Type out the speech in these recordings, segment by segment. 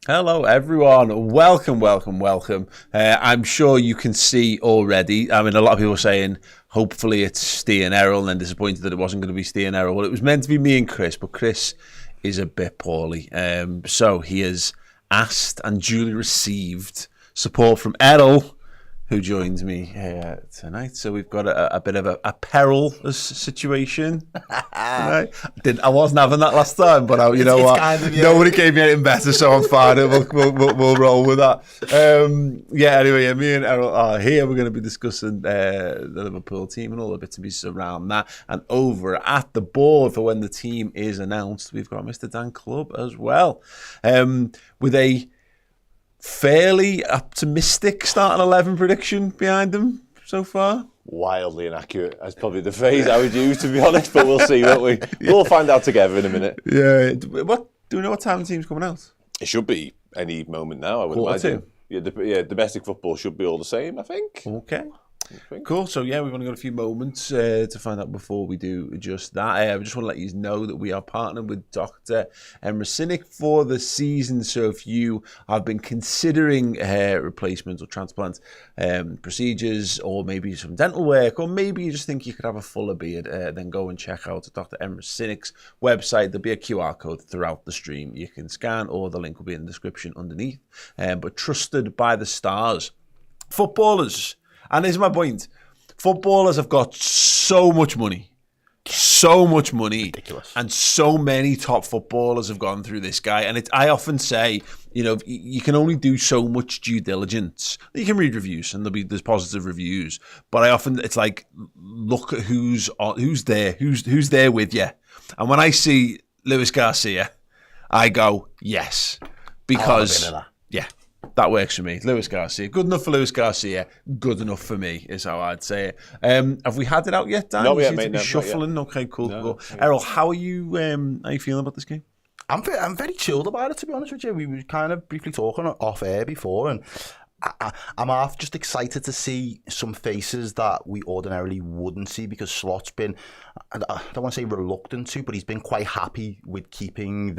Hello everyone, welcome. I'm sure you can see already, I mean a lot of people are saying hopefully it's Steve and Errol, and then disappointed that it wasn't going to be Steve and Errol. Well, it was meant to be me and Chris, but Chris is a bit poorly, so he has asked and duly received support from Errol, who joins me here tonight. So we've got a bit of a perilous situation tonight. I wasn't having that last time, but you know what? Kind of, yeah. Nobody gave me anything better, so I'm fine. We'll roll with that. Anyway, me and Errol are here. We're going to be discussing the Liverpool team and all the bits and pieces around that. And over at the board for when the team is announced, we've got Mr. Dan Clubb as well, with a fairly optimistic starting 11 prediction behind them so far. Wildly inaccurate. That's probably the phrase I would use, to be honest, but we'll see, won't we? Yeah. We'll find out together in a minute. Yeah. Do we know what time the team's coming out? It should be any moment now, I would imagine. Domestic football should be all the same, I think. Okay. Cool. So, we've only got a few moments to find out before we do just that. I just want to let you know that we are partnered with Dr. Emracinic for the season. So, if you have been considering hair replacements or transplant procedures, or maybe some dental work, or maybe you just think you could have a fuller beard, then go and check out Dr. Emracinic's website. There'll be a QR code throughout the stream you can scan, or the link will be in the description underneath. But trusted by the stars. Footballers. And this is my point. Footballers have got so much money. Ridiculous. And so many top footballers have gone through this guy. And I often say, you can only do so much due diligence. You can read reviews, and there's positive reviews. But it's like, look at who's there with you. And when I see Luis Garcia, I go, yes. Because, that works for me. Luis Garcia. Good enough for Luis Garcia. Good enough for me is how I'd say it. Have we had it out yet, Dan? No, we haven't, mate. Shuffling. Okay, cool. Errol, how are you feeling about this game? I'm very chilled about it, to be honest with you. We were kind of briefly talking off air before, and I'm half just excited to see some faces that we ordinarily wouldn't see, because Slot's been, I don't want to say reluctant to, but he's been quite happy with keeping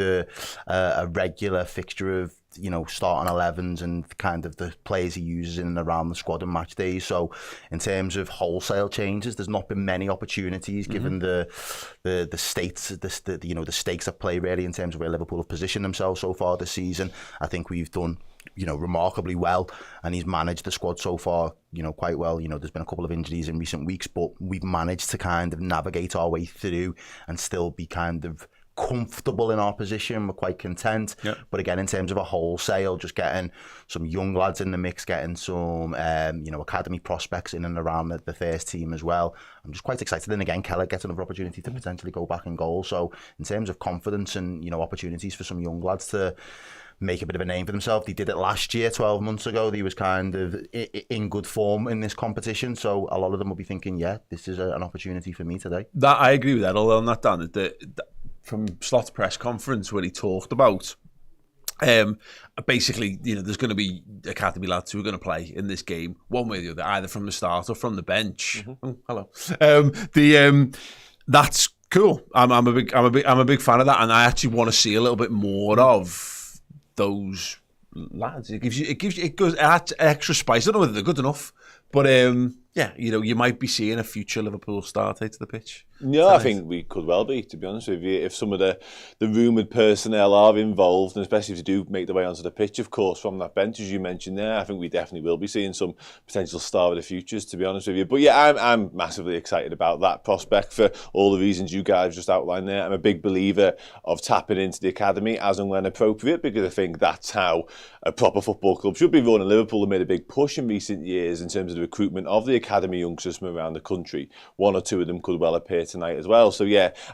a regular fixture of starting 11s and kind of the players he uses in and around the squad and match days. So in terms of wholesale changes, there's not been many opportunities given the stakes at play, really, in terms of where Liverpool have positioned themselves so far this season. I think we've done remarkably well, and he's managed the squad so far quite well. There's been a couple of injuries in recent weeks, but we've managed to kind of navigate our way through and still be kind of comfortable in our position. We're quite content. Yep. But again, in terms of a wholesale, just getting some young lads in the mix, getting some academy prospects in and around the first team as well, I'm just quite excited. And again, Keller gets another opportunity to potentially go back in goal. So in terms of confidence and opportunities for some young lads to make a bit of a name for themselves. They did it last year, 12 months ago. They was kind of in good form in this competition. So a lot of them will be thinking, this is an opportunity for me today. That I agree with that, although not done. From Slot's press conference where he talked about basically, there's going to be academy lads who are going to play in this game one way or the other, either from the start or from the bench. Mm-hmm. Oh, hello. That's cool. I'm a big fan of that, and I actually want to see a little bit more of those lads. It adds extra spice. I don't know whether they're good enough, but you might be seeing a future Liverpool star take to the pitch. Yeah, I think we could well be, to be honest with you, if some of the rumoured personnel are involved, and especially if they do make their way onto the pitch, of course, from that bench, as you mentioned there, I think we definitely will be seeing some potential star of the futures, to be honest with you. But I'm massively excited about that prospect for all the reasons you guys just outlined there. I'm a big believer of tapping into the academy as and when appropriate, because I think that's how a proper football club should be run. And Liverpool have made a big push in recent years in terms of the recruitment of the academy youngsters from around the country. One or two of them could well appear tonight as well. So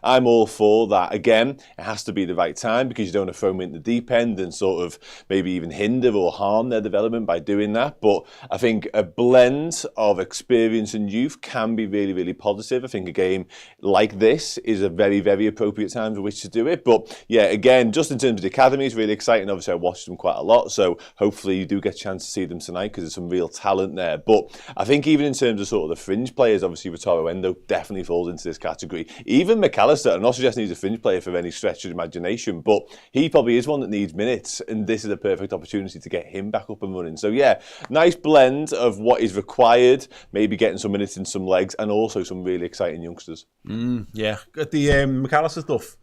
I'm all for that. Again, it has to be the right time, because you don't want to throw them in the deep end and sort of maybe even hinder or harm their development by doing that. But I think a blend of experience and youth can be really, really positive. I think a game like this is a very, very appropriate time for which to do it. But again, just in terms of the academy, it's really exciting. Obviously, I watched them quite a lot, so hopefully you do get a chance to see them tonight, because there's some real talent there. But I think even in terms of sort of the fringe players, obviously Wataru Endo definitely falls into this category. Even McAllister, I'm not suggesting he's a fringe player for any stretch of imagination, but he probably is one that needs minutes, and this is a perfect opportunity to get him back up and running. So yeah, nice blend of what is required, maybe getting some minutes in some legs, and also some really exciting youngsters. Yeah, the McAllister stuff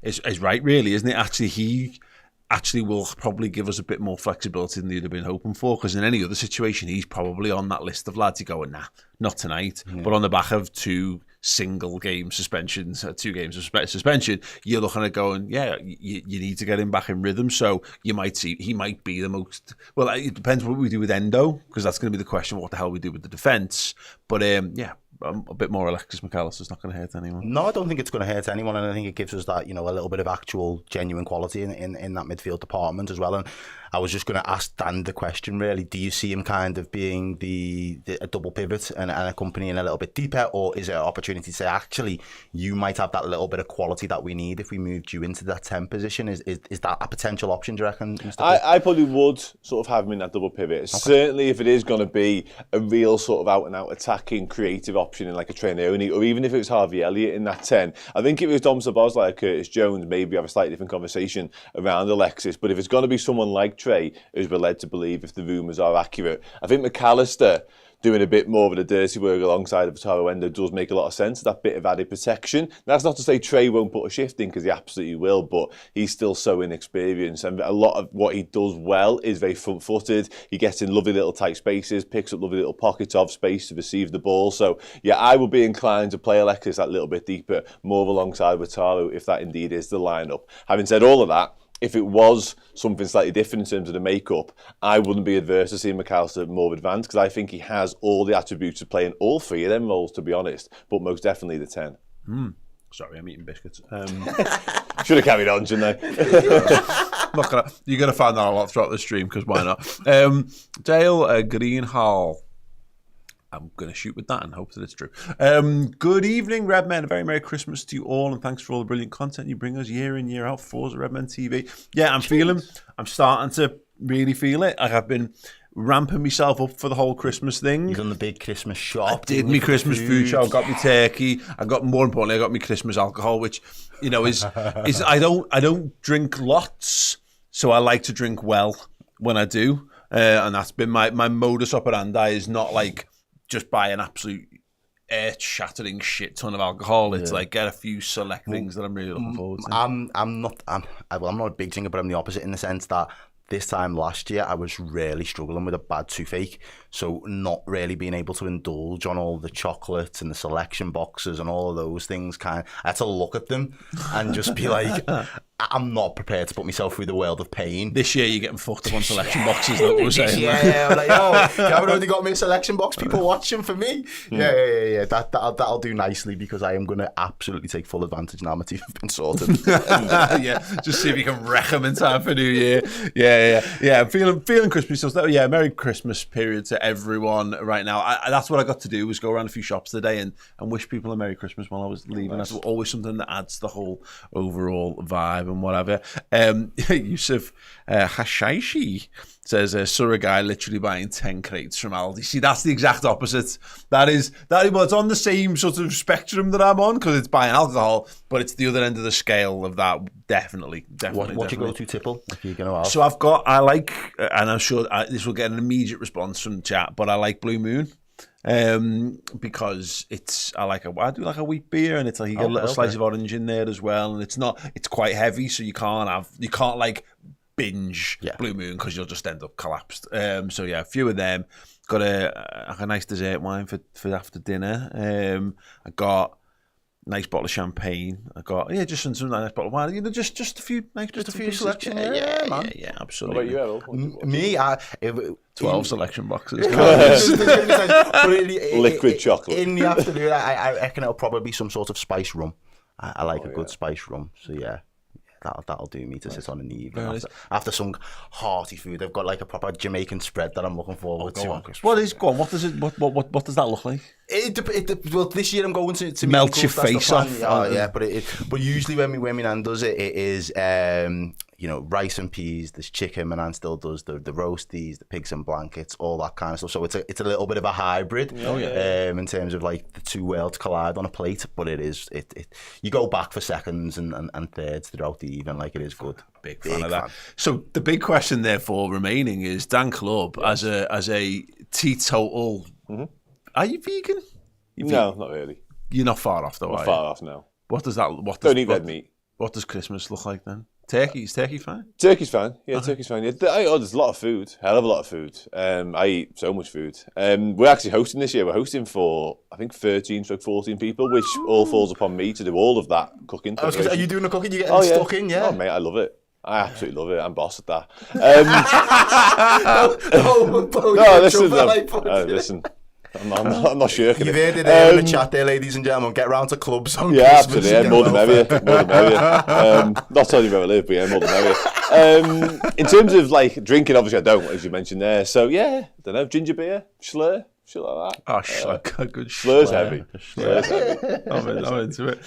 is right, really, isn't it? Actually, he will probably give us a bit more flexibility than he'd have been hoping for, because in any other situation, he's probably on that list of lads you going, nah, not tonight. But on the back of 2 single game suspensions, 2 games of suspension, you're looking at going, yeah, you need to get him back in rhythm. So you might see he might be the most, well, it depends what we do with Endo, because that's going to be the question, what the hell we do with the defence. But yeah, a bit more Alexis McAllister's not going to hurt anyone. No, I don't think it's going to hurt anyone, and I think it gives us that, a little bit of actual genuine quality in that midfield department as well. And I was just going to ask Dan the question, really, do you see him kind of being a double pivot and accompanying a little bit deeper, or is it an opportunity to say, actually, you might have that little bit of quality that we need if we moved you into that 10 position? Is that a potential option, do you reckon, Mr. I probably would sort of have him in that double pivot. Okay. Certainly if it is going to be a real sort of out-and-out attacking creative option in like a Trainoni, or even if it was Harvey Elliott in that 10. I think if it was Dom Szoboszlai or Curtis Jones, maybe have a slightly different conversation around Alexis. But if it's going to be someone like Trey, as we're led to believe if the rumours are accurate, I think McAllister doing a bit more of the dirty work alongside of Wataru Endo does make a lot of sense, that bit of added protection. That's not to say Trey won't put a shift in, because he absolutely will, but he's still so inexperienced, and a lot of what he does well is very front-footed. He gets in lovely little tight spaces, picks up lovely little pockets of space to receive the ball. So yeah, I would be inclined to play Alexis that little bit deeper, more alongside Wataru, if that indeed is the lineup. Having said all of that, if it was something slightly different in terms of the makeup, I wouldn't be adverse to seeing McAllister more advanced, because I think he has all the attributes of playing all 3 of them roles, to be honest, but most definitely the 10. Sorry, I'm eating biscuits. Should have carried on, shouldn't I? You're going to find that a lot throughout the stream, because why not? Dale Greenhall. I'm going to shoot with that and hope that it's true. Good evening, Redmen. A very Merry Christmas to you all, and thanks for all the brilliant content you bring us year in, year out. Forza Redmen TV. Yeah, I'm starting to really feel it. I've been ramping myself up for the whole Christmas thing. You've done the big Christmas shop. I did my Christmas food shop, got my turkey. More importantly, I got my Christmas alcohol, which, is I don't drink lots, so I like to drink well when I do. And that's been my modus operandi, is not like just buy an absolute earth-shattering shit ton of alcohol. It's like get a few select things that I'm really looking forward to. I'm not a big drinker, but I'm the opposite in the sense that this time last year I was really struggling with a bad toothache, so not really being able to indulge on all the chocolates and the selection boxes and all of those things. I had to look at them and just be like, I'm not prepared to put myself through the world of pain. This year you're getting fucked up on selection boxes, like we were saying. Yeah, I'm like, oh, you haven't already got me a selection box, people watching for me. Yeah. That'll do nicely, because I am going to absolutely take full advantage now my teeth have been sorted. Yeah, just see if you can wreck them in time for New Year. Yeah. I'm feeling Christmas. So yeah, Merry Christmas period to everyone right now. That's what I got to do, was go around a few shops today and wish people a Merry Christmas while I was leaving. Nice. That's always something that adds to the whole overall vibe and whatever. Yusuf Hashaishi says, saw a guy literally buying 10 crates from Aldi. See, that's the exact opposite. Well, it's on the same sort of spectrum that I'm on, because it's buying alcohol, but it's the other end of the scale of that. Definitely. What you go to, Tipple, if you're going to have? So I like, and I'm sure this will get an immediate response from the chat, but I like Blue Moon. Because I do like a wheat beer, and it's like you get a little slice of orange in there as well, and it's quite heavy, so you can't like binge Blue Moon, because you'll just end up collapsed. So yeah, a few of them. Got a nice dessert wine for after dinner. I got a nice bottle of champagne. I got just some nice bottle of wine. Just a few nice, just a few selection. Yeah, absolutely. What about you, Errol? Me, 12 selection boxes. Liquid chocolate. In the afternoon, I reckon it'll probably be some sort of spice rum. I like a good spice rum. So yeah, that'll do me to sit on in the evening after some hearty food. I've got like a proper Jamaican spread that I'm looking forward to on Christmas. What does that look like? Well, this year I'm going to melt your face off. Oh yeah, but usually when my nan does it, it is rice and peas, there's chicken, my nan still does the roasties, the pigs and blankets, all that kind of stuff. So it's a little bit of a hybrid in terms of like the two worlds collide on a plate, but it you go back for seconds and thirds throughout the evening, like it is good. Big fan of that. So the big question therefore remaining is Dan Club as a teetotal. Are you vegan? No, not really. You're not far off though. Not far off now. What does that? Don't eat red meat. What does Christmas look like then? Turkey? Is turkey fine? Turkey's fine. Yeah, turkey's fine. Yeah, there's a lot of food. Hell of a lot of food. I eat so much food. We're actually hosting this year. We're hosting for, I think, 13 to 14 people, which all falls upon me to do all of that cooking. Are you doing the cooking? You getting stuck in? Yeah. Oh, mate, I love it. I absolutely love it. I'm boss at that. Listen. I'm not shirking You've it. heard it in the chat there, ladies and gentlemen. Get round to clubs on Christmas. Absolutely. Yeah, more the merrier. Not telling you where I live, but yeah, more the merrier. In terms of like drinking, obviously I don't, as you mentioned there. So yeah, I don't know, ginger beer, Schlur, shit like that. Oh, good Schlur's heavy. Schlur's heavy. I'm into it.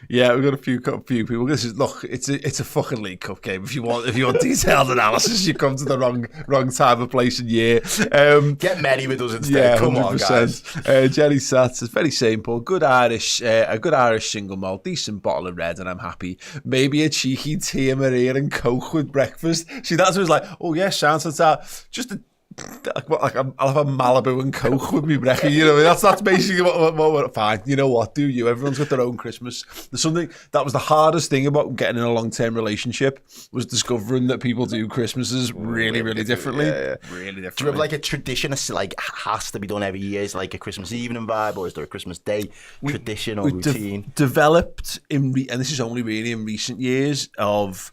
Yeah, we've got a few people. This is it's a fucking League Cup game. If you want detailed analysis, you come to the wrong time of place and year. Get merry with us instead. Yeah, come 100%. on, guys. Jenny Sats is very simple. A good Irish single malt, decent bottle of red, and I'm happy. Maybe a cheeky Tia Maria and Coke with breakfast. See, that's what it's like. Oh yeah, sounds like that. Just I'll have a Malibu and Coke with me breakfast. That's basically what we're fine. You know what? Do you? Everyone's got their own Christmas. There's something that was the hardest thing about getting in a long-term relationship was discovering that people do Christmases really, really differently. Yeah. Really differently. Do you have like a tradition like has to be done every year? Is like a Christmas evening vibe, or is there a Christmas day tradition or routine? Developed and this is only really in recent years of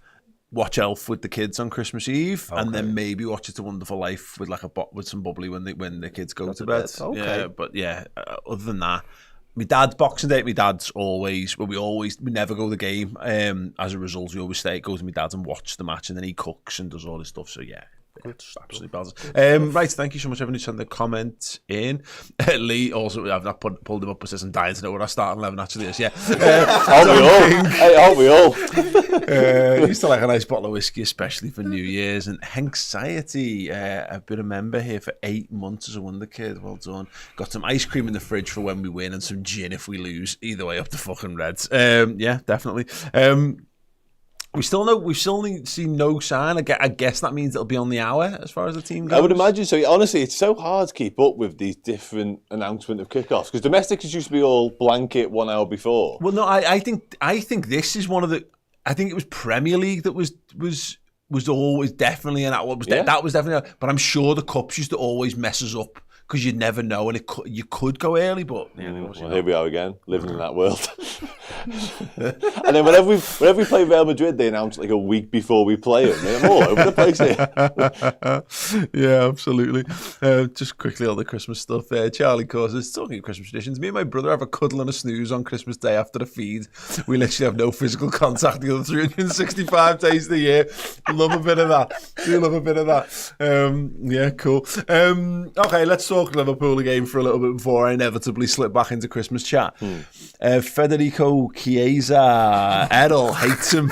watch Elf with the kids on Christmas Eve, and then maybe watch It's a Wonderful Life with with some bubbly when the kids go to bed. Okay. Other than that, my dad's Boxing Day. My dad's we never go to the game. As a result, we always go to my dad's and watch the match, and then he cooks and does all this stuff. So yeah. Absolutely balance. Right, thank you so much everyone who sent the comment in. Lee also, I've not pulled him up, but says I'm dying to know what our starting 11 actually is. Yeah, aren't we all? Used to like a nice bottle of whiskey, especially for New Year's. And Anxiety, I've been a member here for 8 months as a wonder kid. Well done. Got some ice cream in the fridge for when we win, and some gin if we lose. Either way, up the fucking Reds. Yeah, definitely. We've still seen no sign. I guess that means it'll be on the hour as far as the team goes. I would imagine so. Honestly, it's so hard to keep up with these different announcement of kickoffs because domestics used to be all blanket 1 hour before. Well, no, I think this is one of the. I think it was Premier League that was always definitely, and that was definitely. But I'm sure the cups used to always mess us up because you never know, and you could go early, but well, here we are again, living in that world. And then whenever we play Real Madrid, they announce like a week before we play them. I'm all over the place here. Yeah, absolutely. Just quickly on the Christmas stuff. Charlie causes talking of Christmas traditions. Me and my brother have a cuddle and a snooze on Christmas Day after the feed. We literally have no physical contact the other 365 days of the year. Love a bit of that. Do love a bit of that. Yeah, cool. Okay, let's talk Liverpool again for a little bit before I inevitably slip back into Christmas chat. Federico Chiesa, Errol hates him.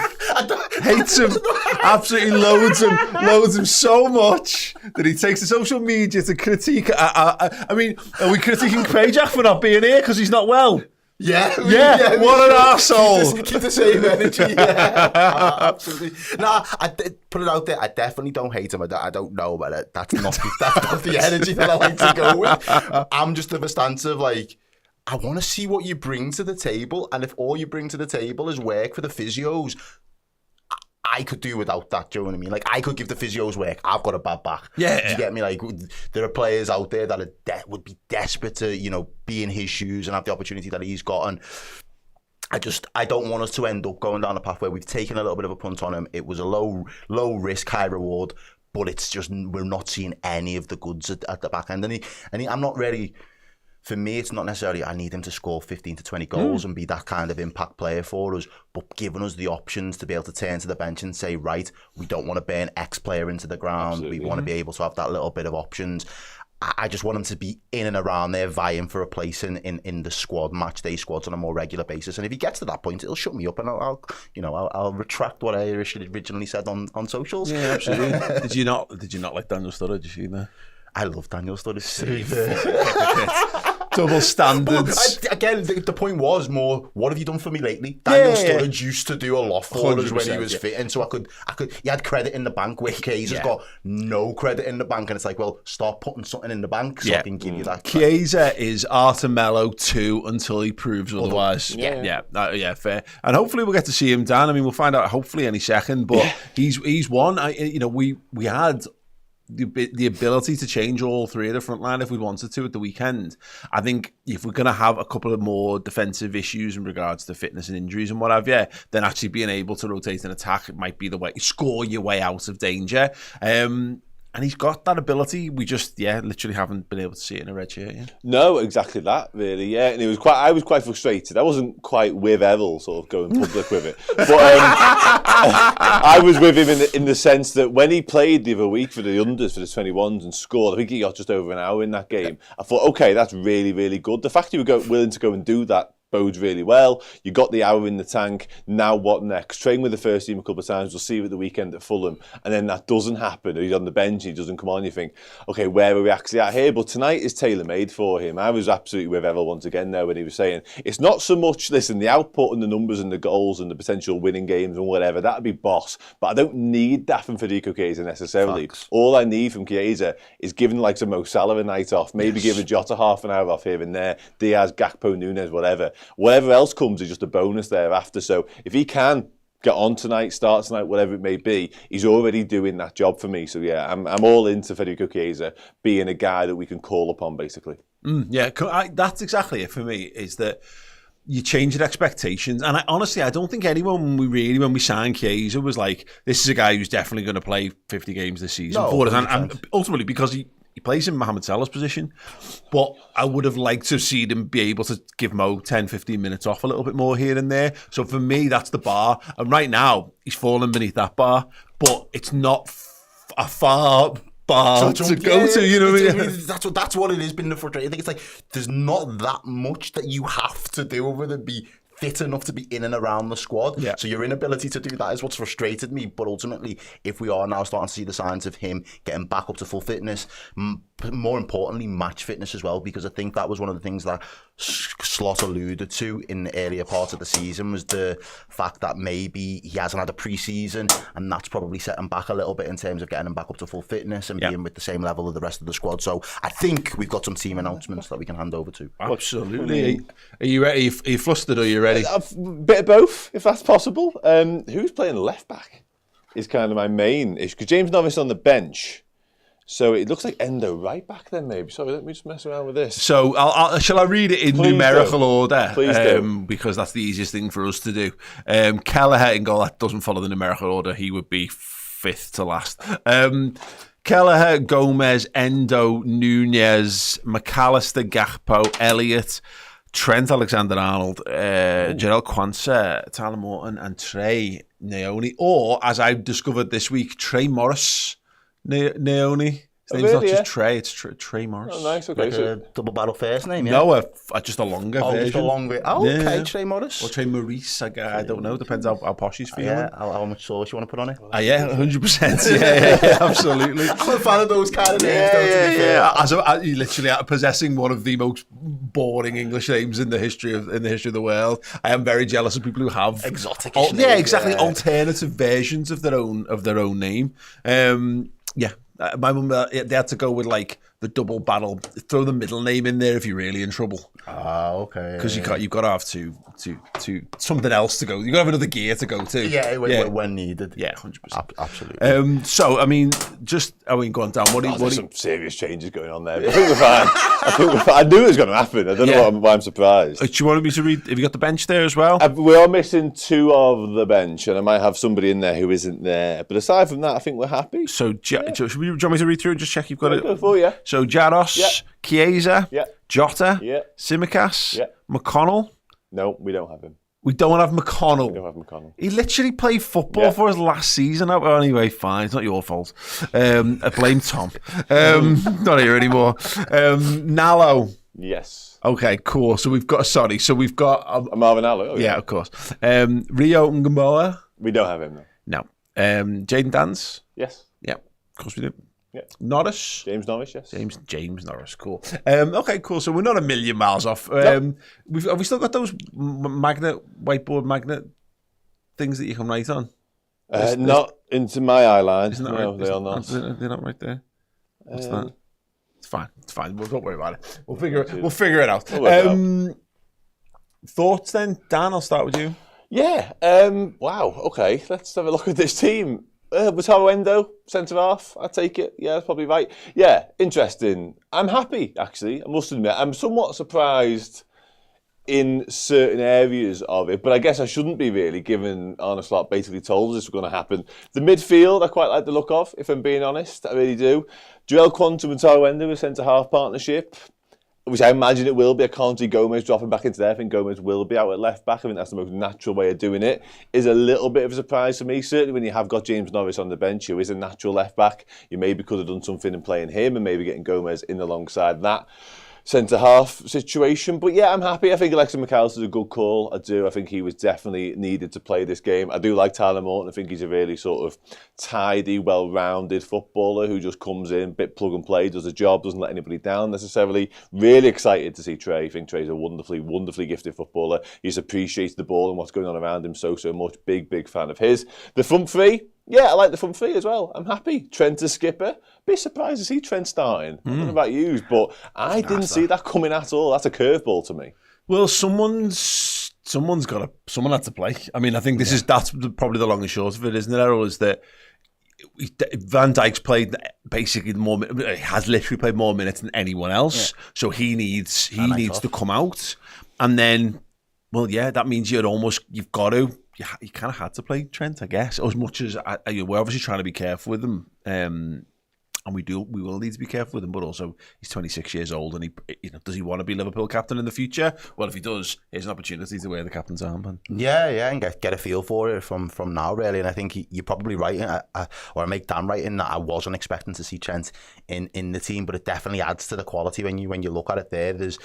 Absolutely loads him so much that he takes to social media to critique. I mean, are we critiquing Krajak for not being here because he's not well? Yeah, what an arsehole. Keep the same energy. Yeah, absolutely. No, put it out there. I definitely don't hate him. I don't know about it. That's not the energy that I like to go with. I'm just of a stance of like, I want to see what you bring to the table, and if all you bring to the table is work for the physios, I could do without that. Do you know what I mean? Like, I could give the physios work. I've got a bad back. Yeah. Do you get me? Like, there are players out there that would be desperate to, be in his shoes and have the opportunity that he's got. And I don't want us to end up going down a path where we've taken a little bit of a punt on him. It was a low risk, high reward, but it's just, we're not seeing any of the goods at the back end. And I'm not ready. For me, it's not necessarily I need him to score 15 to 20 goals and be that kind of impact player for us, but giving us the options to be able to turn to the bench and say, right, we don't want to burn X player into the ground. Absolutely. We want to be able to have that little bit of options. I just want him to be in and around there vying for a place in the squad, match day squads on a more regular basis. And if he gets to that point, it'll shut me up, and I'll retract what I originally said on socials. Yeah, absolutely. Did you not like Daniel Sturridge either? I love Daniel Sturridge. Double standards. Again, the point was more, what have you done for me lately? Daniel Sturridge used to do a lot for us when he was fit, and so I could. He had credit in the bank where Kiesa's got no credit in the bank, and it's like, well, start putting something in the bank so I can give you that. Chiesa is Artemelo 2 until he proves otherwise. Yeah, fair. And hopefully we'll get to see him, Dan. I mean, we'll find out hopefully any second, but he's one. We had the ability to change all three of the front line if we wanted to at the weekend. I think if we're going to have a couple of more defensive issues in regards to fitness and injuries and what have you, then actually being able to rotate an attack might be the way, score your way out of danger. And he's got that ability. We just, literally haven't been able to see it in a red shirt yet. No, exactly that, really, yeah. And I was quite frustrated. I wasn't quite with Errol, sort of going public with it. But I was with him in the sense that when he played the other week for the unders, for the 21s, and scored, I think he got just over an hour in that game. I thought, okay, that's really, really good. The fact he was willing to go and do that bodes really well. You got the hour in the tank. Now what next? Train with the first team a couple of times. We'll see you at the weekend at Fulham. And then that doesn't happen. Or he's on the bench, he doesn't come on. You think, okay, where are we actually at here? But tonight is tailor-made for him. I was absolutely with Errol once again there when he was saying, it's not so much, listen, the output and the numbers and the goals and the potential winning games and whatever, that'd be boss. But I don't need that from Federico Chiesa necessarily. Facts. All I need from Chiesa is giving like some Mo Salah a night off. Maybe give a Jota half an hour off here and there. Diaz, Gakpo, Nunez, whatever. Whatever else comes is just a bonus thereafter. So if he can get on tonight, start tonight, whatever it may be, he's already doing that job for me. So yeah, I'm all into Federico Chiesa being a guy that we can call upon, basically. That's exactly it for me, is that you change your expectations. And I don't think anyone when we signed Chiesa was like, this is a guy who's definitely going to play 50 games this season for us. And ultimately because he plays in Mohamed Salah's position. But I would have liked to have seen him be able to give Mo 10, 15 minutes off a little bit more here and there. So for me, that's the bar. And right now, he's fallen beneath that bar. But it's not a far bar to go to, you know what I mean? That's what it has been the frustrating. I think it's like, there's not that much that you have to do other than be fit enough to be in and around the squad. Yeah. So your inability to do that is what's frustrated me. But ultimately, if we are now starting to see the signs of him getting back up to full fitness, more importantly, match fitness as well, because I think that was one of the things that Slot alluded to in the earlier part of the season, was the fact that maybe he hasn't had a pre-season, and that's probably set him back a little bit in terms of getting him back up to full fitness and being with the same level of the rest of the squad. So I think we've got some team announcements that we can hand over to. Absolutely. Are you ready? Are you flustered or are you ready? A bit of both, if that's possible. Who's playing left back is kind of my main issue, because James Novice on the bench. So it looks like Endo right back then, maybe. Sorry, let me just mess around with this. So shall I read it in numerical order? Please do. Because that's the easiest thing for us to do. Kelleher in goal, that doesn't follow the numerical order. He would be fifth to last. Kelleher, Gomez, Endo, Nunez, McAllister, Gakpo, Elliott, Trent Alexander-Arnold, Jarell Quansah, Tyler Morton, and Trey Neone. Or, as I've discovered this week, Trey Morris Neone. His name's not just Trey, it's Trey Morris. Oh, nice, okay. Like a double barrel first name, yeah? No, just a longer version. Just a longer. Oh, okay, yeah. Trey Morris. Or Trey Maurice, I don't know. Depends how posh he's feeling. Yeah, how much sauce you want to put on it? 100%. Yeah, absolutely. I'm a fan of those kind of names, Yeah. Literally possessing one of the most boring English names in the history of the world. I am very jealous of people who have exotic. Yeah, exactly. Alternative versions of their own name. My mum, they had to go with like the double barrel. Throw the middle name in there if you're really in trouble. Okay. Because you've got to have to something else to go. You got to have another gear to go to. Yeah, when needed. Yeah, 100%. Absolutely. So I mean, go on, Dan. There's some serious changes going on there. But I think we're fine. I knew it was going to happen. I don't know why I'm surprised. Do you want me to read? Have you got the bench there as well? We are missing two of the bench, and I might have somebody in there who isn't there. But aside from that, I think we're happy. So, do you want me to read through and just check you've got it? Go for you. So, Jaros, Chiesa, Jota, Yeah. Tsimikas, McConnell. No, we don't have him. We don't have McConnell. We don't have McConnell. He literally played football for us last season. Oh, anyway, fine. It's not your fault. I blame Tom. Not here anymore. Nallo. Yes. Okay, cool. So we've got, we've got... Marvin Allo. Yeah, of course. Rio Ngamoa. We don't have him, though. No. Jaden Dance. Yes. Yeah, of course we do. Yeah. Norris. James Norris, yes. James Norris, cool. Okay, cool. So we're not a million miles off. Have we still got those whiteboard magnet things that you can write on? Not into my eye line. Isn't that no, right? they are not. They're not right there. What's that? It's fine. It's fine. Don't worry about it. We'll figure it out. Thoughts then, Dan? I'll start with you. Yeah. Wow. Okay. Let's have a look at this team. Wataru Endo, centre half. I take it. Yeah, that's probably right. Yeah, interesting. I'm happy, actually. I must admit, I'm somewhat surprised in certain areas of it, but I guess I shouldn't be really, given Arne Slot basically told us this was going to happen. The midfield, I quite like the look of, if I'm being honest. I really do. Joel Quantum and Wataru Endo, a centre half partnership, which I imagine it will be. I can't see Gomez dropping back into there. I think Gomez will be out at left back. I think that's the most natural way of doing it. Is a little bit of a surprise to me. Certainly when you have got James Norris on the bench, who is a natural left back, you maybe could have done something in playing him and maybe getting Gomez in alongside that centre-half situation. But yeah, I'm happy. I think Alexis McAllister's a good call. I do. I think he was definitely needed to play this game. I do like Tyler Morton. I think he's a really sort of tidy, well-rounded footballer who just comes in, bit plug and play, does a job, doesn't let anybody down necessarily. Really excited to see Trey. I think Trey's a wonderfully gifted footballer. He's appreciated the ball and what's going on around him so much. Big fan of his. The front three, yeah, I like the front three as well. I'm happy. Trent as skipper. Be surprised to see Trent starting. I don't know about you, but I didn't see that coming at all. That's a curveball to me. Well, someone had to play. I mean, I think that's probably the long and short of it, isn't it, Errol? Is that Van Dijk's played basically has literally played more minutes than anyone else. Yeah. So he needs to come out, and then, well, yeah, that means you've got to. You kind of had to play Trent, I guess, as much as we're obviously trying to be careful with him, and we will need to be careful with him. But also, he's 26 years old, and does he want to be Liverpool captain in the future? Well, if he does, here's an opportunity to wear the captain's armband. Yeah, and get a feel for it from now, really. And I think you're probably right, or I make Dan right in that I wasn't expecting to see Trent in the team, but it definitely adds to the quality when you look at it. There's,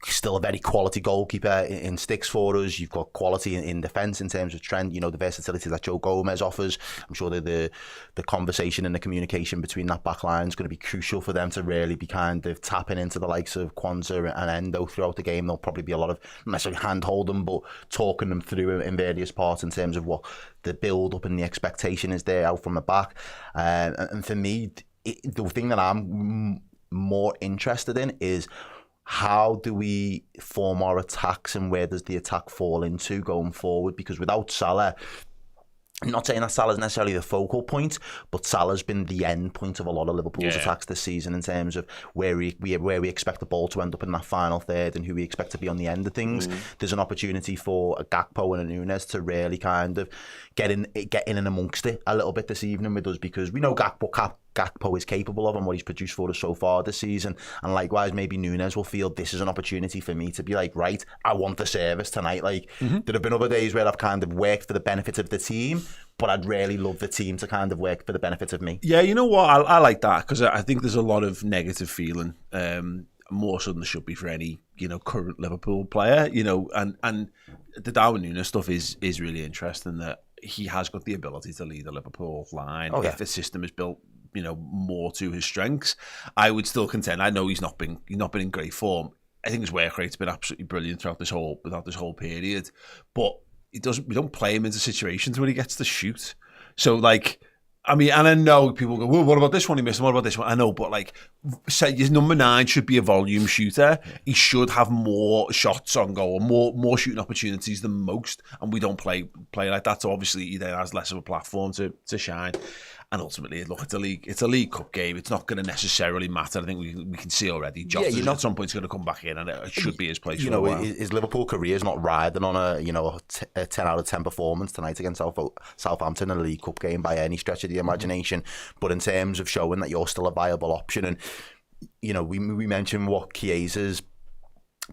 still a very quality goalkeeper in sticks for us. You've got quality in defence in terms of Trent, the versatility that Joe Gomez offers. I'm sure that the conversation and the communication between that back line is going to be crucial for them to really be kind of tapping into the likes of Kwanzaa and Endo throughout the game. There'll probably be a lot of, not necessarily hand-hold them, but talking them through in various parts in terms of what the build-up and the expectation is there out from the back. And for me, the thing that I'm more interested in is how do we form our attacks and where does the attack fall into going forward? Because without Salah, I'm not saying that Salah's necessarily the focal point, but Salah's been the end point of a lot of Liverpool's attacks this season in terms of where we expect the ball to end up in that final third and who we expect to be on the end of things. There's an opportunity for a Gakpo and a Nunez to really kind of get in and amongst it a little bit this evening with us, because we know Gakpo is capable of and what he's produced for us so far this season, and likewise maybe Nunez will feel this is an opportunity for me to be like, right, I want the service tonight. There have been other days where I've kind of worked for the benefit of the team, but I'd really love the team to kind of work for the benefit of me. Yeah, you know what, I like that, because I think there's a lot of negative feeling, more so than there should be for any current Liverpool player, and the Darwin Núñez stuff is really interesting, that he has got the ability to lead a Liverpool line if the system is built more to his strengths. I would still contend, I know he's not been in great form. I think his work rate's been absolutely brilliant throughout this whole period, but we don't play him into situations where he gets to shoot. So and I know people go, well, what about this one he missed? What about this one? I know, but say his number 9 should be a volume shooter. He should have more shots on goal, more shooting opportunities than most, and we don't play like that. So obviously he then has less of a platform to shine. And ultimately, look, it's a League Cup game. It's not going to necessarily matter. I think we can see already. Jota at some point is going to come back in, and it should be his place. His Liverpool career is not riding on a 10 out of 10 performance tonight against Southampton in a League Cup game by any stretch of the imagination. But in terms of showing that you're still a viable option, and we mentioned what Chiesa's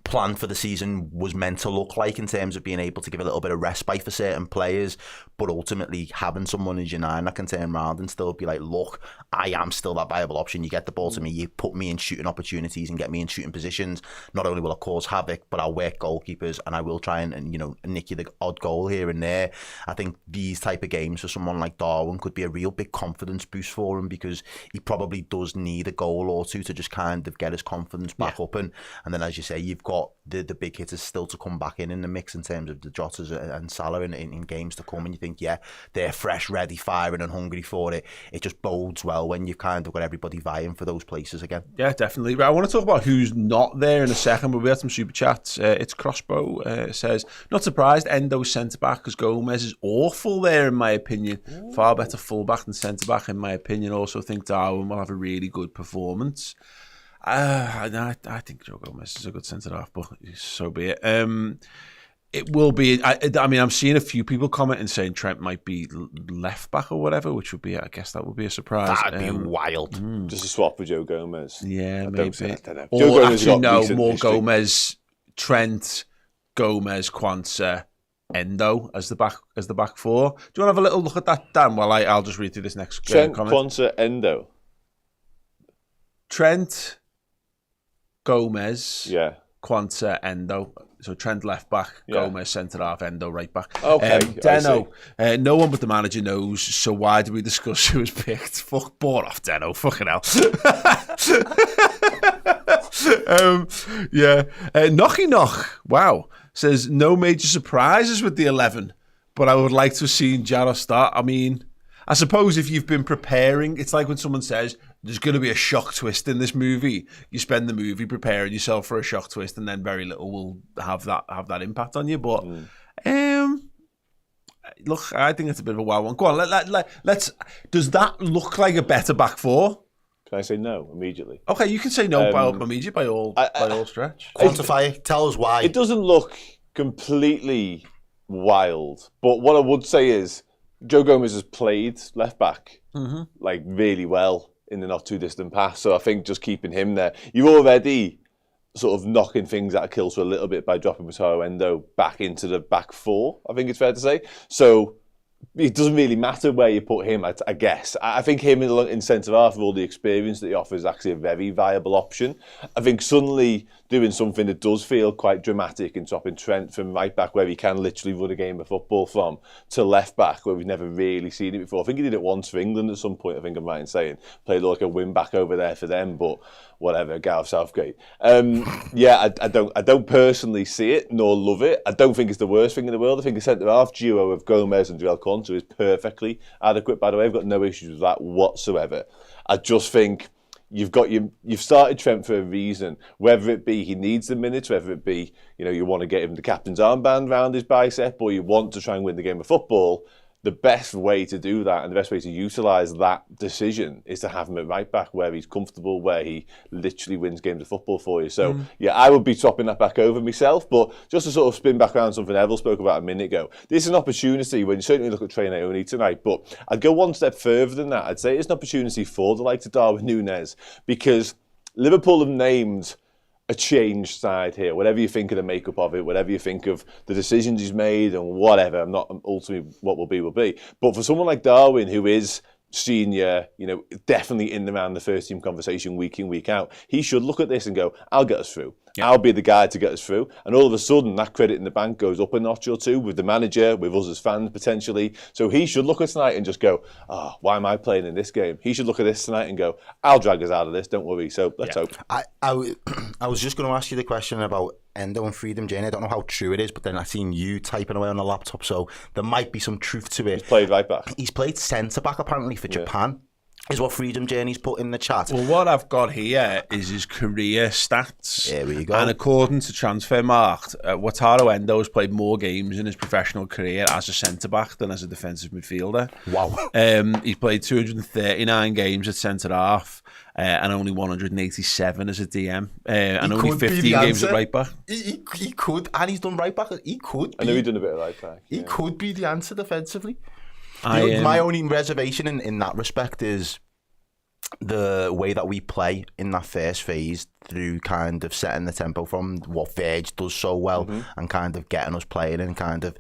plan for the season was meant to look like in terms of being able to give a little bit of respite for certain players, but ultimately having someone as your 9 that can turn around and still be like, look, I am still that viable option. You get the ball to me, you put me in shooting opportunities and get me in shooting positions. Not only will I cause havoc, but I'll work goalkeepers and I will try and nick you the odd goal here and there. I think these type of games for someone like Darwin could be a real big confidence boost for him, because he probably does need a goal or two to just kind of get his confidence back up. And then, as you say, you've got the big hitters still to come back in the mix in terms of the Jotas and Salah in games to come, and you think, yeah, they're fresh, ready, firing and hungry for it. It just bodes well when you've kind of got everybody vying for those places again. Yeah, definitely. But I want to talk about who's not there in a second, but we had some super chats. It's Crossbow says, not surprised Endo's centre-back because Gomez is awful there in my opinion. Ooh. Far better full-back than centre-back in my opinion. Also think Darwin will have a really good performance. I think Joe Gomez is a good centre-half, but so be it. It will be. I mean, I'm seeing a few people commenting saying Trent might be left back or whatever, which would be, I guess, that would be a surprise. That'd be wild. Just a swap with Joe Gomez. Yeah, maybe. I don't know. Or actually, no, more history. Gomez, Trent, Gomez, Quansah, Endo as the back four. Do you want to have a little look at that, Dan? While I'll just read through this next Trent, comment. Quansah, Endo. Trent, Gomez, yeah, Quansah, Endo. So Trent left back, Gomez centre half, Endo right back. Okay, Deno. No one but the manager knows. So why do we discuss who was picked? Fuck, bought off Deno. Fucking hell. Knocky Knock. Wow. Says no major surprises with the 11, but I would like to have seen Jarrah start. I mean, I suppose if you've been preparing, it's like when someone says there's going to be a shock twist in this movie. You spend the movie preparing yourself for a shock twist, and then very little will have that impact on you. But look, I think it's a bit of a wild one. Go on, let's. Does that look like a better back four? Can I say no immediately? Okay, you can say no by all stretch. Quantify it. Tell us why. It doesn't look completely wild, but what I would say is Joe Gomez has played left back like really well in the not too distant past. So I think just keeping him there, you're already sort of knocking things out of kilter a little bit by dropping Wataru Endo back into the back four, I think it's fair to say. So it doesn't really matter where you put him, I guess. I think him in centre half with all the experience that he offers is actually a very viable option. I think suddenly doing something that does feel quite dramatic and dropping Trent from right back, where he can literally run a game of football from, to left back, where we've never really seen it before. I think he did it once for England at some point, I think I'm right in saying. Played like a win back over there for them, but whatever, Gareth Southgate. I don't personally see it, nor love it. I don't think it's the worst thing in the world. I think a centre-half duo of Gomez and Joel Quansah is perfectly adequate, by the way. I've got no issues with that whatsoever. I just think you've started Trent for a reason, whether it be he needs the minutes, whether it be, you want to get him the captain's armband round his bicep, or you want to try and win the game of football. The best way to do that and the best way to utilise that decision is to have him at right back, where he's comfortable, where he literally wins games of football for you. So, I would be swapping that back over myself. But just to sort of spin back around something Errol spoke about a minute ago, this is an opportunity when you certainly look at Trey Naoni tonight, but I'd go one step further than that. I'd say it's an opportunity for the likes of Darwin Nunez, because Liverpool have named a changed side here. Whatever you think of the makeup of it, whatever you think of the decisions he's made and whatever, I'm not ultimately what will be. But for someone like Darwin, who is senior, definitely in and around the first team conversation week in, week out, he should look at this and go, I'll get us through. Yeah. I'll be the guy to get us through. And all of a sudden, that credit in the bank goes up a notch or two with the manager, with us as fans potentially. So he should look at tonight and just go, why am I playing in this game? He should look at this tonight and go, I'll drag us out of this, don't worry. So let's hope. I was just going to ask you the question about Endo and Freedom Journey. I don't know how true it is, but then I've seen you typing away on the laptop, so there might be some truth to it. He's played right back. He's played centre-back apparently for Japan. Is what Freedom Journey's put in the chat. Well, what I've got here is his career stats. There we go. And according to Transfermarkt, Wataru Endo has played more games in his professional career as a centre-back than as a defensive midfielder. Wow. He's played 239 games at centre-half and only 187 as a DM. And only 15 games at right-back. He could, and he's done right-back. He could be. I know he's done a bit of right-back. He could be the answer defensively. My only reservation in that respect is the way that we play in that first phase through kind of setting the tempo from what Verge does so well and kind of getting us playing and kind of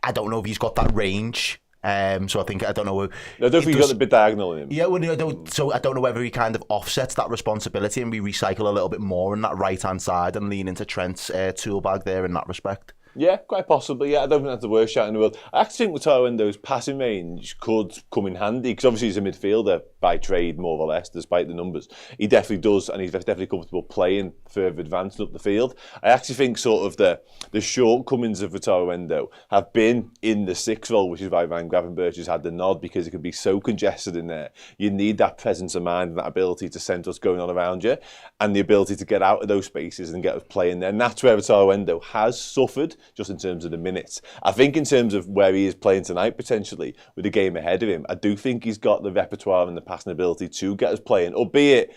I don't know if he's got that range. So I think I don't know. I don't think he's got the bit diagonal in him. Yeah, well, so I don't know whether he kind of offsets that responsibility and we recycle a little bit more on that right hand side and lean into Trent's tool bag there in that respect. Yeah, quite possibly. Yeah, I don't think that's the worst shot in the world. I actually think Wataru Endo's passing range could come in handy because obviously he's a midfielder by trade, more or less, despite the numbers. He definitely does, and he's definitely comfortable playing further advancing up the field. I actually think sort of the shortcomings of Wataru Endo have been in the sixth role, which is why Van Gravenberch has had the nod because it can be so congested in there. You need that presence of mind and that ability to sense what's going on around you and the ability to get out of those spaces and get us playing there. And that's where Wataru Endo has suffered, just in terms of the minutes. I think in terms of where he is playing tonight, potentially, with the game ahead of him, I do think he's got the repertoire and the passing ability to get us playing, albeit,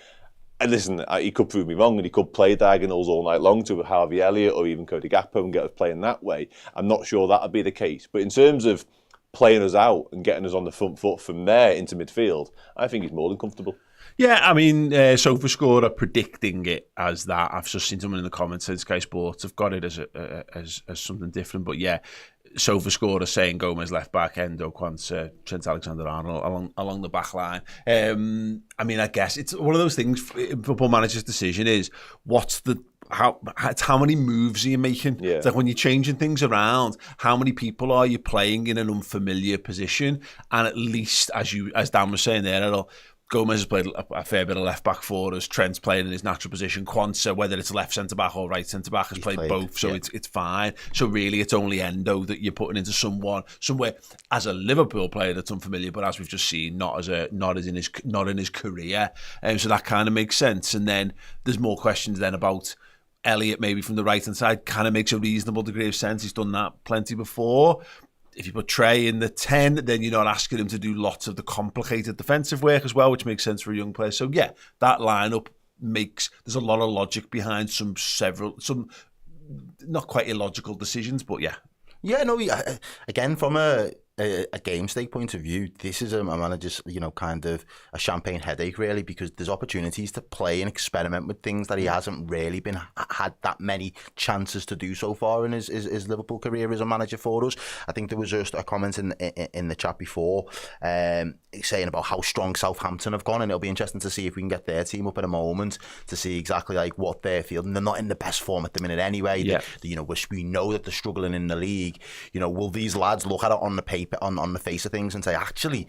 and listen, he could prove me wrong and he could play diagonals all night long to Harvey Elliott or even Cody Gakpo and get us playing that way. I'm not sure that would be the case. But in terms of playing us out and getting us on the front foot from there into midfield, I think he's more than comfortable. Yeah, I mean, SofaScore are predicting it as that. I've just seen someone in the comments at Sky Sports have got it as something different. But yeah, SofaScore are saying Gomez left back, Endo, Quansah, Trent Alexander-Arnold along the back line. I mean, I guess it's one of those things. Football manager's decision is how many moves are you making? Yeah. It's like when you're changing things around, how many people are you playing in an unfamiliar position? And at least, as Dan was saying there, Errol, Gomez has played a fair bit of left back for us. Trent's playing in his natural position. Quansah, whether it's left centre back or right centre back, has played both, so it's fine. So really, it's only Endo that you're putting into somewhere as a Liverpool player that's unfamiliar, but as we've just seen, not in his career. So that kind of makes sense. And then there's more questions then about Elliott maybe from the right hand side. Kind of makes a reasonable degree of sense. He's done that plenty before. If you put Trey in the 10, then you're not asking him to do lots of the complicated defensive work as well, which makes sense for a young player. So yeah, that lineup there's a lot of logic behind some not quite illogical decisions, but yeah. Yeah, no, again, from a game state point of view, this is a manager's, kind of a champagne headache, really, because there's opportunities to play and experiment with things that he hasn't really had that many chances to do so far in his Liverpool career as a manager for us. I think there was just a comment in the chat before saying about how strong Southampton have gone, and it'll be interesting to see if we can get their team up in a moment to see exactly like what they're feeling. They're not in the best form at the minute anyway. Yeah. We know that they're struggling in the league. Will these lads look at it on the paper, on the face of things, and say, actually,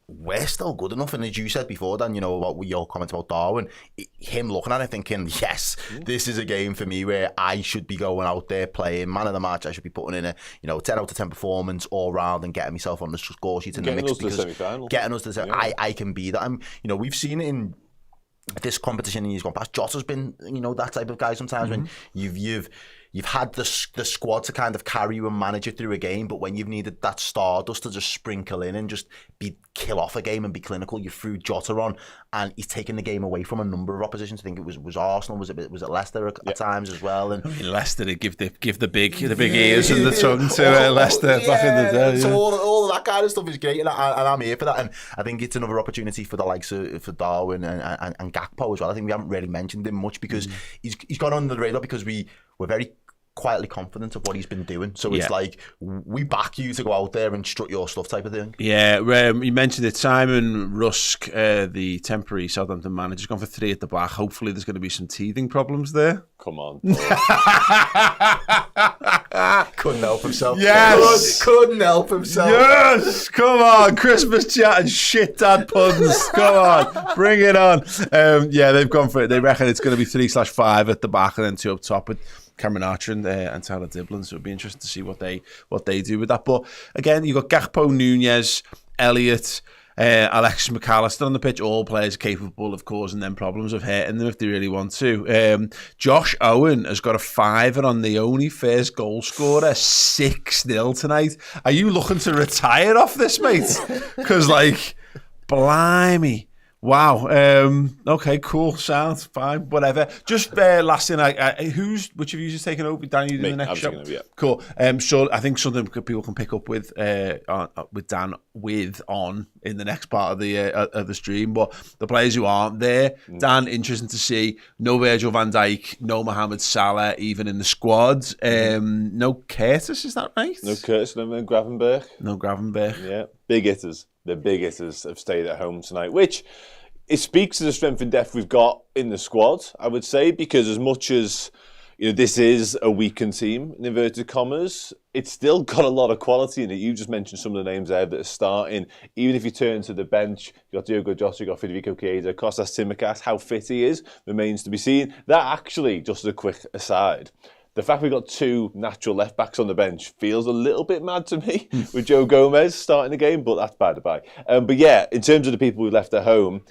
we're still good enough? And as you said before, Dan, about your comment about Darwin, him looking at it thinking, yes, this is a game for me where I should be going out there playing man of the match. I should be putting in a 10 out of 10 performance all round and getting myself on the score sheet in the mix, because getting us to the semi-final. I can be that. We've seen it in this competition and he's gone past. Jota's been that type of guy sometimes when you've had the squad to kind of carry you and manage you through a game, but when you've needed that stardust to just sprinkle in and just kill off a game and be clinical, you threw Jota on, and he's taken the game away from a number of oppositions. I think it was Arsenal, was it Leicester at times as well? And Leicester, they give the big ears and the tongue to Leicester back in the day. So all of that kind of stuff is great, and I'm here for that. And I think it's another opportunity for the likes of for Darwin and Gakpo as well. I think we haven't really mentioned him much because he's gone under the radar because we're very quietly confident of what he's been doing. So it's like, we back you to go out there and strut your stuff type of thing. Yeah, you mentioned it. Simon Rusk, the temporary Southampton manager, has gone for 3 at the back. Hopefully there's going to be some teething problems there. Come on. Couldn't help himself. Yes. Couldn't help himself. Yes. Come on. Christmas chat and shit dad puns. Come on. Bring it on. They've gone for it. They reckon it's going to be 3/5 at the back and then 2 up top with Cameron Archer and Tyler Diblin, so it'll be interesting to see what they do with that. But again, you've got Gakpo, Nunez, Elliott, Alexis McAllister on the pitch, all players capable of causing them problems, of hurting them if they really want to. Josh Owen has got a 5 on the only first goal scorer, 6-0 tonight. Are you looking to retire off this, mate? Because, blimey, Wow. Okay. Cool. Sounds fine. Whatever. Just last thing. Which of you is taking over? Dan, you do the next show. Over, yeah. Cool. So I think something people can pick up with Dan on in the next part of the stream. But the players who aren't there, Dan, interesting to see. No Virgil van Dijk, no Mohamed Salah, even in the squad. No Curtis, is that right? No Curtis, no Gravenberch. No Gravenberch. Yeah, big hitters. The big hitters have stayed at home tonight, which it speaks to the strength and depth we've got in the squad, I would say, because as much as this is a weakened team, in inverted commas, it's still got a lot of quality in it. You just mentioned some of the names there that are starting. Even if you turn to the bench, you've got Diogo Jota, you've got Federico Chiesa, Kostas Tsimikas, how fit he is remains to be seen. That actually, just as a quick aside, the fact we've got two natural left-backs on the bench feels a little bit mad to me with Joe Gomez starting the game, but that's by the by. But yeah, in terms of the people we left at home,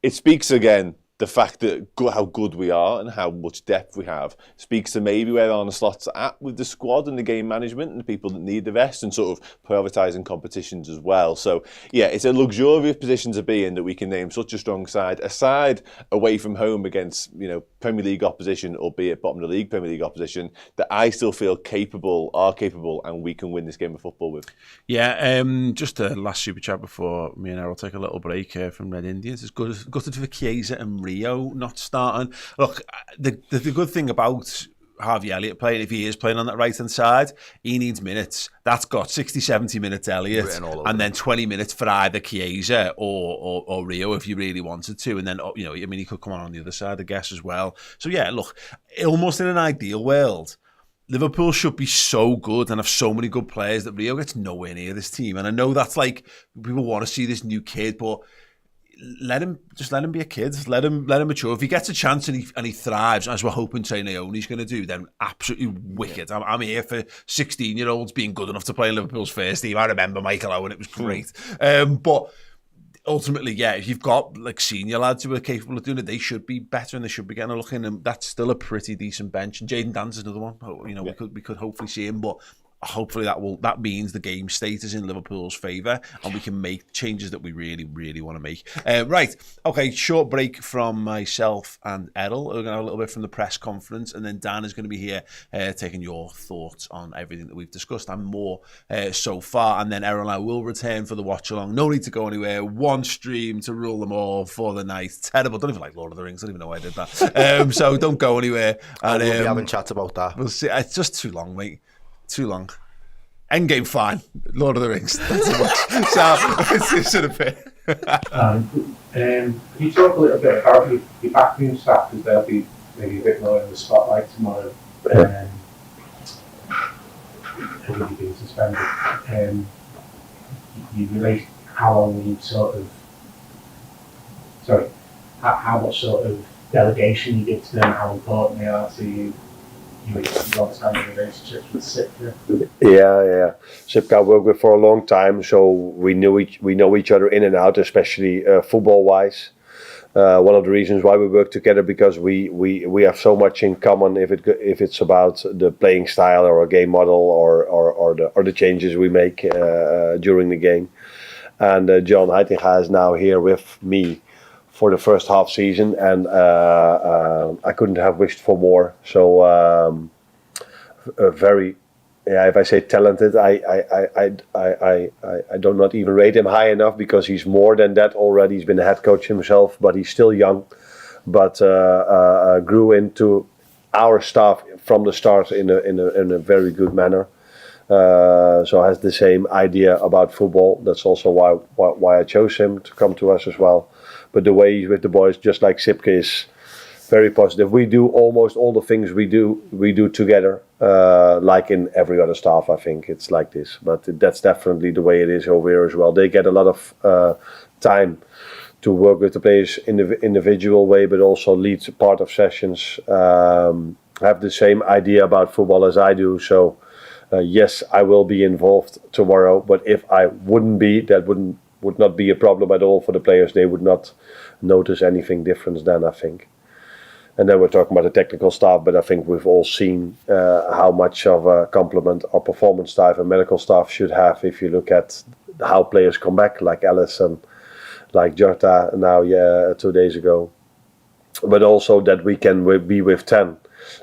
it speaks again, the fact that how good we are and how much depth we have speaks to maybe where Arne Slot's at with the squad and the game management and the people that need the rest and sort of prioritising competitions as well. So yeah, it's a luxurious position to be in that we can name such a strong side, a side away from home against Premier League opposition, albeit bottom of the league Premier League opposition, that I still feel are capable, and we can win this game of football with. Yeah, just a last super chat before me and Errol take a little break from Red Indians. It's gutted for Chiesa and Rio not starting. Look, the good thing about Harvey Elliott playing, if he is playing on that right-hand side, he needs minutes. That's got 60, 70 minutes Elliott, and then 20 minutes for either Chiesa or Rio if you really wanted to. And then, he could come on the other side, I guess, as well. So, yeah, look, almost in an ideal world, Liverpool should be so good and have so many good players that Rio gets nowhere near this team. And I know that's like, people want to see this new kid, but let him be a kid. Let him mature. If he gets a chance and he thrives, as we're hoping Trey Naoni's going to do, then absolutely wicked. I'm here for 16-year-olds being good enough to play in Liverpool's first team. I remember Michael Owen; it was great. But ultimately, yeah, if you've got like senior lads who are capable of doing it, they should be better and they should be getting a look in. And that's still a pretty decent bench. And Jayden Dan's another one. We could hopefully see him, but hopefully that means the game state is in Liverpool's favour and we can make changes that we really, really want to make. Right, okay, short break from myself and Errol. We're going to have a little bit from the press conference, and then Dan is going to be here taking your thoughts on everything that we've discussed and more so far. And then Errol and I will return for the watch along. No need to go anywhere. One stream to rule them all for the night. Terrible. Don't even like Lord of the Rings. I don't even know why I did that. So don't go anywhere. And we'll be having chats about that. We'll see. It's just too long, mate. Too long. Endgame fine. Lord of the Rings. That's too much. So it's sort of bit. Can you talk a little bit about your backroom staff, because they'll be maybe a bit more in the spotlight tomorrow. Everybody being suspended. You relate how long you how much sort of delegation you give to them, how important they are to you. You understand the relationships with Sipka? Yeah. Sipka I worked with for a long time, so we know each other in and out, especially football-wise. One of the reasons why we work together, because we have so much in common. If it's about the playing style or a game model or the changes we make during the game. And John Heitinga is now here with me for the first half season, and I couldn't have wished for more. So very, if I say talented, I do not even rate him high enough, because he's more than that already. He's been a head coach himself, but he's still young. But grew into our staff from the start in a very good manner. So has the same idea about football. That's also why I chose him to come to us as well. But the way he's with the boys, just like Sipke, is very positive. We do almost all the things we do together, like in every other staff. I think it's like this, but that's definitely the way it is over here as well. They get a lot of time to work with the players in the individual way, but also lead part of sessions. Have the same idea about football as I do. So yes, I will be involved tomorrow. But if I wouldn't be, that would not be a problem at all for the players. They would not notice anything different then, I think. And then we're talking about the technical staff, but I think we've all seen how much of a compliment our performance staff and medical staff should have if you look at how players come back, like Alisson, like Jota now, 2 days ago. But also that we can be with 10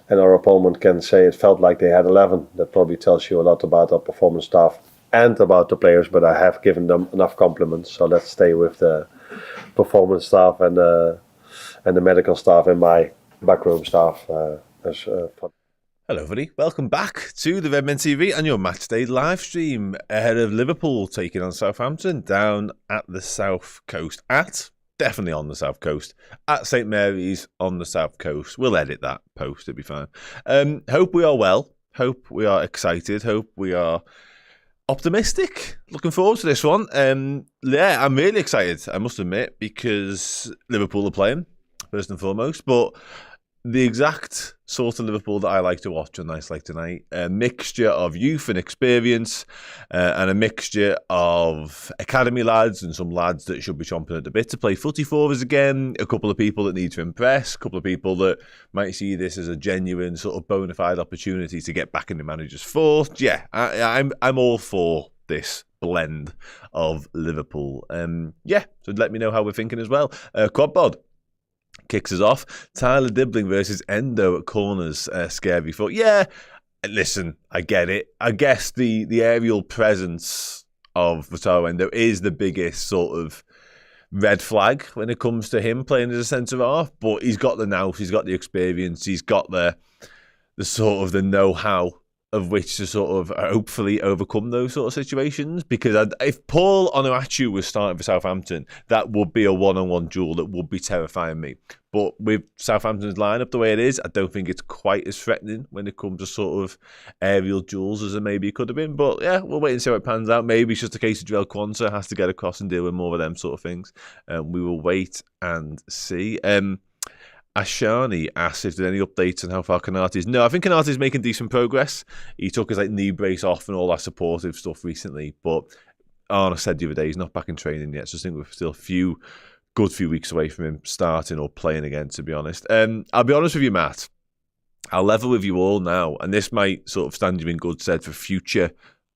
and our opponent can say it felt like they had 11. That probably tells you a lot about our performance staff and about the players, but I have given them enough compliments. So let's stay with the performance staff and the medical staff and my backroom staff. Hello, everybody. Welcome back to the Redmen TV and your matchday live stream ahead of Liverpool taking on Southampton down at the South Coast. Definitely on the South Coast. At St Mary's on the South Coast. We'll edit that post, it'll be fine. Hope we are well. Hope we are excited. Hope we are optimistic. Looking forward to this one. I'm really excited, I must admit, because Liverpool are playing, first and foremost. But the exact sort of Liverpool that I like to watch on nights like tonight. A mixture of youth and experience and a mixture of academy lads and some lads that should be chomping at the bit to play footy for us again. A couple of people that need to impress. A couple of people that might see this as a genuine sort of bona fide opportunity to get back in the manager's fourth. Yeah, I'm all for this blend of Liverpool. So let me know how we're thinking as well. Quad Bod kicks us off. Tyler Dibbling versus Endo at corners. Scary thought. Yeah, listen, I get it. I guess the aerial presence of Wataru Endo is the biggest sort of red flag when it comes to him playing as a centre half. But he's got the nous, he's got the experience, he's got the sort of the know-how of which to sort of hopefully overcome those sort of situations. Because if Paul Onuachu was starting for Southampton, that would be a one-on-one duel that would be terrifying me. But with Southampton's lineup the way it is, I don't think it's quite as threatening when it comes to sort of aerial duels as it maybe could have been. But yeah, we'll wait and see how it pans out. Maybe it's just a case of Joel Quansah has to get across and deal with more of them sort of things. We will wait and see. Ashani asked if there are any updates on how far Kanate is. No, I think Kanate is making decent progress. He took his knee brace off and all that supportive stuff recently. But Arna said the other day he's not back in training yet. So I think we're still a good few weeks away from him starting or playing again, to be honest. I'll be honest with you, Matt. I'll level with you all now. And this might sort of stand you in good stead for future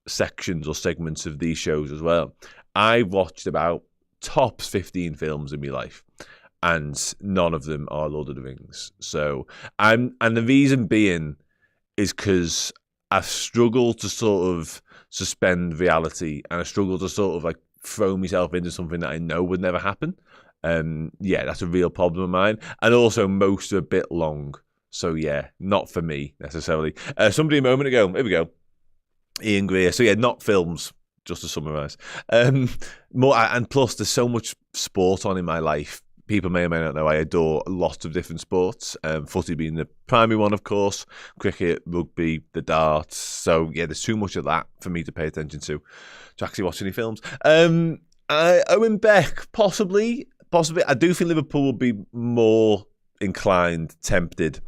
sections or segments of these shows as well. I watched about tops 15 films in my life. And none of them are Lord of the Rings. And the reason being is because I've struggled to sort of suspend reality, and I struggle to sort of like throw myself into something that I know would never happen. That's a real problem of mine. And also, most are a bit long. So yeah, not for me necessarily. Somebody a moment ago, here we go, Ian Greer. So yeah, not films. Just to summarise. More, and plus, there's so much sport on in my life. People may or may not know I adore lots of different sports, footy being the primary one, of course, cricket, rugby, the darts. So, yeah, there's too much of that for me to pay attention to actually watch any films. Owen Beck, possibly. I do think Liverpool will be more tempted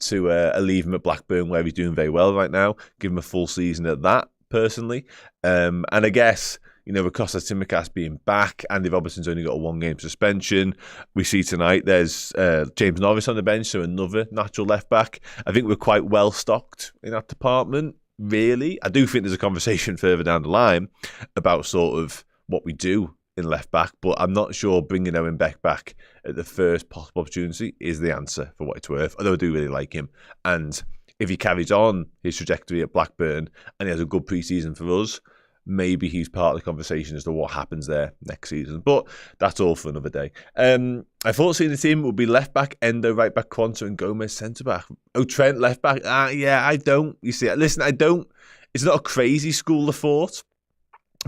to leave him at Blackburn, where he's doing very well right now, give him a full season at that, personally. And I guess, with Costa Tsimikas being back, Andy Robertson's only got a 1-game suspension. We see tonight there's James Norris on the bench, so another natural left-back. I think we're quite well-stocked in that department, really. I do think there's a conversation further down the line about sort of what we do in left-back, but I'm not sure bringing Owen Beck back at the first possible opportunity is the answer for what it's worth, although I do really like him. And if he carries on his trajectory at Blackburn and he has a good pre-season for us, maybe he's part of the conversation as to what happens there next season. But that's all for another day. I thought seeing the team would be left-back, Endo, right-back, Quansah, and Gomez centre-back. Oh, Trent, left-back. I don't. You see, listen, I don't. It's not a crazy school of thought,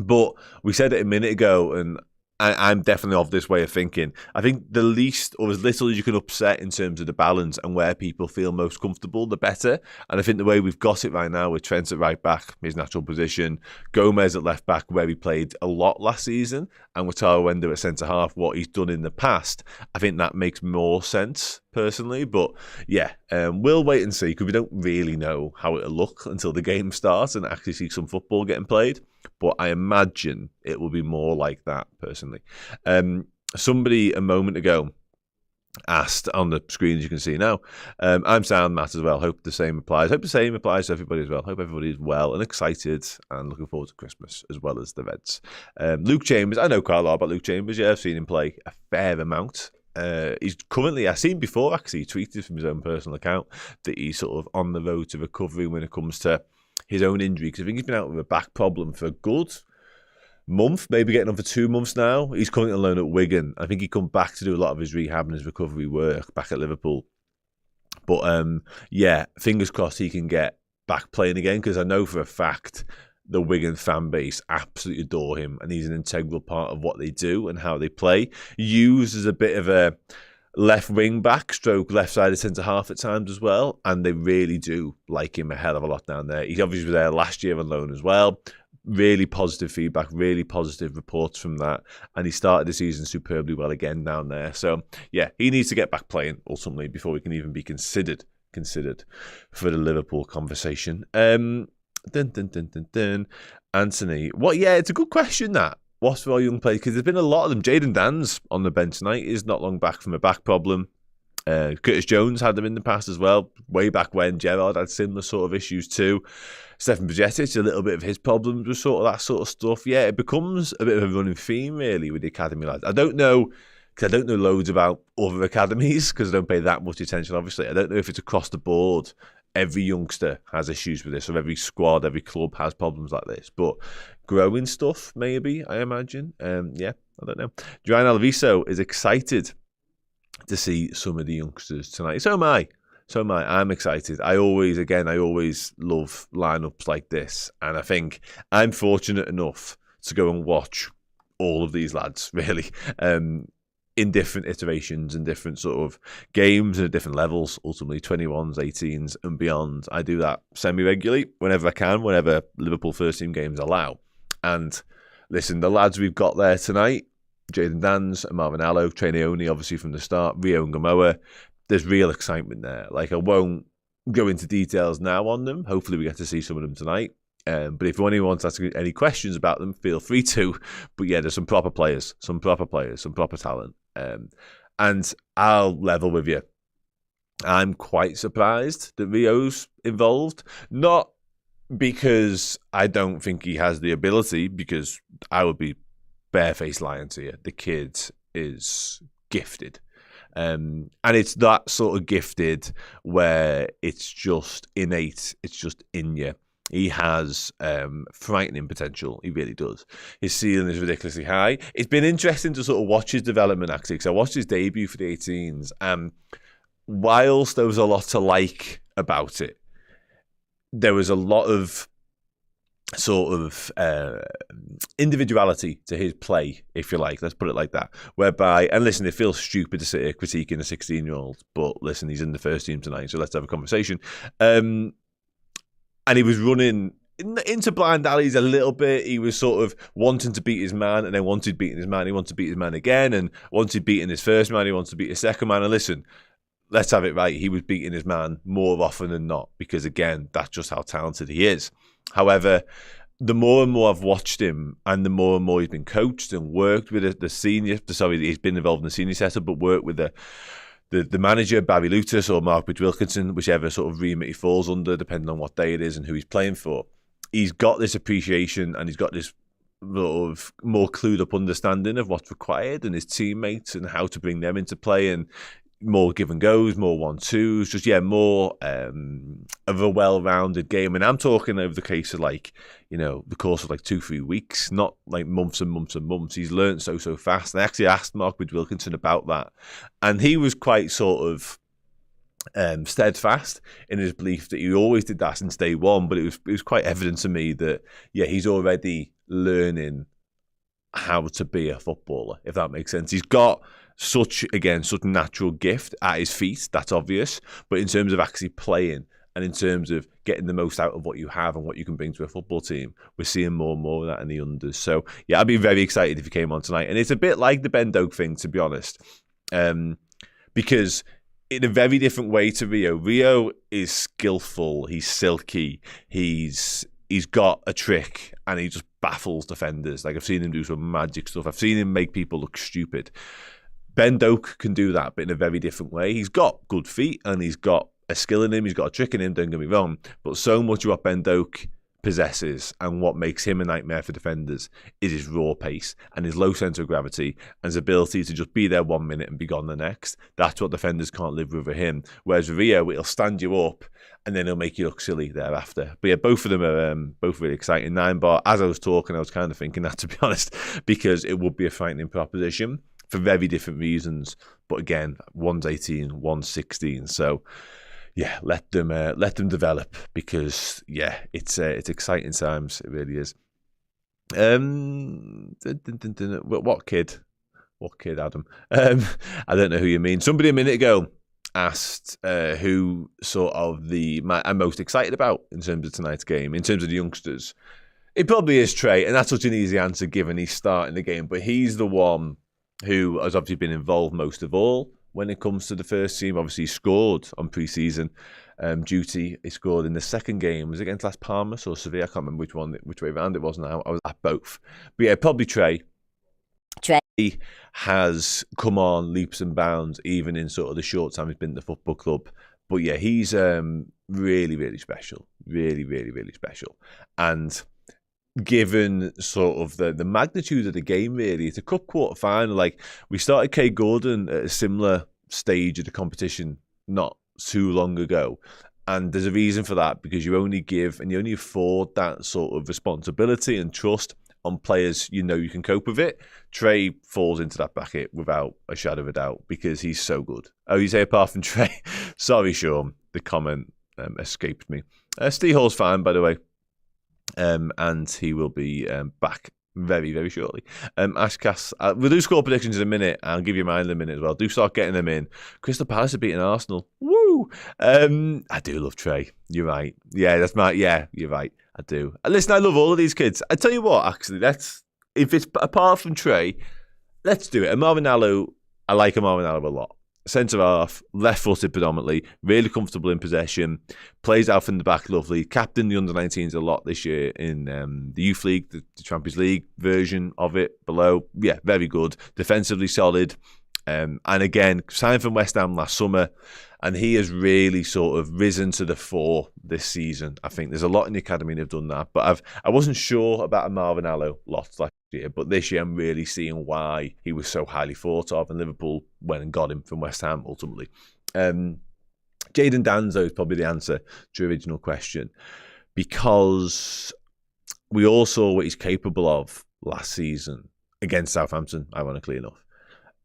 but we said it a minute ago, and I'm definitely of this way of thinking. I think the least or as little as you can upset in terms of the balance and where people feel most comfortable, the better. And I think the way we've got it right now with Trent at right back, his natural position, Gomez at left back, where he played a lot last season, and Wataru Endo at centre half, what he's done in the past, I think that makes more sense personally. But yeah, we'll wait and see, because we don't really know how it'll look until the game starts and actually see some football getting played. But I imagine it will be more like that, personally. Somebody a moment ago asked on the screen, as you can see now. I'm sound, Matt, as well. Hope the same applies. Hope the same applies to everybody as well. Hope everybody is well and excited and looking forward to Christmas as well as the Reds. Luke Chambers, I know quite a lot about Luke Chambers. Yeah, I've seen him play a fair amount. He's currently, I've seen before actually, he tweeted from his own personal account that he's sort of on the road to recovery when it comes to his own injury, because I think he's been out with a back problem for a good month, maybe getting on for 2 months now. He's currently on loan at Wigan. I think he come back to do a lot of his rehab and his recovery work back at Liverpool. But yeah, fingers crossed he can get back playing again, because I know for a fact the Wigan fan base absolutely adore him, and he's an integral part of what they do and how they play. Used as a bit of a left wing back stroke left sided centre half at times as well, and they really do like him a hell of a lot down there. He obviously was there last year on loan as well. Really positive feedback, really positive reports from that, and he started the season superbly well again down there. So yeah, he needs to get back playing ultimately before we can even be considered for the Liverpool conversation. Anthony, what? Yeah, it's a good question that. What's for our young players? Because there's been a lot of them. Errol Dan's on the bench tonight. Is not long back from a back problem. Curtis Jones had them in the past as well. Way back when Gerrard had similar sort of issues too. Stefan Bajcetic, a little bit of his problems with sort of that sort of stuff. Yeah, it becomes a bit of a running theme really with the academy lads. I don't know, because I don't know loads about other academies because I don't pay that much attention. Obviously, I don't know if it's across the board. Every youngster has issues with this, or every squad, every club has problems like this. But growing stuff, maybe, I imagine. Yeah, I don't know. Joanne Alviso is excited to see some of the youngsters tonight. So am I. I'm excited. I always love lineups like this. And I think I'm fortunate enough to go and watch all of these lads, really. In different iterations and different sort of games and at different levels, ultimately 21s, 18s and beyond. I do that semi-regularly whenever I can, whenever Liverpool first team games allow. And listen, the lads we've got there tonight, Jaden Dans and Marvin Allo, Trainioni obviously from the start, Rio and Gamoa, there's real excitement there. Like, I won't go into details now on them. Hopefully we get to see some of them tonight. But if anyone wants to ask any questions about them, feel free to. But yeah, there's some proper players, some proper talent. And I'll level with you. I'm quite surprised that Rio's involved. Not because I don't think he has the ability, because I would be barefaced lying to you. The kid is gifted. And it's that sort of gifted where it's just innate. It's just in you. He has frightening potential. He really does. His ceiling is ridiculously high. It's been interesting to sort of watch his development, actually, because I watched his debut for the 18s. Whilst there was a lot to like about it, there was a lot of sort of individuality to his play, if you like. Let's put it like that. Whereby, and listen, it feels stupid to sit here critiquing a 16-year-old, but listen, he's in the first team tonight, so let's have a conversation. And he was running into blind alleys a little bit. He was sort of wanting to beat his man, and then wanted beating his man. He wanted to beat his man again, and wanted beating his first man. He wanted to beat his second man. And listen, let's have it right. He was beating his man more often than not, because again, that's just how talented he is. However, the more and more I've watched him, and the more and more he's been coached and worked with the senior. Sorry, he's been involved in the senior setup, but worked with the manager, Barry Lutus or Mark Wilkinson, whichever sort of remit he falls under, depending on what day it is and who he's playing for. He's got this appreciation, and he's got this sort of more clued up understanding of what's required, and his teammates and how to bring them into play, and more give and goes, more 1-2s, just more of a well-rounded game. And I'm talking over the case of the course of 2-3 weeks, not like months and months and months. He's learned so fast. And I actually asked Mark Wilkinson about that, and he was quite sort of steadfast in his belief that he always did that since day one. But it was quite evident to me that he's already learning how to be a footballer, if that makes sense. He's got such natural gift at his feet, that's obvious. But in terms of actually playing, and in terms of getting the most out of what you have and what you can bring to a football team, we're seeing more and more of that in the unders. So yeah, I'd be very excited if he came on tonight. And it's a bit like the Ben Doak thing, to be honest, because in a very different way to Rio. Rio is skillful, he's silky, he's got a trick, and he just baffles defenders. Like, I've seen him do some magic stuff. I've seen him make people look stupid. Ben Doak can do that, but in a very different way. He's got good feet and he's got a skill in him. He's got a trick in him, don't get me wrong. But so much of what Ben Doak possesses and what makes him a nightmare for defenders is his raw pace and his low centre of gravity and his ability to just be there 1 minute and be gone the next. That's what defenders can't live with him. Whereas Rio, it'll stand you up and then it'll make you look silly thereafter. But yeah, both of them are both really exciting. 9 bar, as I was talking, I was kind of thinking that, to be honest, because it would be a frightening proposition for very different reasons. But again, one's 18, one's 16. So yeah, let them develop, because yeah, it's exciting times. It really is. What kid? What kid, Adam? I don't know who you mean. Somebody a minute ago asked who sort of I'm most excited about in terms of tonight's game, in terms of the youngsters. It probably is Trey, and that's such an easy answer given he's starting the game. But he's the one who has obviously been involved most of all when it comes to the first team. Obviously, he scored on pre-season duty. He scored in the second game. Was it against Las Palmas or Sevilla? I can't remember which way around it was now. I was at both. But yeah, probably Trey. Trey has come on leaps and bounds, even in sort of the short time he's been at the football club. But yeah, he's really, really special. Really, really, really special. And given sort of the magnitude of the game, really, it's a cup quarter final. Like, we started Kay Gordon at a similar stage of the competition not too long ago, and there's a reason for that, because you only give and you only afford that sort of responsibility and trust on players you know you can cope with it. Trey falls into that bracket without a shadow of a doubt, because he's so good. Oh, you say apart from Trey? Sorry, Sean, the comment escaped me. Steve Hall's fine, by the way. And he will be back very, very shortly. Ashcast, we'll do score predictions in a minute. I'll give you mine in a minute as well. Do start getting them in. Crystal Palace are beating Arsenal. Woo! I do love Trey. You're right. Yeah, you're right. I do. Listen, I love all of these kids. I tell you what, actually, if it's apart from Trey, let's do it. Marvin Allo, I like Marvin Allo a lot. Centre half, left-footed predominantly, really comfortable in possession, plays out from the back lovely, captained the under-19s a lot this year in the Youth League, the Champions League version of it below. Yeah, very good. Defensively solid. And again, signed from West Ham last summer, and he has really sort of risen to the fore this season. I think there's a lot in the academy that have done that, but I wasn't sure about a Marvin Allo lot last year, but this year I'm really seeing why he was so highly thought of, and Liverpool went and got him from West Ham ultimately. Jadon Danzo is probably the answer to your original question, because we all saw what he's capable of last season against Southampton, ironically enough.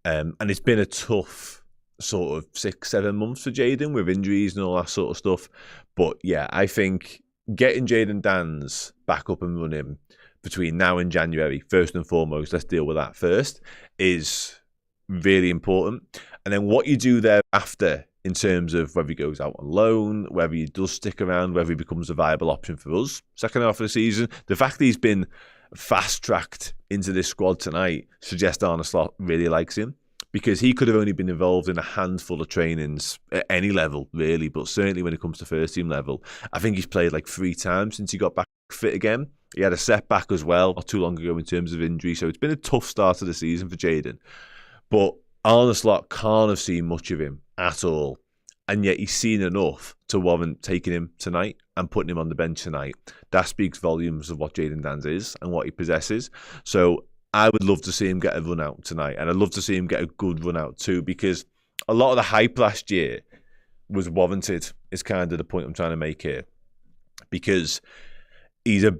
And it's been a tough sort of 6-7 months for Jadon with injuries and all that sort of stuff. But yeah, I think getting Jadon Dans back up and running between now and January, first and foremost, let's deal with that first, is really important. And then what you do thereafter in terms of whether he goes out on loan, whether he does stick around, whether he becomes a viable option for us second half of the season. The fact that he's been fast-tracked into this squad tonight suggests Arne Slot really likes him, because he could have only been involved in a handful of trainings at any level, really, but certainly when it comes to first-team level. I think he's played like 3 times since he got back fit again. He had a setback as well not too long ago in terms of injury, so it's been a tough start to the season for Jadon. But Arne Slot can't have seen much of him at all, and yet he's seen enough to warrant taking him tonight and putting him on the bench tonight. That speaks volumes of what Jadon Dans is and what he possesses. So I would love to see him get a run out tonight, and I'd love to see him get a good run out too, because a lot of the hype last year was warranted, is kind of the point I'm trying to make here. Because he's got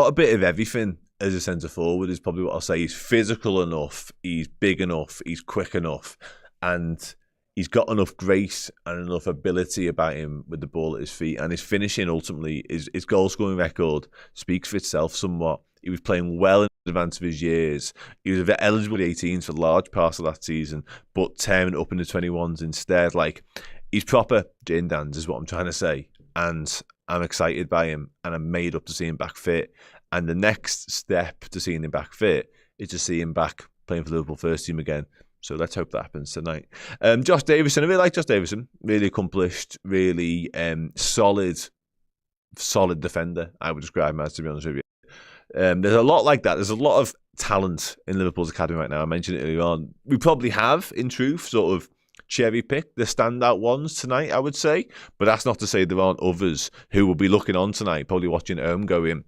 a bit of everything as a centre forward, is probably what I'll say. He's physical enough, he's big enough, he's quick enough, and he's got enough grace and enough ability about him with the ball at his feet. And his finishing, ultimately, his goal-scoring record speaks for itself somewhat. He was playing well in advance of his years. He was eligible for the 18s for large parts of that season, but tearing up in the 21s instead. Like, he's proper Jadon Dans, is what I'm trying to say. And I'm excited by him, and I'm made up to see him back fit. And the next step to seeing him back fit is to see him back playing for the Liverpool first team again. So let's hope that happens tonight. Josh Davison, I really like Josh Davison. Really accomplished, really solid defender, I would describe him as, to be honest with you. There's a lot like that. There's a lot of talent in Liverpool's academy right now. I mentioned it earlier on. We probably have, in truth, sort of cherry-picked the standout ones tonight, I would say. But that's not to say there aren't others who will be looking on tonight, probably watching at home going,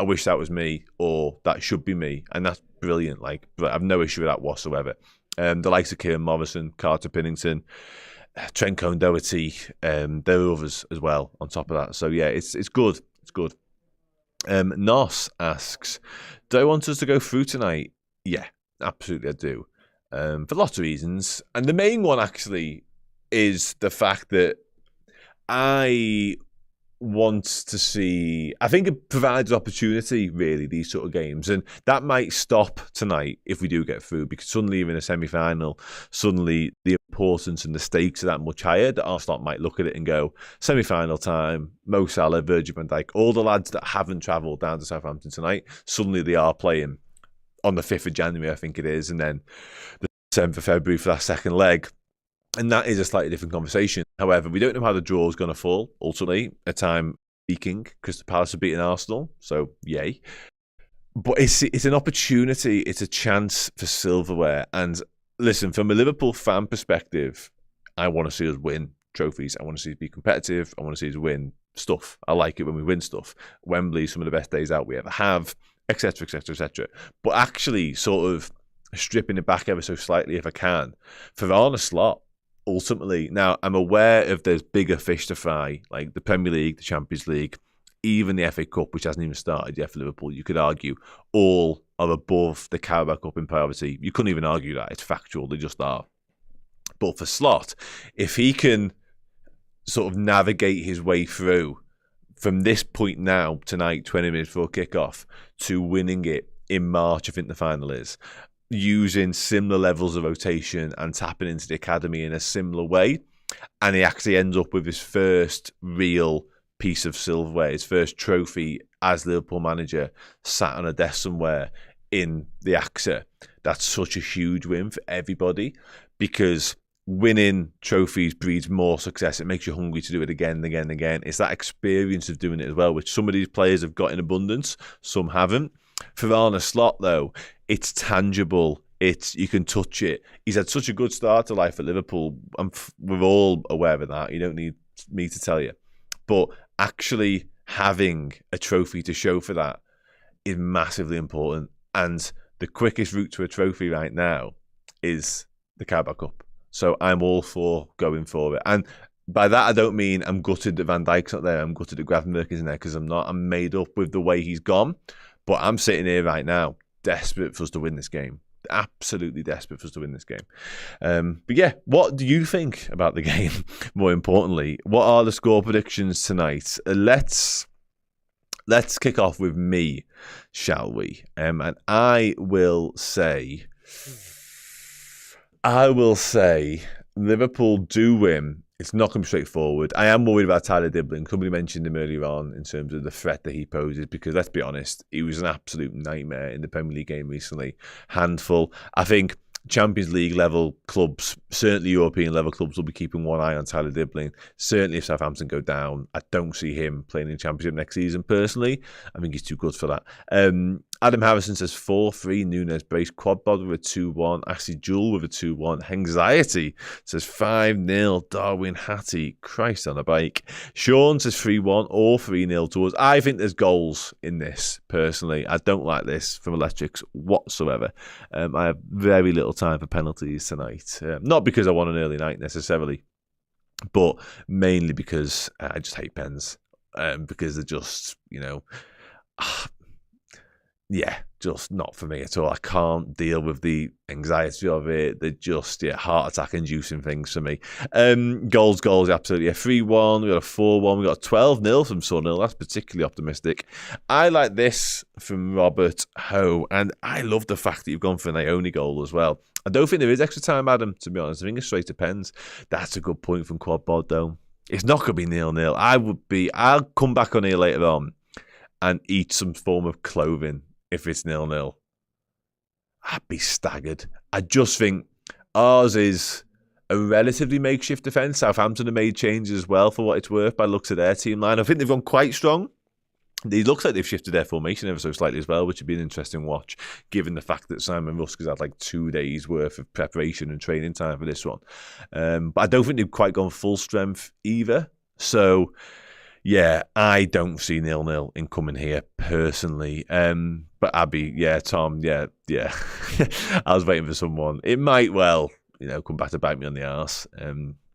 I wish that was me, or that should be me. And that's brilliant. Like, but I've no issue with that whatsoever. The likes of Kieran Morrison, Carter Pinnington, Trent Cohn-Doherty, there are others as well on top of that. So yeah, it's good. It's good. Nos asks, do I want us to go through tonight? Yeah, absolutely I do. For lots of reasons. And the main one actually is the fact that I want to see, I think it provides opportunity, really, these sort of games. And that might stop tonight if we do get through, because suddenly you're in a semi-final, suddenly the importance and the stakes are that much higher that Arsenal might look at it and go, semi-final time, Mo Salah, Virgil van Dijk, all the lads that haven't travelled down to Southampton tonight, suddenly they are playing on the 5th of January, I think it is, and then the 7th of February for that second leg. And that is a slightly different conversation. However, we don't know how the draw is going to fall, ultimately, at time speaking. Crystal Palace are beating Arsenal, so yay. But it's an opportunity, it's a chance for silverware. And listen, from a Liverpool fan perspective, I want to see us win trophies. I want to see us be competitive. I want to see us win stuff. I like it when we win stuff. Wembley, some of the best days out we ever have, etc., etc., etc. But actually, sort of stripping it back ever so slightly, if I can, for Arne Slot, ultimately, now I'm aware of there's bigger fish to fry, like the Premier League, the Champions League, even the FA Cup, which hasn't even started yet for Liverpool. You could argue all are above the Carabao Cup in priority. You couldn't even argue that. It's factual. They just are. But for Slot, if he can sort of navigate his way through from this point now, tonight, 20 minutes before kickoff, to winning it in March, I think the final is, using similar levels of rotation and tapping into the academy in a similar way, and he actually ends up with his first real piece of silverware, his first trophy as Liverpool manager, sat on a desk somewhere in the AXA. That's such a huge win for everybody, because winning trophies breeds more success. It makes you hungry to do it again and again and again. It's that experience of doing it as well, which some of these players have got in abundance, some haven't. For Arne Slot, though, it's tangible. You can touch it. He's had such a good start to life at Liverpool. We're all aware of that. You don't need me to tell you. But actually having a trophy to show for that is massively important. And the quickest route to a trophy right now is the Carabao Cup. So I'm all for going for it. And by that, I don't mean I'm gutted that Van Dijk's not there. I'm gutted that Gravenberch isn't there, because I'm not. I'm made up with the way he's gone. But I'm sitting here right now, desperate for us to win this game. Absolutely desperate for us to win this game. But yeah, what do you think about the game? More importantly, what are the score predictions tonight? Let's kick off with me, shall we? And I will say Liverpool do win. It's not going to be straightforward. I am worried about Tyler Dibbling. Somebody mentioned him earlier on in terms of the threat that he poses, because let's be honest, he was an absolute nightmare in the Premier League game recently. Handful. I think Champions League level clubs, certainly European level clubs, will be keeping one eye on Tyler Dibbling. Certainly if Southampton go down, I don't see him playing in the Championship next season personally. I think he's too good for that. Adam Harrison says 4-3, Nunez brace, Quadbod with a 2-1, Ashley Jewell with a 2-1, Anxiety says 5-0, Darwin Hattie, Christ on a bike. Sean says 3-1 or 3-0 to us. I think there's goals in this, personally. I don't like this from Electrics whatsoever. I have very little time for penalties tonight. Not because I want an early night necessarily, but mainly because I just hate pens. Because they're just, yeah, just not for me at all. I can't deal with the anxiety of it. They're just, heart attack inducing things for me. Goals, absolutely. A 3-1, we got a 4-1, we got a 12-0 from Sunil. That's particularly optimistic. I like this from Robert Ho, and I love the fact that you've gone for an Ione goal as well. I don't think there is extra time, Adam, to be honest. I think it's straight to pens. That's a good point from Quadbod, though. It's not going to be 0-0. I'll come back on here later on and eat some form of clothing if it's 0-0. I'd be staggered. I just think ours is a relatively makeshift defence. Southampton have made changes as well, for what it's worth, by looks of their team line. I think they've gone quite strong. It looks like they've shifted their formation ever so slightly as well, which would be an interesting watch, given the fact that Simon Rusk has had like 2 days worth of preparation and training time for this one. But I don't think they've quite gone full strength either. So, yeah, I don't see 0-0 in coming here personally. But Abby, Tom, I was waiting for someone. It might well, come back to bite me on the arse.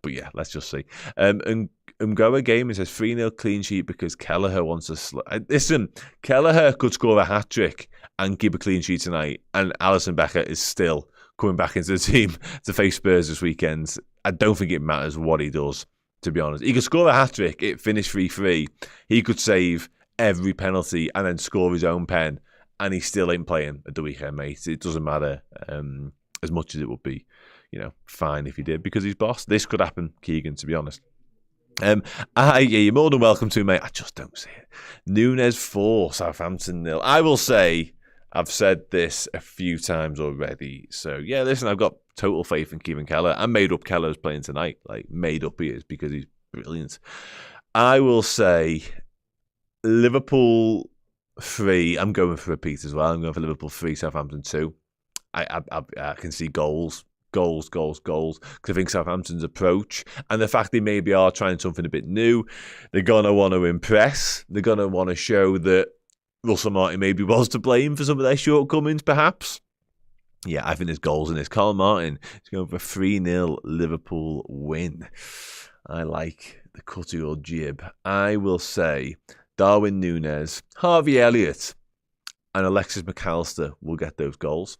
But yeah, let's just see. And Umgoa game, it says 3-0 clean sheet because Kelleher wants to... Listen, Kelleher could score a hat-trick and keep a clean sheet tonight, and Alisson Becker is still coming back into the team to face Spurs this weekend. I don't think it matters what he does, to be honest. He could score a hat-trick, it finished 3-3. He could save every penalty and then score his own pen, and he still ain't playing at the weekend, mate. It doesn't matter as much as it would be, fine if he did, because he's boss. This could happen, Keegan, to be honest. You're more than welcome to, mate. I just don't see it. Nunez 4, Southampton 0. I will say, I've said this a few times already. So, yeah, listen, I've got total faith in Kevin Keller. I made up Keller's playing tonight. Like, made up he is because he's brilliant. I will say Liverpool 3. I'm going for a repeat as well. I'm going for Liverpool 3, Southampton 2. I can see goals. Goals. Because I think Southampton's approach and the fact they maybe are trying something a bit new, they're going to want to impress. They're going to want to show that Russell Martin maybe was to blame for some of their shortcomings, perhaps. Yeah, I think there's goals in this. Carl Martin is going for a 3-0 Liverpool win. I like the cut of your jib. I will say Darwin Nunez, Harvey Elliott, and Alexis McAllister will get those goals.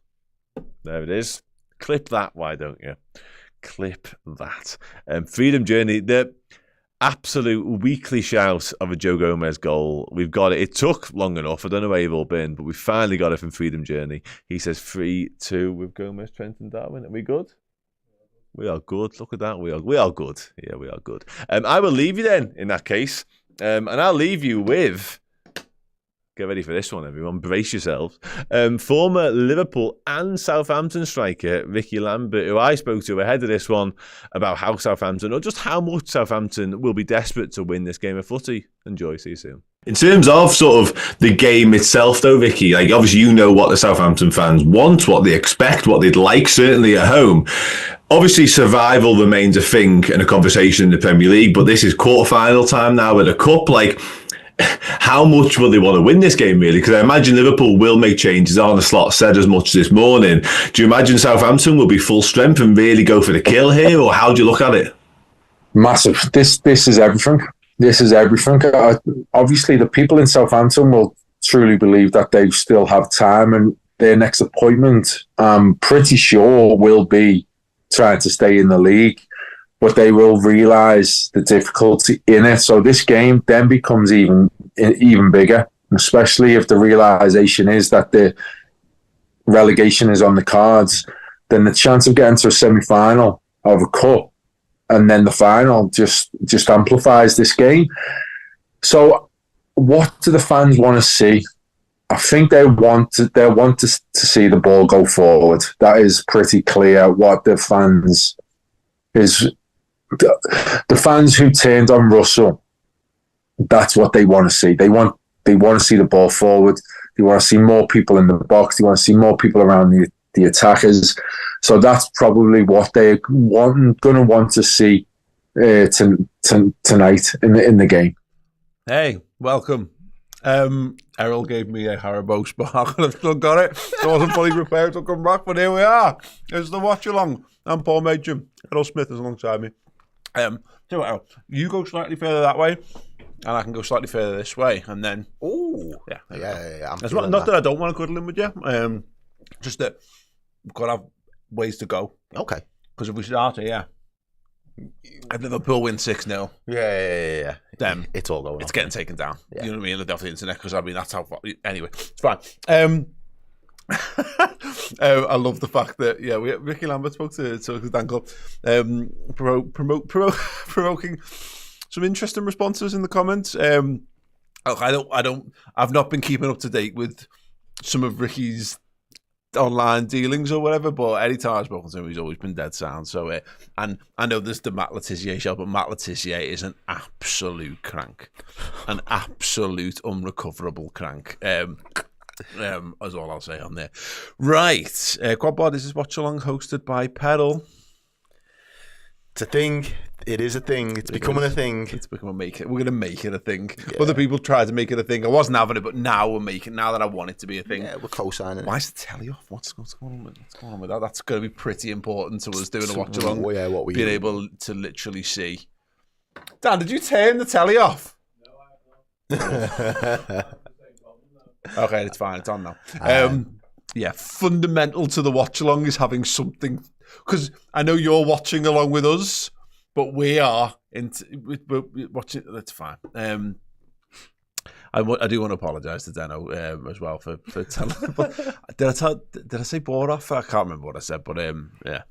There it is. Clip that, why don't you? Clip that. Freedom Journey, the absolute weekly shout of a Joe Gomez goal. We've got it. It took long enough. I don't know where you've all been, but we finally got it from Freedom Journey. He says 3-2 with Gomez, Trent and Darwin. Are we good? We are good. Look at that. We are good. Yeah, we are good. I will leave you then, in that case. And I'll leave you with... Get ready for this one, everyone. Brace yourselves. Former Liverpool and Southampton striker Ricky Lambert, who I spoke to ahead of this one about how Southampton, or just how much Southampton will be desperate to win this game of footy. Enjoy. See you soon. In terms of sort of the game itself, though, Ricky, like obviously you know what the Southampton fans want, what they expect, what they'd like, certainly at home. Obviously, survival remains a thing and a conversation in the Premier League, but this is quarter-final time now with a cup. Like, how much will they want to win this game, really? Because I imagine Liverpool will make changes. Arne Slot said as much this morning. Do you imagine Southampton will be full strength and really go for the kill here, or how do you look at it? Massive. This is everything. This is everything. Obviously, the people in Southampton will truly believe that they still have time, and their next appointment, I'm pretty sure, will be trying to stay in the league. But they will realise the difficulty in it. So this game then becomes even bigger, especially if the realisation is that the relegation is on the cards. Then the chance of getting to a semi-final of a cup and then the final just amplifies this game. So what do the fans want to see? I think they'll want to see the ball go forward. That is pretty clear what the fans is. The fans who turned on Russell, that's what they want to see. They want to see the ball forward. They want to see more people in the box. They want to see more people around the attackers. So that's probably what they're going to want to see tonight in the game. Hey, welcome. Errol gave me a Haribo spark and I've still got it. So I wasn't fully prepared to come back, but here we are. It's the watch along. I'm Paul Majum. Errol Smith is alongside me. So Errol, you go slightly further that way, and I can go slightly further this way, and then yeah. It's not that I don't want to cuddle in with you. Just that we've got to have ways to go. Okay. Because if we start here, if Liverpool win 6-0, yeah, then it's all going. It's getting taken down. Yeah. You know what I mean? Off the internet, because I mean that's how. Anyway, it's fine. I love the fact that Ricky Lambert spoke to Dan Club, provoking some interesting responses in the comments. I've not been keeping up to date with some of Ricky's online dealings or whatever, but anytime I've spoken to him, he's always been dead sound. So, and I know there's the Matt Letizia show, but Matt Letizia is an absolute crank, an absolute unrecoverable crank. That's all I'll say on there. Right, Quad Bod, this is Watch Along, hosted by Peril. It's a thing. It is a thing. It's becoming a thing. It's becoming we're going to make it a thing. Yeah. Other people tried to make it a thing. I wasn't having it, but now we're making. Now that I want it to be a thing, yeah, we're co-signing. Why is the telly off? What's going on with that? That's going to be pretty important to us doing a watch along. Yeah, what we being able to literally see. Dan, did you turn the telly off? No, I have not. Okay, it's fine. It's on now. Yeah, fundamental to the watch along is having something, because I know you're watching along with us, but we are we're watching. That's fine. I do want to apologise to Deno as well for telling. Did I say bore off? I can't remember what I said, but yeah.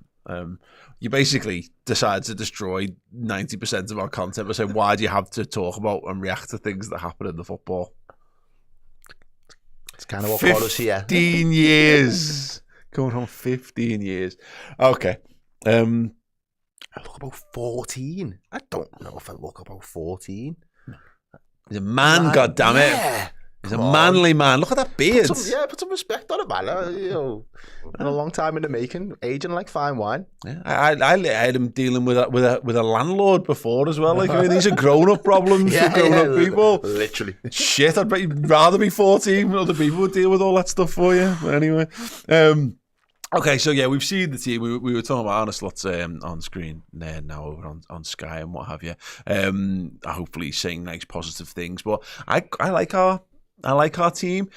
You basically decide to destroy 90% of our content by saying, why do you have to talk about and react to things that happen in the football? It's kind of what got us here. 15 years. Going on 15 years. Okay. I look about 14. I don't know if I look about 14. He's a man, goddammit. Yeah. He's a manly man. Look at that beard. Put some respect on it, man. You know, been a long time in the making, aging like fine wine. Yeah, I had him dealing with a landlord before as well. Like, I mean, these are grown-up problems for grown-up people. Literally. Shit, I'd bet you'd rather be 14 when other people would deal with all that stuff for you. But anyway. Okay, so yeah, we've seen the team. We were talking about Arne Slot's on screen there now over on Sky and what have you. Hopefully saying nice positive things. But I like our team.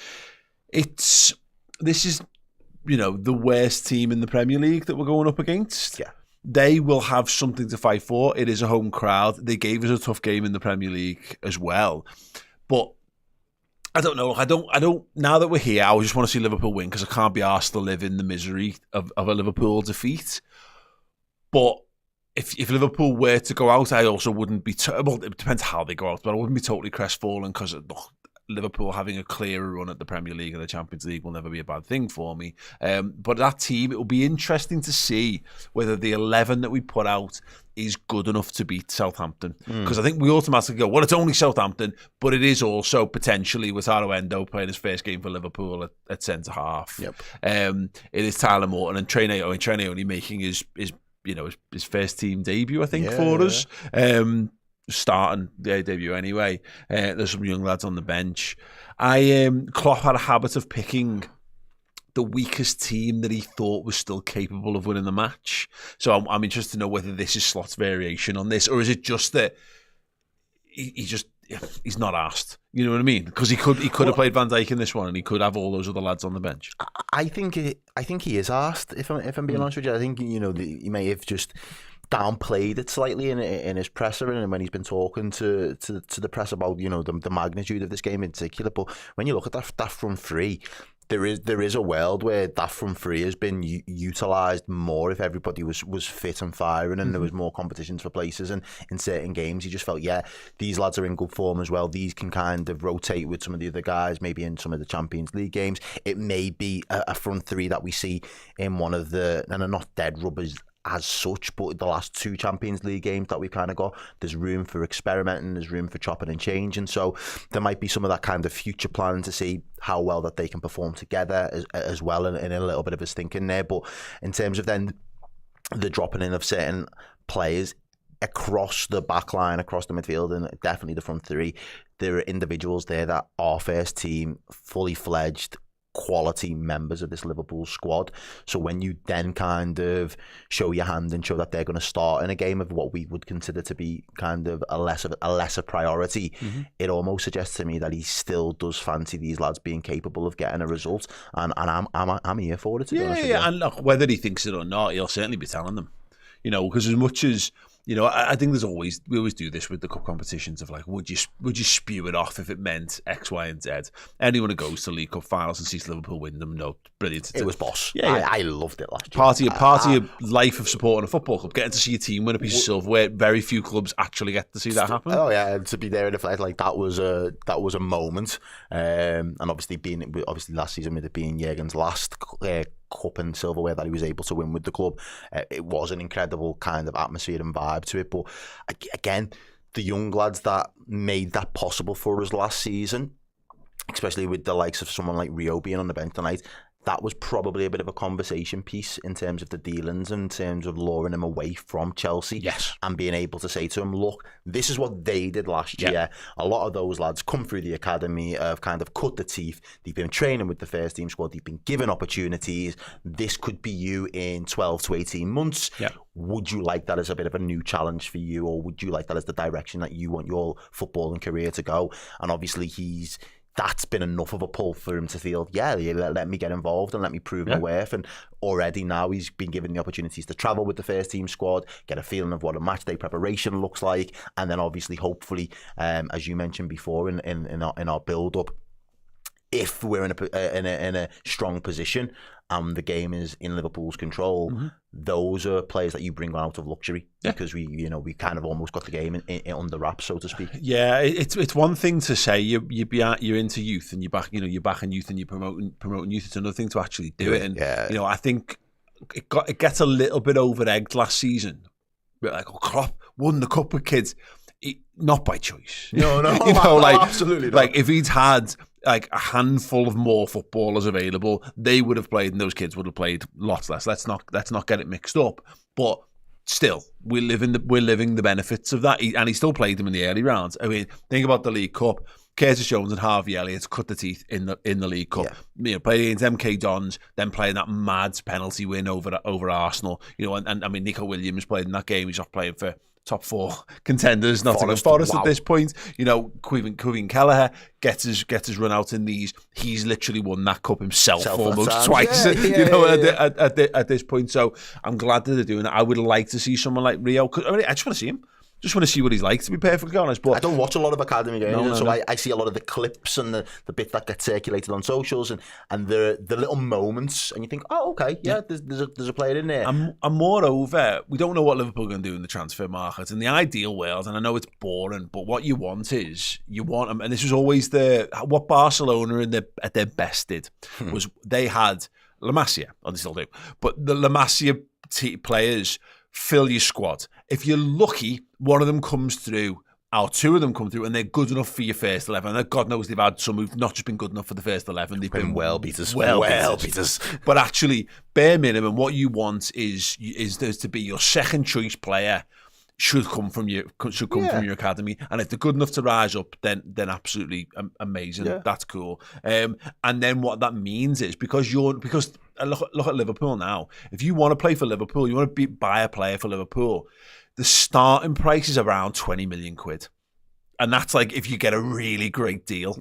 This is, the worst team in the Premier League that we're going up against. Yeah. They will have something to fight for. It is a home crowd. They gave us a tough game in the Premier League as well. But I don't know. I don't. Now that we're here, I just want to see Liverpool win, because I can't be arsed to live in the misery of a Liverpool defeat. But if Liverpool were to go out, I also wouldn't be. Well, it depends how they go out, but I wouldn't be totally crestfallen, because Liverpool having a clearer run at the Premier League and the Champions League will never be a bad thing for me. But that team, it will be interesting to see whether the 11 that we put out is good enough to beat Southampton. Because I think we automatically go, well, it's only Southampton, but it is also potentially Wataru Endo playing his first game for Liverpool at centre-half. Yep. It is Tyler Morton and Trene only making his first team debut, I think, for us. Starting their debut anyway. There's some young lads on the bench. Klopp had a habit of picking the weakest team that he thought was still capable of winning the match. So I'm interested to know whether this is Slot's variation on this, or is it just that he's not asked. You know what I mean? Because he could have played Van Dijk in this one, and he could have all those other lads on the bench. I think he is asked. If I'm being honest with you, I think he may have just downplayed it slightly in his presser and when he's been talking to the press about the magnitude of this game in particular. But when you look at that front three, there is a world where that front three has been utilised more if everybody was fit and firing and there was more competitions for places. And in certain games, you just felt, these lads are in good form as well. These can kind of rotate with some of the other guys, maybe in some of the Champions League games. It may be a front three that we see in one of the, and are not dead rubbers as such, but the last two Champions League games that we've kind of got, there's room for experimenting, there's room for chopping and changing. So there might be some of that kind of future planning to see how well that they can perform together as well, in a little bit of a thinking there. But in terms of then the dropping in of certain players across the back line, across the midfield, and definitely the front three, there are individuals there that are first team, fully fledged, quality members of this Liverpool squad. So when you then kind of show your hand and show that they're going to start in a game of what we would consider to be kind of a lesser priority, it almost suggests to me that he still does fancy these lads being capable of getting a result, and I'm here for it, to be honest with you. And look, whether he thinks it or not, he'll certainly be telling them, because as much as I think we always do this with the cup competitions of like, would you spew it off if it meant X, Y, and Z? Anyone who goes to League Cup finals and sees Liverpool win them, no, brilliant. It was boss. Yeah. I loved it last year. Party of life of supporting a football club, getting to see your team win a piece of silverware. Very few clubs actually get to see that happen. Oh yeah, to be there in the flight, like that was a moment. And obviously last season with it being Jurgen's last cup and silverware that he was able to win with the club. It was an incredible kind of atmosphere and vibe to it. But again, the young lads that made that possible for us last season, especially with the likes of someone like Rio being on the bench tonight, that was probably a bit of a conversation piece in terms of the dealings, in terms of luring him away from Chelsea. Yes. And being able to say to him, look, this is what they did last year. A lot of those lads come through the academy, have kind of cut the teeth. They've been training with the first team squad. They've been given opportunities. This could be you in 12 to 18 months. Yeah. Would you like that as a bit of a new challenge for you, or would you like that as the direction that you want your footballing career to go? And obviously that's been enough of a pull for him to feel, let me get involved and let me prove my worth. And already now he's been given the opportunities to travel with the first team squad, get a feeling of what a match day preparation looks like, and then obviously, hopefully, as you mentioned before in our build-up, if we're in a strong position and the game is in Liverpool's control, those are players that you bring on out of luxury because we kind of almost got the game in under wraps, so to speak. Yeah, it's one thing to say you're into youth and you're backing youth and you're promoting youth. It's another thing to actually do it. And I think it gets a little bit over-egged last season. We're like, Klopp won the cup with kids. Not by choice. No, absolutely not. Like if he'd had like a handful of more footballers available, they would have played, and those kids would have played lots less. Let's not get it mixed up. But still, we're living the benefits of that. And he still played them in the early rounds. I mean, think about the League Cup. Curtis Jones and Harvey Elliott's cut the teeth in the League Cup. Playing against MK Dons, then playing that mad penalty win over Arsenal. And I mean, Nico Williams played in that game. He's off playing for top 4 contenders, Nottingham Forest at this point. Queen Kelleher gets his run out in these. He's literally won that cup himself almost twice. At this point. So I'm glad that they're doing it. I would like to see someone like Rio. I just want to see him. Just want to see what he's like, to be perfectly honest. But I don't watch a lot of academy games, I see a lot of the clips and the bit that gets circulated on socials and the little moments, and you think, oh, okay, there's a player in there. And moreover, we don't know what Liverpool are going to do in the transfer market. In the ideal world, and I know it's boring, but what you want, and this was always what Barcelona at their best did, was they had La Masia, or they still do, but the La Masia players fill your squad. If you're lucky, one of them comes through, or 2 of them come through, and they're good enough for your first 11. And God knows they've had some who've not just been good enough for the first 11. They've been well beaters. But actually, bare minimum, what you want is there to be your second choice player should come from your academy, and if they're good enough to rise up, then absolutely amazing. That's cool. And then what that means is because look at Liverpool now. If you want to play for Liverpool, you want to buy a player for Liverpool, the starting price is around 20 million quid. And that's like if you get a really great deal.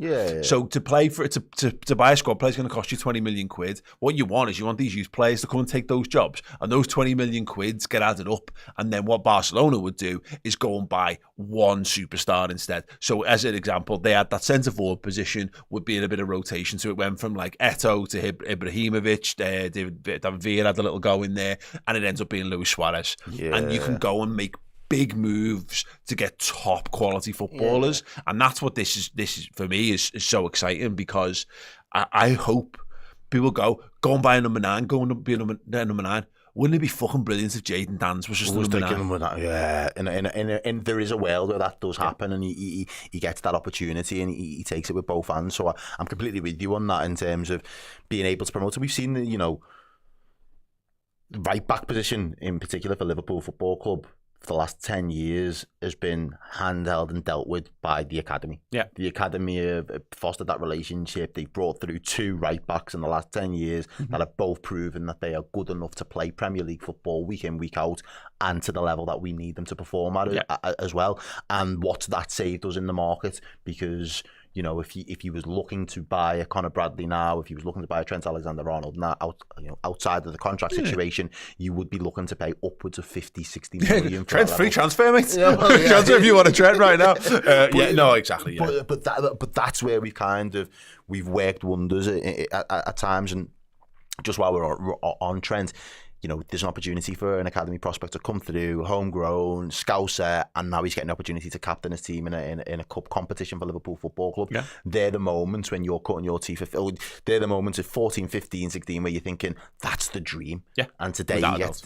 So to play for it, to buy a squad player is going to cost you 20 million quid. What you want these youth players to come and take those jobs. And those 20 million quids get added up. And then what Barcelona would do is go and buy one superstar instead. So as an example, they had that centre forward position would be in a bit of rotation. So it went from like Eto'o to Ibrahimovic. David Villa had a little go in there. And it ends up being Luis Suarez. And you can go and make big moves to get top quality footballers, and that's what this is for me is so exciting, because I hope people go and buy a number 9, go and be a number 9. Wouldn't it be fucking brilliant if Jadon Danns was just the number 9? Yeah, and there is a world where that does happen, and he gets that opportunity and he takes it with both hands. So I'm completely with you on that in terms of being able to promote. So we've seen right back position in particular for Liverpool Football Club for the last 10 years has been handheld and dealt with by the academy. The academy have fostered that relationship. They've brought through 2 right backs in the last 10 years that have both proven that they are good enough to play Premier League football week in, week out, and to the level that we need them to perform at as well. And what's that saved us in the market? Because if he was looking to buy a Conor Bradley now, if he was looking to buy a Trent Alexander-Arnold now, outside of the contract situation, you would be looking to pay upwards of 50-60 million. Trent, free transfer, mate. Transfer if you want a Trent right now. Exactly. But that's where we've worked wonders at times. And just while we're on Trent, you know, there's an opportunity for an academy prospect to come through, homegrown, scouser, and now he's getting an opportunity to captain his team in a cup competition for Liverpool Football Club. Yeah. They're the moments when you're cutting your teeth. They're the moments at 14, 15, 16 where you're thinking, that's the dream. Yeah. And today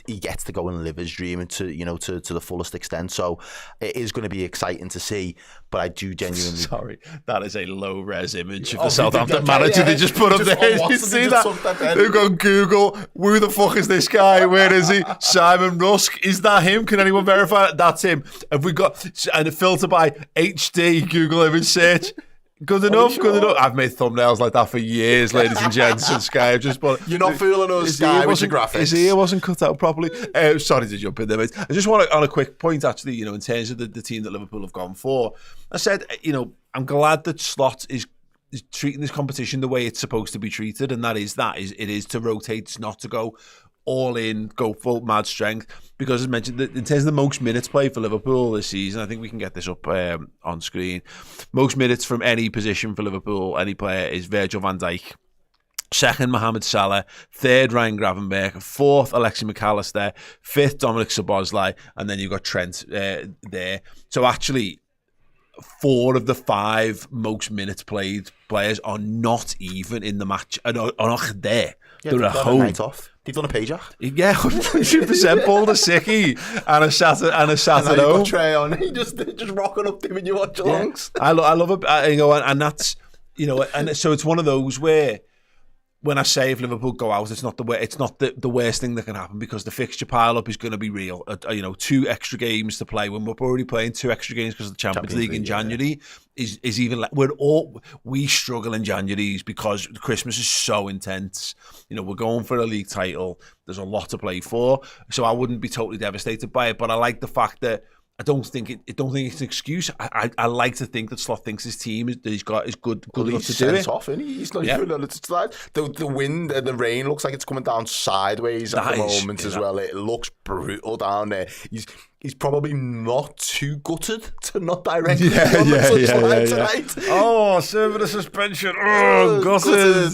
he gets to go and live his dream and to the fullest extent. So it is going to be exciting to see, but I do genuinely... Sorry, that is a low-res image of the Southampton manager they just put up there. Did you see that? They've got Google, who the fuck is this guy? Where is he? Simon Rusk. Is that him? Can anyone verify it? That's him. Have we got... And a filter by HD, Google image search. Good enough, good enough. I've made thumbnails like that for years, ladies and gents, and Sky. I've just You're not fooling us, Sky, with your graphics. His ear wasn't cut out properly. Sorry to jump in there, mate. I just want to, on a quick point, actually, you know, in terms of the team that Liverpool have gone for, I said, you know, I'm glad that Slot is treating this competition the way it's supposed to be treated, and it is to rotate, it's not to go all in, go full mad strength, because as mentioned, in terms of the most minutes played for Liverpool this season, I think we can get this up on screen. Most minutes from any position for Liverpool, any player, is Virgil van Dijk. Second, Mohamed Salah. Third, Ryan Gravenberch. Fourth, Alexis McAllister. Fifth, Dominic Szoboszlai. And then you've got Trent there. So actually, 4 of the 5 most minutes played players are not even in the match, are not there. Yeah, they're at home. Night off. They've done a page off. Yeah, 100%. Paul the sickie and a Saturday home. And now you've got Trey on. He just rocking up doing your watch-alongs. Yeah. I love it. You know, and that's, you know, and so it's one of those where, when I say if Liverpool go out, it's not the worst thing that can happen, because the fixture pile up is going to be real. You know, 2 extra games to play when we're already playing 2 extra games because of the Champions League in January is even. We struggle in Januaries because Christmas is so intense. You know, we're going for a league title. There's a lot to play for, so I wouldn't be totally devastated by it. But I like the fact that I don't think it's an excuse. I like to think that Slot thinks his team that he's got is good enough to do it. Off, isn't he? He's not even on its side. The wind and the rain looks like it's coming down sideways at the moment as well. It looks brutal down there. He's probably not too gutted to not directly on the touchline tonight. Oh, serving a suspension. Oh, gutted.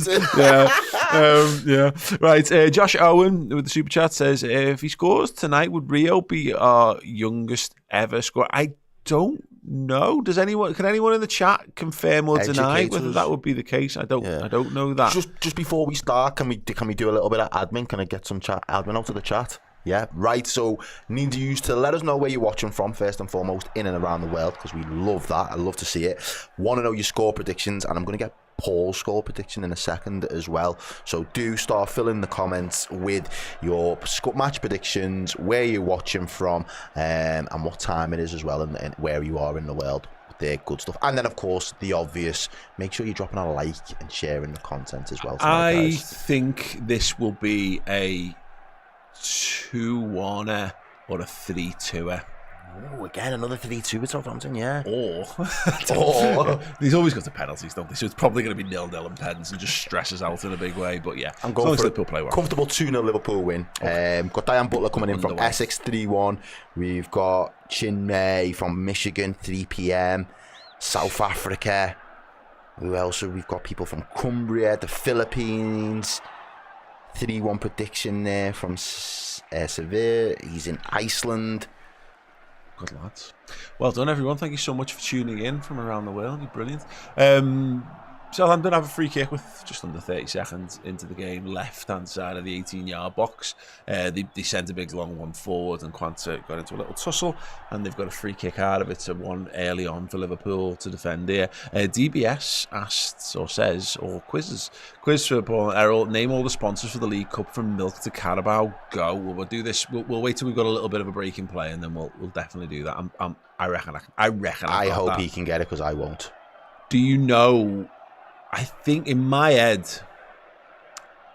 Yeah. Right. Josh Owen with the super chat says, if he scores tonight, would Rio be our youngest ever scorer? I don't know. Can anyone in the chat confirm or deny whether that would be the case? I don't know that. Just before we start, can we do a little bit of admin? Can I get some admin out of the chat? Yeah, right. So need you to let us know where you're watching from, first and foremost, in and around the world, because we love that. I love to see it. Want to know your score predictions, and I'm going to get Paul's score prediction in a second as well. So do start filling the comments with your match predictions, where you're watching from, and what time it is as well, and where you are in the world. They're good stuff. And then, of course, the obvious, make sure you're dropping a like and sharing the content as well tonight, I guys. think this will be a 2-1 or a 3-2. Oh, again, another 3-2 with Southampton, yeah. Or he's always got the penalties, don't they? So it's probably going to be 0-0 and pens and just stresses out in a big way. But yeah, I'm going for Liverpool play well. Comfortable 2-0 Liverpool win. Okay. Got Diane Butler coming in from Essex, 3-1. We've got Chin May from Michigan, 3 p.m. South Africa. Who else? We've got people from Cumbria, the Philippines. 3-1 prediction there from Seville. He's in Iceland. Good lads. Well done, everyone. Thank you so much for tuning in from around the world. You're brilliant. Southampton have a free kick with just under 30 seconds into the game, left-hand side of the 18-yard box. They sent a big long one forward, and Quanta got into a little tussle, and they've got a free kick out of it, so one early on for Liverpool to defend here. DBS asks, or says, or quiz for Paul and Errol, name all the sponsors for the League Cup from Milk to Carabao. Go. We'll do this. We'll wait till we've got a little bit of a break in play, and then we'll definitely do that. I reckon. I hope he can get it, because I won't. Do you know? I think in my head,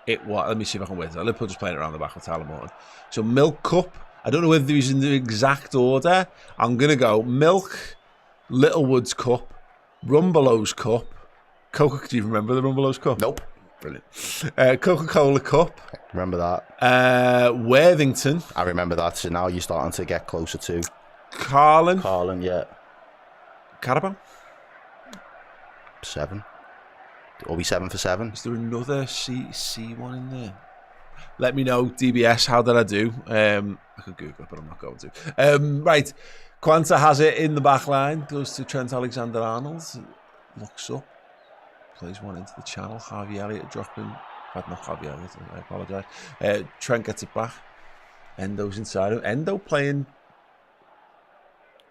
let me see if I can wait. Liverpool just playing it around the back with Tyler Morton. So Milk Cup, I don't know whether he's in the exact order. I'm going to go Milk, Littlewoods Cup, Rumbelows Cup, do you remember the Rumbelows Cup? Nope. Brilliant. Coca-Cola Cup. Remember that. Worthington. I remember that, so now you're starting to get closer to. Carlin, yeah. Carabao. 7. Are we 7 for 7? Is there another C one in there? Let me know, DBS, how did I do? I could Google it, but I'm not going to. Right, Quanta has it in the back line, goes to Trent Alexander-Arnold, looks up, plays one into the channel, Harvey Elliott dropping, not Harvey Elliott, I apologise. Trent gets it back, Endo's inside him. Endo playing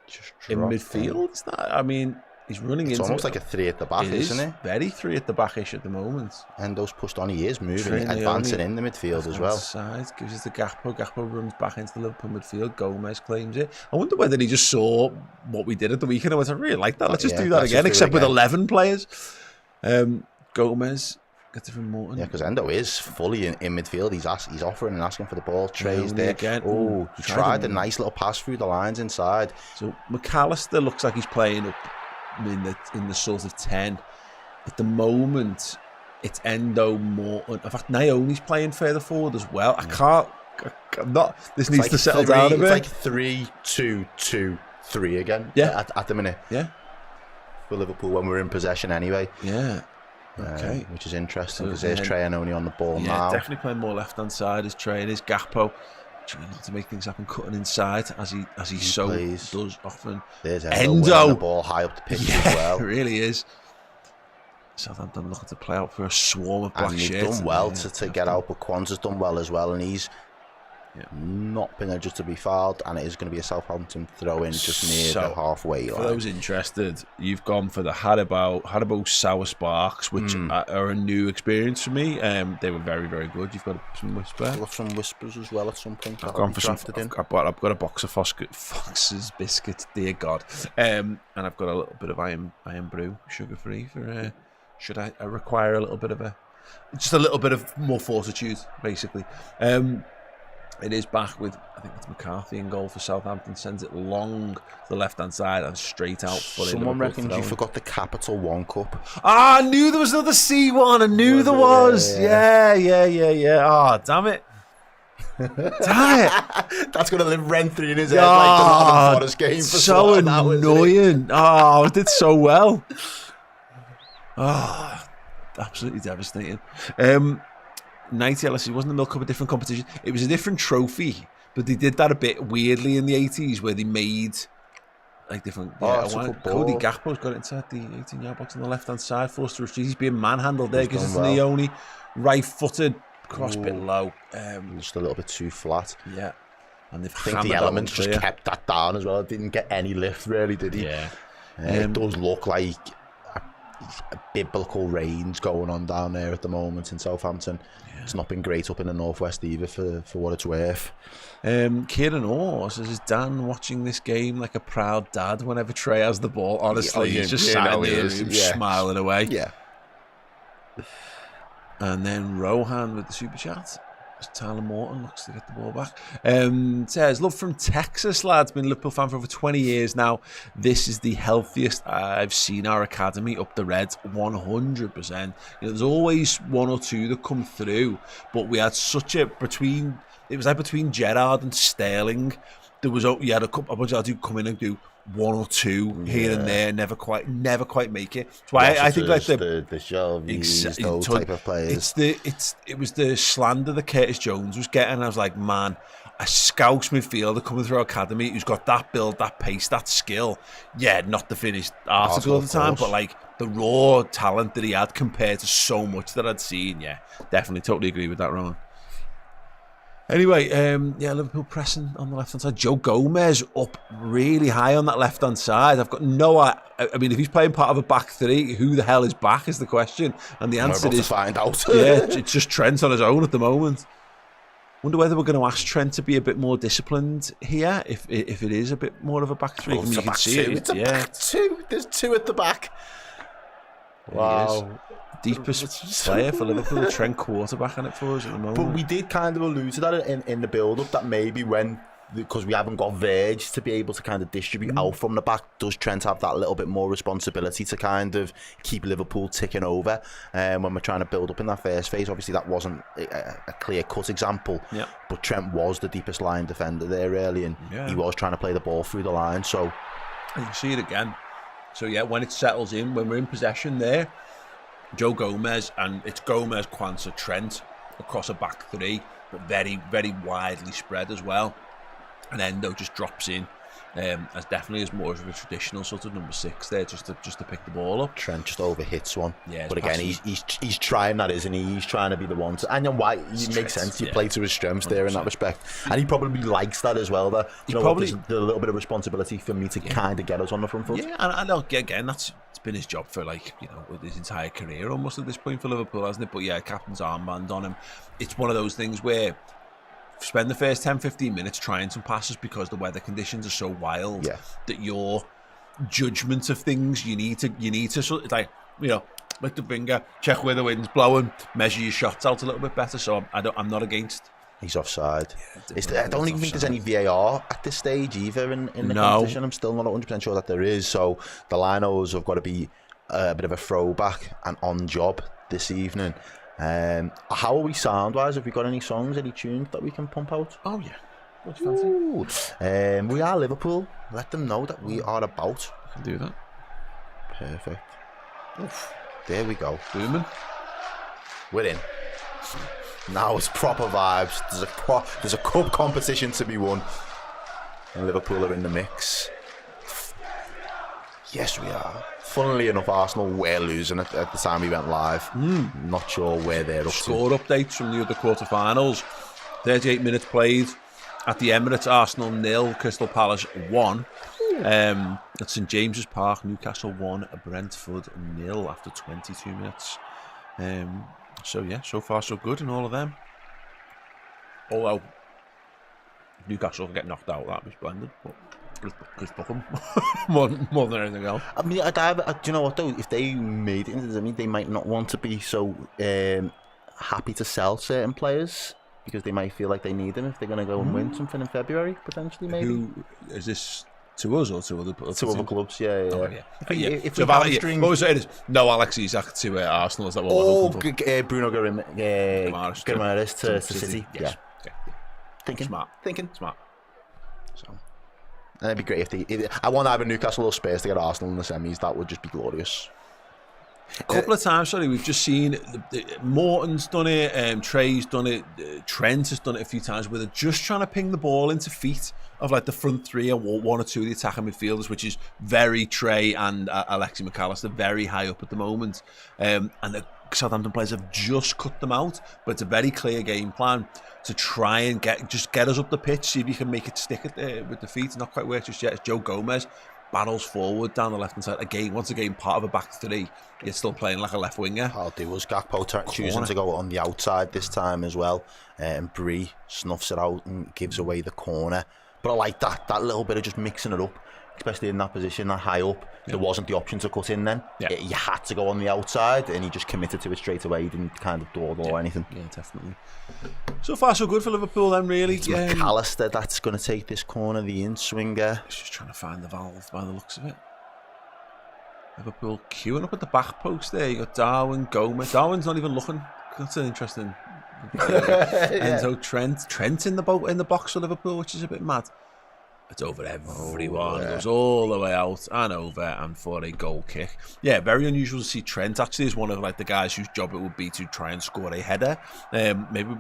Just in dropped midfield, is that, I mean, he's running It's into almost it. like a 3 at the back, isn't it? Very 3 at the back-ish at the moment. Endo's pushed on, he is moving, Trainee advancing only in the midfield as well. Side gives us the Gakpo. Gakpo runs back into the Liverpool midfield. Gomez claims it. I wonder whether he just saw what we did at the weekend and went, I really like that. Let's just do that let's again, just do it except with again. 11 players. Gomez gets it from Morton. Yeah, because Endo is fully in midfield. He's offering and asking for the ball. Trey's Leone there. again. Oh, he tried a him. nice little pass through the lines inside. So McAllister looks like he's playing up in the sort of 10. At the moment, it's Endo, Morton. In fact, Naomi's playing further forward as well. I'm not. This needs to settle down a bit. It's like 3-2-2-3 again. Yeah. At the minute. Yeah. For Liverpool when we're in possession anyway. Yeah. Okay. Which is interesting So because there's Trey and only on the ball Yeah, now. definitely playing more left-hand side as Trey and his Gakpo. Trying not to make things happen, cutting inside as he so plays. does often. There's Endo. winning the ball high up the pitch Yeah, as well. it really is. Southampton looking to play out for a swarm of black And he's shirts. done well to get out, but Kwanzaa's done well as well, and he's not been adjusted to be fouled, and it is going to be a Southampton throw in just near the halfway For line. those interested, you've gone for the Haribo Sour Sparks, which are a new experience for me. They were very, very good. You've got some whisper. We'll have some whispers as well at some point. I've gone for some. I've got a box of Fox's biscuits, dear God, and I've got a little bit of iron brew, sugar free. For should I require a little bit of just a little bit of more fortitude, basically. It is back with, I think it's McCarthy in goal for Southampton. Sends it long to the left hand side and straight out. Someone reckons you forgot the Capital One Cup. Ah, I knew there was another C1. I knew there was. Yeah. Oh, damn it. That's going to live rent free in his head like the Nottingham Forest game. For so annoying. Oh, I did so well. Oh, absolutely devastating. 90 LSE wasn't the Milk Cup a different competition? It was a different trophy, but they did that a bit weirdly in the 80s where they made like different. Cody Gakpo's got it inside the 18-yard box on the left hand side. Forced to retreat. He's being manhandled there because it's Leone, right-footed, cross bit low. Just a little bit too flat. Yeah, and they've I think the elements just kept that down as well. It didn't get any lift really, did he? Yeah, it does look like a biblical rains going on down there at the moment in Southampton. It's not been great up in the northwest either, for what it's worth. Kieran Orr says, is Dan watching this game like a proud dad whenever Trey has the ball? Honestly, he's just sat in the room smiling away. Yeah. And then Rohan with the super chat. Tyler Morton looks to get the ball back. Says, love from Texas, lads. Been a Liverpool fan for over 20 years now. This is the healthiest I've seen our academy up the Reds, 100%. There's always one or two that come through, but we had such a it was like between Gerrard and Sterling. You had a bunch of lads who come in and do one or two here and there, never quite make it. That's why I think like the Shelby's, those type of players. It was the slander that Curtis Jones was getting. And I was like, man, a Scouse midfielder coming through our academy who's got that build, that pace, that skill. Yeah, not the finished article at the time, but like the raw talent that he had compared to so much that I'd seen. Yeah, definitely, totally agree with that, Rowan. Anyway, Liverpool pressing on the left-hand side. Joe Gomez up really high on that left-hand side. I've got I mean, if he's playing part of a back three, who the hell is back is the question. And the answer is... to find out. It's just Trent on his own at the moment. Wonder whether we're going to ask Trent to be a bit more disciplined here, if it is a bit more of a back three. It's a back two. It's a back two. There's two at the back. Wow. Deepest player for Liverpool, Trent quarterbacking it for us at the moment. But we did kind of allude to that in the build-up, that maybe because we haven't got Verge to be able to kind of distribute out from the back, does Trent have that little bit more responsibility to kind of keep Liverpool ticking over when we're trying to build up in that first phase? Obviously, that wasn't a clear-cut example, but Trent was the deepest line defender there, really, and he was trying to play the ball through the line. So you can see it again. So, when it settles in, when we're in possession there, Joe Gomez, and it's Gomez, Quansah, Trent across a back three. but very, very widely spread as well. And Endo just drops in as definitely as more of a traditional sort of number 6 there, just to pick the ball up. Trent just overhits one. Yeah, but again, he's trying that, isn't he? He's trying to be the one to, and why it makes sense. He played to his strengths there in that respect, and he probably likes that as well. That there's a little bit of responsibility for me to kind of get us on the front foot. Yeah, and look, again, it's been his job for his entire career almost at this point for Liverpool, hasn't it? But yeah, captain's armband on him. It's one of those things where spend the first 10-15 minutes trying some passes because the weather conditions are so wild that your judgment of things you need to sort of like the finger, check where the wind's blowing, measure your shots out a little bit better. So I'm not against. He's offside. I don't even think there's any VAR at this stage either in the competition. I'm still not 100% sure that there is. So the linos have got to be a bit of a throwback and on job this evening. How are we sound-wise? Have we got any songs, any tunes that we can pump out? Oh yeah. What do you fancy? We are Liverpool. Let them know that we are about. I can do that. Perfect. Oof. There we go. Booming. We're in. Now it's proper vibes. There's a cup competition to be won. And Liverpool are in the mix. Yes, we are. Funnily enough, Arsenal were losing at the time we went live. Not sure where they're up to. Score updates from the other quarterfinals. 38 minutes played at the Emirates. Arsenal 0, Crystal Palace 1. At St James's Park, Newcastle 1, Brentford 0 after 22 minutes. So yeah, so far so good in all of them. Although Newcastle get knocked out, that'd be splendid. But good fuck them. more than anything else. I mean, do you know what though? If they made it into the they might not want to be so happy to sell certain players because they might feel like they need them if they're going to go and win something in February potentially. Maybe. Who is this? To us or to other clubs? Yeah. Oh, yeah. If so what we're saying is no Alex Isak to Arsenal. Is that what we're hoping for? Bruno Guimaraes to City. Yes. Yeah. Thinking. Smart. So that'd be great if I want either Newcastle or Spurs to get Arsenal in the semis. That would just be glorious. A couple of times, we've just seen Morton's done it, Trey's done it, Trent has done it a few times where they're just trying to ping the ball into feet of like the front three or one or two of the attacking midfielders, which is very Trey and Alexi McAllister, very high up at the moment. And the Southampton players have just cut them out, but it's a very clear game plan to try and get us up the pitch, see if you can make it stick with the feet. It's not quite worked just yet. It's Joe Gomez. Battles forward down the left-hand side. Once again, part of a back three. You're still playing like a left winger. I'll do was Gakpo choosing to go on the outside this time as well. And Bree snuffs it out and gives away the corner. But I like that little bit of just mixing it up, especially in that position, that high up. There wasn't the option to cut in then. Yeah. You had to go on the outside, and he just committed to it straight away. He didn't kind of dawdle or anything. Yeah, definitely. So far, so good for Liverpool then, really. It's McAllister that's going to take this corner, the in-swinger. He's just trying to find the valve by the looks of it. Liverpool queuing up at the back post there. You got Darwin, Gomez. Darwin's not even looking. That's an interesting... Enzo, Trent in the box for Liverpool, which is a bit mad. It's over everyone. It goes all the way out and over, and for a goal kick. Yeah, very unusual to see Trent actually as one of like the guys whose job it would be to try and score a header. Maybe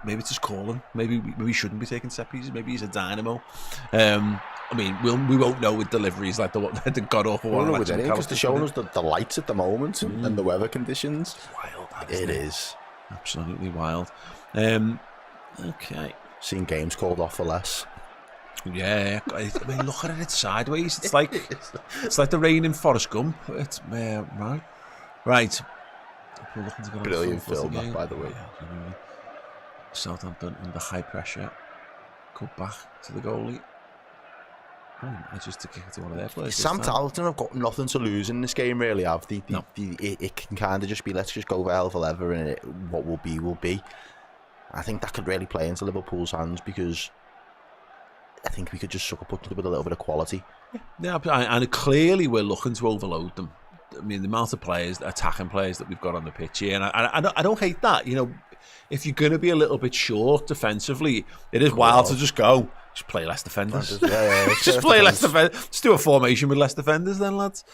it's his calling. Maybe we shouldn't be taking set pieces. Maybe he's a dynamo. I mean, we won't know with deliveries like the god awful one. Because they're showing us the lights at the moment and the weather conditions. Wild. It is absolutely wild. Okay, seen games called off for less. Yeah, I mean, look at it sideways. It's like the rain in Forrest Gump. It's right. Brilliant film, that, by the way. Yeah, Southampton under high pressure. Go back to the goalie. I just to kick it to one of their players. Southampton have got nothing to lose in this game, really. No. It can kind of just be, let's just go for hell for leather, and what will be will be. I think that could really play into Liverpool's hands because I think we could just suck up with a little bit of quality. Yeah, and clearly we're looking to overload them. I mean, the amount of players, attacking players that we've got on the pitch here, and I don't hate that. If you're going to be a little bit short defensively, it is wild to just play less defenders. Just play less defenders. Just do a formation with less defenders then, lads.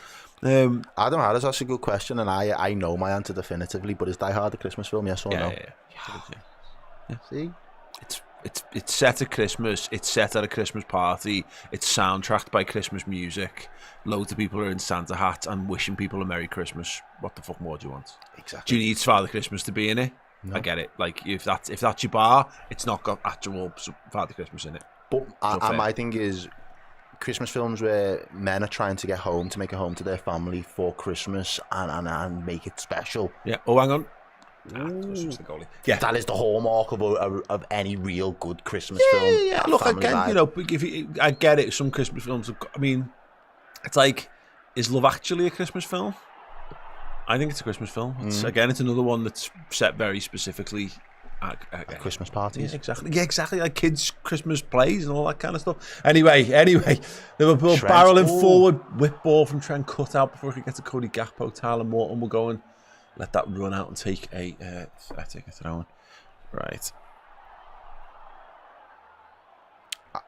I don't know. That's actually a good question, and I know my answer definitively. But is Die Hard a Christmas film? Yes or no? Yeah. See? It's set at Christmas. It's set at a Christmas party. It's soundtracked by Christmas music. Loads of people are in Santa hats and wishing people a Merry Christmas. What the fuck more do you want? Exactly. Do you need Father Christmas to be in it? No. I get it. Like if that's your bar, it's not got actual Father Christmas in it. But my thing is, Christmas films where men are trying to get home to make a home to their family for Christmas and make it special. Yeah. Oh, hang on. The goalie. Yeah, that is the hallmark of any real good Christmas film. Yeah. Look, again, you know, I get it. Some Christmas films, I mean, it's like, is Love Actually a Christmas film? I think it's a Christmas film. It's it's another one that's set very specifically at Christmas parties. Yeah, exactly. Like kids' Christmas plays and all that kind of stuff. Anyway, Liverpool barreling forward, whip ball from Trent cut out before he could get to Cody Gakpo. Tyler Morton will go and let that run out and take a throw in. Right.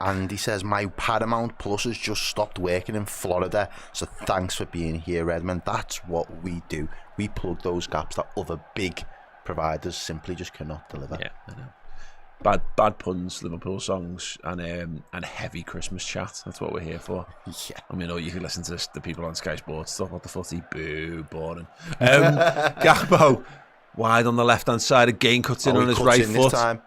Andy says, my Paramount Plus has just stopped working in Florida, so thanks for being here, Redmen. That's what we do. We plug those gaps that other big providers simply just cannot deliver. Yeah, I know. Bad puns, Liverpool songs, and heavy Christmas chat. That's what we're here for. Yeah. I mean, you can listen to the people on Sky Sports talk about the footy. Boo, boring. Gakpo, wide on the left-hand side, again cuts in on his right foot.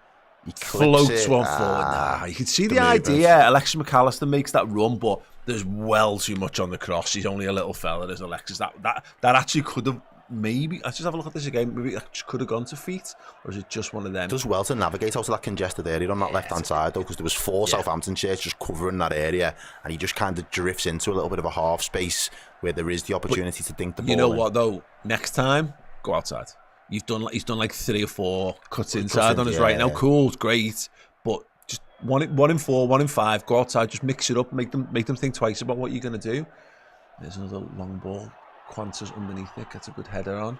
He floats one forward. You can see the idea. Alexis McAllister makes that run, but there's well too much on the cross. He's only a little fella, there's Alexis. That actually could have, maybe, let's just have a look at this again. Maybe it could have gone to feet, or is it just one of them? Does well to navigate out of that congested area on that left-hand side, though, because there was four Southampton shirts just covering that area, and he just kind of drifts into a little bit of a half space where there is the opportunity to dink the ball. You know what, though? Next time, go outside. He's done like 3 or 4 cuts inside on his right now. Cool, it's great, but just one in 4, 1 in 5. Go outside, just mix it up, make them think twice about what you're going to do. There's another long ball. Qantas underneath it, gets a good header on.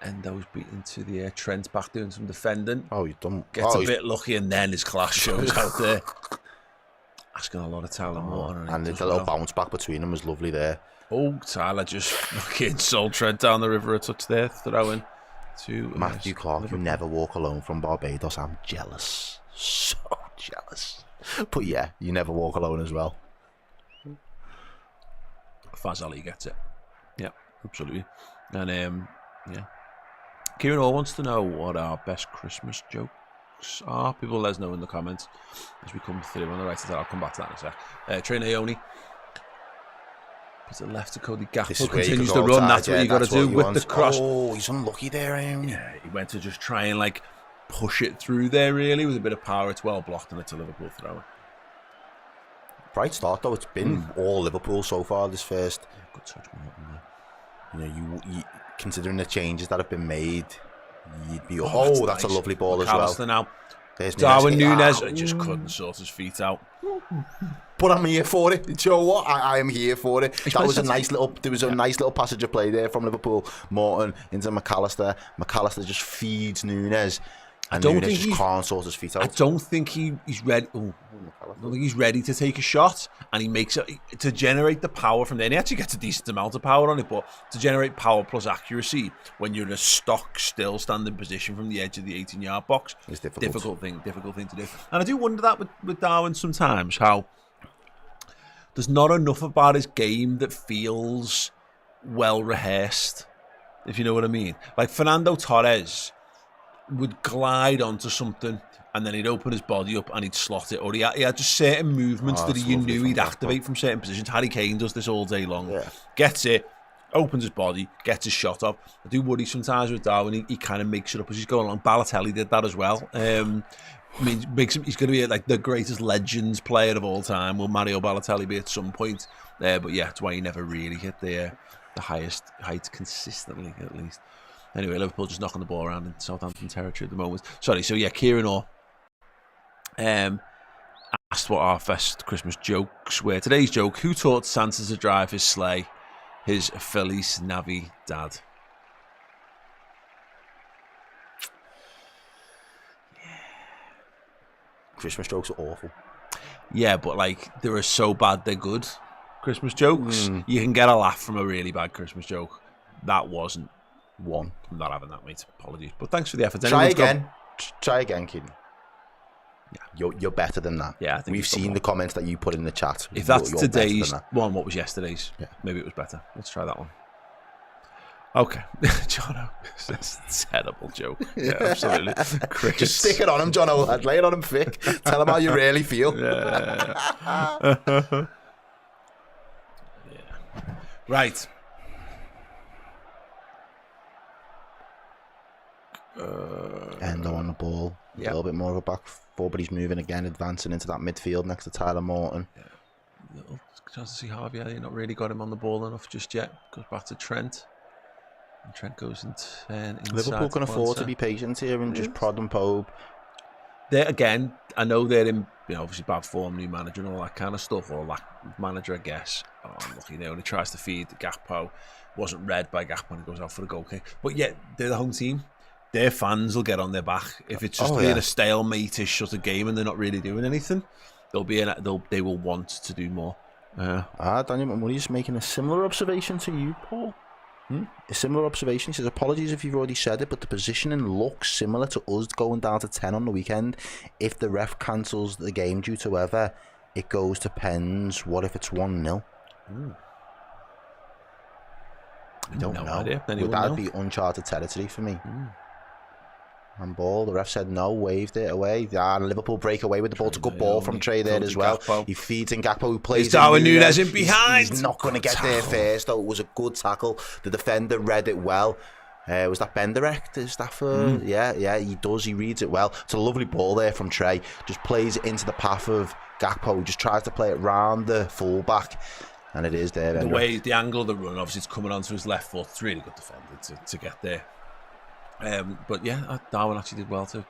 Endo's beaten to the air. Trent's back doing some defending. Oh, you done. Gets a bit lucky, and then his class shows out there. Asking a lot of Tyler Morton. And the little bounce back between them was lovely there. Oh, Tyler just fucking sold Trent down the river a touch there, throwing. To Matthew Clark, you never walk alone from Barbados. I'm jealous. So jealous. But yeah, you never walk alone as well. Faz Ali gets it. Yeah, absolutely. And Kieran Hall wants to know what our best Christmas jokes are. People let us know in the comments as we come through on the right side. I'll come back to that in a sec. Trey Naoni. Puts it left to Cody Gakpo, continues to run. That's what you got to do with the cross. Oh, he's unlucky there, Aaron. Yeah, he went to just try and like push it through there really with a bit of power. It's well blocked and it's a Liverpool throw. Bright start though. It's been all Liverpool so far this first. Good touch, you know, you considering the changes that have been made, you'd be. Oh, that's nice. A lovely ball as well. Now, there's Darwin Nunez just couldn't sort his feet out. But I'm here for it. Do you know what? I am here for it. That was a nice little. There was a nice little passage of play there from Liverpool. Morton into McAllister. McAllister just feeds Nunez, and Nunez just can't sort his feet out. I don't think he's ready. I don't think he's ready to take a shot, and he makes it to generate the power from there. And he actually gets a decent amount of power on it, but to generate power plus accuracy when you're in a stock, still standing position from the edge of the 18-yard box, it's difficult thing to do. And I do wonder that with Darwin sometimes, how there's not enough about his game that feels well rehearsed, if you know what I mean. Like Fernando Torres would glide onto something and then he'd open his body up and he'd slot it, or he had just certain movements that you knew he'd activate from certain positions. Harry Kane does this all day long. Yeah. Gets it, opens his body, gets his shot off. I do worry sometimes with Darwin, he kind of makes it up as he's going along. Balotelli did that as well. I mean, he's going to be like the greatest legends player of all time. Will Mario Balotelli be at some point? But yeah, that's why he never really hit the highest heights consistently, at least. Anyway, Liverpool just knocking the ball around in Southampton territory at the moment. Sorry, so yeah, Kieran Orr asked what our best Christmas jokes were. Today's joke: who taught Santa to drive his sleigh? His Feliz Navidad. Christmas jokes are awful. Yeah, but like they are so bad they're good. Christmas jokes. You can get a laugh from a really bad Christmas joke. That wasn't one. I'm not having that, mate. Apologies. But thanks for the effort. Try again. Try again, Keaton. You're better than that. Yeah, I think we've seen the comments that you put in the chat. If that's You're today's better one, what was yesterday's? Yeah. Maybe it was better. Let's try that one. Okay, Jono, that's a terrible joke. Yeah, absolutely. Just stick it on him, John O'Lad. Lay it on him thick. Tell him how you really feel. Yeah. Right. Endo on the ball. A little bit more of a back four, but he's moving again, advancing into that midfield next to Tyler Morton. Little chance to see Harvey Elliott. Not really got him on the ball enough just yet. Goes back to Trent. And Trent goes inside. Liverpool can afford to be patient here and just prod and probe. They're, again, I know they're in, obviously bad form, new manager and all that kind of stuff, or lack of manager, I guess. Oh, look, and he tries to feed Gakpo. Wasn't read by Gakpo and he goes out for the goal kick. But yet, they're the home team. Their fans will get on their back if it's just being a stalemate-ish sort of game and they're not really doing anything. They will want to do more. Daniel McMurray's making a similar observation to you, Paul. A similar observation. He says, apologies if you've already said it, but the positioning looks similar to us going down to 10 on the weekend. If the ref cancels the game due to weather, it goes to pens. What if it's 1-0? I don't know. Idea. Would that be uncharted territory for me? Handball. The ref said no, waved it away. Liverpool break away with the ball. It's a good ball from Trey there as well. Gakpo. He feeds in Gakpo, who plays Darwin Nunez in behind. He's not going to get there first, though. It was a good tackle. The defender read it well. Was that Bendirect? Is that for... Yeah, he does. He reads it well. It's a lovely ball there from Trey. Just plays it into the path of Gakpo, who just tries to play it round the fullback. And it is there. The angle of the run, obviously it's coming onto his left foot. It's really good defender to get there. But yeah, Darwin actually did well to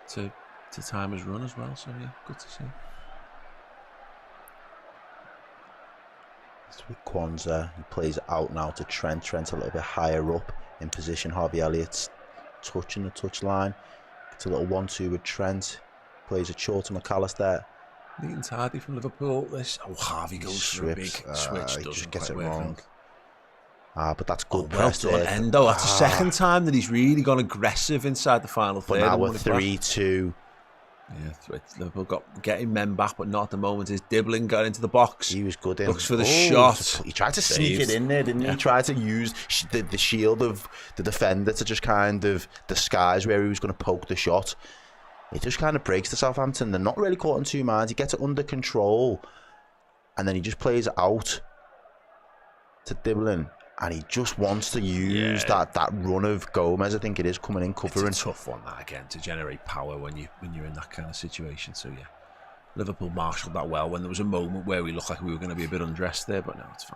time his run as well. So yeah, good to see. It's with Kwanzaa. He plays out now to Trent. Trent's a little bit higher up in position. Harvey Elliott's touching the touchline. It's a little 1-2 with Trent. Plays it short to McAllister. Neat and tidy from Liverpool. Harvey goes for a big switch. He just gets it wrong. But that's good. Well done, Endo. That's the second time that he's really gone aggressive inside the final third. But now we're 3-2. Yeah, Liverpool got getting men back, but not at the moment. His Dibbling got into the box. He was good in. Looks for the shot. He tried to sneak it in there, didn't he? He tried to use the shield of the defender to just kind of disguise where he was going to poke the shot. It just kind of breaks to Southampton. They're not really caught in two minds. He gets it under control, and then he just plays it out to Dibbling. And he just wants to use that run of Gomez, I think it is, coming in, covering. It's a tough one, that, again, to generate power when you're in that kind of situation. So, yeah, Liverpool marshalled that well when there was a moment where we looked like we were going to be a bit undressed there, but no, it's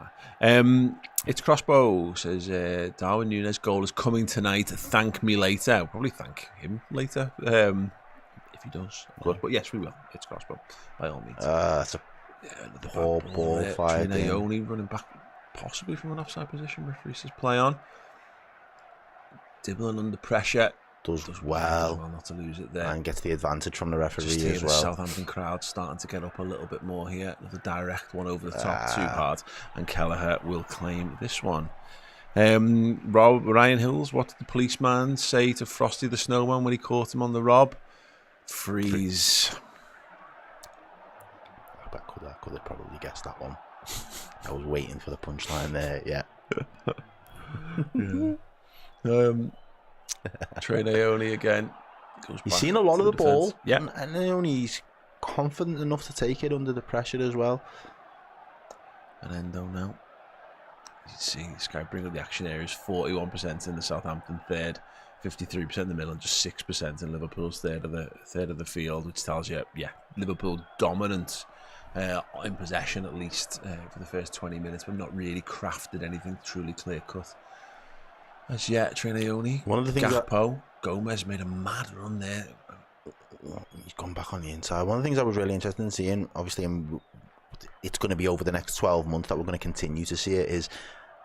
fine. It's Crossbow, says, Darwin Nunez goal is coming tonight. Thank me later. I'll probably thank him later, if he does. Good. But yes, we will. It's Crossbow, by all means. That's a poor ball fired in. Only running back. Possibly from an offside position, referee says play on. Dibbling under pressure. Does well not to lose it there. And gets the advantage from the referee as well. The Southampton crowd starting to get up a little bit more here. Another direct one over the top, too hard. And Kelleher will claim this one. Ryan Hills, what did the policeman say to Frosty the Snowman when he caught him on the rob? Freeze. I could have probably guessed that one. I was waiting for the punchline there, yeah. Trey Naoni again. He's seen a lot of the ball, yeah. and Naoni's confident enough to take it under the pressure as well. And Endo now. You see this guy bring up the action areas, 41% in the Southampton third, 53% in the middle, and just 6% in Liverpool's third of the field, which tells you, Liverpool dominant. In possession at least for the first 20 minutes, but not really crafted anything truly clear cut as yet. Trinaoni, one of the things Gakpo, Gomez made a mad run there. He's gone back on the inside. One of the things I was really interested in seeing, obviously it's going to be over the next 12 months that we're going to continue to see it, is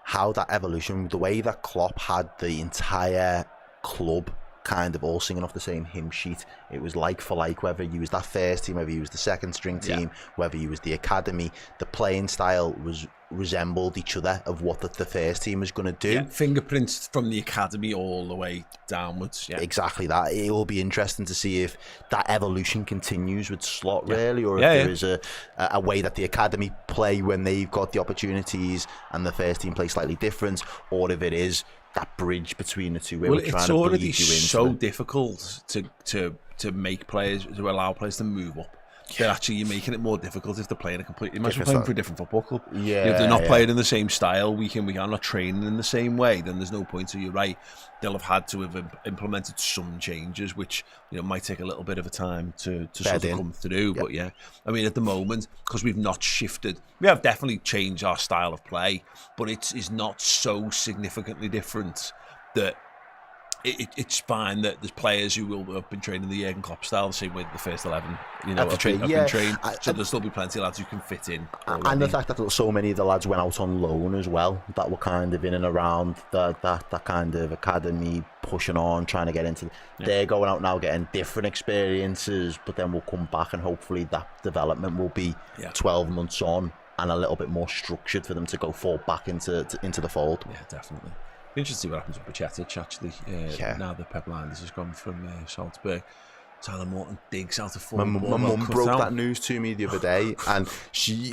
how that evolution, the way that Klopp had the entire club kind of all singing off the same hymn sheet. It was like for like, whether you was that first team, whether you was the second string team, whether you was the academy. The playing style was resembled each other of what the first team was going to do. Yeah, fingerprints from the academy all the way downwards. Yeah, exactly that. It will be interesting to see if that evolution continues with Slot, really, or if there is a way that the academy play when they've got the opportunities and the first team play slightly different, or if it is that bridge between the two where we're trying to bleed you into it's already so difficult to make players, to allow players to move up. They're actually, you're making it more difficult if they're playing a completely. Imagine playing for a different football club. Yeah, if they're not playing in the same style week in, week out, not training in the same way, then there's no point. So you're right. They'll have had to have implemented some changes, which might take a little bit of a time to sort of come through. But yeah, I mean, at the moment, because we've not shifted, we have definitely changed our style of play, but it's not so significantly different that. It's fine that there's players who will have been training the Jurgen Klopp style, the same way the first 11, have been trained. So there'll still be plenty of lads who can fit in. Already. And the fact that so many of the lads went out on loan as well, that were kind of in and around that kind of academy, pushing on, trying to get into. They're going out now, getting different experiences, but then we'll come back and hopefully that development will be 12 months on and a little bit more structured for them to go fall back into the fold. Yeah, definitely. Interesting what happens with Bajcetic actually. Now that Pep Linders has gone from Salzburg, Tyler Morton digs out a full ball. My mum broke that news to me the other day, and she,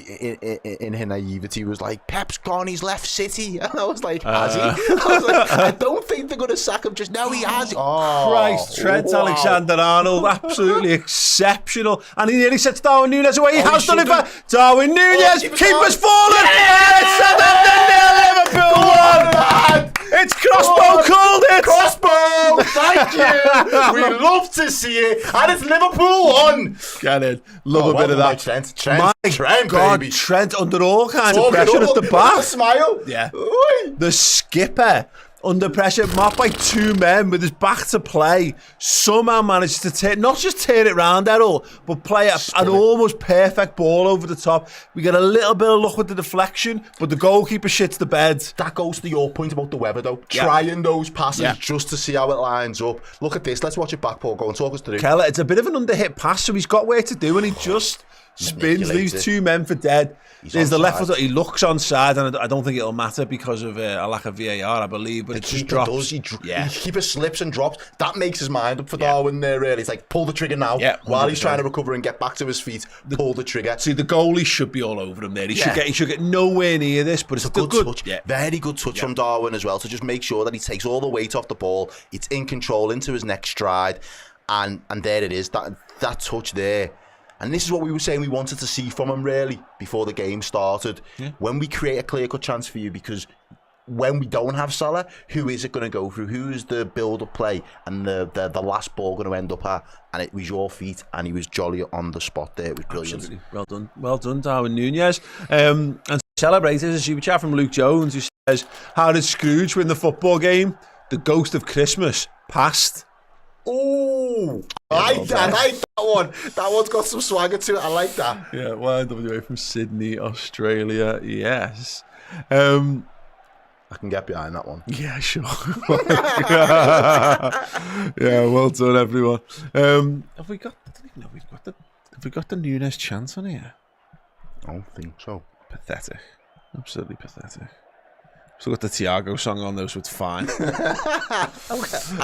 in her naivety, was like, "Pep's gone. He's left City," and I was like, "Has he?" I was like, "I don't think they're going to sack him just now. He has." Oh, Christ, Trent Alexander-Arnold, absolutely exceptional, and he nearly sets Darwin Nunez away. He has done it for Darwin Nunez. Keeper's fallen. It's Southampton 0, Liverpool 1. It's Crossbow called it! Crossbow! Thank you! We love to see it. And it's Liverpool 1. Get it. Love a bit of that. Trent, God, baby. Trent under all kinds of pressure at the back. Smile. Yeah. The skipper under pressure, marked by two men with his back to play, somehow managed to not just turn it round, Errol, but play an almost perfect ball over the top. We get a little bit of luck with the deflection, but the goalkeeper shits the bed. That goes to your point about the weather, though. Trying those passes just to see how it lines up. Look at this. Let's watch it back, Paul. Go and talk us through. Keller, it's a bit of an underhit pass, so he's got work to do, and he just spins, leaves two men for dead. There's the left foot. He looks onside, and I don't think it'll matter because of a lack of VAR, I believe. But it just drops. The keeper slips and drops. That makes his mind up for Darwin there, really. It's like, pull the trigger now. While he's trying to recover and get back to his feet, pull the trigger. See, the goalie should be all over him there. He should get nowhere near this, but it's a good touch. Very good touch from Darwin as well, to just make sure that he takes all the weight off the ball. It's in control into his next stride. And there it is, that touch there. And this is what we were saying we wanted to see from him, really, before the game started. When we create a clear-cut chance for you, because when we don't have Salah, who is it going to go through? Who is the build-up play and the last ball going to end up at? And it was your feet, and he was jolly on the spot there. It was brilliant. Absolutely. Well done, Darwin Nunez. And celebrated a super chat from Luke Jones, who says, "How did Scrooge win the football game? The ghost of Christmas passed." Oh, I like that one. That one's got some swagger to it. I like that. Yeah, YWA from Sydney, Australia. Yes. I can get behind that one. Yeah, sure. Yeah, well done, everyone. Have we got? I don't even know have we got the Nunez chance on here? I don't think so. Pathetic. Absolutely pathetic. So got the Thiago song on those, so it's fine. Have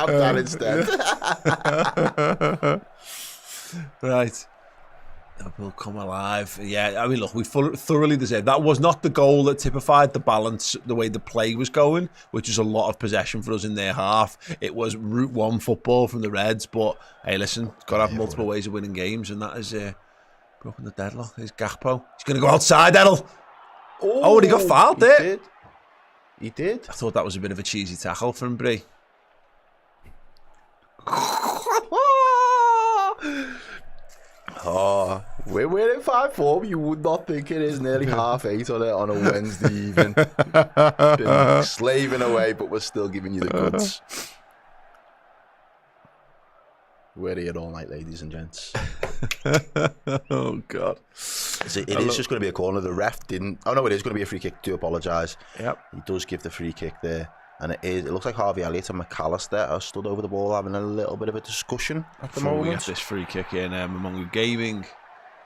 that instead. Right. Liverpool come alive. Yeah, I mean, look, we thoroughly deserved. That was not the goal that typified the balance, the way the play was going, which is a lot of possession for us in their half. It was Route 1 football from the Reds, but hey, listen, got to have multiple ways of winning games, and that is broken the deadlock. There's Gakpo. He's going to go outside, Errol. Oh, and he got fouled there. He did. I thought that was a bit of a cheesy tackle from Brie. Oh, we're in 5-4. You would not think it is nearly 8:30 on a Wednesday evening. Been slaving away, but we're still giving you the goods. We're here all night, ladies and gents. Oh, God. It is just going to be a corner. The ref didn't... Oh, no, it is going to be a free kick. Do apologise. Yep. He does give the free kick there. And it looks like Harvey Elliott and McAllister are stood over the ball having a little bit of a discussion at the moment. We get this free kick in, Mamungu Gaming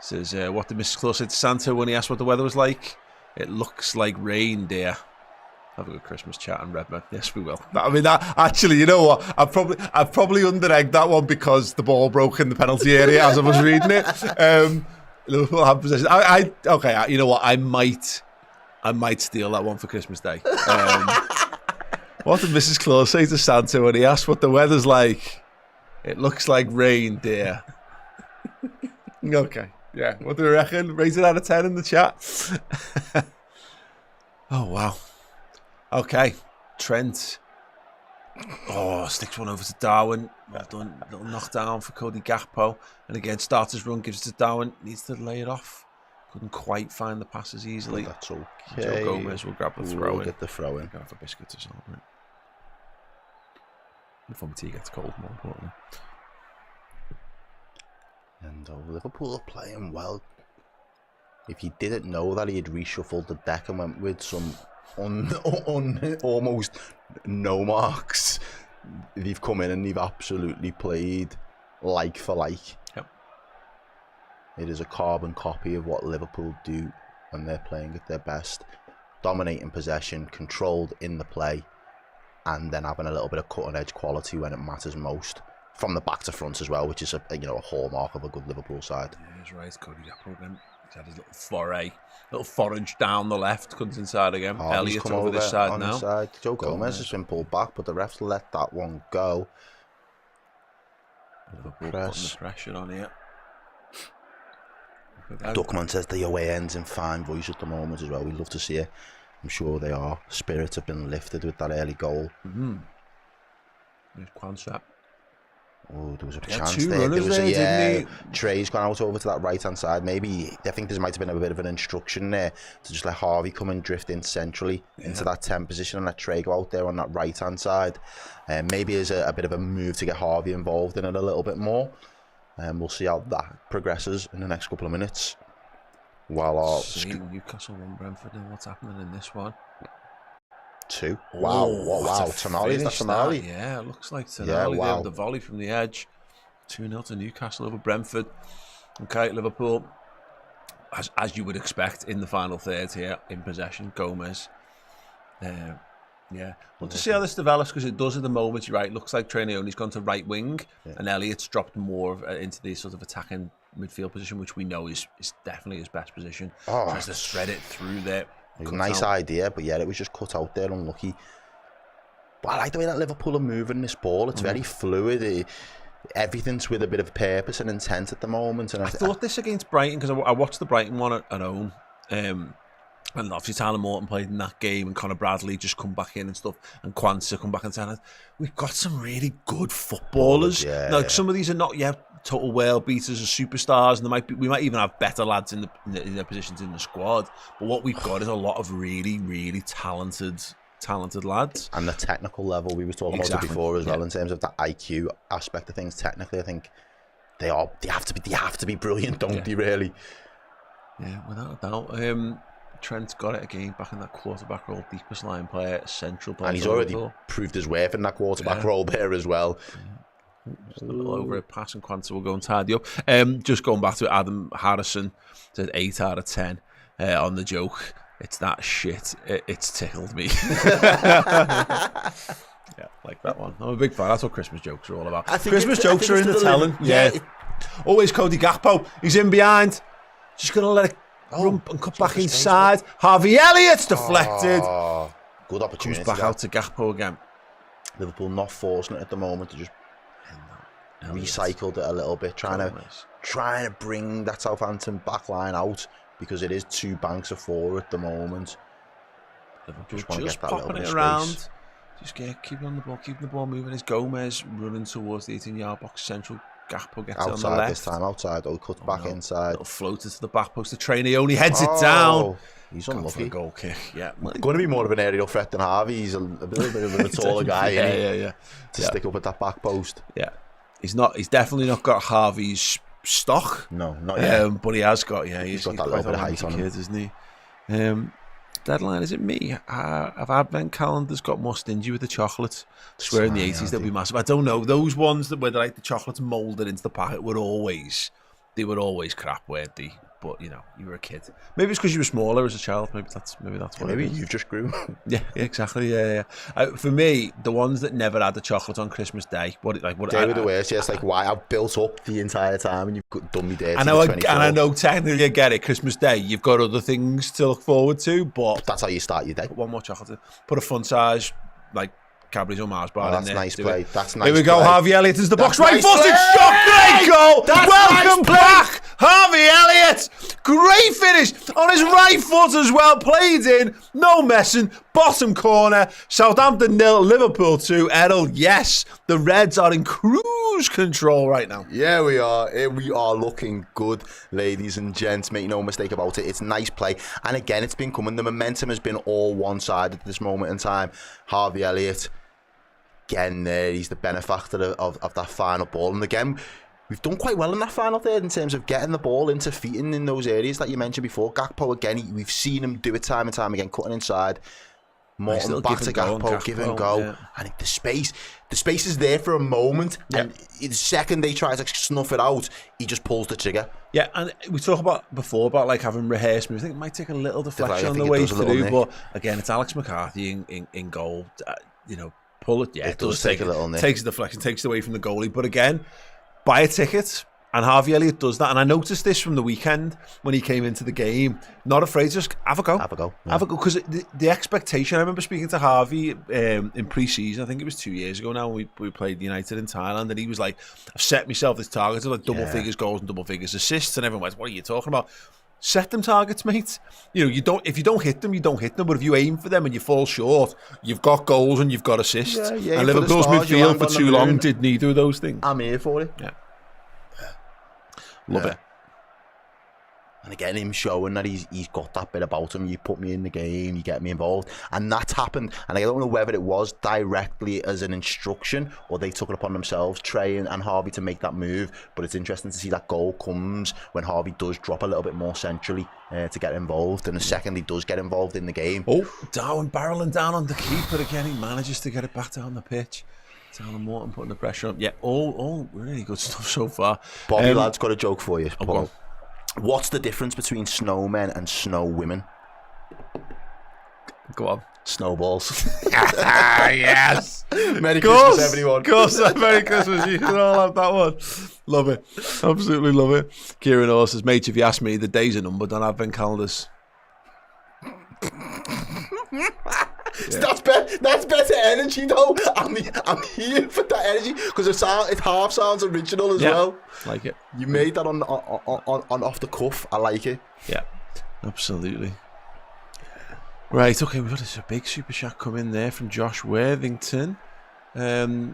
says, what did Mrs. Claus say to Santa when he asked what the weather was like? It looks like rain, dear. Have a good Christmas chat on Redmen. Yes, we will. I mean, actually, you know what? I've probably under-egged that one because the ball broke in the penalty area as I was reading it. Liverpool have possession. Okay, you know what? I might steal that one for Christmas Day. What did Mrs. Claus say to Santa when he asked what the weather's like? It looks like rain, dear. Okay, yeah. What do we reckon? Rate it out of 10 in the chat. Oh, wow. Okay, Trent. Oh, sticks one over to Darwin. Well done. Little knockdown for Cody Gakpo. And again, starters run, gives it to Darwin. Needs to lay it off. Couldn't quite find the passes easily. That's okay. Joe Gomez will grab the throw in. We'll get the throw in. Go for a biscuit to celebrate. Before my tea gets cold, more importantly. And Liverpool are playing well. If you didn't know that, he had reshuffled the deck and went with some almost no marks. They've come in and they've absolutely played like for like. Yep. It is a carbon copy of what Liverpool do when they're playing at their best. Dominating possession, controlled in the play, and then having a little bit of cutting edge quality when it matters most. From the back to front as well, which is a hallmark of a good Liverpool side. Yeah, he's right. Cody Gakpo again. He's had his little foray, little forage down the left, comes inside again. Elliott over this side now. Side. Joe Gomez has been pulled back, but the refs let that one go. Liverpool putting the pressure on here. Duckman says the away ends in fine voice at the moment as well. We'd love to see it. I'm sure they are. Spirits have been lifted with that early goal. There's Quansat. Oh, there was a Yeah, chance two there. runners There was there, didn't Trey's gone out over to that right-hand side. Maybe, I think there might have been a bit of an instruction there to just let Harvey come and drift in centrally into that 10 position and let Trey go out there on that right-hand side. Maybe as a bit of a move to get Harvey involved in it a little bit more. We'll see how that progresses in the next couple of minutes. While our Newcastle 1, Brentford, and what's happening in this one? 2. Wow, wow. Tonali, is that Tonali? Yeah, it looks like Tonali. Yeah, wow. The volley from the edge. 2-0 to Newcastle over Brentford. Okay, Liverpool, as you would expect in the final third here, in possession, Gomez. Yeah, well, to see how this develops, because it does at the moment. You're right. Looks like Traoré gone to right wing, and Elliott's dropped more into the sort of attacking midfield position, which we know is definitely his best position. Tries to thread it through there. It was a nice idea, but yeah, it was just cut out there, unlucky. But I like the way that Liverpool are moving this ball. It's very fluid. Everything's with a bit of purpose and intent at the moment. And I thought this against Brighton, because I watched the Brighton one at home. And obviously Tyler Morton played in that game, and Conor Bradley just come back in and stuff, and Quansah come back and said, we've got some really good footballers. Some of these are not yet total world beaters or superstars, and we might even have better lads in their positions in the squad. But what we've got is a lot of really, really talented lads. And the technical level, we were talking about it before as well, in terms of the IQ aspect of things. Technically, I think they have to be brilliant, don't they? Really? Yeah, without a doubt. Trent's got it again, back in that quarterback role, deepest line player, central player. And he's already proved his worth in that quarterback role there as well. Just a little over a pass, and Quansah will go and tidy up. Just going back to Adam Harrison, said 8 out of 10 on the joke. It's that shit. It's tickled me. Yeah, like that one. I'm a big fan. That's what Christmas jokes are all about. Christmas jokes are in the telling. Yeah. Always Cody Gakpo. He's in behind. Just going to let it run and cut back inside. Harvey Elliott's deflected. Good opportunity. Comes back out to Gakpo again. Liverpool not forcing it at the moment. They just recycled it a little bit, trying to bring that Southampton back line out, because it is 2 banks of 4 at the moment. Liverpool just want to get that little bit of around. space. Just keeping on the ball, keeping the ball moving. It's Gomez running towards the 18-yard box. Central Gakpo gets outside it on the left. This time outside. Cuts back inside. Little floater to the back post. The trainee only heads it down. He's unlucky. Goal kick. Yeah, going to be more of an aerial threat than Harvey. He's a bit of a taller guy. Yeah. To stick up at that back post. Yeah, he's definitely not got Harvey's stock. No, not yet. But he has got. Yeah, he's got that little bit of height on him, isn't he? Deadline, is it me? Have advent calendars got more stingy with the chocolate? I swear in the 80s they'll be massive. I don't know. Those ones where like the chocolate's moulded into the packet were always crap, weren't they? but you know, you were a kid. Maybe it's because you were smaller as a child. Maybe that's what. Maybe it is. you've just grew. Yeah, exactly. Yeah. For me, the ones that never had the chocolate on Christmas Day, what They were the worst. Yeah, it's like why I've built up the entire time and you've done me dirty. I know technically I get it. Christmas Day, you've got other things to look forward to, but that's how you start your day. Put one more chocolate in. Put a fun size, like Cadbury's or Mars bar in that's there. Nice play. That's nice. Here we go. Play. Harvey Elliott is the box. That's Right nice footed play. shot. Great goal. That's Welcome nice back, Harvey Elliott. Great finish on his right foot as well. Played in. No messing. Bottom corner. Southampton 0, Liverpool 2. Errol, yes. The Reds are in cruise control right now. Yeah, we are. We are looking good, ladies and gents. Make no mistake about it. It's nice play. And again, it's been coming. The momentum has been all one-sided at this moment in time. Harvey Elliott, again, he's the benefactor of that final ball. And again, we've done quite well in that final third in terms of getting the ball into feeding in those areas that you mentioned before. Gakpo, again, we've seen him do it time and time again, cutting inside. Morton back to Gakpo, give and go. Yeah. And the space is there for a moment. Yeah. And the second they try to snuff it out, he just pulls the trigger. Yeah, and we talked about before about like having rehearsed moves. I think it might take a little deflection on the way through, but again, it's Alex McCarthy in goal. You know, pull it. Yeah, it does take a little nick. Takes a deflection, takes it away from the goalie. But again, buy a ticket. And Harvey Elliott does that. And I noticed this from the weekend when he came into the game. Not afraid to just have a go. Have a go. Yeah. Have a go. Because the expectation, I remember speaking to Harvey in pre-season, I think it was 2 years ago now, when we played United in Thailand, and he was like, I've set myself this target of like double figures goals and double figures assists. And everyone went, what are you talking about? Set them targets, mate. You know, if you don't hit them, you don't hit them. But if you aim for them and you fall short, you've got goals and you've got assists. Yeah, and Liverpool's midfield for too long did neither of those things. I'm here for it. Yeah. Love it. And again, him showing that he's got that bit about him. You put me in the game, you get me involved. And that's happened. And I don't know whether it was directly as an instruction or they took it upon themselves, Trey and Harvey, to make that move. But it's interesting to see that goal comes when Harvey does drop a little bit more centrally to get involved. And the second he does get involved in the game. Oh, Darwin barreling down on the keeper again. He manages to get it back down the pitch. Alan Morton putting the pressure on. Yeah, all really good stuff so far. Bobby Lad's got a joke for you, Paul. Paul. What's the difference between snowmen and snow women? Go on. Snowballs. Yes. Merry Christmas, everyone. Of course, Merry Christmas. You can all have that one. Love it. Absolutely love it. Kieran Orr says, mate, if you ask me, the days are numbered on advent calendars. Yeah. That's better energy though. I'm here for that energy because it half sounds original as well. Like it. You made that on off the cuff. I like it. Yeah, absolutely. Right, okay, we've got a big super chat come in there from Josh Worthington.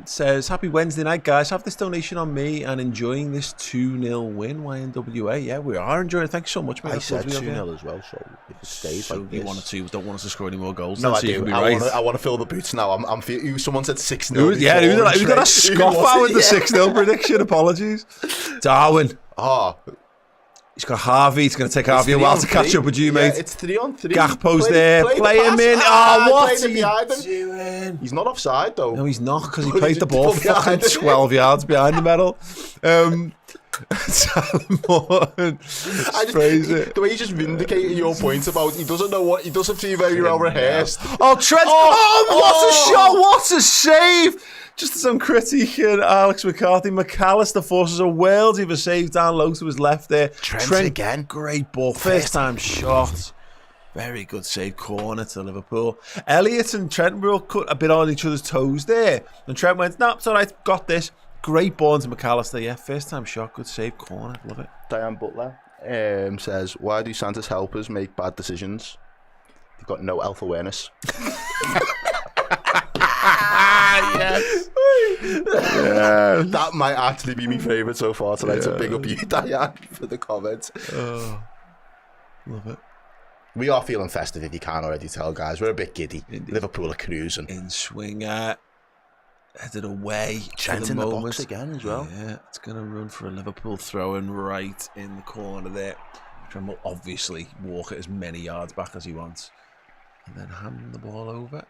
Says, happy Wednesday night, guys. Have this donation on me and enjoying this 2-0 win, YNWA. Yeah, we are enjoying it. Thanks so much, mate. I said 2-0 as well, so if it stays so like this. You don't want us to score any more goals. No, I do. I want to fill the boots now. Someone said 6-0. Who's got a scoff out with the 6-0 prediction? Apologies. Darwin. He's got Harvey. It's going to take Harvey a while to catch up with you, mate. It's 3-on-3. Gakpo's there. Play him in. What's he doing? He's not offside, though. No, he's not, because he played the ball fucking 12 yards behind the medal. Morton. The way you just vindicated your point about he doesn't feel very well rehearsed. Oh, Trent. What a shot. What a save. Just as I'm critiquing Alex McCarthy, McAllister forces a worldie of a save down low to his left there. Trent again. Great ball. First time shot. Very good save. Corner to Liverpool. Elliott and Trent were all cut a bit on each other's toes there. And Trent went, nah, it's all right. Got this. Great ball into McAllister. Yeah, first time shot. Good save. Corner. Love it. Diane Butler says, why do Santa's helpers make bad decisions? They've got no health awareness. Yes. That might actually be my favourite so far tonight. So big up you, Diane, for the comments. Love it. We are feeling festive, if you can't already tell, guys. We're a bit giddy. Indeed. Liverpool are cruising. In swinger. Headed away. Trent in the box again as well. Yeah, it's going to run for a Liverpool throw-in right in the corner there. Trent will obviously walk it as many yards back as he wants. And then hand the ball over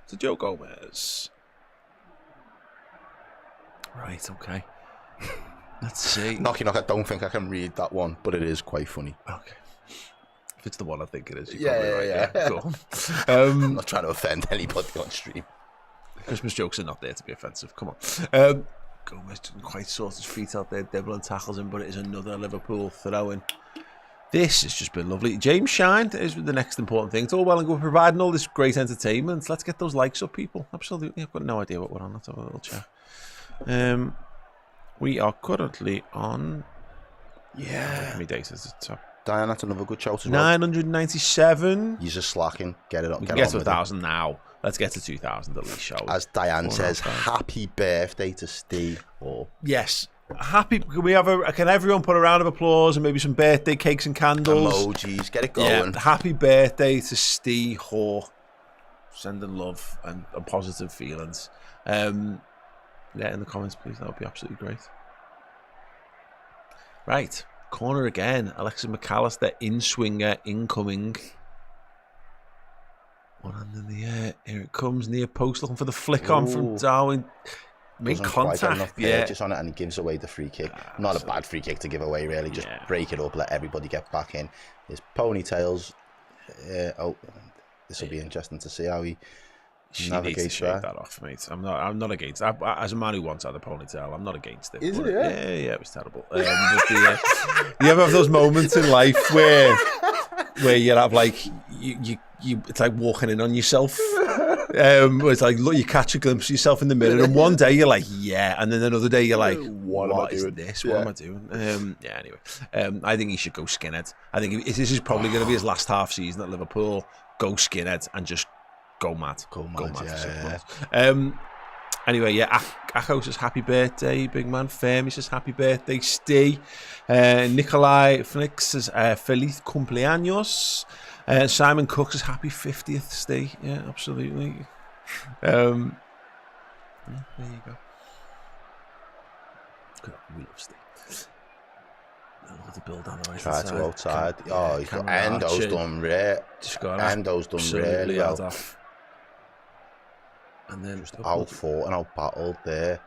to Joe Gomez. Right, okay. Let's see. Knocky knock, I don't think I can read that one, but it is quite funny. Okay. If it's the one I think it is, you're Yeah, probably yeah, right. yeah. Go on. I'm not trying to offend anybody on stream. Christmas jokes are not there to be offensive. Come on. Gomez didn't quite sort his feet out there. Devlin tackles him, but it is another Liverpool throw-in. This has just been lovely. James Shine is the next important thing. It's all well and good providing all this great entertainment. Let's get those likes up, people. Absolutely. I've got no idea what we're on. Let's have a little check. We are currently on... Yeah. How many days is it? Top? Diane, that's another good shout as well. 997. You're just slacking. Get it up. We can get to 1,000 now. Let's get to 2,000 at least, shall we? As Diane says, happy birthday to Steve. Yes. Happy. Can everyone put a round of applause and maybe some birthday cakes and candles? Emojis. Get it going. Yeah. Happy birthday to Steve Haw. Sending love and positive feelings. Yeah, in the comments, please. That would be absolutely great. Right. Corner again. Alexis McAllister in swinger, incoming. One hand in the air. Here it comes, near post, looking for the flick on from Darwin. Make contact. Quite enough yeah. purchase on it, and he gives away the free kick. Not a bad free kick to give away, really. Just break it up, let everybody get back in. His ponytails. This will be interesting to see how he navigates needs to shave that off, mate. I'm not against. As a man who once had a ponytail, I'm not against it. Is but, it? Yeah, it was terrible. But you ever have those moments in life where you have like you it's like walking in on yourself. It's like look, you catch a glimpse of yourself in the mirror, and one day you're like, yeah, and then another day you're like, what is this? What am I doing? Anyway, I think he should go skinhead. I think this is probably going to be his last half season at Liverpool. Go skinhead and just go mad. Go mad for 6 months. Anyway, yeah, Akko says happy birthday, big man. Fermi says happy birthday, Steve. Nikolai Fnix says feliz cumpleaños. Simon Cook says happy 50th, Steve. Yeah, absolutely. There you go. Good, we love Steve. The build on the right Try side. to outside. He's got Endo's done Endo's done really well. Off. And then just out fought and out battled there.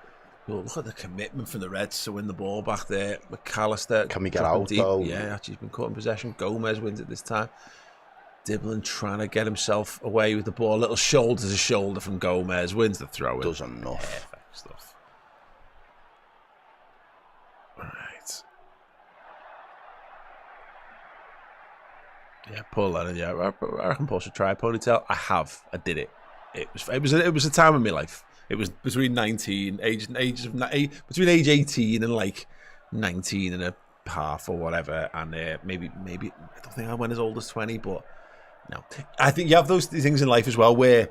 Well, look at the commitment from the Reds to win the ball back there. McAllister. Can we get out deep. though? Yeah, actually he's been caught in possession. Gomez wins it this time. Diblin trying to get himself away with the ball. A little shoulder to shoulder from Gomez. Wins the throw-in. Does enough. Perfect stuff. Right. Yeah, Paul Lennon. Yeah, I reckon Paul should try a ponytail. I did it. It was a time in my life. It was between between age 18 and like 19 and a half or whatever, and maybe I don't think I went as old as 20, but no. I think you have those things in life as well where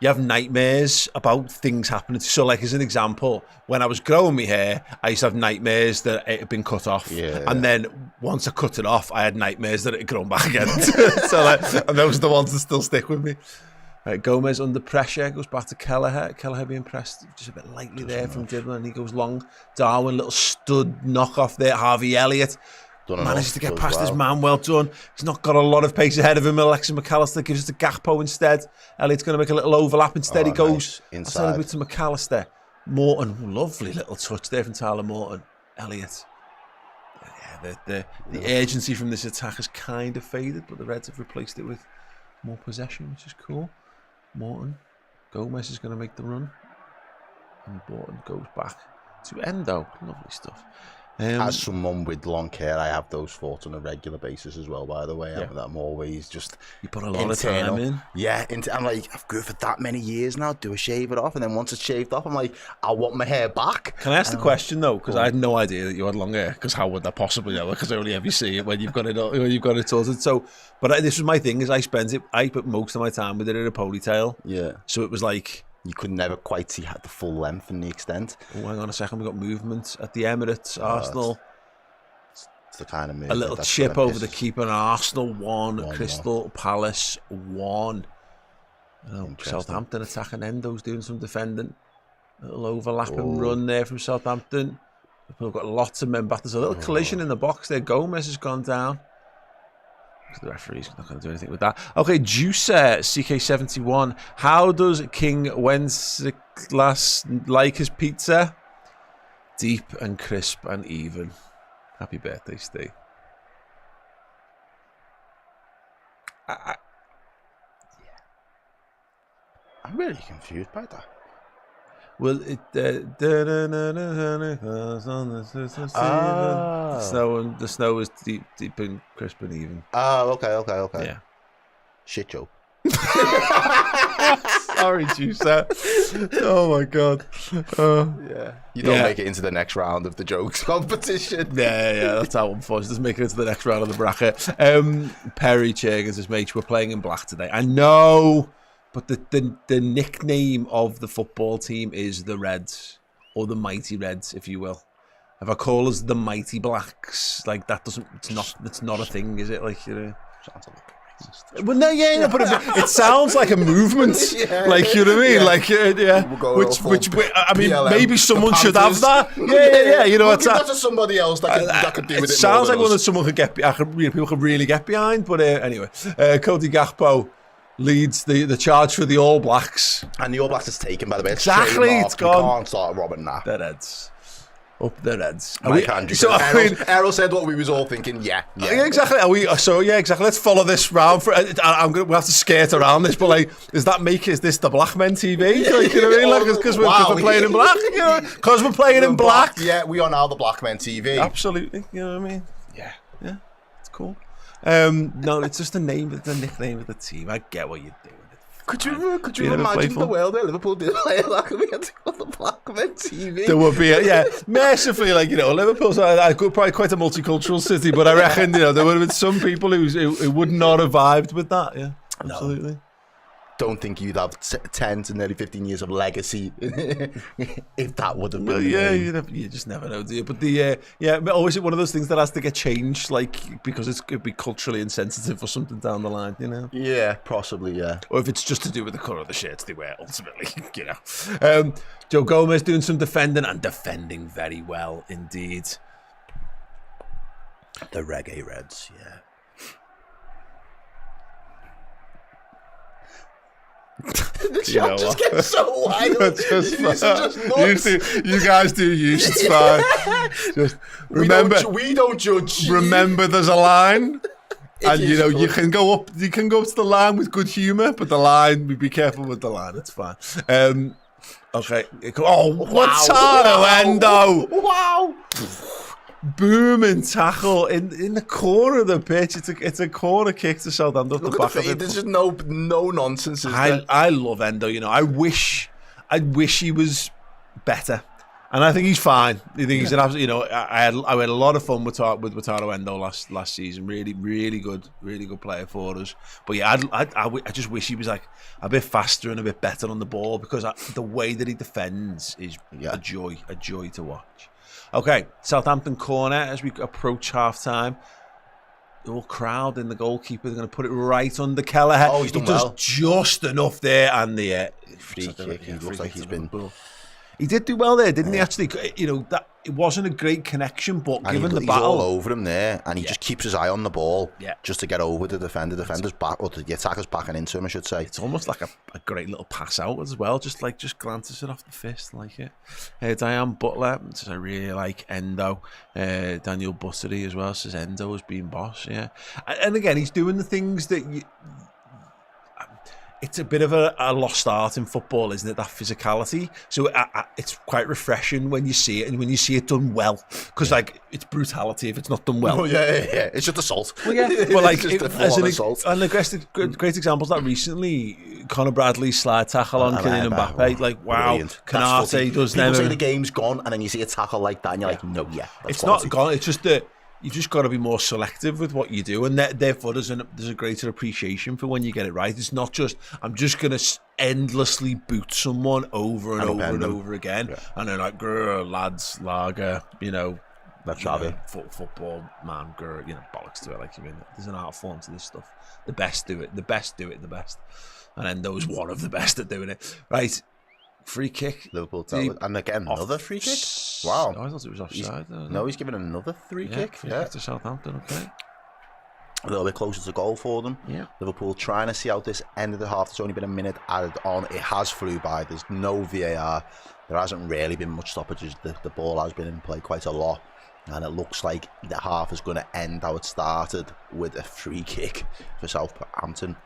you have nightmares about things happening. So, like as an example, when I was growing my hair, I used to have nightmares that it had been cut off, and then once I cut it off, I had nightmares that it had grown back again. And those are the ones that still stick with me. Gomez under pressure, goes back to Kelleher. Kelleher being pressed just a bit lightly there from Diblin, and he goes long. Darwin, little stud knock-off there. Harvey Elliott manages to get past his man. Well done. He's not got a lot of pace ahead of him. Alexis McAllister gives it to Gakpo instead. Elliott's going to make a little overlap. Instead he goes inside to McAllister. Morton, lovely little touch there from Tyler Morton. Elliott. Yeah, the urgency from this attack has kind of faded, but the Reds have replaced it with more possession, which is cool. Morton. Gomez is going to make the run. And Morton goes back to Endo. Lovely stuff. As someone with long hair, I have those thoughts on a regular basis as well, by the way. I'm always just... You put a lot of time in. Yeah, I'm like, I've grew for that many years now. Do I shave it off? And then once it's shaved off, I'm like, I want my hair back. Can I ask the question, though? Because I had no idea that you had long hair. Because how would that possibly know? Because I only ever see it when you've got it sorted. So, but this was my thing, is I put most of my time with it in a ponytail. Yeah. So it was like... You could never quite see the full length and the extent. Oh, hang on a second. We've got movement at the Emirates. Arsenal. It's the kind of move. A little chip over the keeper. Arsenal 1. Crystal Palace 1. Southampton attacking. Endo's doing some defending. A little overlapping run there from Southampton. We've got lots of men back. There's a little collision in the box there. Gomez has gone down. The referee's not going to do anything with that. Okay, Juicer, CK71. How does King Wenceslas like his pizza? Deep and crisp and even. Happy birthday, Steve. I'm really confused by that. Well, it the snow is deep and crisp and even. Oh, okay. Yeah. Shit joke. Sorry, Juicer. Oh my god. Yeah. You don't Yeah. make it into the next round of the jokes competition. Yeah, that's how unfortunate. Just make it to the next round of the bracket. Perry Chagins his mates. We're playing in black today. I know, but the nickname of the football team is the Reds, or the Mighty Reds, if you will. If I call us the Mighty Blacks, like that doesn't. It's not a thing, is it? Like, you know. Sounds like a Well, no, yeah, but it sounds like a movement, like, you know what I mean, like, yeah. Which I mean, PLM, maybe someone should have Panthers. that. Yeah. You know, We'll it's give that to somebody else that could do with it. sounds more like one than that us. someone could people could really get behind. But anyway, Cody Gakpo leads the charge for the All Blacks. And the All Blacks is taken, by the way. Exactly, trademark. it's gone. You can't start robbing that. The Reds. Up the Reds. Mike Andrews. So, I mean, Errol said what we was all thinking. Yeah. yeah, exactly. Exactly. Let's follow this round. We'll have to skate around this, but like, is this the Black Men TV? Like, you know what I mean? Like, because we're playing in black. You know, because we're playing in black. Yeah, we are now the Black Men TV. Absolutely. You know what I mean? Yeah. It's cool. No, it's just the nickname of the team. I get what you're doing. Could you You never played imagine the world where Liverpool did play like we had to call the Black Men TV? There would be, massively, like, you know, Liverpool's probably quite a multicultural city, but I reckon, you know, there would have been some people who would not have vibed with that. Yeah, absolutely. Don't think you'd have 10 to nearly 15 years of legacy if that would have been. Well, yeah, you just never know, do you? But always one of those things that has to get changed, like, because it could be culturally insensitive or something down the line, you know? Yeah, possibly, yeah. Or if it's just to do with the colour of the shirts they wear, ultimately, you know. Joe Gomez doing some defending, and defending very well indeed. The Reggae Reds, yeah. The shot just gets so wild. Just nuts. you guys do you. It's fine. Just remember, we don't judge. remember, there's a line, and you know you can go up. You can go up to the line with good humour, but the line, be careful with the line. It's fine. Okay. Oh, what's Endo? Wow. Booming tackle in the corner of the pitch. It's a corner kick to Southampton. Look at the feet. There's just no nonsense. I love Endo. You know, I wish he was better, and I think he's fine. I think he's an absolute. You know, I had a lot of fun with Wataru Endo last season. Really good player for us. But yeah, I just wish he was like a bit faster and a bit better on the ball, because the way that he defends is a joy to watch. Okay, Southampton corner as we approach half time. The whole crowd and the goalkeeper, they're going to put it right under Kelleher. Oh, he's done well. Just enough there, and the Free kick. He looks like he's been. He did do well there, didn't he? Actually, you know, that it wasn't a great connection, but And given the he's battle, all over him there, and he just keeps his eye on the ball, Yeah. just to get over the defender. Defender's back, or the attacker's backing into him, I should say. it's almost like a great little pass out as well. Just glances it off the fist, like it. Diane Butler says, I really like Endo. Daniel Buttery as well says Endo has been boss. Yeah, and again, he's doing the things that you. It's a bit of a lost art in football, isn't it? That physicality. So it's quite refreshing when you see it, and when you see it done well, because like it's brutality if it's not done well. Oh yeah. It's just assault. Well, yeah. Well, like It's just a as full-on an assault. and the great examples that recently, Conor Bradley's slide tackle on Kylian Mbappe. Like wow, Brilliant. That's Canate footy. does People never. say the game's gone, and then you see a tackle like that, and you're like, no, that's It's quality. not gone. It's just that you've just got to be more selective with what you do, and therefore there's a greater appreciation for when you get it right. It's not just I'm just going to endlessly boot someone over and over and over again, and they're like, grr, lads, lager, you know, Let's have it. Football man, grr, you know, bollocks to it. Like, you mean, there's an art form to this stuff. The best do it. The best do it the best, and Endo's one of the best at doing it. Right. Free kick. Liverpool and again another free kick. Wow. I thought it was offside. No, he's giving another free kick. Free kick to Southampton. Okay. a little bit closer to goal for them. Yeah. Liverpool trying to see out this end of the half. There's only been a minute added on. It has flew by. There's no VAR. There hasn't really been much stoppages. The ball has been in play quite a lot. And it looks like the half is going to end how it started, with a free kick for Southampton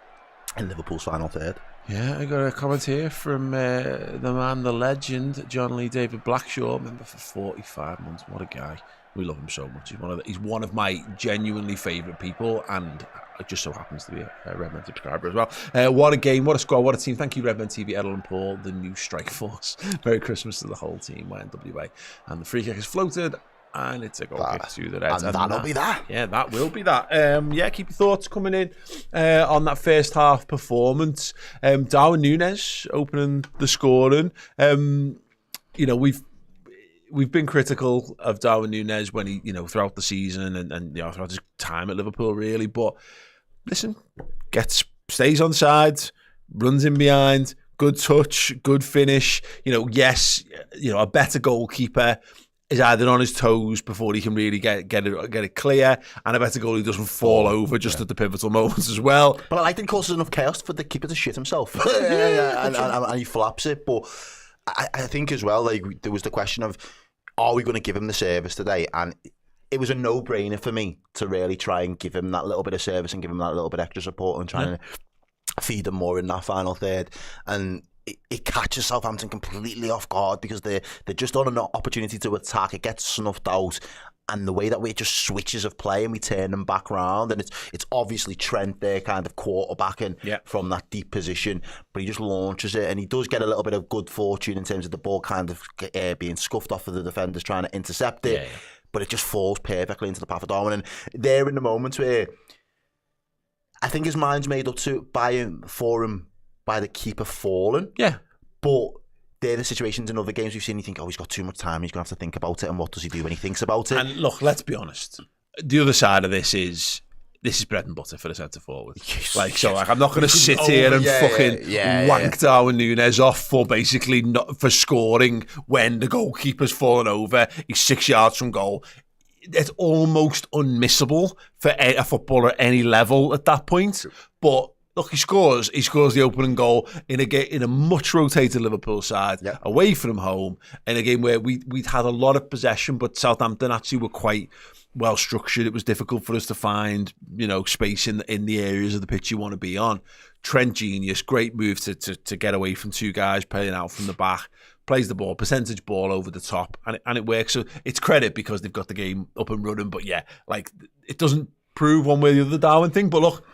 in Liverpool's final third. Yeah, I got a comment here from the man, the legend, John Lee David Blackshaw, member for 45 months. What a guy. We love him so much. He's one of my genuinely favourite people, and it just so happens to be a Redmen subscriber as well. What a game, what a squad, what a team. Thank you, Redmen TV, Errol and Paul, the new strike force. Merry Christmas to the whole team, YNWA. And the free kick is floated, and it's a goal kick to the Reds. And that'll be that. Yeah, that will be that. Yeah, keep your thoughts coming in on that first half performance. Darwin Nunez opening the scoring. You know, we've been critical of Darwin Nunez when he, you know, throughout the season and you know, throughout his time at Liverpool, really. But listen, stays on side, runs in behind, good touch, good finish. You know, yes, you know, a better goalkeeper is either on his toes before he can really get it clear, and a better goalie doesn't fall over just at the pivotal moments as well. But I like that it causes enough chaos for the keeper to shit himself. And he flaps it. But I think as well, like, there was the question of, are we going to give him the service today? And it was a no-brainer for me to really try and give him that little bit of service and give him that little bit extra support and try and feed him more in that final third. And it catches Southampton completely off guard because they're just on an opportunity to attack. It gets snuffed out. And the way that we just switches of play and we turn them back round, and it's obviously Trent there kind of quarterbacking from that deep position, but he just launches it, and he does get a little bit of good fortune in terms of the ball kind of being scuffed off of the defenders trying to intercept it, but it just falls perfectly into the path of Darwin. And there in the moments where I think his mind's made up to by the keeper falling, but they're the situations in other games we've seen, you think, oh, he's got too much time, he's going to have to think about it, and what does he do when he thinks about it? And look, let's be honest, the other side of this is bread and butter for the centre forward. I'm not going to sit here and wank Darwin Nunez off for basically not for scoring when the goalkeeper's fallen over. He's 6 yards from goal. It's almost unmissable for a footballer at any level at that point. But look, he scores the opening goal in a much rotated Liverpool side, away from home, in a game where we'd had a lot of possession, but Southampton actually were quite well structured. It was difficult for us to find, you know, space in the areas of the pitch you want to be on. Trent genius, great move to get away from two guys playing out from the back. Plays the ball, percentage ball over the top, and it works. So it's credit because they've got the game up and running. But yeah, like, it doesn't prove one way or the other Darwin thing. But look,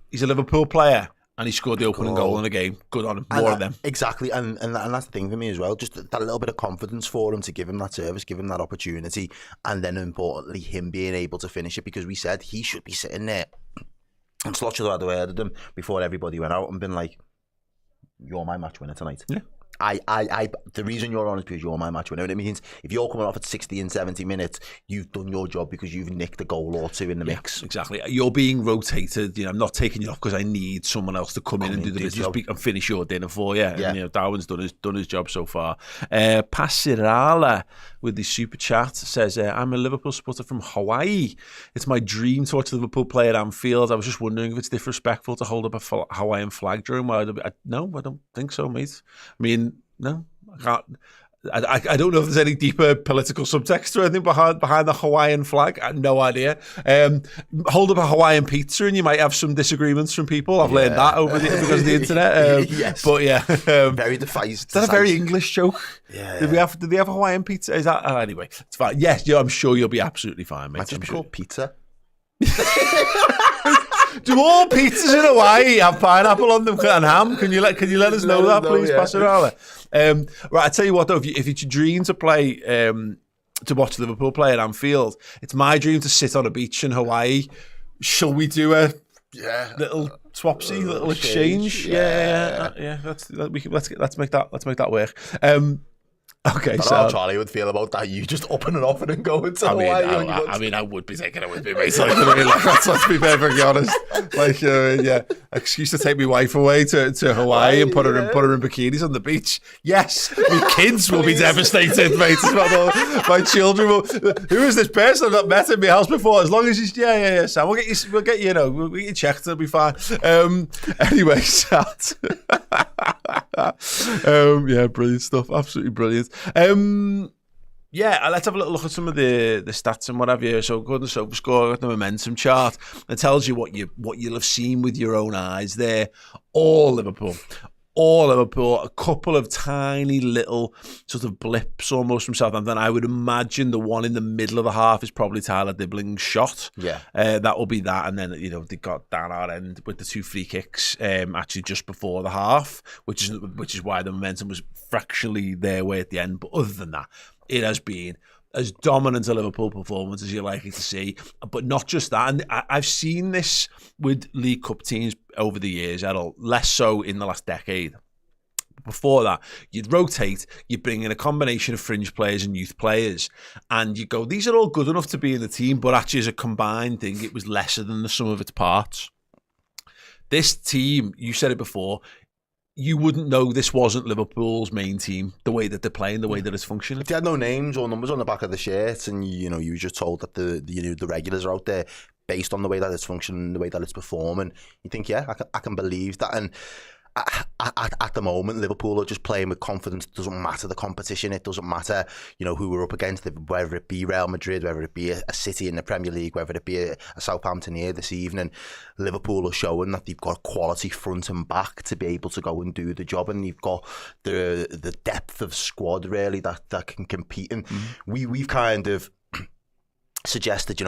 he's a Liverpool player, and he scored the opening goal in the game. Good on him. More of them. Exactly, and that's the thing for me as well. Just that little bit of confidence for him to give him that service, give him that opportunity, and then importantly, him being able to finish it, because we said he should be sitting there. And Slot should have had word of them before everybody went out and been like, "You're my match winner tonight." Yeah. The reason you're on is because you're my match winner. It means if you're coming off at 60 and 70 minutes, you've done your job because you've nicked a goal or two in the mix. Exactly. You're being rotated. You know, I'm not taking you off because I need someone else to come in and do the business and finish your dinner for you. And, you know, Darwin's done his job so far. Pasirala with the super chat says, I'm a Liverpool supporter from Hawaii. It's my dream to watch a Liverpool play at Anfield. I was just wondering if it's disrespectful to hold up a Hawaiian flag during no, I don't think so, mate. I mean, no, I can't. I don't know if there's any deeper political subtext or anything behind the Hawaiian flag. I have no idea. Hold up a Hawaiian pizza and you might have some disagreements from people. I've learned that because of the internet. Yes. But yeah. Very decisive. Is that a very English joke? Yeah. Did they have Hawaiian pizza? Is that anyway? It's fine. Yes, I'm sure you'll be absolutely fine, mate. Might just be called pizza. Do all pizzas in Hawaii have pineapple on them and ham? Can you let us know that, please, Pasarala? Right, I tell you what though, if it's your dream to play to watch Liverpool play at Anfield, it's my dream to sit on a beach in Hawaii. Shall we do a little swapsy, little exchange? Yeah. Let's make that work. Okay, so how Charlie would feel about that. You just upping and offing and going to Hawaii. I would be taking it with me, mate. Let's be perfectly honest. excuse to take my wife away to Hawaii and put her in bikinis on the beach. Yes, my kids will be devastated, mate. My children will. Who is this person? I've not met in my house before. As long as he's Sam, we'll get you checked. It'll be fine. Anyway, Sat. Brilliant stuff. Absolutely brilliant. Let's have a little look at some of the stats and what have you. So go to the SofaScore, got the momentum chart. It tells you what you'll have seen with your own eyes there. All Liverpool. A couple of tiny little sort of blips almost from Southampton. I would imagine the one in the middle of the half is probably Tyler Dibling's shot. Yeah. That will be that. And then, they got down our end with the 2 free kicks actually just before the half, which is why the momentum was fractionally their way at the end. But other than that, it has been as dominant a Liverpool performance as you're likely to see. But not just that. And I've seen this with League Cup teams over the years, Errol, less so in the last decade. Before that, you'd rotate, you'd bring in a combination of fringe players and youth players, and you go, these are all good enough to be in the team, but actually as a combined thing, it was lesser than the sum of its parts. This team, you said it before, you wouldn't know this wasn't Liverpool's main team, the way that they're playing, the way that it's functioning. If they had no names or numbers on the back of the shirts, and you were just told that the regulars are out there based on the way that it's functioning, the way that it's performing, you think, I can believe that. And at the moment, Liverpool are just playing with confidence. It doesn't matter the competition. It doesn't matter, who we're up against, whether it be Real Madrid, whether it be a City in the Premier League, whether it be a Southampton here this evening. Liverpool are showing that they've got quality front and back to be able to go and do the job, and they've got the depth of squad really that can compete. And we've kind of suggested,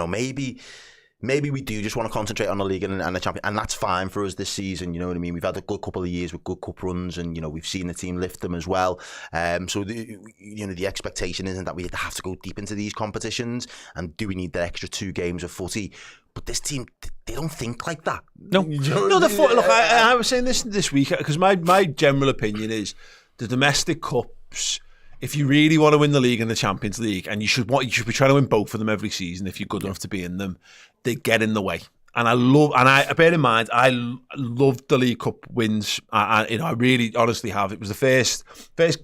maybe we do just want to concentrate on the league and the champion, and that's fine for us this season. You know what I mean? We've had a good couple of years with good cup runs, and we've seen the team lift them as well. So the expectation isn't that we have to go deep into these competitions, and do we need the extra 2 games of footy? But this team, they don't think like that. No. Look, I was saying this week because my general opinion is the domestic cups. If you really want to win the league and the Champions League, and you should be trying to win both of them every season if you're good enough to be in them, they get in the way. And I bear in mind, I loved the League Cup wins. I really honestly have. It was the first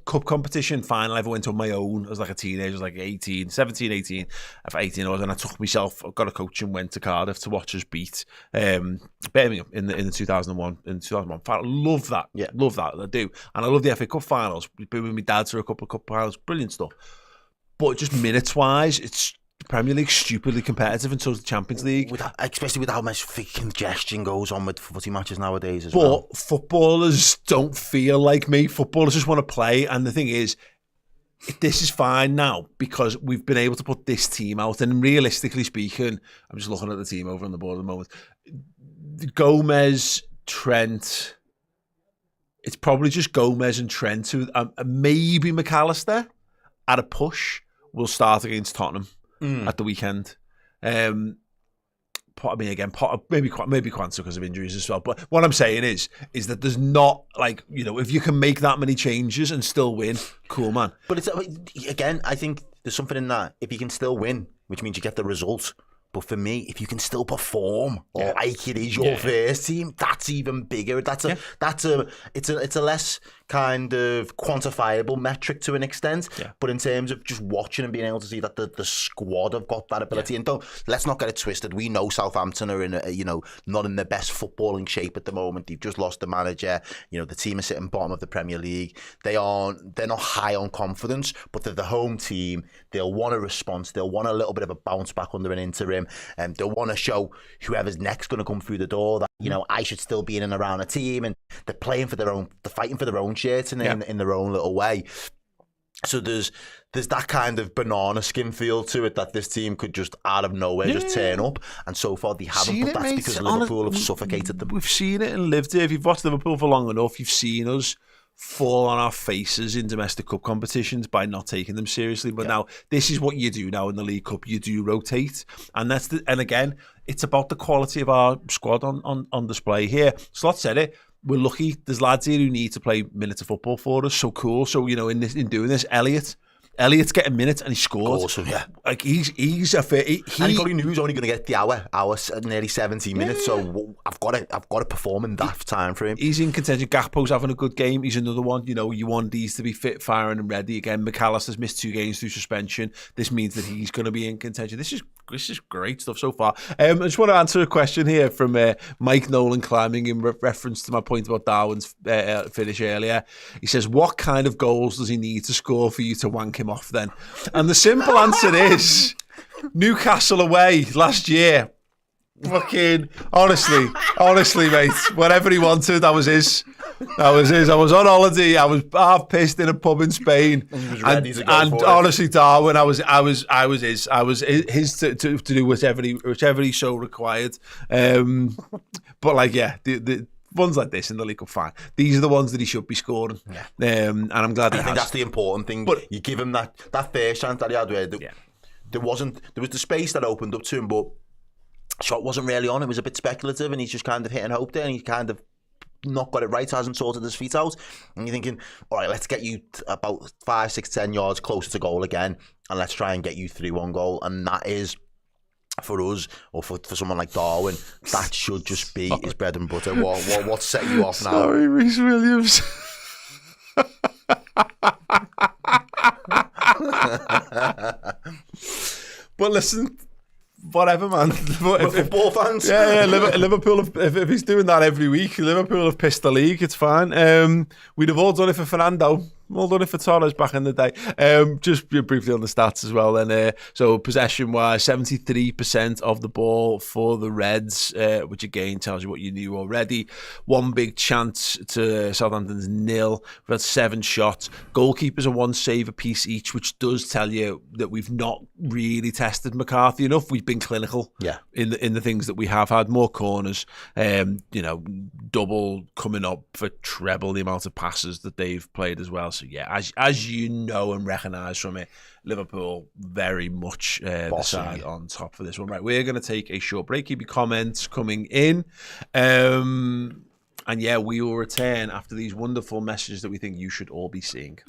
cup competition final I ever went on my own as like a teenager. I was like 17, 18. At 18 I was, and I took myself, got a coach and went to Cardiff to watch us beat Birmingham in the 2001 final. I love that. Yeah. Love that. I do. And I love the FA Cup finals. We've been with my dad through a couple of cup finals. Brilliant stuff. But just minutes wise, it's Premier League stupidly competitive, and so is the Champions League. Especially with how much congestion goes on with footy matches nowadays as well. But footballers don't feel like me. Footballers just want to play, and the thing is, this is fine now because we've been able to put this team out, and realistically speaking, I'm just looking at the team over on the board at the moment. Gomez, Trent, it's probably just Gomez and Trent, who maybe McAllister at a push will start against Tottenham at the weekend. Maybe Quanta because of injuries as well. But what I'm saying is that there's not if you can make that many changes and still win, cool, man. But it's again, I think there's something in that. If you can still win, which means you get the result. But for me, if you can still perform like it is your first team, that's even bigger. It's a less kind of quantifiable metric to an extent. Yeah. But in terms of just watching and being able to see that the squad have got that ability, and let's not get it twisted. We know Southampton are in not in their best footballing shape at the moment. They've just lost the manager. The team is sitting bottom of the Premier League. They're not high on confidence, but they're the home team. They'll want a response. They'll want a little bit of a bounce back under an interim. They'll want to show whoever's next going to come through the door that I should still be in and around a team, and they're playing for they're fighting for their own shirts in their own little way. So there's that kind of banana skin feel to it that this team could just out of nowhere just turn up, and so far they haven't. But that's because Liverpool have suffocated them. We've seen it and lived it. If you've watched Liverpool for long enough, you've seen us fall on our faces in domestic cup competitions by not taking them seriously. But now this is what you do now in the League Cup. You do rotate, and again, it's about the quality of our squad on display here. Slot said it. We're lucky. There's lads here who need to play minutes of football for us. So cool. So in doing this, Elliot, Elliott's getting minutes and he scored. Awesome, yeah. Like he's a fit. And he probably knew he was only going to get the hour, nearly 70 minutes. So I've got to perform in that time frame. He's in contention. Gakpo's having a good game. He's another one. You know, you want these to be fit, firing, and ready again. McAllister's missed 2 games through suspension. This means that he's going to be in contention. This is great stuff so far. I just want to answer a question here from Mike Nolan Climbing in reference to my point about Darwin's finish earlier. He says, "What kind of goals does he need to score for you to wank him off then?" And the simple answer is Newcastle away last year. Fucking honestly, mate. Whatever he wanted, that was his. I was on holiday. I was half pissed in a pub in Spain, and he was ready to go and for honestly, Darwin, I was his. I was his to do whichever he so required. But like, yeah, the ones like this in the league are fine. These are the ones that he should be scoring. Yeah. And I'm glad he has. I think that's the important thing. But you give him that first chance that he had where there was the space that opened up to him, but shot wasn't really on. It was a bit speculative, and he's just kind of hit and hope there, and he's kind of not got it right, hasn't sorted his feet out. And you're thinking, all right, let's get you about 5, 6, 10 yards closer to goal again, and let's try and get you 3-1 goal. And that is, for us, or for someone like Darwin, that should just be his bread and butter. What set you off now? Sorry, Rhys Williams. But listen, whatever, man. Football fans. Yeah. Liverpool. If he's doing that every week, Liverpool have pissed the league. It's fine. We'd have all done it for Fernando. All done it for Torres back in the day. Just briefly on the stats as well. Then, so possession-wise, 73% of the ball for the Reds, which again tells you what you knew already. 1 big chance to Southampton's 0. We've had 7 shots. Goalkeepers are 1 save apiece each, which does tell you that we've not really tested McCarthy enough. We've been clinical in the things that we have had. More corners, double coming up for treble the amount of passes that they've played as well. So yeah, as you know and recognise from it, Liverpool very much the side on top for this one. Right, we're going to take a short break. Keep your comments coming in. And yeah, we will return after these wonderful messages that we think you should all be seeing.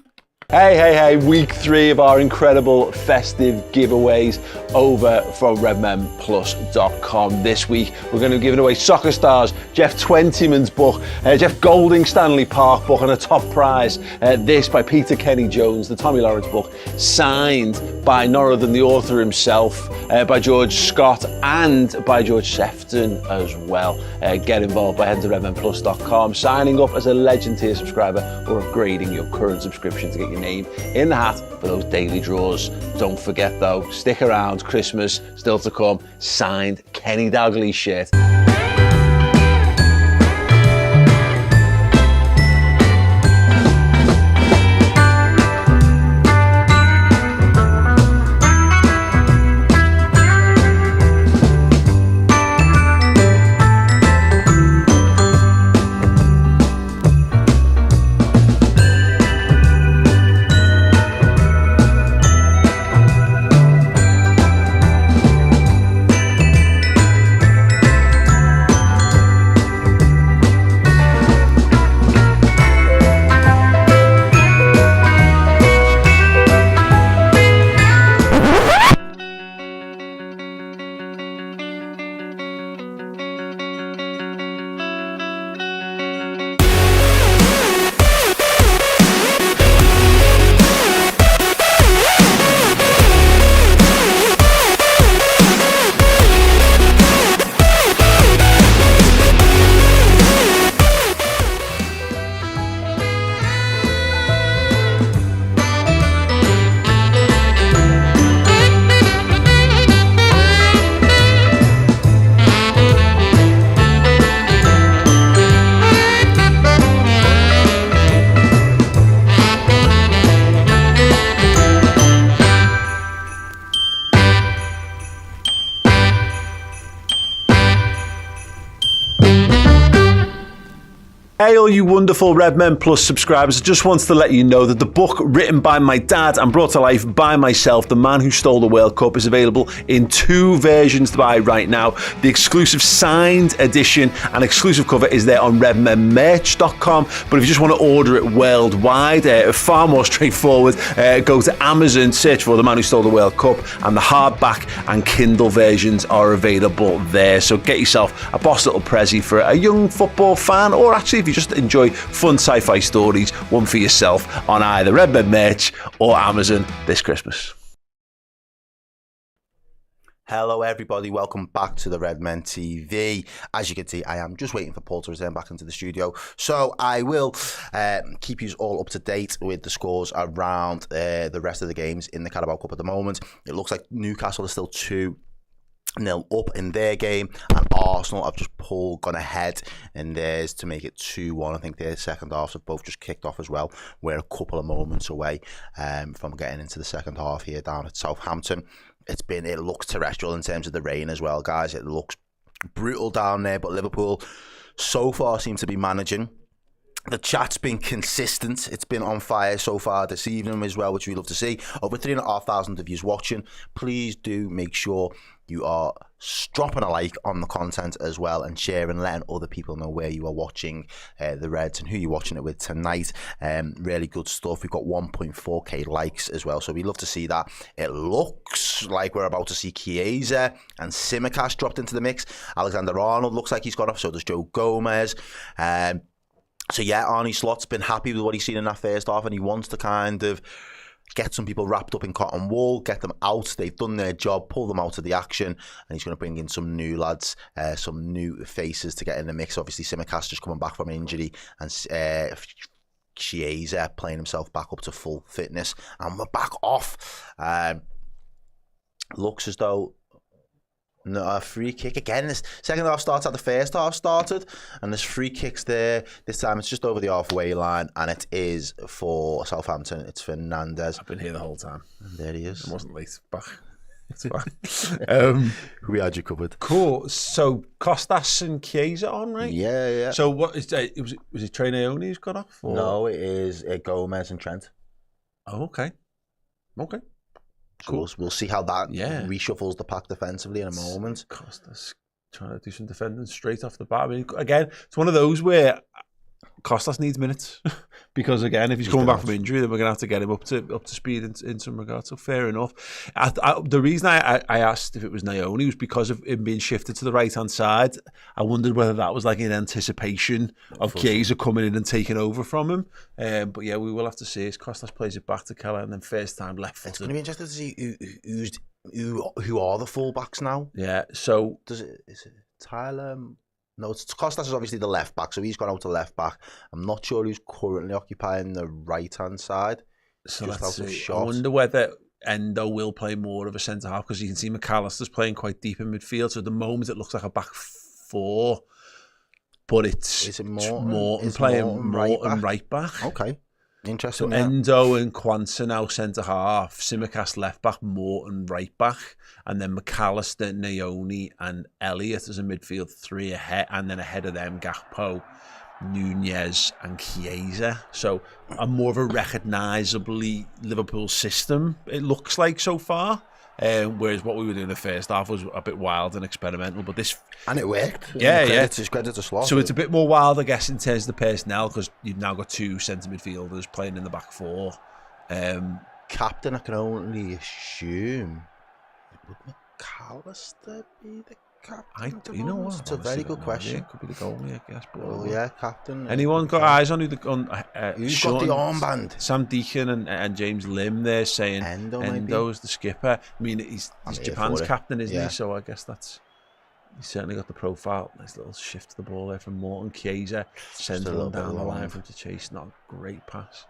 Hey, week 3 of our incredible festive giveaways over from redmenplus.com. This week we're going to be giving away Soccer Stars, Jeff Twentyman's book, Jeff Golding Stanley Park book, and a top prize, this by Peter Kenny Jones, the Tommy Lawrence book, signed by none other than the author himself, by George Scott and by George Sefton as well. Get involved by heading to redmenplus.com, signing up as a Legend tier subscriber, or upgrading your current subscription to get your name in the hat for those daily draws. Don't forget though, stick around, Christmas still to come. Signed Kenny Dalglish shirt. Hey, all you wonderful Redmen Plus subscribers, I just wanted to let you know that the book written by my dad and brought to life by myself, The Man Who Stole the World Cup, is available in 2 versions to buy right now. The exclusive signed edition and exclusive cover is there on redmenmerch.com, but if you just want to order it worldwide, far more straightforward, go to Amazon, search for The Man Who Stole the World Cup, and the hardback and Kindle versions are available there. So get yourself a boss little Prezi for a young football fan, or actually if you just enjoy fun sci-fi stories, one for yourself on either Redmen Merch or Amazon this Christmas. Hello everybody, welcome back to the Redmen TV. As you can see, I am just waiting for Paul to return back into the studio, so I will keep you all up to date with the scores around the rest of the games in the Carabao Cup at the moment. It looks like Newcastle is still 2-0 up in their game, and Arsenal have just gone ahead in theirs to make it 2-1. I think their second halves have both just kicked off as well. We're a couple of moments away from getting into the second half here down at Southampton. It looks terrestrial in terms of the rain as well, guys. It looks brutal down there, but Liverpool so far seem to be managing. The chat's been consistent. It's been on fire so far this evening as well, which we love to see. Over 3,500 of you watching. Please do make sure you are dropping a like on the content as well, and sharing, letting other people know where you are watching the Reds and who you're watching it with tonight. Really good stuff. We've got 1.4k likes as well, so we love to see that. It looks like we're about to see Chiesa and Tsimikas dropped into the mix. Alexander-Arnold looks like he's got off, so does Joe Gomez. So yeah, Arne Slot's been happy with what he's seen in that first half, and he wants to kind of get some people wrapped up in cotton wool, get them out. They've done their job, pull them out of the action, and he's going to bring in some new lads, some new faces to get in the mix. Obviously, Tsimikas just coming back from injury, and Chiesa playing himself back up to full fitness, and we're back off. Looks as though a free kick again. This second half starts at the first half started, and there's free kicks there. This time it's just over the halfway line, and it is for Southampton. It's for Nunez. I've been here the whole time. And there he is. I wasn't late. Back. It's fine. We had you covered. Cool. So Costas and Chiesa on, right? Yeah. So what is it? Was it Trey Naoni who's got off? Or? No, it is Gomez and Trent. Oh, okay. So Cool. we'll see how that reshuffles the pack defensively in a moment. Costas trying to do some defending straight off the bat. I mean, again, it's one of those where Costas needs minutes because again, if he's coming back from injury, then we're going to have to get him up to speed in some regards. So fair enough. The reason I asked if it was Naoni was because of him being shifted to the right hand side. I wondered whether that was like in anticipation of Chiesa coming in and taking over from him. But yeah, we will have to see. As Costas plays it back to Keller, and then first time left footed. It's going to be interesting to see who are the fullbacks now. Yeah. So is it Tyler? No, it's Costas is obviously the left back, so he's gone out to left back. I'm not sure who's currently occupying the right hand side. So let's see. I wonder whether Endo will play more of a centre half, because you can see McAllister's playing quite deep in midfield. So at the moment it looks like a back four, but it's Morton playing right back. Okay. Interesting. So Endo and Kwanzaa now centre half, Tsimikas left back, Morton right back, and then McAllister, Naoni, and Elliott as a midfield 3 ahead, and then ahead of them Gakpo, Nunez, and Chiesa. So a more of a recognisably Liverpool system, it looks like so far. Whereas what we were doing in the first half was a bit wild and experimental, but this and it worked. Credit to Slot. So it's a bit more wild, I guess, in terms of the personnel, because you've now got 2 centre midfielders playing in the back 4. Captain, I can only assume, would McAllister be the captain? You know what? It's a very good question. It could be the goalie, I guess. But yeah, captain. Anyone got eyes on who's got the armband? Sam Deacon and James Lim there saying Endo's the skipper. I mean, he's Japan's captain, isn't he? So I guess he's certainly got the profile. Nice little shift to the ball there from Morton. Chiesa sends one down the line for him to chase. Not a great pass.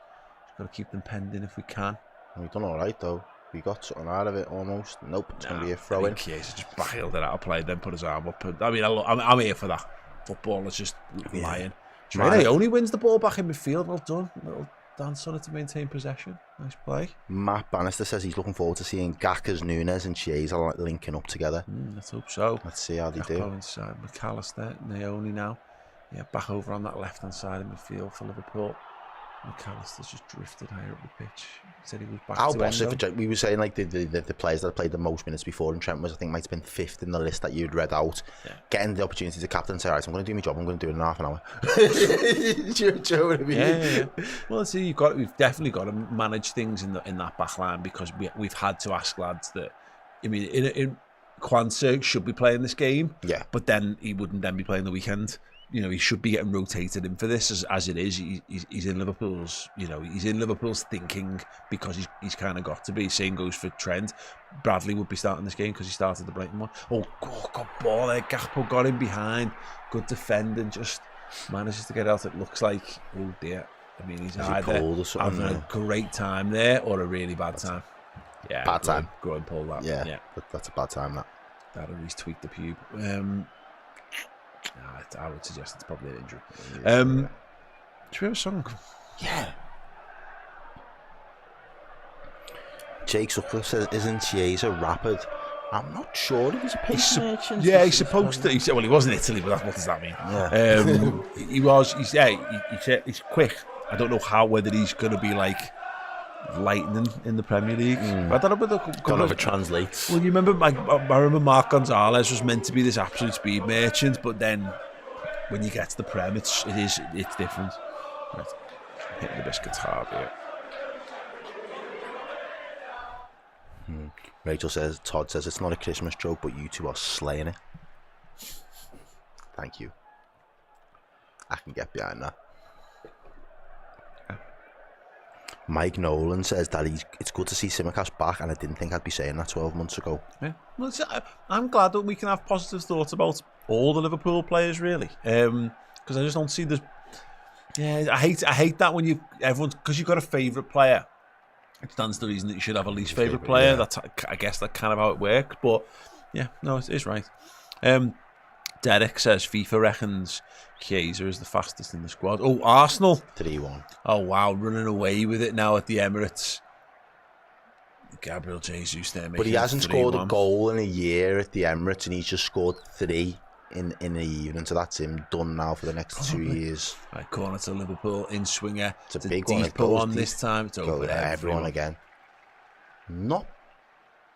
Just got to keep them pending if we can. We've done all right though. We got something out of it almost. Nope, it's going to be a throw in. Chiesa just bailed it out of play, then put his arm up. I mean, I'm here for that. Football is just lying. He only wins the ball back in midfield. Well done. Little dance on it to maintain possession. Nice play. Matt Bannister says he's looking forward to seeing Gakas, Nunez and Chiesa linking up together. Let's hope so. Let's see how they do. Inside. McAllister, Naoni now. Yeah, back over on that left-hand side of midfield for Liverpool. McAllister's just drifted higher up the pitch. He said he was back to Endo. We were saying like the players that played the most minutes before, and Trent was, I think, might have been 5th in the list that you'd read out. Yeah. Getting the opportunity to captain and say, all right, I'm going to do my job, I'm going to do it in half an hour. Do you know what I mean? Yeah. Well, see, we've definitely got to manage things in that back line, because we've had to ask lads that, I mean, in Kwanzaa should be playing this game, but then he wouldn't then be playing the weekend. You know, he should be getting rotated in for this as it is. He's in Liverpool's, you know, he's in Liverpool's thinking, because he's kind of got to be. Same goes for Trent. Bradley would be starting this game because he started the Brighton one. Oh, good ball there. Gakpo got him behind. Good defending, just manages to get out. It looks like, oh dear. I mean, he's either having a great time there or a really bad time. Yeah, bad time. Go and pull that. Yeah. That's a bad time, that. That'll at least tweak the pube. I would suggest it's probably an injury. Should we have a song? Yeah. Jake Sutcliffe says, isn't Chiesa rapid? I'm not sure if he's a pace merchant. Yeah, he's supposed to. Well, he was in Italy, but what does that mean? Yeah. He was. He's quick. I don't know whether he's going to be like lightning in the Premier League. I don't know whether don't know if it translates. Well, you remember, I remember Mark Gonzalez was meant to be this absolute speed merchant, but then when you get to the Prem, it's different. Right. Hitting the biscuits hard here. Rachel says, Todd says, it's not a Christmas joke, but you two are slaying it. Thank you. I can get behind that. Mike Nolan says that it's good to see Tsimikas back, and I didn't think I'd be saying that 12 months ago. Yeah, well, I'm glad that we can have positive thoughts about all the Liverpool players, really, because I just don't see this. Yeah, I hate that when because you've got a favourite player. It stands to reason that you should have a least favourite player. Yeah. That's, I guess, that's kind of how it works. But yeah, no, it is right. Derek says FIFA reckons Chiesa is the fastest in the squad. Oh, Arsenal 3-1. Oh wow, running away with it now at the Emirates. Gabriel Jesus there, but he hasn't scored a goal in a year at the Emirates, and he's just scored 3 in the evening. So that's him done now for the next 2 years. Right, corner to Liverpool in swinger. It's a big one this time. It's over everyone again. Not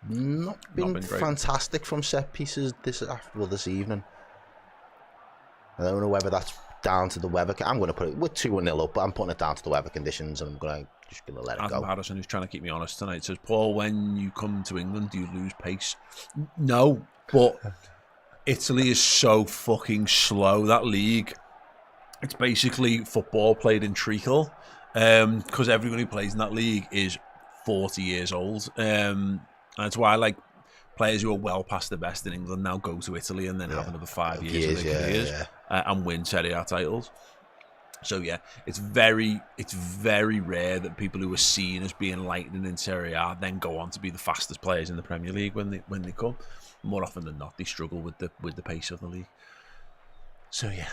been fantastic from set pieces this evening. I don't know whether that's down to the weather. I'm going to put it, we're 2-0 up, but I'm putting it down to the weather conditions, and I'm just going to let it go. Harrison, who's trying to keep me honest tonight, says, Paul, when you come to England, do you lose pace? No, but Italy is so fucking slow. That league, it's basically football played in treacle, because everyone who plays in that league is 40 years old. And that's why, like, players who are well past the best in England now go to Italy and then have another 5 years in their careers and win Serie A titles. So yeah, it's very rare that people who are seen as being lightning in Serie A then go on to be the fastest players in the Premier League when they come. More often than not, they struggle with the pace of the league. So yeah,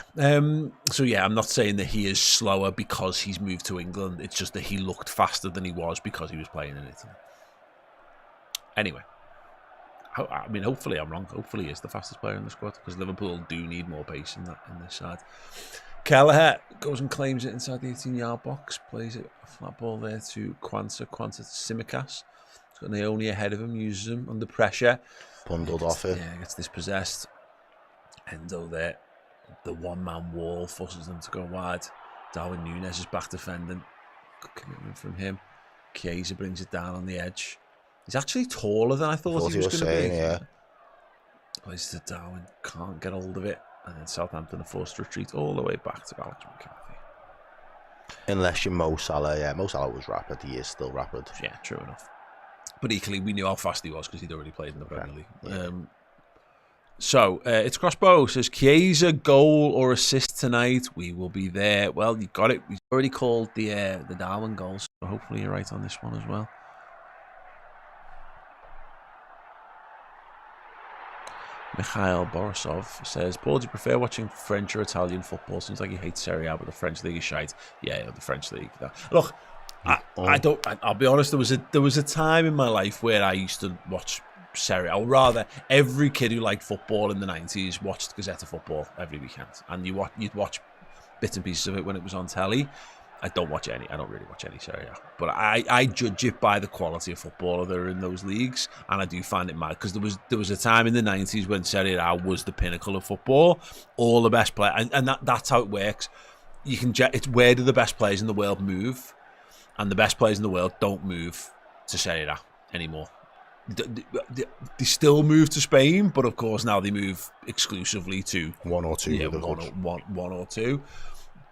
I'm not saying that he is slower because he's moved to England. It's just that he looked faster than he was because he was playing in Italy. Anyway. I mean, hopefully I'm wrong. Hopefully he is the fastest player in the squad, because Liverpool do need more pace in this side. Kelleher goes and claims it inside the 18-yard box, plays it a flat ball there to Quanta to Tsimikas. He's got Naoni ahead of him, uses him under pressure. Bundled off it. Yeah, gets dispossessed. Endo there, the one-man wall forces them to go wide. Darwin Nunez is back defending. Good commitment from him. Chiesa brings it down on the edge. He's actually taller than I thought he was going to be. Yeah. Plays to Darwin, can't get hold of it, and then Southampton are forced to retreat all the way back to Alex McCarthy. Unless you're Mo Salah, yeah. Mo Salah was rapid. He is still rapid. Yeah, true enough. But equally, we knew how fast he was because he'd already played in the Premier League. Yeah. So it's Crossbow says Chiesa goal or assist tonight. We will be there. Well, you got it. We've already called the Darwin goal, so hopefully you're right on this one as well. Mikhail Borisov says, Paul, do you prefer watching French or Italian football? Seems like you hate Serie A, but the French league is shite. Yeah, the French league. Look, I'll be honest, there was a time in my life where I used to watch Serie A, or rather, every kid who liked football in the 90s watched Gazzetta Football every weekend. And you'd watch bits and pieces of it when it was on telly. I don't really watch any Serie A, but I judge it by the quality of footballer that are in those leagues, and I do find it mad because there was a time in the 90s when Serie A was the pinnacle of football, all the best players, and that's how it works. It's where do the best players in the world move, and the best players in the world don't move to Serie A anymore. They still move to Spain, but of course now they move exclusively to one or two. One or two.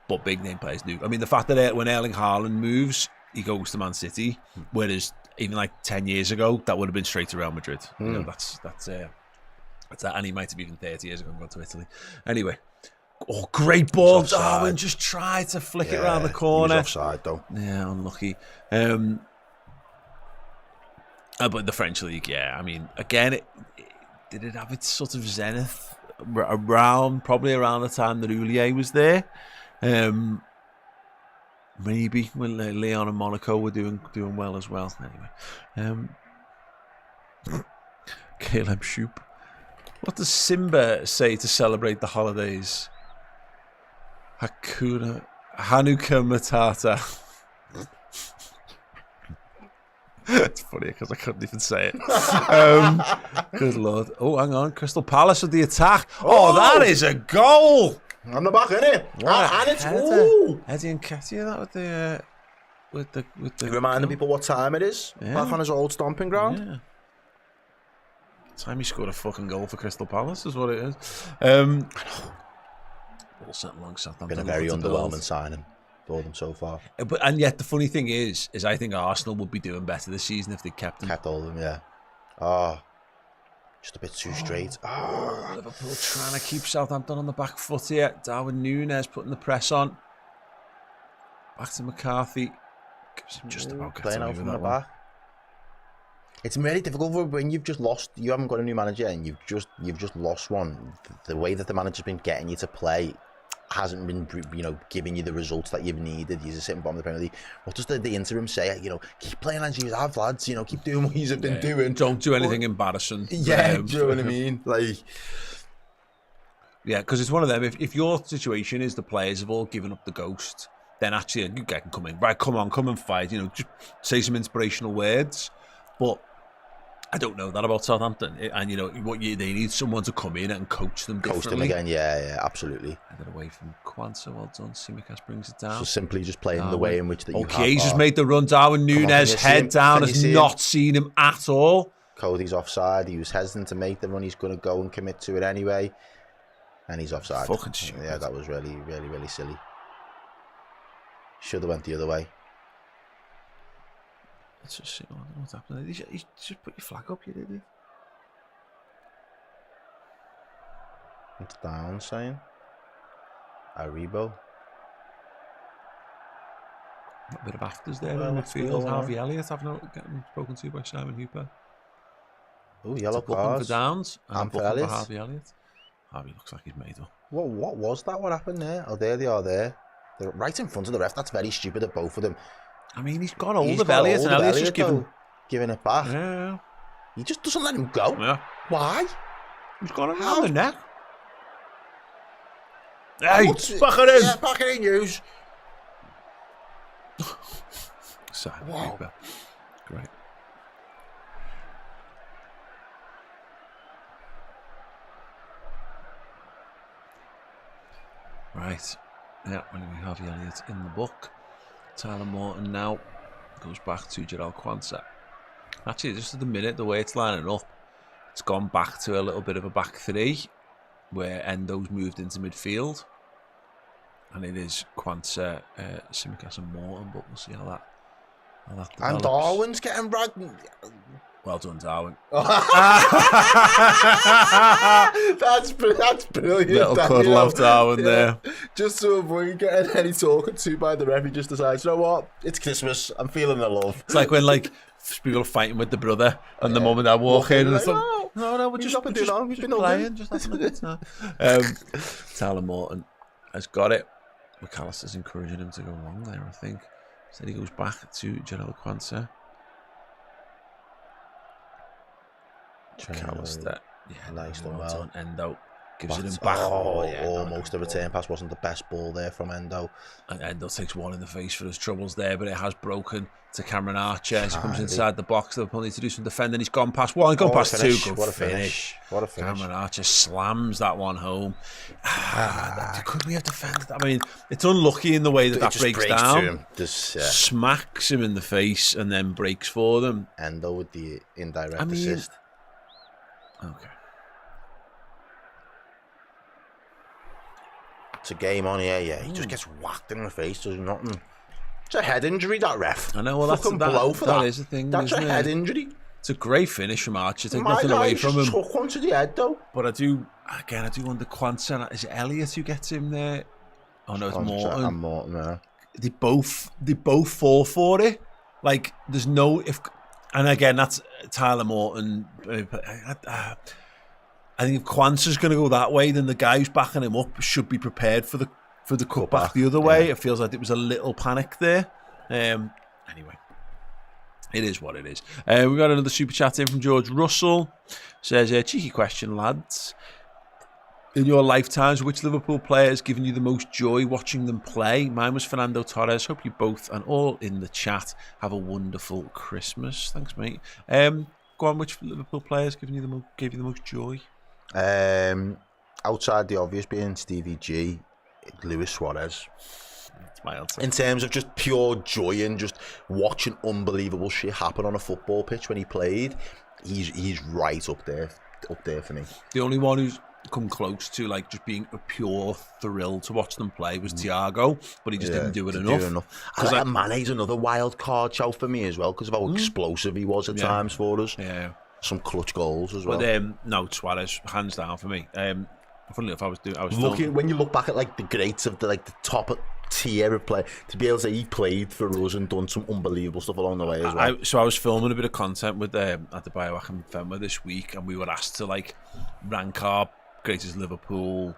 But big name players do. I mean, the fact that when Erling Haaland moves, he goes to Man City, whereas even like 10 years ago, that would have been straight to Real Madrid. You know, that's that. And he might have even 30 years ago gone to Italy. Anyway, great ball. Darwin just tried to flick it around the corner. He was offside though. Yeah, unlucky. But the French league, I mean, again, did it have its sort of zenith probably around the time that Houllier was there? Maybe when Lyon and Monaco were doing well as well. Anyway, Caleb Shoop. What does Simba say to celebrate the holidays? Hanukkah Matata. It's funny because I couldn't even say it. Good Lord. Oh, hang on. Crystal Palace with the attack. Oh, that is a goal. On the back, isn't it? And it's Eddie and Katia, that with the reminding people what time it is. Back on his old stomping ground. Yeah. Time he scored a fucking goal for Crystal Palace is what it is. All sent along Southampton. Been a very underwhelming signing for them so far. And yet the funny thing is I think Arsenal would be doing better this season if they kept him. Kept all of them, yeah. Just a bit too straight. Liverpool trying to keep Southampton on the back foot here. Darwin Nunez putting the press on. Back to McCarthy. Just about playing out from the back. It's really difficult when you've just lost. You haven't got a new manager and you've just lost one. The way that the manager's been getting you to play hasn't been, giving you the results that you've needed. You're just sitting bottom of the Premier League. What does the interim say? Keep playing as you have, lads. Keep doing what you've been doing. Don't do anything embarrassing. Yeah, do you know what I mean? Yeah, because it's one of them. If your situation is the players have all given up the ghost, then actually you can come in. Right, come and fight. Just say some inspirational words. But I don't know that about Southampton. And they need someone to come in and coach them differently. Coach them again, yeah, absolutely. Headed away from Kwanzaa, well done. Tsimikas brings it down. So simply just playing the way in which that you have. Okey's just made the run. Darwin Nunez, head down, has not seen him at all. Cody's offside. He was hesitant to make the run. He's going to go and commit to it anyway. And he's offside. Fucking stupid. Yeah, that was really, really, really silly. Should have went the other way. Let's just see what's happening. You just put your flag up, you idiot. It's down, saying. Aribo. A bit of afters there in midfield. Harvey Elliott, getting spoken to by Simon Hooper. Oh, yellow cards. cards. For Downs and for Harvey Elliott. Harvey looks like he's made up. What was that? What happened there? Oh, there they are there. They're right in front of the ref. That's very stupid of both of them. I mean, he's got hold of Elliott, and Elliott's just giving it back. Yeah. He just doesn't let him go. Yeah. Why? He's got him around the neck. Hey, back it in. Yeah, back it in, Hughes. Simon Hooper. Great. Right. Yeah, when we have Elliott in the book. Tyler Morton now goes back to Jarell Quansah. Actually, just at the minute, the way it's lining up, it's gone back to a little bit of a back three, where Endo's moved into midfield. And it is Quansah, Tsimikas and Morton, but we'll see how that develops. And Darwin's getting right. Well done, Darwin. That's brilliant. Little cuddle of Darwin there. Just to avoid getting any talking to by the ref, he just decides, you know what? It's Christmas. I'm feeling the love. It's like when people are fighting with the brother, and the moment I walk in, and it's like, no, we're just playing, just having a good time. Tyler Morton has got it. McAllister's encouraging him to go long there, I think. So he goes back to Jarell Quansah. McAllister, yeah, nice well done. Endo Gives it him back. Almost the return pass wasn't the best ball there from Endo. And Endo takes one in the face for his troubles there, but it has broken to Cameron Archer as he comes inside the box. Liverpool need to do some defending. He's gone past one, gone past two. Good what a finish. What a finish. Cameron Archer slams that one home. Could we have defended that? I mean, it's unlucky in the way that breaks down. Smacks him in the face and then breaks for them. Endo with the indirect assist. Okay. It's a game on here, yeah. He just gets whacked in the face, does nothing. It's a head injury, that ref. I know, well, that's blow for that is the thing. That's a head injury. It's a great finish from Archer. Take nothing away from him. Took one to the head, though. But I do wonder Quansah. Is it Elliott who gets him there? Oh no, it's Morton. And Morton, yeah. They both fall for it. Like there's no and again that's Tyler Morton. I think if Quansah's going to go that way, then the guy who's backing him up should be prepared for the cutback the other way. It feels like it was a little panic there. Anyway, it is what it is. We got another super chat in from George Russell. Says, cheeky question, lads. In your lifetimes, which Liverpool player has given you the most joy watching them play? Mine was Fernando Torres. Hope you both and all in the chat have a wonderful Christmas. Thanks, mate. Go on, which Liverpool players gave you the most joy? Outside the obvious being Stevie G, Luis Suarez. That's my answer. In terms of just pure joy and just watching unbelievable shit happen on a football pitch when he played, he's right up there for me. The only one who's come close to like just being a pure thrill to watch them play was Thiago, but he just didn't do it enough. Because Mane's another wild card shout for me as well because of how explosive he was at times for us. Yeah, some clutch goals as well. But no, Suarez hands down for me. Funnily enough, I was looking when you look back at like the greats of the top tier of play to be able to say he played for us and done some unbelievable stuff along the way as well. So I was filming a bit of content with at the Biowack Fenway this week, and we were asked to like rank our greatest Liverpool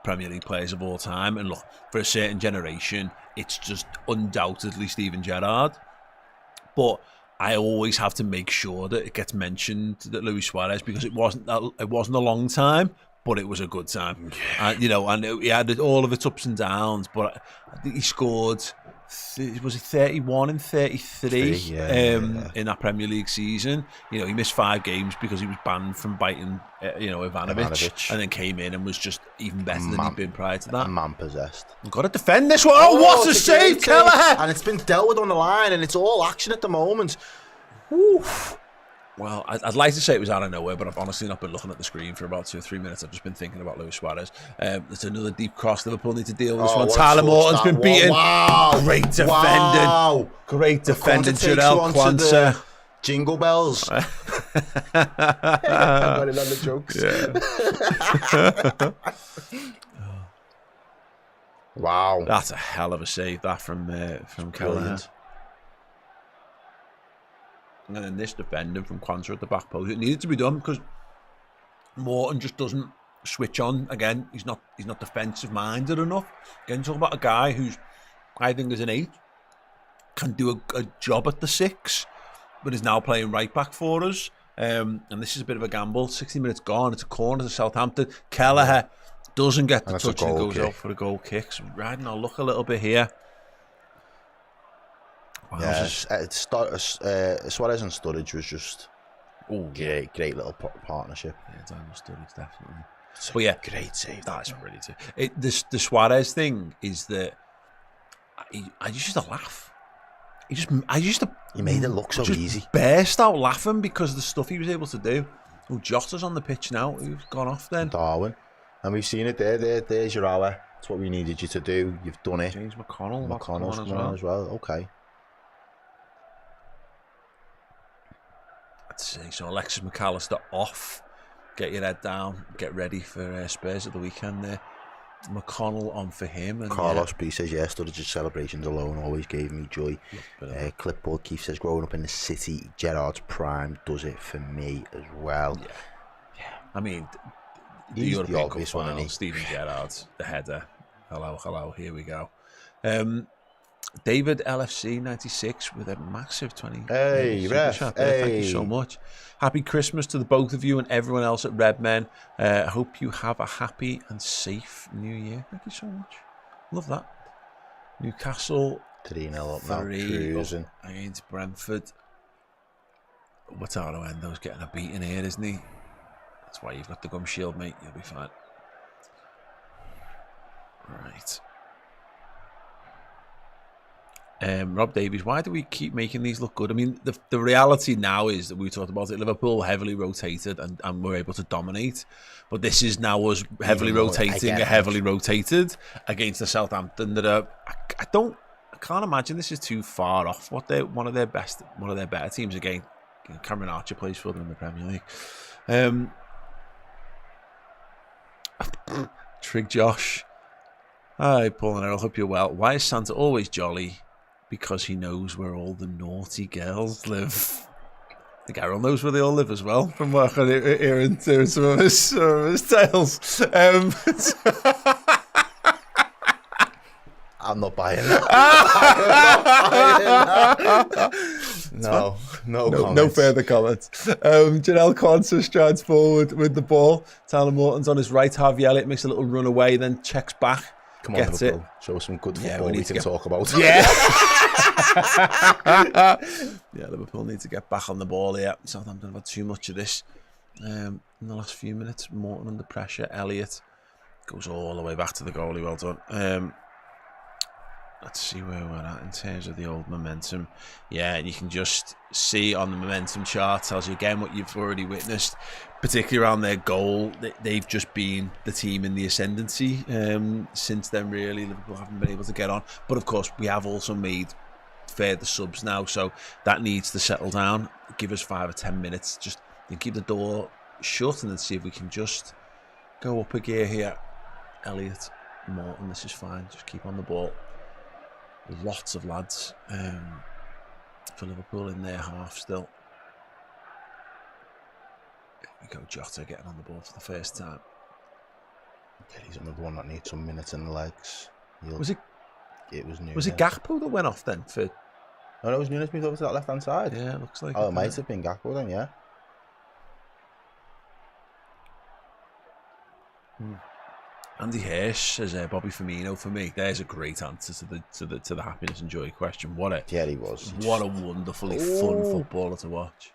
Premier League players of all time, and look, for a certain generation it's just undoubtedly Steven Gerrard, but I always have to make sure that it gets mentioned that Luis Suarez, because it wasn't a long time, but it was a good time. And he had all of its ups and downs, but I think he scored, was it 31 and 33 in that Premier League season. He missed 5 games because he was banned from biting Ivanovic, and then came in and was just even better than he'd been prior to that. Man possessed. We've got to defend this one. Oh, what a save, Kelleher! And it's been dealt with on the line, and it's all action at the moment. Woo. Well, I'd like to say it was out of nowhere, but I've honestly not been looking at the screen for about 2 or 3 minutes. I've just been thinking about Luis Suarez. There's another deep cross. Liverpool need to deal with this one. Tyler Morton's been beaten. Wow. Great defending. Wow. Great defending. Jarell Quansah. Jingle bells. I'm running on the jokes. Yeah. Wow. That's a hell of a save, that from Kelleher. And then this defending from Quansah at the back post. It needed to be done because Morton just doesn't switch on. Again, he's not defensive minded enough. Again, talking about a guy who's, I think, is an 8, can do a job at the 6, but is now playing right back for us. And this is a bit of a gamble. 60 minutes gone. It's a corner to Southampton. Kelleher doesn't get the touch and goes out for a goal kick. So riding our luck a little bit here. Wow, yeah, Suarez and Sturridge was just great little partnership. Yeah, Daniel Sturridge definitely. But yeah, great save. That's brilliant. The Suarez thing is that I just used to laugh. He made it look so easy. Burst out laughing because of the stuff he was able to do. Oh, Jota's on the pitch now. Who's gone off then? Darwin, and we've seen it there. There's your hour. That's what we needed you to do. You've done it. James McConnell's coming on as well. Okay. So Alexis McAllister off. Get your head down. Get ready for Spurs at the weekend there. McConnell on for him. And Carlos B says, Sturridge's celebrations alone always gave me joy. Clipboard Keith says, growing up in the city, Gerrard's prime does it for me as well. Yeah. I mean, the European Cup final, Steven Gerrard, the header. Hello, here we go. David LFC 96 with a massive 20. Hey, super ref. chat there. Thank you so Hey. much. Happy Christmas to the both of you and everyone else at Redmen. I hope you have a happy and safe New Year. Thank you so much. Love that. Newcastle 3-0 up now, 3 cruising. up against Brentford. Wataru Endo's getting a beating here, isn't he? That's why you've got the gum shield, mate. You'll be fine. Right. Rob Davies, why do we keep making these look good? I mean, the reality now is that we talked about it. Liverpool heavily rotated and were able to dominate, but this is now us heavily rotating, heavily rotated against the Southampton that are. I can't imagine this is too far off what they're one of their better teams again. Cameron Archer plays for them in the Premier League. Trig Josh, hi Paul and Errol, hope you're well. Why is Santa always jolly? Because he knows where all the naughty girls live. I think Errol knows where they all live as well, from working here and some of his tales. I'm not buying that. No comments. No further comments. Janelle Quansa strides forward with the ball. Tyler Morton's on his right. Harvey Elliott makes a little run away, then checks back. Come on, gets Liverpool. it. Show us some good Yeah, football we can talk about. Yeah. Yeah, Liverpool need to get back on the ball here. Southampton have had too much of this in the last few minutes. Morton under pressure. Elliott goes all the way back to the goalie. Well done. Let's see where we're at in terms of the old momentum. Yeah, and you can just see on the momentum chart, tells you again what you've already witnessed, particularly around their goal. They've just been the team in the ascendancy since then, really. Liverpool haven't been able to get on. But of course, we have also made further subs now, so that needs to settle down. Give us 5 or 10 minutes, just keep the door shut and then see if we can just go up a gear here. Elliott, Morton, this is fine. Just keep on the ball. Lots of lads for Liverpool in their half still. There we go, Jota getting on the ball for the first time. Yeah, he's another one that needs some minutes in the legs. Was it Nunez. Was it Gakpo that went off then? For No, it was Nunez moved over to that left hand side. yeah, it looks like. Oh, it might have been Gakpo then, yeah. Andy Hirsch says Bobby Firmino for me. There's a great answer to the happiness and joy question. Yeah, he was. What a wonderfully fun footballer to watch.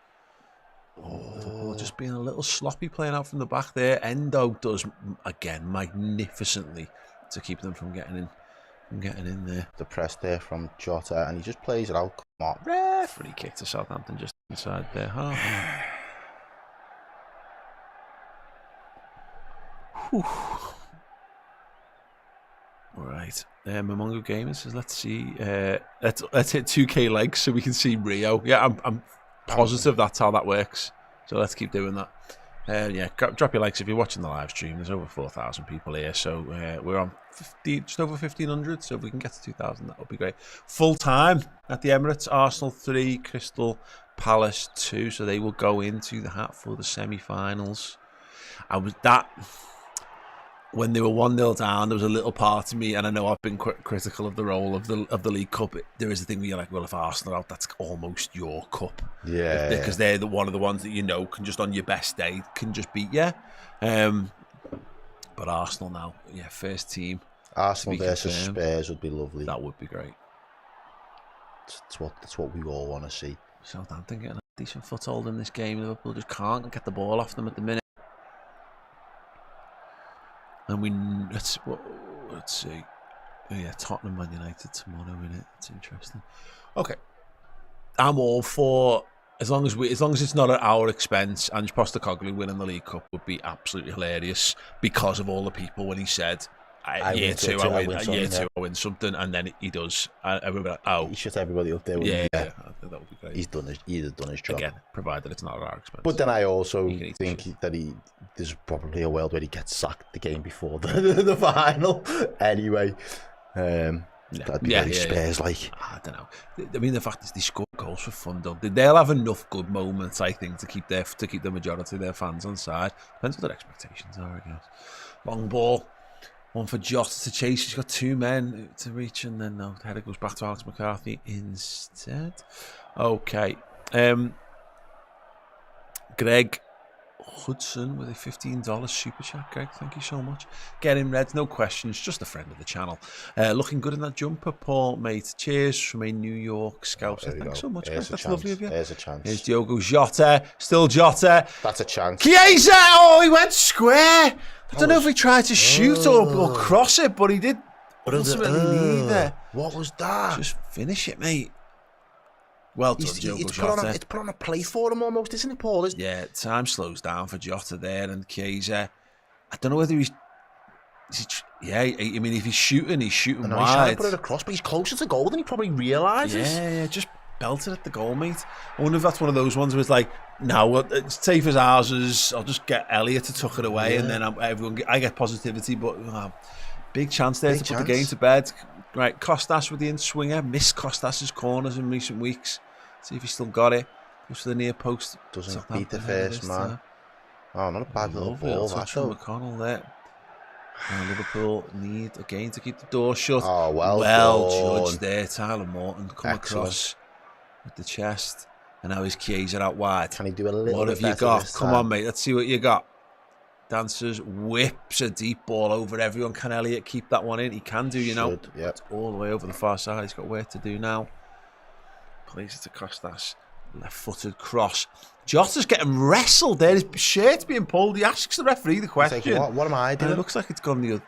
Liverpool just being a little sloppy playing out from the back there. Endo does again magnificently to keep them from getting in there. The press there from Jota, and he just plays it out. Come on, ref. Free kick to Southampton just inside their half. All right. Momongo Gamers says, let's see. Let's hit 2K likes so we can see Rio. Yeah, I'm positive that's how that works. So let's keep doing that. Yeah, drop your likes if you're watching the live stream. There's over 4,000 people here, so we're on just over 1,500. So if we can get to 2,000, that would be great. Full time at the Emirates. Arsenal 3, Crystal Palace 2. So they will go into the hat for the semi-finals. When they were 1-0 down, there was a little part of me, and I know I've been critical of the role of the League Cup. There is a thing where you're like, well, if Arsenal are out, that's almost your cup. Yeah. Because they're one of the ones that can just on your best day, can just beat you. But Arsenal now, yeah, first team. Arsenal versus Spurs would be lovely. That would be great. That's what we all want to see. Southampton getting a decent foothold in this game. Liverpool just can't get the ball off them at the minute. And let's see. Oh yeah, Tottenham Man United tomorrow, innit? It's interesting. Okay, I'm all for as long as it's not at our expense. Ange Postecoglou winning the League Cup would be absolutely hilarious because of all the people when he said, year two I win something, and then he does. Everybody like, oh, he shut everybody up there. Yeah, that would be great. He's done his job again, provided it's not at our expense. But then I also think that there's probably a world where he gets sacked the game before the final. Anyway, that'd be very Spurs like. I don't know. I mean, the fact is they score goals for fun, don't they? They'll have enough good moments, I think, to keep the majority of their fans on side. Depends what their expectations are, I guess. Long ball. One for Jota to chase. He's got 2 men to reach, and then no, the header goes back to Alex McCarthy instead. Okay. Greg Hudson with a $15 super chat. Greg, thank you so much. Get in, Reds, no questions, just a friend of the channel. Looking good in that jumper, Paul, mate. Cheers from a New York Scouser. Thanks so much, Greg. That's lovely of you. There's a chance. Here's Diogo Jota, still Jota. That's a chance. Chiesa! Oh, he went square. I don't know if he tried to shoot or cross it, but he did ultimately neither. What was that? Just finish it, mate. Well done, Diogo Jota. It's put on a play for him almost, isn't it, Paul? Yeah, time slows down for Jota there, and Chiesa. I don't know whether he's I mean, if he's shooting wide. He's trying to put it across, but he's closer to goal than he probably realises. Yeah, just belted at the goal, mate. I wonder if that's one of those ones where it's like, no, it's safe as ours is. I'll just get Elliot to tuck it away, and then I get positivity. But big chance there to put the game to bed. Right, Costas with the in-swinger. Missed Costas' corners in recent weeks. See if he's still got it. Goes to the near post. Doesn't beat the first man. Oh, not a bad little ball. Touch from McConnell there. And Liverpool need again to keep the door shut. Oh, well judged there. Tyler Morton come across with the chest. And now his Chiesa out wide. Can he do a little What bit have you better got? this Come time? on, mate. Let's see what you got. Dancers whips a deep ball over everyone. Can Elliot keep that one in? He can do, you know. Yep. It's all the way over the far side. He's got work to do now. Plays it to Costas. Left-footed cross. Jota's getting wrestled there. His shirt's being pulled. He asks the referee the question. Thinking, what am I And doing? it looks like it's gone the other.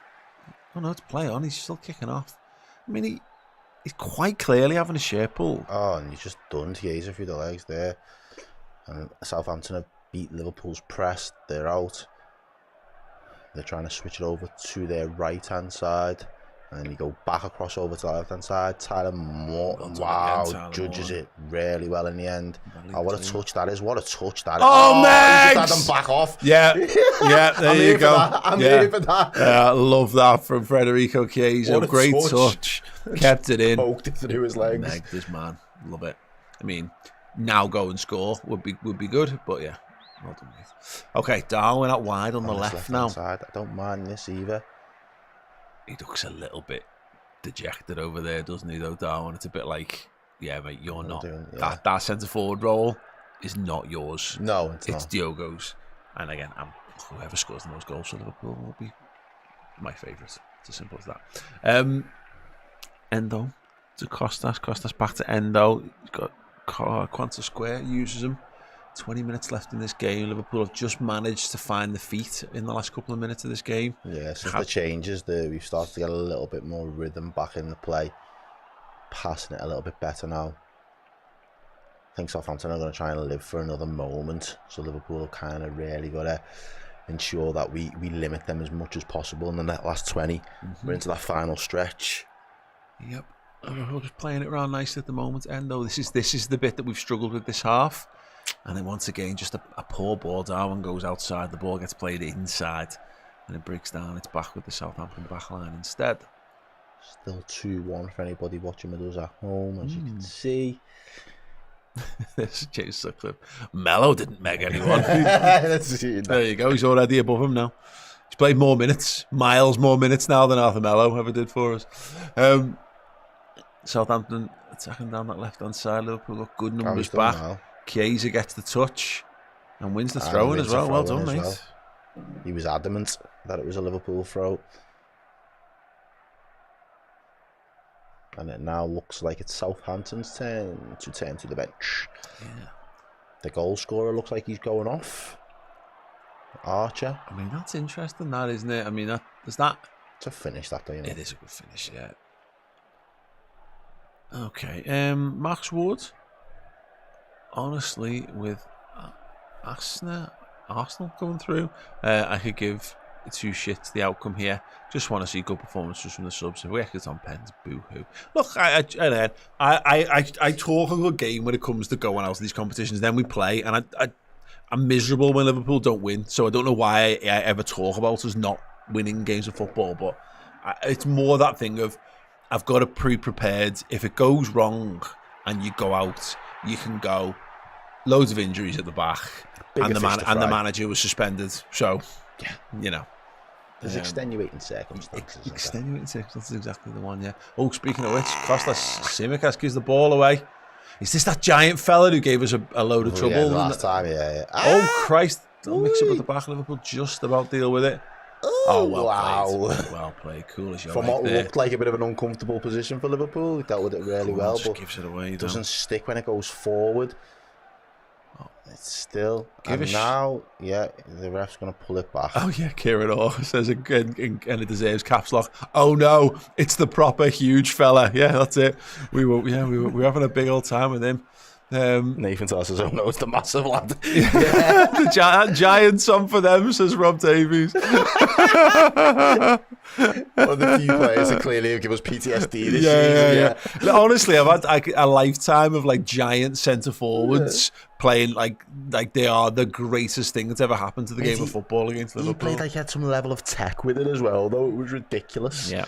Oh no, it's play on. He's still kicking off. I mean, he's quite clearly having a shirt pull. Oh, and he's just done Chiesa through the legs there. And Southampton have beat Liverpool's press. They're out. They're trying to switch it over to their right-hand side. And then you go back across over to the left-hand side. Tyler Morton, judges it really well in the end. Oh, what a touch that is. What a touch that is. Oh, man! Megs! Just had them back off. Yeah, there you go. I'm here for that. I love that from Federico Chiesa. What a Great touch. Kept it in. Poked it through his legs. Meg, this man. Love it. I mean, now go and score would be good, but yeah. Well done, mate. Okay, Darwin out wide on the left now. Side. I don't mind this either. He looks a little bit dejected over there, doesn't he, though, Darwin? It's a bit like, yeah, mate, you're not. That centre-forward role is not yours. No, it's not. It's not. Diogo's. And again, whoever scores the most goals for Liverpool will be my favourite. It's as simple as that. Endo to Costas. Costas back to Endo. He's got Quanta Square, uses him. 20 minutes left in this game. Liverpool have just managed to find the feet in the last couple of minutes of this game. Yeah, since the changes, we've started to get a little bit more rhythm back in the play. Passing it a little bit better now. I think Southampton are going to try and live for another moment. So Liverpool kind of really got to ensure that we limit them as much as possible in the last 20. We're into that final stretch. Yep. We're just playing it around nicely at the moment. Endo, this is the bit that we've struggled with this half. And then once again, just a poor ball. Darwin goes outside. The ball gets played inside. And it breaks down. It's back with the Southampton backline instead. Still 2-1 for anybody watching with us at home, as you can see. There's a chase clip. Mello didn't meg anyone. There you go. He's already above him now. He's played more minutes. Miles more minutes now than Arthur Mello ever did for us. Southampton attacking down that left-hand side. Liverpool got good numbers back. Now. Chiesa gets the touch and wins the throw-in as well. Well done, mate. Well. He was adamant that it was a Liverpool throw. And it now looks like it's Southampton's turn to the bench. Yeah. The goal scorer looks like he's going off. Archer. I mean, that's interesting, that, isn't it? I mean, it's a finish, that, don't you know? It is a good finish, yeah. Okay, Max Wood. Honestly, with Arsenal going through, I could give two shits the outcome here. Just want to see good performances from the subs. If we exit on pens, boo-hoo. Look, I talk a good game when it comes to going out of these competitions. Then we play, and I'm miserable when Liverpool don't win. So I don't know why I ever talk about us not winning games of football. But it's more that thing of I've got it pre-prepared. If it goes wrong and you go out, you can go. Loads of injuries at the back, and the manager was suspended. So, yeah, you know, There's extenuating circumstances. Extenuating circumstances, that's exactly the one, yeah. Oh, speaking of which, Kostas Tsimikas gives the ball away. Is this that giant fella who gave us a load of trouble? Yeah, last time, yeah. Oh, Christ. Don't mix it with the back of Liverpool. Just about deal with it. Oh, well played. Well played. Cool as you From what looked like a bit of an uncomfortable position for Liverpool, he dealt with it really well, but gives it away, it doesn't stick when it goes forward. It's still. Now, the ref's going to pull it back. Oh, yeah, Kieran Orr says again, and it deserves caps lock. Oh, no, it's the proper huge fella. Yeah, that's it. We were having a big old time with him. Nathan says, "Oh no, it's the massive lad." The giant sum for them, says Rob Davies. One of the few players that clearly have given us PTSD this season. Yeah. Honestly, I've had a lifetime of like giant centre forwards playing like they are the greatest thing that's ever happened to the game of football against Liverpool. He played like he had some level of tech with it as well, though. It was ridiculous. Yeah,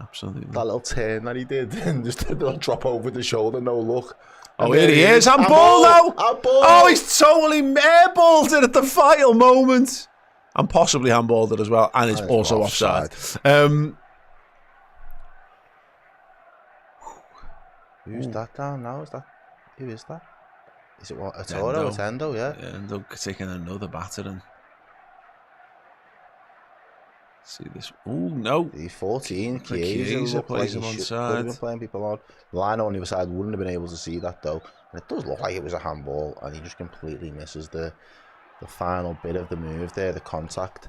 absolutely. That little turn that he did, and just a little drop over the shoulder, no look. Oh, here he is. Handball now. Oh, he's totally airballed it at the final moment. And possibly handballed it as well. And it's also offside. Who's that down now? Who is that? Is it what? Toro? It's Endo, yeah. Endo taking another battering. See this? Oh no! He's 14. Chiesa plays him on side. Been playing people on. The line on the other side wouldn't have been able to see that though, and it does look like it was a handball, and he just completely misses the final bit of the move there, the contact.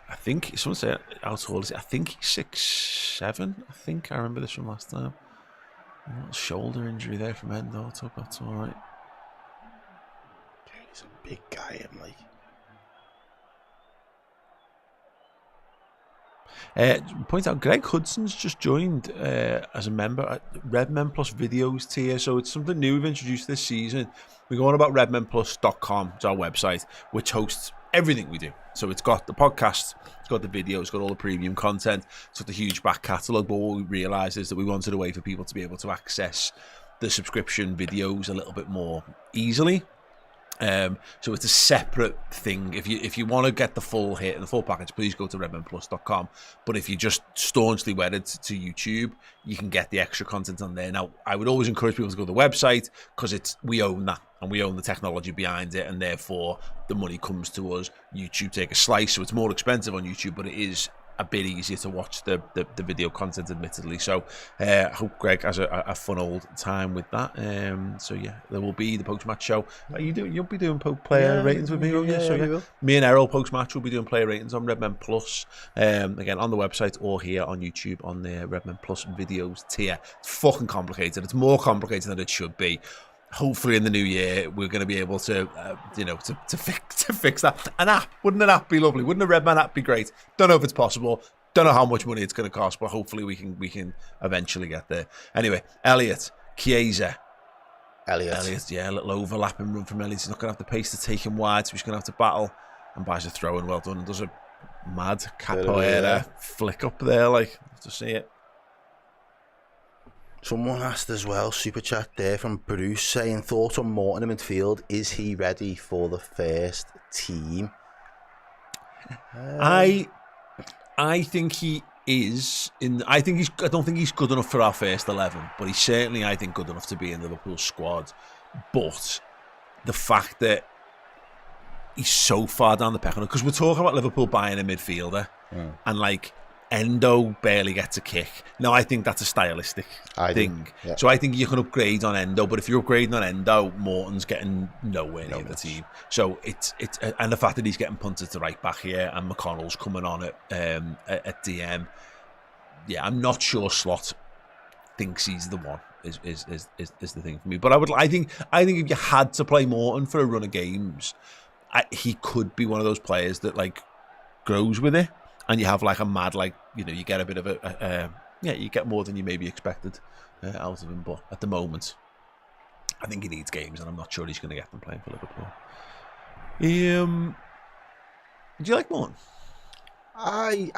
I think someone said how tall is he? I think he's 6'7". I think I remember this from last time. A little shoulder injury there from Endo. That's all right. He's a big guy, I'm like. Point out, Greg Hudson's just joined as a member at Redmen Plus Videos tier, so it's something new we've introduced this season. We're going about redmenplus.com, it's our website, which hosts everything we do. So it's got the podcast, it's got the video, it's got all the premium content, it's got the huge back catalogue, but what we realised is that we wanted a way for people to be able to access the subscription videos a little bit more easily. So it's a separate thing. If you want to get the full hit and the full package, please go to redmenplus.com. But if you're just staunchly wedded to YouTube, you can get the extra content on there. Now, I would always encourage people to go to the website because we own that and we own the technology behind it, and therefore the money comes to us. YouTube take a slice, so it's more expensive on YouTube, but it is a bit easier to watch the video content, admittedly. So I hope Greg has a fun old time with that. So yeah, there will be the post-match show. You'll be doing player ratings with me, won't you? So me and Errol post-match will be doing player ratings on Redmen Plus, again on the website or here on YouTube on the Redmen Plus videos tier. It's fucking complicated. It's more complicated than it should be. Hopefully in the new year we're going to be able to to fix that. An app, wouldn't an app be lovely? Wouldn't a Redman app be great? Don't know if it's possible, don't know how much money it's going to cost, but hopefully we can eventually get there. Anyway, Chiesa, yeah, a little overlapping run from Elliott. He's not going to have the pace to take him wide, so he's going to have to battle, and buys a throw, and well done, and does a mad capoeira flick up there, like, to see it. Someone asked as well, super chat there from Bruce, saying thoughts on Morton in midfield. Is he ready for the first team? I think he is. I don't think he's good enough for our first 11, but he's certainly, I think, good enough to be in Liverpool's squad. But the fact that he's so far down the pecking order, because we're talking about Liverpool buying a midfielder, and like, Endo barely gets a kick. Now, I think that's a stylistic thing. Yeah. So I think you can upgrade on Endo, but if you're upgrading on Endo, Morton's getting nowhere near the team. So it's and the fact that he's getting punted to right back here and McConnell's coming on at DM. Yeah, I'm not sure Slot thinks he's the one. Is the thing for me. But I think if you had to play Morton for a run of games, he could be one of those players that like grows with it. And you have like a mad, like, you get a bit of you get more than you maybe expected out of him. But at the moment, I think he needs games, and I'm not sure he's going to get them playing for Liverpool. Do you like Morton? I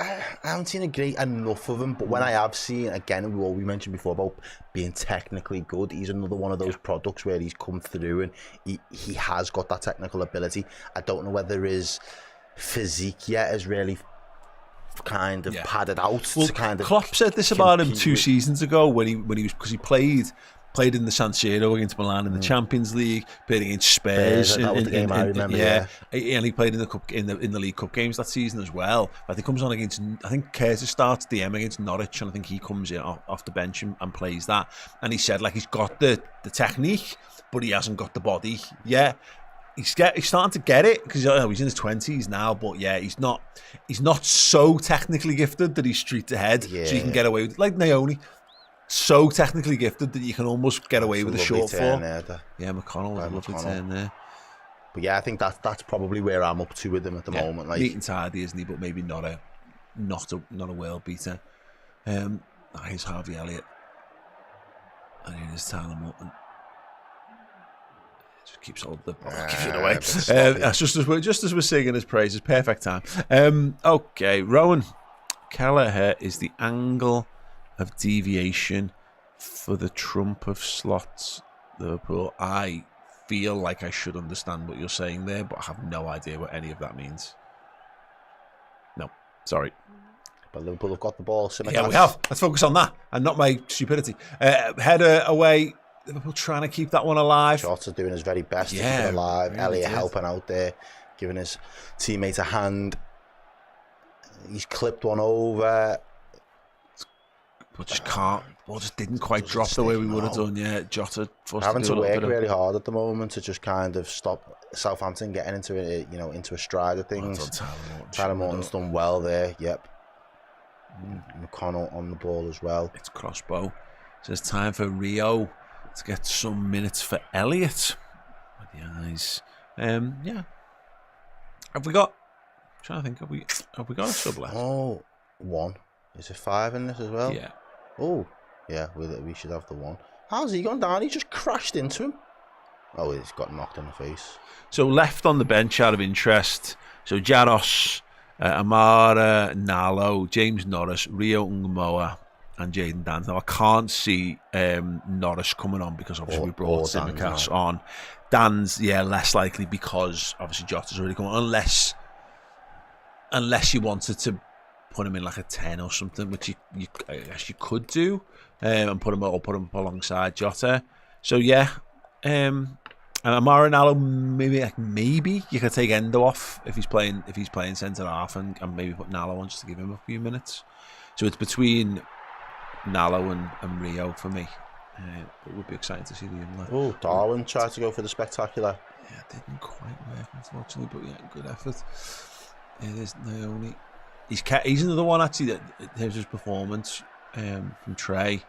haven't seen a great enough of him, but when I have seen, again, what we mentioned before about being technically good, he's another one of those products where he's come through and he has got that technical ability. I don't know whether physique yet is really kind of padded out. Well, to kind of Klopp said this about him compete 2 with- seasons ago when he was because he played in the San Siro against Milan in the Champions League, played against Spurs. That was the game I remember. Yeah, and he played in the cup in the League Cup games that season as well. I think he comes on against. I think Curtis starts DM against Norwich, and I think he comes in off the bench and plays that. And he said like he's got the technique, but he hasn't got the body. Yeah. He's starting to get it because he's in his 20s now, but yeah, he's not so technically gifted that he's street ahead, so you can get away with it. Like Naoni, so technically gifted that you can almost get away with a shortfall. Yeah, McConnell was a lovely turn there. But yeah, I think that's probably where I'm up to with him at the moment. Like neat and tidy, isn't he? But maybe not a world beater. Here's Harvey Elliott, and here's Tyler Morton. Just keeps all the ball, gives it away. That's just as we're singing his praises. Perfect time. Okay, Rowan Kelleher is the angle of deviation for the trump of slots. Liverpool. I feel like I should understand what you're saying there, but I have no idea what any of that means. No, sorry. But Liverpool have got the ball. Yeah, we have. Let's focus on that and not my stupidity. Header away. Liverpool trying to keep that one alive. Jota doing his very best to keep it alive. Really Elliot helping out there, giving his teammate a hand. He's clipped one over. But just can't. Ball just didn't quite drop the way we would have done. Yeah, Jota having to work really hard at the moment to just kind of stop Southampton getting into a stride of things. Tyler Morton's done well there. Yep. McConnell on the ball as well. It's crossbow. So it's time for Rio to get some minutes for Elliott. With the eyes. Yeah. Have we got? I'm trying to think. Have we got a sub left? Oh, one. Is it 5 in this as well? Yeah. Oh, yeah. We should have the one. How's he gone down? He just crashed into him. Oh, he's got knocked in the face. So left on the bench out of interest. So Jaros, Amara, Nalo, James Norris, Rio Ngmoa, and Jaden Dan. Now I can't see Norris coming on because obviously we brought Simicast on. Dan's less likely because obviously Jota's already come on, unless you wanted to put him in like a 10 or something, which I guess you could do, and put him up alongside Jota. So yeah, and Amara Nalo, maybe you could take Endo off if he's playing centre half and maybe put Nalo on just to give him a few minutes. So it's between Nalo and Rio for me. It would be exciting to see the inlet. Oh, Darwin tried to go for the spectacular. Yeah, it didn't quite work, unfortunately, but yeah, good effort. It is Naoni. He's another one actually that in terms of his performance from Trey.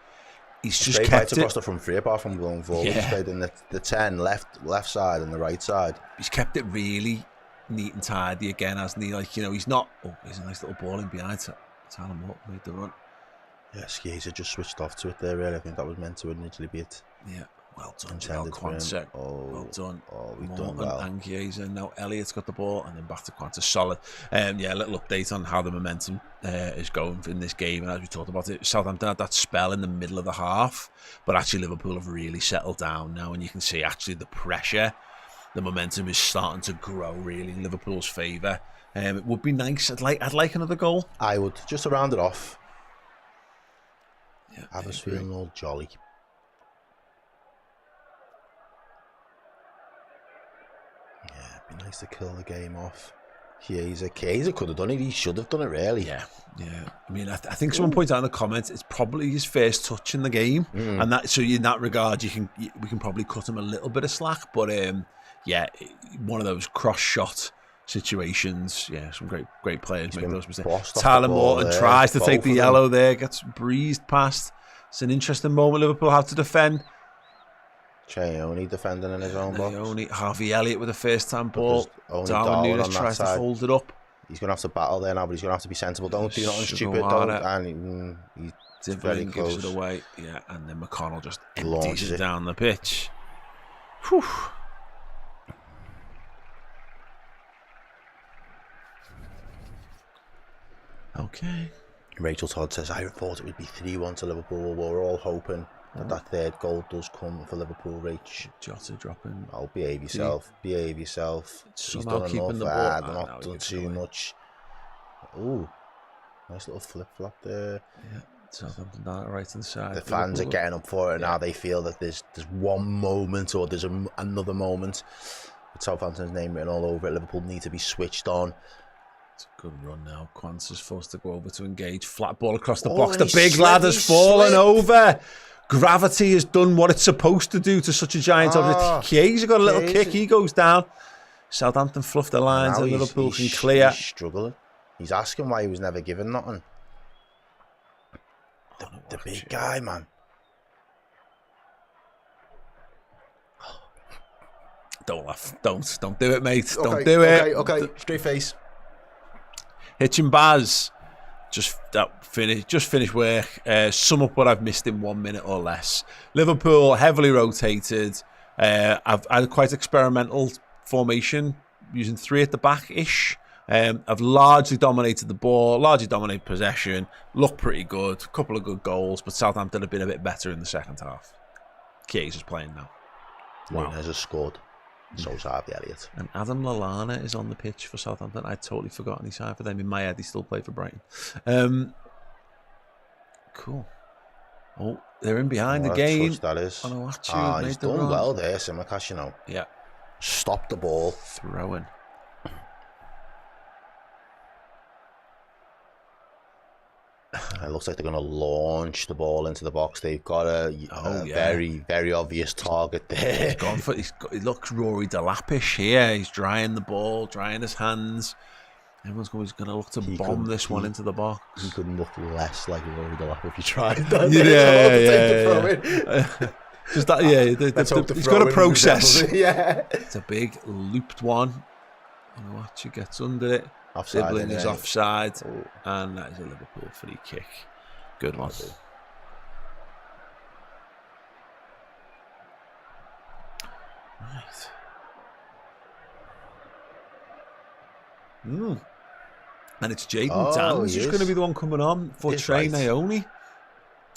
He's just kept it across the front three apart from going forward. He's played in the 10 left side and the right side. He's kept it really neat and tidy again, hasn't he? Like, he's not. Oh, there's a nice little ball in behind. Tyler Morton made the run. Yeah, Chiesa just switched off to it there, really. I think that was meant to initially be it. Yeah, well done, Quansah. Well done. Oh, we've Morton done well. And Chiesa. Now Elliott's got the ball, and then back to Quansah. Solid. A little update on how the momentum is going in this game. And as we talked about it, Southampton had that spell in the middle of the half, but actually Liverpool have really settled down now, and you can see actually the pressure, the momentum is starting to grow really in Liverpool's favour. It would be nice. I'd like another goal. I would, just to round it off. Yeah, I was feeling all jolly. Yeah, it'd be nice to kill the game off. Chiesa could have done it. He should have done it, really. Yeah. I mean, I think someone pointed out in the comments it's probably his first touch in the game, and that so in that regard, we can probably cut him a little bit of slack. But one of those cross shot situations. Yeah, some great players make those mistakes. Tyler Morton tries to take the yellow there, gets breezed past. It's an interesting moment. Liverpool have to defend. Cheone defending in his own box. Harvey Elliott with a first-time ball. Darwin Nunez tries to hold it up. He's going to have to battle there now, but he's going to have to be sensible. Don't do nothing stupid. He's very close. Gives it away. Yeah, and then McConnell just empties it down the pitch. Whew. Okay. Rachel Todd says, I thought it would be 3-1 to Liverpool. We're all hoping That third goal does come for Liverpool, Rach. Jota dropping. Oh, behave yourself. Behave yourself. He's Somehow done keeping enough. the ball. They're not done too much. Ooh, nice little flip-flop there. Yeah, Southampton down right hand side. The fans are getting up for it now. They feel that there's one moment or there's another moment with Southampton's name written all over it. Liverpool need to be switched on. It's a good run now. Quance is forced to go over to engage. Flat ball across the Oh, box. The and big lad has fallen over. Gravity has done what it's supposed to do to such a giant object. Chiesa got a little kick. He goes down. Southampton fluff the lines and Liverpool can clear. He's struggling. He's asking why he was never given nothing. The big guy, man. Don't laugh. Don't do it, mate. Don't do it. Okay. Straight face. Hitching Baz. Just finish work. Sum up what I've missed in 1 minute or less. Liverpool heavily rotated. I've had a quite experimental formation using 3 at the back-ish. I've largely dominated the ball, largely dominated possession. Looked pretty good. A couple of good goals, but Southampton have been a bit better in the second half. Chiesa's playing now. Nunez has scored. So's Harvey Elliott. And Adam Lallana is on the pitch for Southampton. I'd totally forgotten he signed for them. In my head, he still played for Brighton. Cool. Oh, they're in behind again. That is. He's done well there, Simicast, you know. Yeah. Stop the ball. Throwing. It looks like they're going to launch the ball into the box. They've got a very, very obvious target there. He's gone for. He looks Rory Delapish here. He's drying the ball, drying his hands. Everyone's going to look to bomb this one into the box. He couldn't look less like Rory Delap if he tried that. Just that, he's got a process. It's a big looped one. And watch it gets under it. Offside. Dribbling is offside, and that is a Liverpool free kick. Good one. Right. And it's Jaden Dan's who's going to be the one coming on for Trey Naomi.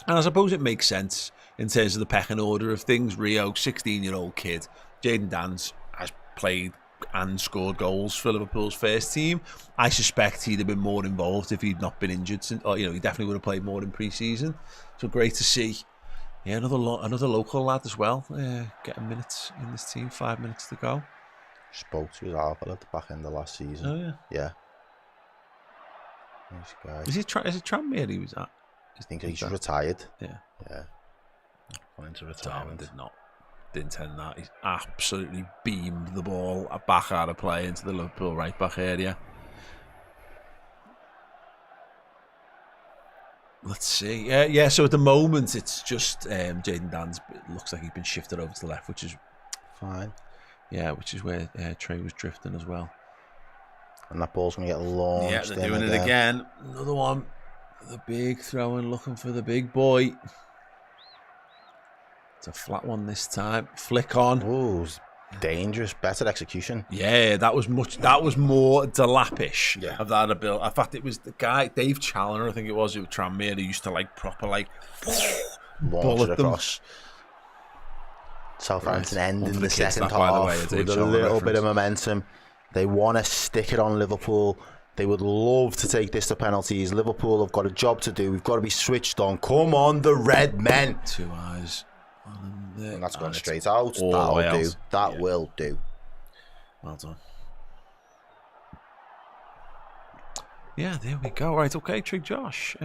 And I suppose it makes sense in terms of the pecking order of things. Rio, 16-year-old kid. Jaden Dan's has played and scored goals for Liverpool's first team. I suspect he'd have been more involved if he'd not been injured. Or, he definitely would have played more in pre-season. So great to see. Yeah, another local lad as well. Getting minutes in this team. 5 minutes to go. Spoke to his half at the back end of last season. Oh yeah. Nice guy. Is it Tranmere he was at? I think he's retired. Yeah. Gone into retirement. Didn't intend that. He's absolutely beamed the ball back out of play into the Liverpool right back area. Let's see. So at the moment it's just Jaden Dan's. It looks like he's been shifted over to the left, which is fine. Yeah, which is where Trey was drifting as well. And that ball's going to get launched. Yeah, they're doing it again. Another one. The big throw-in, looking for the big boy. It's a flat one this time. Flick on. Ooh, dangerous. Better execution. Yeah, that was more Delapish of that ability. In fact, it was the guy, Dave Challoner, I think it was, who Tranmere, who used to proper launch bullet it across. Southampton end in the second half with a little bit of momentum. They want to stick it on Liverpool. They would love to take this to penalties. Liverpool have got a job to do. We've got to be switched on. Come on, the Redmen. 2 eyes. And that's going straight out. That'll do. That will do. Well done. Yeah, there we go. Right, okay, Trig Josh.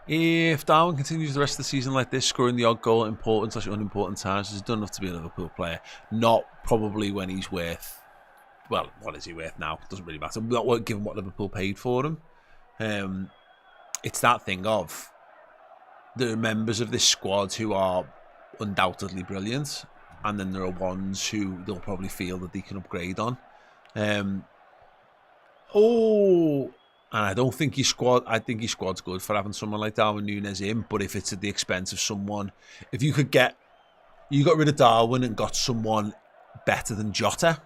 If Darwin continues the rest of the season like this, scoring the odd goal at important/unimportant times, he's done enough to be a Liverpool player. Not probably when he's worth. Well, what is he worth now? Doesn't really matter. Not given what Liverpool paid for him. It's that thing of there are members of this squad who are undoubtedly brilliant, and then there are ones who they'll probably feel that they can upgrade on. And I don't think his squad. I think his squad's good for having someone like Darwin Nunez in. But if it's at the expense of someone, if you got rid of Darwin and got someone better than Jota,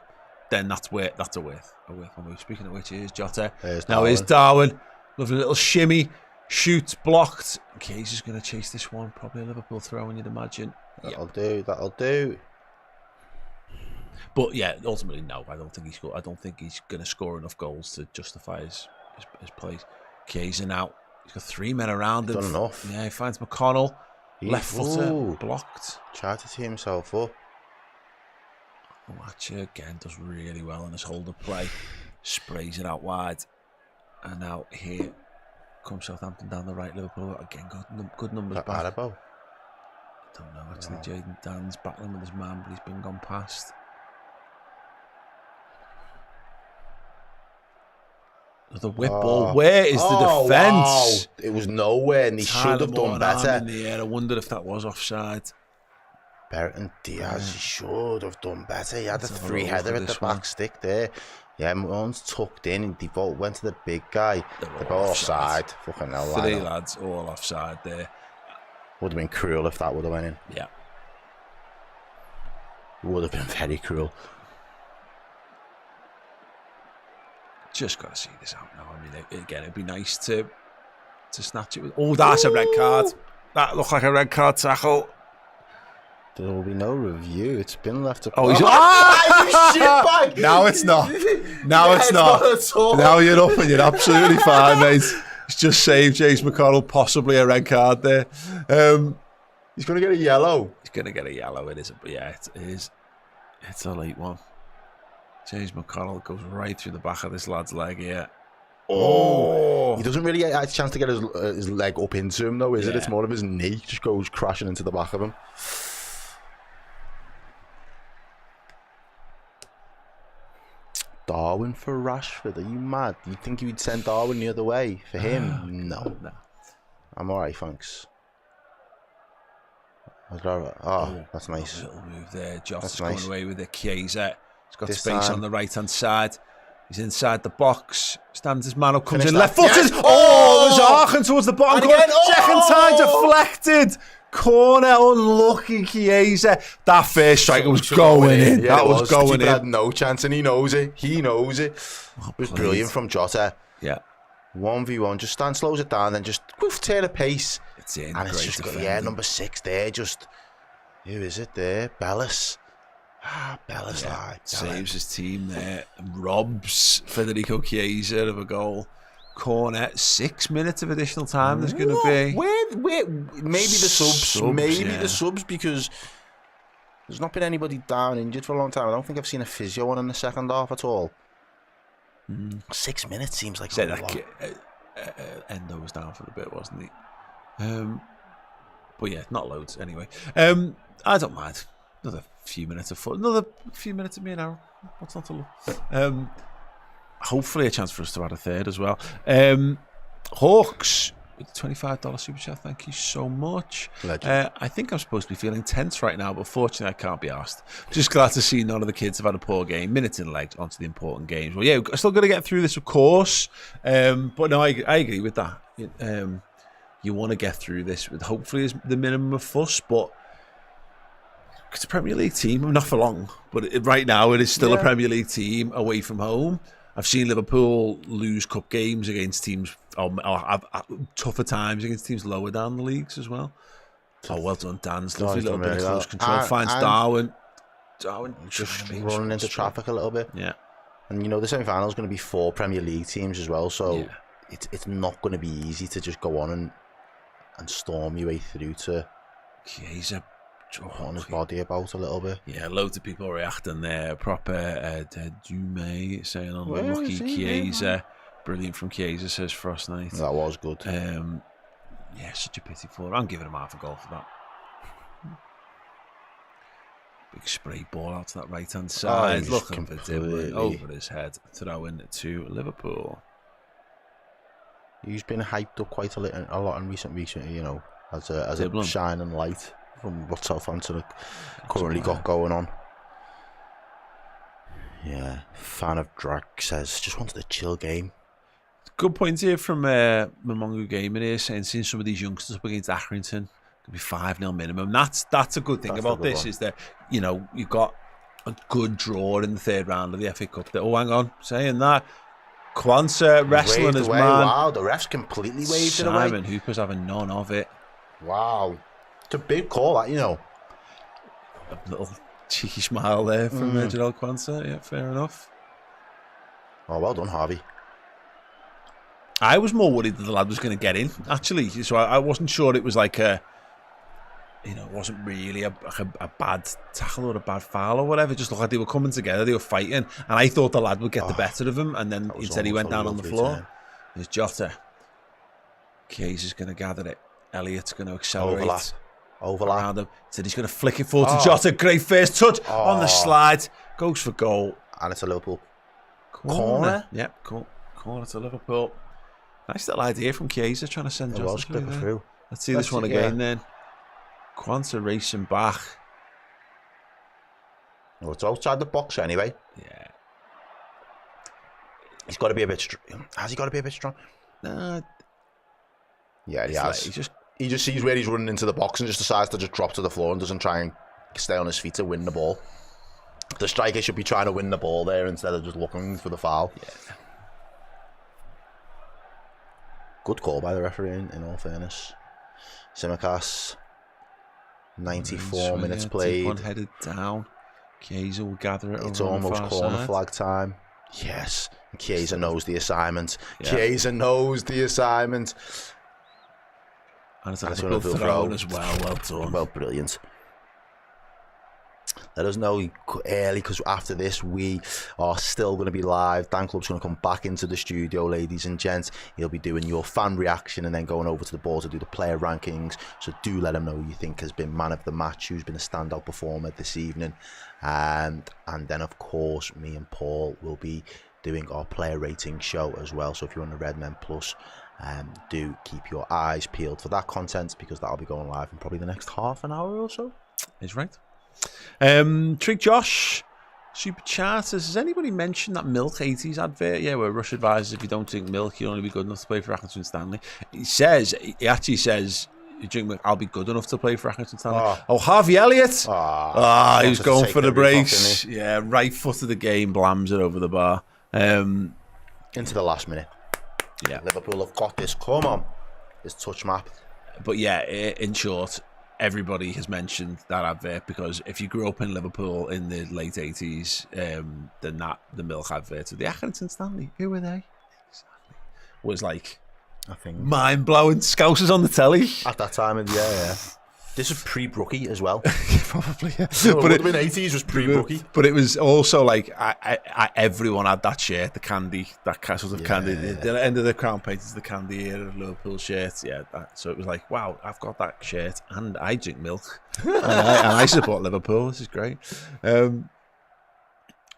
then that's a worth one. Speaking of which, here's Jota. Here's Darwin. Lovely little shimmy, shoots blocked. Keyes going to chase this one. Probably a Liverpool throw, you'd imagine. That'll do. But yeah, ultimately, no. I don't think he's going to score enough goals to justify his plays. Keyes out. He's got 3 men around him. Done enough. Yeah, he finds McConnell. Left footer blocked. Tried to tee himself up. Watcher again does really well in his hold of play. Sprays it out wide. And now here comes Southampton down the right. Liverpool again good numbers back. Carabao. I don't know actually. Jaden Dan's battling with his man, but he's been gone past. The whip ball. Where is the defence? Wow. It was nowhere, and he should have done better. In the air. I wondered if that was offside. Bertrand Diaz, he should have done better. He had a free header at the back stick there. Yeah, one's tucked in, and Default went to the big guy. They're all offside. Fucking hell. 3 lads all offside there. Would have been cruel if that would have went in. Yeah. It would have been very cruel. Just got to see this out now. I mean, again, it'd be nice to snatch it with. Oh, that's a red card. That looked like a red card tackle. There will be no review. It's been left to. Oh, he's you shitbag! Now it's not. Now it's not. Now you're up and you're absolutely fine, mate. He's just saved James McConnell, possibly a red card there. He's going to get a yellow. He's going to get a yellow. It is. It is. It's a late one. James McConnell goes right through the back of this lad's leg here. Oh! He doesn't really get a chance to get his leg up into him, though, is it? It's more of his knee. Just goes crashing into the back of him. Darwin for Rashford? Are you mad? You think you'd send Darwin the other way for him? No. I'm all right, thanks. Oh, that's nice. Little move there. Jota's nice. going away with it. Chiesa. He's got space on the right-hand side. He's inside the box. Stands his man up, comes in left-footed. Yes. Oh, there's arcing towards the bottom. Again, second time deflected. Corner, unlucky Chiesa. That first strike was going in. Yeah, that was going in. He had no chance, and he knows it. He knows it. It was brilliant from Jota. Yeah. 1v1, just slows it down, then just tear a pace. It's in. And it's just got, number 6 there. Just who is it there? Bellis. Bellis saves his team there and robs Federico Chiesa of a goal. Corner, 6 minutes of additional time there's going to be. Where, maybe the subs, the subs, because there's not been anybody down injured for a long time. I don't think I've seen a physio one in the second half at all. 6 minutes seems like a lot. Endo was down for a bit, wasn't he? But yeah, not loads anyway. I don't mind. Another few minutes of foot. Another few minutes of me an hour. What's not to look? Hopefully a chance for us to add a third as well. Hawks with the $25 super chat. Thank you so much. I think I'm supposed to be feeling tense right now, but fortunately I can't be asked. Just glad to see none of the kids have had a poor game. Minutes in legs onto the important games. Well, yeah, we're still got to get through this, of course. But no, I agree with that. You want to get through this with hopefully the minimum of fuss, but it's a Premier League team. Not for long, but right now it is still a Premier League team away from home. I've seen Liverpool lose cup games against teams, or have tougher times against teams lower down the leagues as well. Oh, well done, Dan's lovely little bit of close control. Finds Darwin. Darwin just running into traffic a little bit. Yeah. And the semi-final is going to be 4 Premier League teams as well, so it's not going to be easy to just go on and storm your way through to Chiesa on his body about a little bit. Yeah, loads of people reacting there. Proper Dume saying unlucky Chiesa. Brilliant from Chiesa, says Frost Knight. That was good. Yeah, such a pity for him. I'm giving him half a goal for that. Big spray ball out to that right hand side. Looking for Dimley over his head. Throw in to Liverpool. He's been hyped up quite a lot in recent weeks, as a shining light from what Southampton currently got going on. Yeah, fan of Drag says, just wanted a chill game. Good point here from Mamongu Gamer here, saying seeing some of these youngsters up against Accrington could be 5-0 minimum. That's a good thing about this one. Is that you've got a good draw in the third round of the FA Cup. Oh, hang on, saying that Kwanzaa wrestling Waved his away. man. Wow, the refs completely waved it away. Simon Hooper's having none of it. Wow. It's a big call, that, you know. A little cheeky smile there from Gerald Kwanzaa. Yeah, fair enough. Oh, well done, Harvey. I was more worried that the lad was going to get in, actually. So I wasn't sure it was like a, it wasn't really a bad tackle or a bad foul or whatever. It just looked like they were coming together, they were fighting, and I thought the lad would get the better of him, and then instead he went down on the floor. There's Jota. Keyes is going to gather it. Elliott's going to accelerate. Overlap. Around him. Said he's going to flick it forward to Jota. Great first touch on the slide. Goes for goal. And it's a Liverpool corner. Yep, corner to Liverpool. Nice little idea from Chiesa trying to send Jota through. Let's see this one again then. Kwanzaa racing back. Well, it's outside the box anyway. Yeah. He's got to be a bit strong. Has he got to be a bit strong? Nah. Yeah, he has. Like, he just sees where he's running into the box and just decides to just drop to the floor and doesn't try and stay on his feet to win the ball. The striker should be trying to win the ball there instead of just looking for the foul. Yeah. Good call by the referee, in all fairness. Simicast, 94 minutes played. One headed down. Chiesa will gather it. It's over almost on the corner side. flag time. Yes, Chiesa knows the assignment. Yeah. Chiesa knows the assignment. And it's a Liverpool throw as well. Well done. Well, brilliant. Let us know early, because after this we are still going to be live. Dan Club's going to come back into the studio, ladies and gents. He'll be doing your fan reaction and then going over to the board to do the player rankings. So do let him know who you think has been man of the match, who's been a standout performer this evening. And then, of course, me and Paul will be doing our player rating show as well. So if you're on the Redmen Plus, do keep your eyes peeled for that content, because that'll be going live in probably the next half an hour or so. Is right. Trig Josh, super chat says, has anybody mentioned that Milk 80s advert? Yeah, where Rush advises if you don't drink milk, you'll only be good enough to play for Accrington Stanley. He actually says, you drink milk, I'll be good enough to play for Accrington Stanley. Oh, Harvey Elliott. He was going for the brace. Yeah, right foot of the game, blams it over the bar. Into the last minute. Yeah. Liverpool have got this. Come on. This touch map. But yeah, in short, everybody has mentioned that advert, because if you grew up in Liverpool in the late 80s, then the milk advert of the Accrington Stanley, who were they? Exactly. Was like, I think, mind-blowing. Scousers on the telly. At that time of the year, yeah. This is pre-Brookie as well. Probably, yeah. So but it would have been 80s, was pre-Brookie. But it was also like, everyone had that shirt, the candy, that sort of candy. The end of the Crown Painters, the candy era of Liverpool shirts. Yeah, so it was like, wow, I've got that shirt and I drink milk. and I support Liverpool. This is great.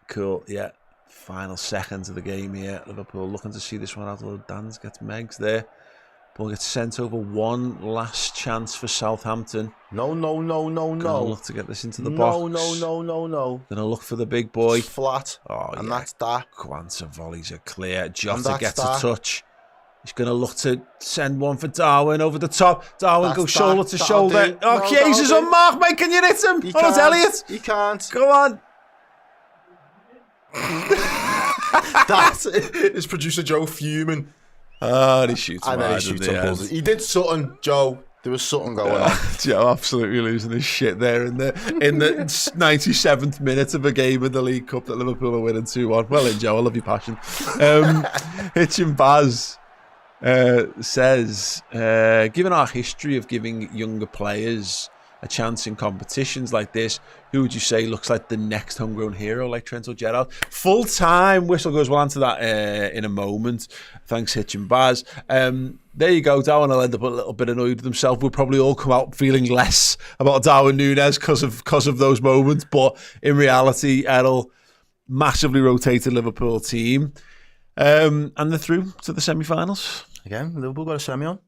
Cool, yeah. Final seconds of the game here. Liverpool looking to see this one out. Dan's gets Megs there. Ball gets sent over. One last chance for Southampton. No. Gonna look to get this into the box. No. Gonna look for the big boy. It's flat. And that's that. Kwanzaa volleys are clear. Jota gets a touch. He's gonna look to send one for Darwin over the top. Darwin goes shoulder to shoulder. Chiesa's unmarked, mate. Can you hit him? It's Elliott. He can't. Go on. That is producer Joe fuming. And he shoots and then he shoots on balls. He did something, Joe. There was something going on. Joe absolutely losing his shit there in the 97th minute of a game in the League Cup that Liverpool are winning 2-1. Well in, Joe, I love your passion. Hitchin Baz says, given our history of giving younger players a chance in competitions like this, who would you say looks like the next homegrown hero, like Trent or Gerrard? Full time whistle goes. We'll answer that in a moment. Thanks, Hitchin Baz. There you go. Darwin will end up a little bit annoyed with himself. We'll probably all come out feeling less about Darwin Nunez because of those moments. But in reality, Errol, massively rotated Liverpool team, and they're through to the semi-finals. Again, Liverpool got a semi on.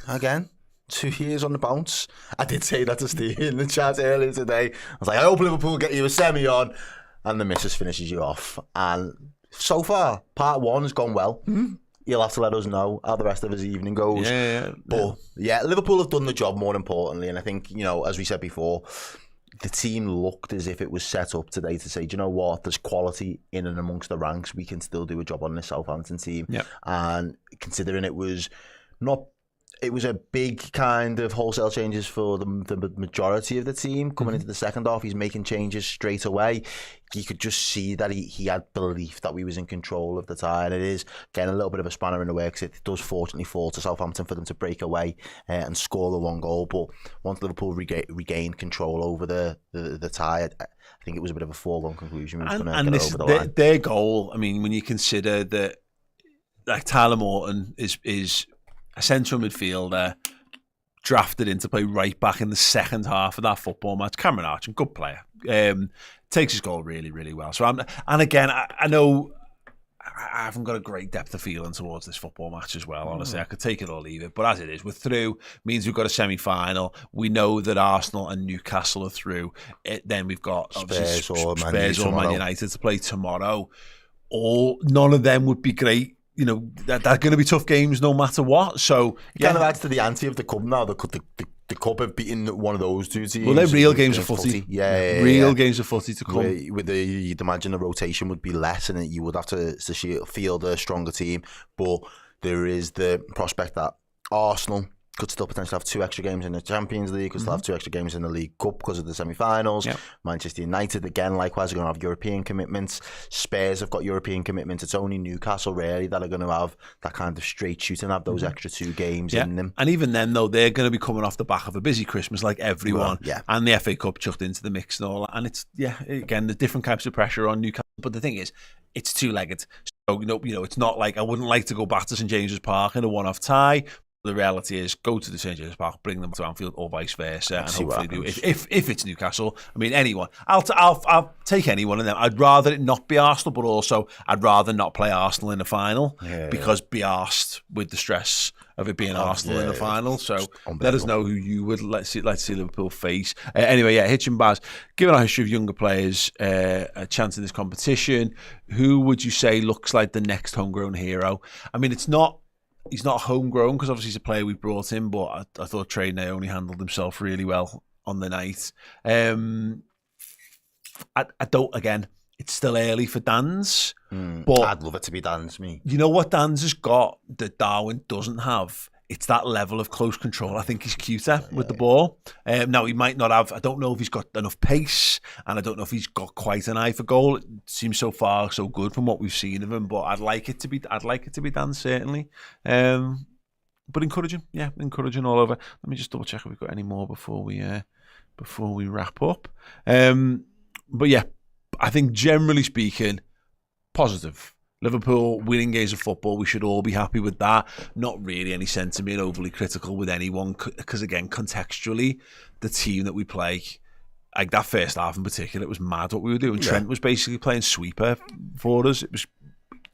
Again. 2 years on the bounce. I did say that to Steve in the chat earlier today. I was like, I hope Liverpool get you a semi on, and the missus finishes you off. And so far, part one has gone well. Mm-hmm. You'll have to let us know how the rest of his evening goes. But yeah, Liverpool have done the job, more importantly. And I think, as we said before, the team looked as if it was set up today to say, do you know what, there's quality in and amongst the ranks. We can still do a job on this Southampton team. Yep. And considering it was a big kind of wholesale changes for the majority of the team coming into the second half. He's making changes straight away. You could just see that he had belief that we was in control of the tie. And it is getting a little bit of a spanner in the works. It does fortunately fall to Southampton for them to break away and score the one goal. But once Liverpool regained control over the tie, I think it was a bit of a foregone conclusion. We was going to get over the line. Their goal, I mean, when you consider that, like, Tyler Morton is a central midfielder drafted in to play right back in the second half of that football match. Cameron Archer, good player, takes his goal really, really well. So I know I haven't got a great depth of feeling towards this football match as well. Honestly, I could take it or leave it. But as it is, we're through. Means we've got a semi-final. We know that Arsenal and Newcastle are through. Then we've got Spurs or Man United to play tomorrow. None of them would be great. You know, they're going to be tough games no matter what. So it kind of adds to the ante of the cup now. The cup have beaten one of those two teams. Well, they're real games of footy. Yeah. Games of footy to come. You'd imagine the rotation would be less, and you would have to field a stronger team. But there is the prospect that Arsenal could still potentially have 2 extra games in the Champions League, could still have 2 extra games in the League Cup because of the semi-finals. Yep. Manchester United, again, likewise, are going to have European commitments. Spurs have got European commitments. It's only Newcastle, really, that are going to have that kind of straight shoot and have those extra 2 games in them. And even then, though, they're going to be coming off the back of a busy Christmas like everyone. Yeah. And the FA Cup chucked into the mix and all that. And it's, again, there's different types of pressure on Newcastle. But the thing is, it's 2-legged. So, you know, it's not like I wouldn't like to go back to St James's Park in a one-off tie. The reality is, go to the St James's Park, bring them to Anfield, or vice versa, and hopefully do. If it's Newcastle, I mean, anyone, I'll take anyone of them. I'd rather it not be Arsenal, but also I'd rather not play Arsenal in the final because be arsed with the stress of it being Arsenal in the final. So let us know who you would let's see Liverpool face. Anyway, Hitch and Baz, given our history of younger players a chance in this competition, who would you say looks like the next homegrown hero? I mean, he's not homegrown because obviously he's a player we brought in, but I thought Trey only handled himself really well on the night. I don't, again, it's still early for Dan's, but I'd love it to be Dan's, me. You know what Dan's has got that Darwin doesn't have? It's that level of close control. I think he's cuter with the ball. Now, he might not have, I don't know if he's got enough pace, and I don't know if he's got quite an eye for goal. It seems so far so good from what we've seen of him, but I'd like it to be Dan, certainly. But encouraging all over. Let me just double check if we've got any more before we wrap up. But yeah, I think generally speaking, positive. Liverpool winning games of football, we should all be happy with that. Not really any sense of being overly critical with anyone because, again, contextually, the team that we play, like that first half in particular, it was mad what we were doing. Trent was basically playing sweeper for us. It was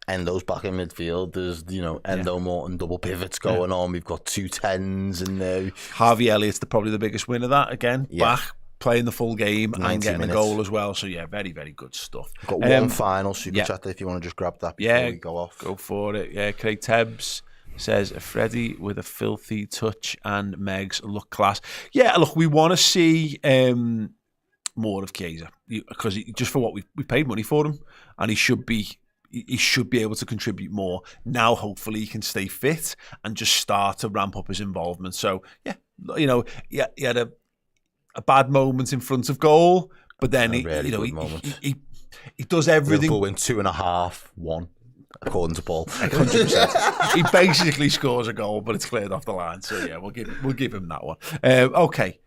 Endo's back in midfield. There's, Endo Morton double pivots going on. We've got 2 10s in there. Harvey Elliott's probably the biggest winner of that, again. Back. Playing the full game and getting a goal as well. So, very, very good stuff. Got one final super chat there if you want to just grab that before we go off. Go for it. Yeah, Craig Tebbs says, Freddie with a filthy touch and Megs look class. Yeah, look, we want to see more of Chiesa because just for what we paid money for him, and he should be able to contribute more. Now, hopefully, he can stay fit and just start to ramp up his involvement. So, he had a bad moment in front of goal, but then he does everything. Liverpool win 2.5-1, according to Paul. 100%. He basically scores a goal, but it's cleared off the line. So we'll give him that one. Okay.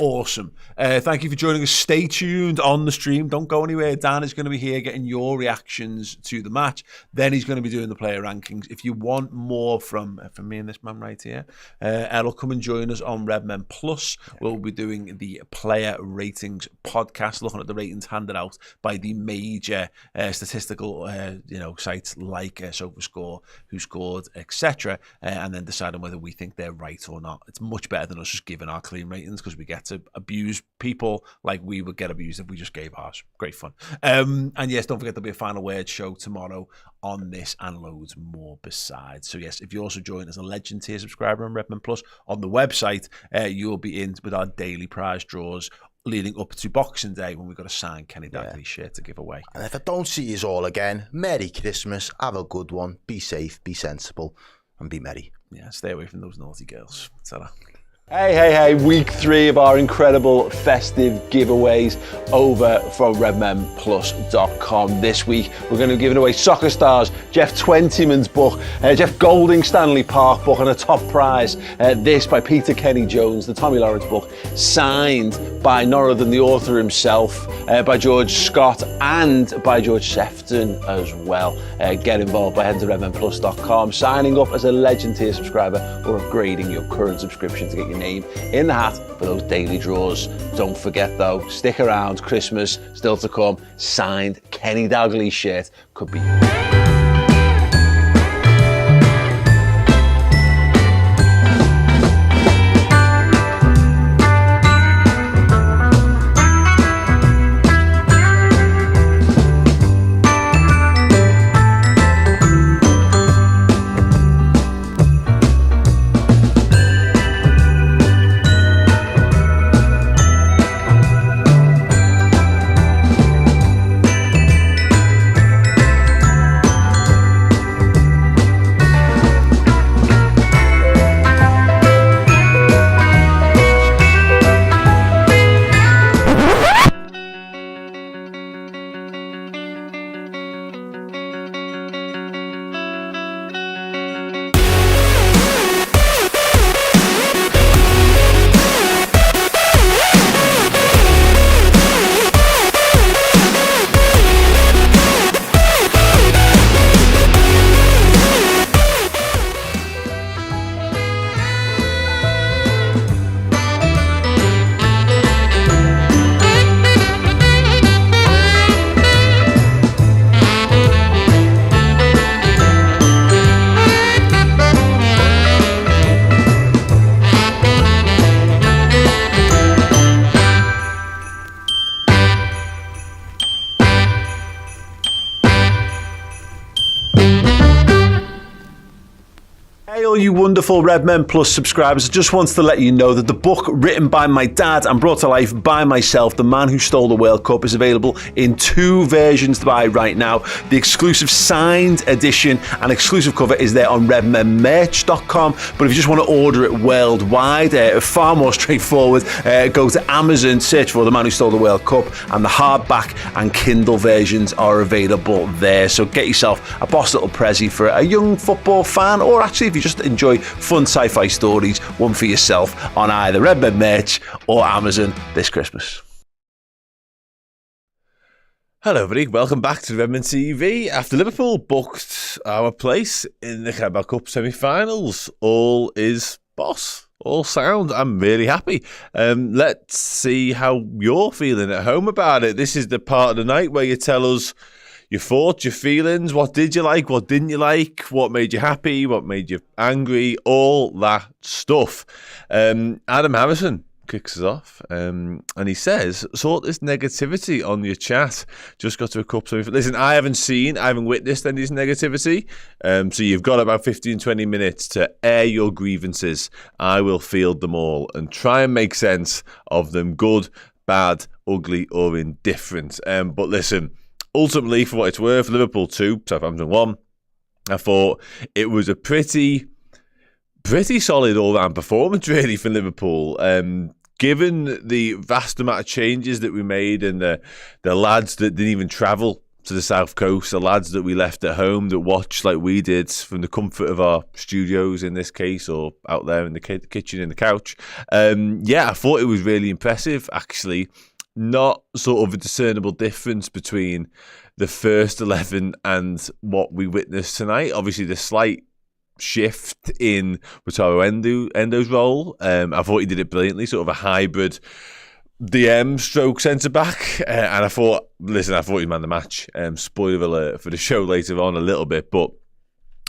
Awesome. Thank you for joining us. Stay tuned on the stream. Don't go anywhere. Dan is going to be here getting your reactions to the match. Then he's going to be doing the player rankings. If you want more from me and this man right here, Errol, come and join us on Redmen Plus. We'll be doing the player ratings podcast, looking at the ratings handed out by the major statistical sites like SofaScore, Who Scored, etc., and then deciding whether we think they're right or not. It's much better than us just giving our clean ratings because we get to abuse people like we would get abused if we just gave ours. Great fun. And yes, don't forget there'll be a final word show tomorrow on this and loads more besides. So yes, if you also join as a Legend tier subscriber on Redmen Plus on the website, you'll be in with our daily prize draws leading up to Boxing Day when we've got a signed Kenny Dalglish shirt to give away. And if I don't see you all again, Merry Christmas, have a good one, be safe, be sensible, and be merry. Yeah, stay away from those naughty girls. Ta-ra. Hey, week 3 of our incredible festive giveaways over from redmenplus.com. This week, we're going to be giving away Soccer Stars, Jeff Twentyman's book, Jeff Golding's Stanley Park book, and a top prize, this by Peter Kenny Jones, the Tommy Lawrence book, signed by none other than the author himself, by George Scott, and by George Sefton as well. Get involved by heading to redmenplus.com, signing up as a Legend tier subscriber, or upgrading your current subscription to get your name in the hat for those daily draws. Don't forget though, stick around, Christmas still to come. Signed Kenny Dalglish shirt could be you. Hey all you wonderful Redmen Plus subscribers, I just wanted to let you know that the book written by my dad and brought to life by myself, The Man Who Stole the World Cup, is available in 2 versions to buy right now. The exclusive signed edition and exclusive cover is there on redmenmerch.com, but if you just want to order it worldwide, far more straightforward, go to Amazon, search for The Man Who Stole the World Cup, and the hardback and Kindle versions are available there. So get yourself a boss little prezi for a young football fan, or actually if you just enjoy fun sci-fi stories, one for yourself on either Redmen Merch or Amazon this Christmas. Hello everybody, welcome back to Redmen TV. After Liverpool booked our place in the Carabao Cup semi-finals, all is boss, all sound. I'm really happy. Let's see how you're feeling at home about it. This is the part of the night where you tell us your thoughts, your feelings, what did you like, what didn't you like, what made you happy, what made you angry, all that stuff. Adam Harrison kicks us off, and he says, sort this negativity on your chat. Just got to a cup. Listen, I haven't witnessed any negativity, so you've got about 15-20 minutes to air your grievances. I will field them all and try and make sense of them, good, bad, ugly, or indifferent. But listen, ultimately, for what it's worth, Liverpool 2, Southampton 1, I thought it was a pretty solid all-round performance, really, for Liverpool. Given the vast amount of changes that we made and the lads that didn't even travel to the South Coast, the lads that we left at home that watched like we did from the comfort of our studios in this case, or out there in the kitchen in the couch. I thought it was really impressive, actually. Not sort of a discernible difference between the first 11 and what we witnessed tonight. Obviously, the slight shift in Wataru Endo's role. I thought he did it brilliantly, sort of a hybrid DM stroke centre-back. And I thought he man the match. Spoiler alert for the show later on a little bit, but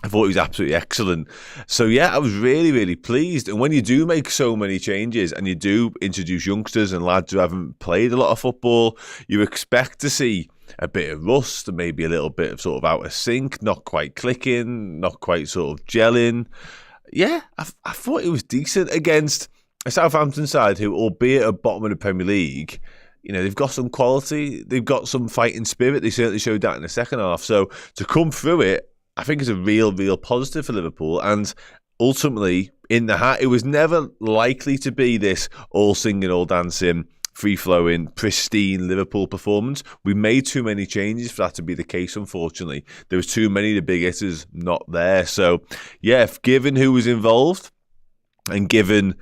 I thought he was absolutely excellent. So yeah, I was really, really pleased. And when you do make so many changes and you do introduce youngsters and lads who haven't played a lot of football, you expect to see a bit of rust and maybe a little bit of sort of out of sync, not quite clicking, not quite sort of gelling. Yeah, I thought it was decent against a Southampton side who, albeit at bottom of the Premier League, they've got some quality, they've got some fighting spirit. They certainly showed that in the second half. So to come through it, I think is a real positive for Liverpool. And ultimately, in the hat, it was never likely to be this all singing, all dancing, free-flowing, pristine Liverpool performance. We made too many changes for that to be the case, unfortunately. There was too many of the big hitters not there. So, yeah, given who was involved and given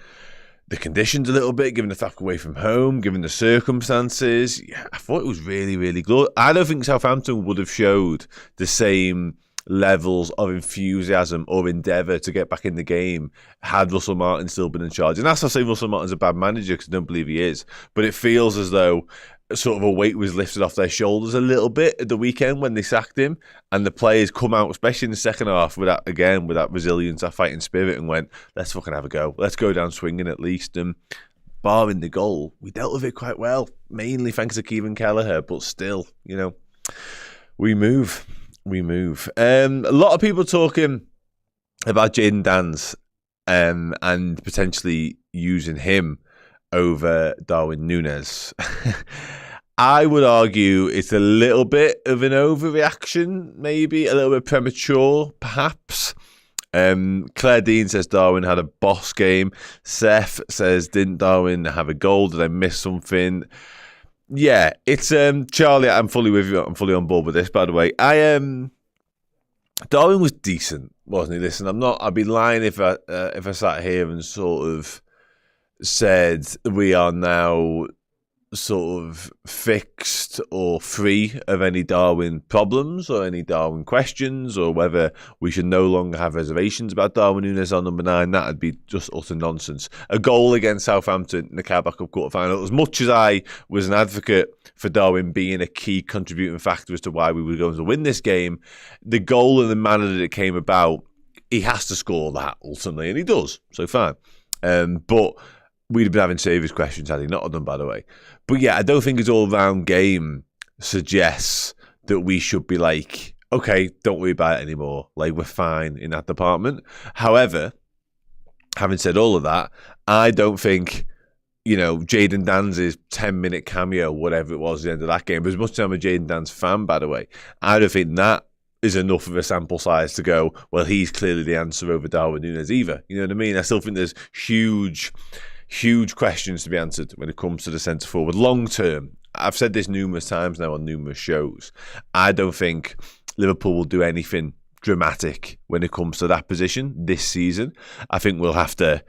the conditions a little bit, given the fact away from home, given the circumstances, I thought it was really, really good. I don't think Southampton would have showed the same levels of enthusiasm or endeavour to get back in the game had Russell Martin still been in charge. And that's not saying Russell Martin's a bad manager, because I don't believe he is, but it feels as though sort of a weight was lifted off their shoulders a little bit at the weekend when they sacked him, and the players come out, especially in the second half, with that resilience, that fighting spirit, and went, let's fucking have a go. Let's go down swinging at least. And barring the goal, we dealt with it quite well, mainly thanks to Kevin Kelleher, but still, we move. A lot of people talking about Jayden Danns and potentially using him over Darwin Nunez. I would argue it's a little bit of an overreaction, maybe a little bit premature, perhaps. Claire Dean says Darwin had a boss game. Seth says, didn't Darwin have a goal? Did I miss something? Yeah, it's Charlie. I'm fully with you. I'm fully on board with this. By the way, Darwin was decent, wasn't he? Listen, I'd be lying if I sat here and sort of said we are now sort of fixed or free of any Darwin problems or any Darwin questions, or whether we should no longer have reservations about Darwin Nunez on number 9. That'd be just utter nonsense. A goal against Southampton in the Carabao Cup quarter-final. As much as I was an advocate for Darwin being a key contributing factor as to why we were going to win this game, the goal and the manner that it came about, he has to score that ultimately, and he does. So fine. But we'd have been having serious questions had he not done, by the way. But yeah, I don't think his all-round game suggests that we should be like, okay, don't worry about it anymore. Like, we're fine in that department. However, having said all of that, I don't think, Jayden Danns' 10-minute cameo, whatever it was at the end of that game, but as much as I'm a Jayden Danns fan, by the way, I don't think that is enough of a sample size to go, well, he's clearly the answer over Darwin Nunez either. You know what I mean? I still think there's huge questions to be answered when it comes to the centre forward long term. I've said this numerous times now on numerous shows. I don't think Liverpool will do anything dramatic when it comes to that position this season. I think we'll have to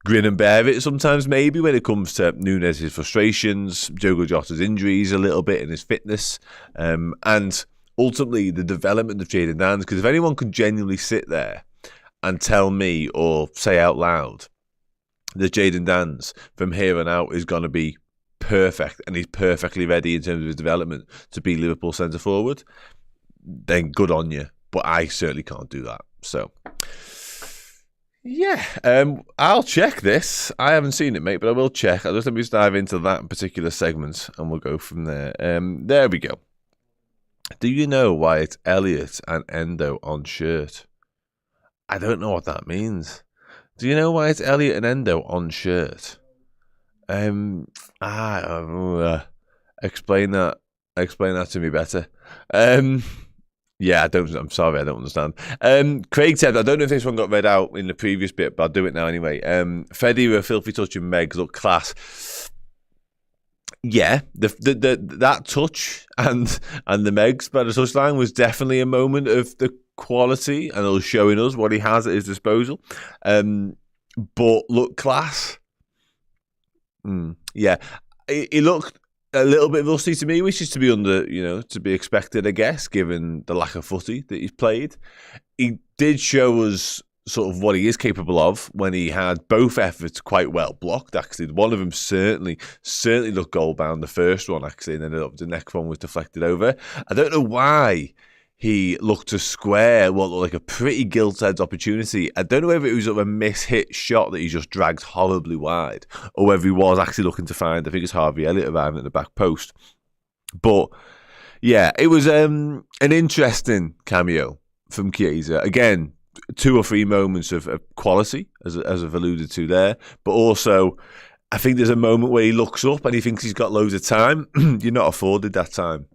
grin and bear it sometimes, maybe, when it comes to Nunez' frustrations, Diogo Jota's injuries a little bit, and his fitness, and ultimately the development of Jayden Danns. Because if anyone could genuinely sit there and tell me or say out loud that Jayden Danns from here on out is going to be perfect and he's perfectly ready in terms of his development to be Liverpool centre forward, then good on you. But I certainly can't do that. So, yeah, I'll check this. I haven't seen it, mate, but I will check. I'll just dive into that particular segment and we'll go from there. There we go. Do you know why it's Elliot and Endo on shirt? I don't know what that means. Do you know why it's Elliot and Endo on shirt? Explain that to me better. Yeah, I'm sorry, I don't understand. Craig said, I don't know if this one got read out in the previous bit, but I'll do it now anyway. Freddy with a filthy touch and Megs look class. Yeah, that touch and the Megs by the touchline was definitely a moment of the quality, and it was showing us what he has at his disposal. But look class. Yeah, he looked a little bit rusty to me, which is to be expected, I guess, given the lack of footy that he's played. He did show us sort of what he is capable of when he had both efforts quite well blocked, actually. One of them certainly looked goal-bound, the first one, actually, and then the next one was deflected over. I don't know why he looked to square what looked like a pretty gilt-edged opportunity. I don't know whether it was a miss-hit shot that he just dragged horribly wide, or whether he was actually looking to find, I think it's Harvey Elliott arriving at the back post. But, yeah, it was an interesting cameo from Chiesa. Again, 2 or 3 moments of quality, as I've alluded to there, but also I think there's a moment where he looks up and he thinks he's got loads of time. You're not afforded that time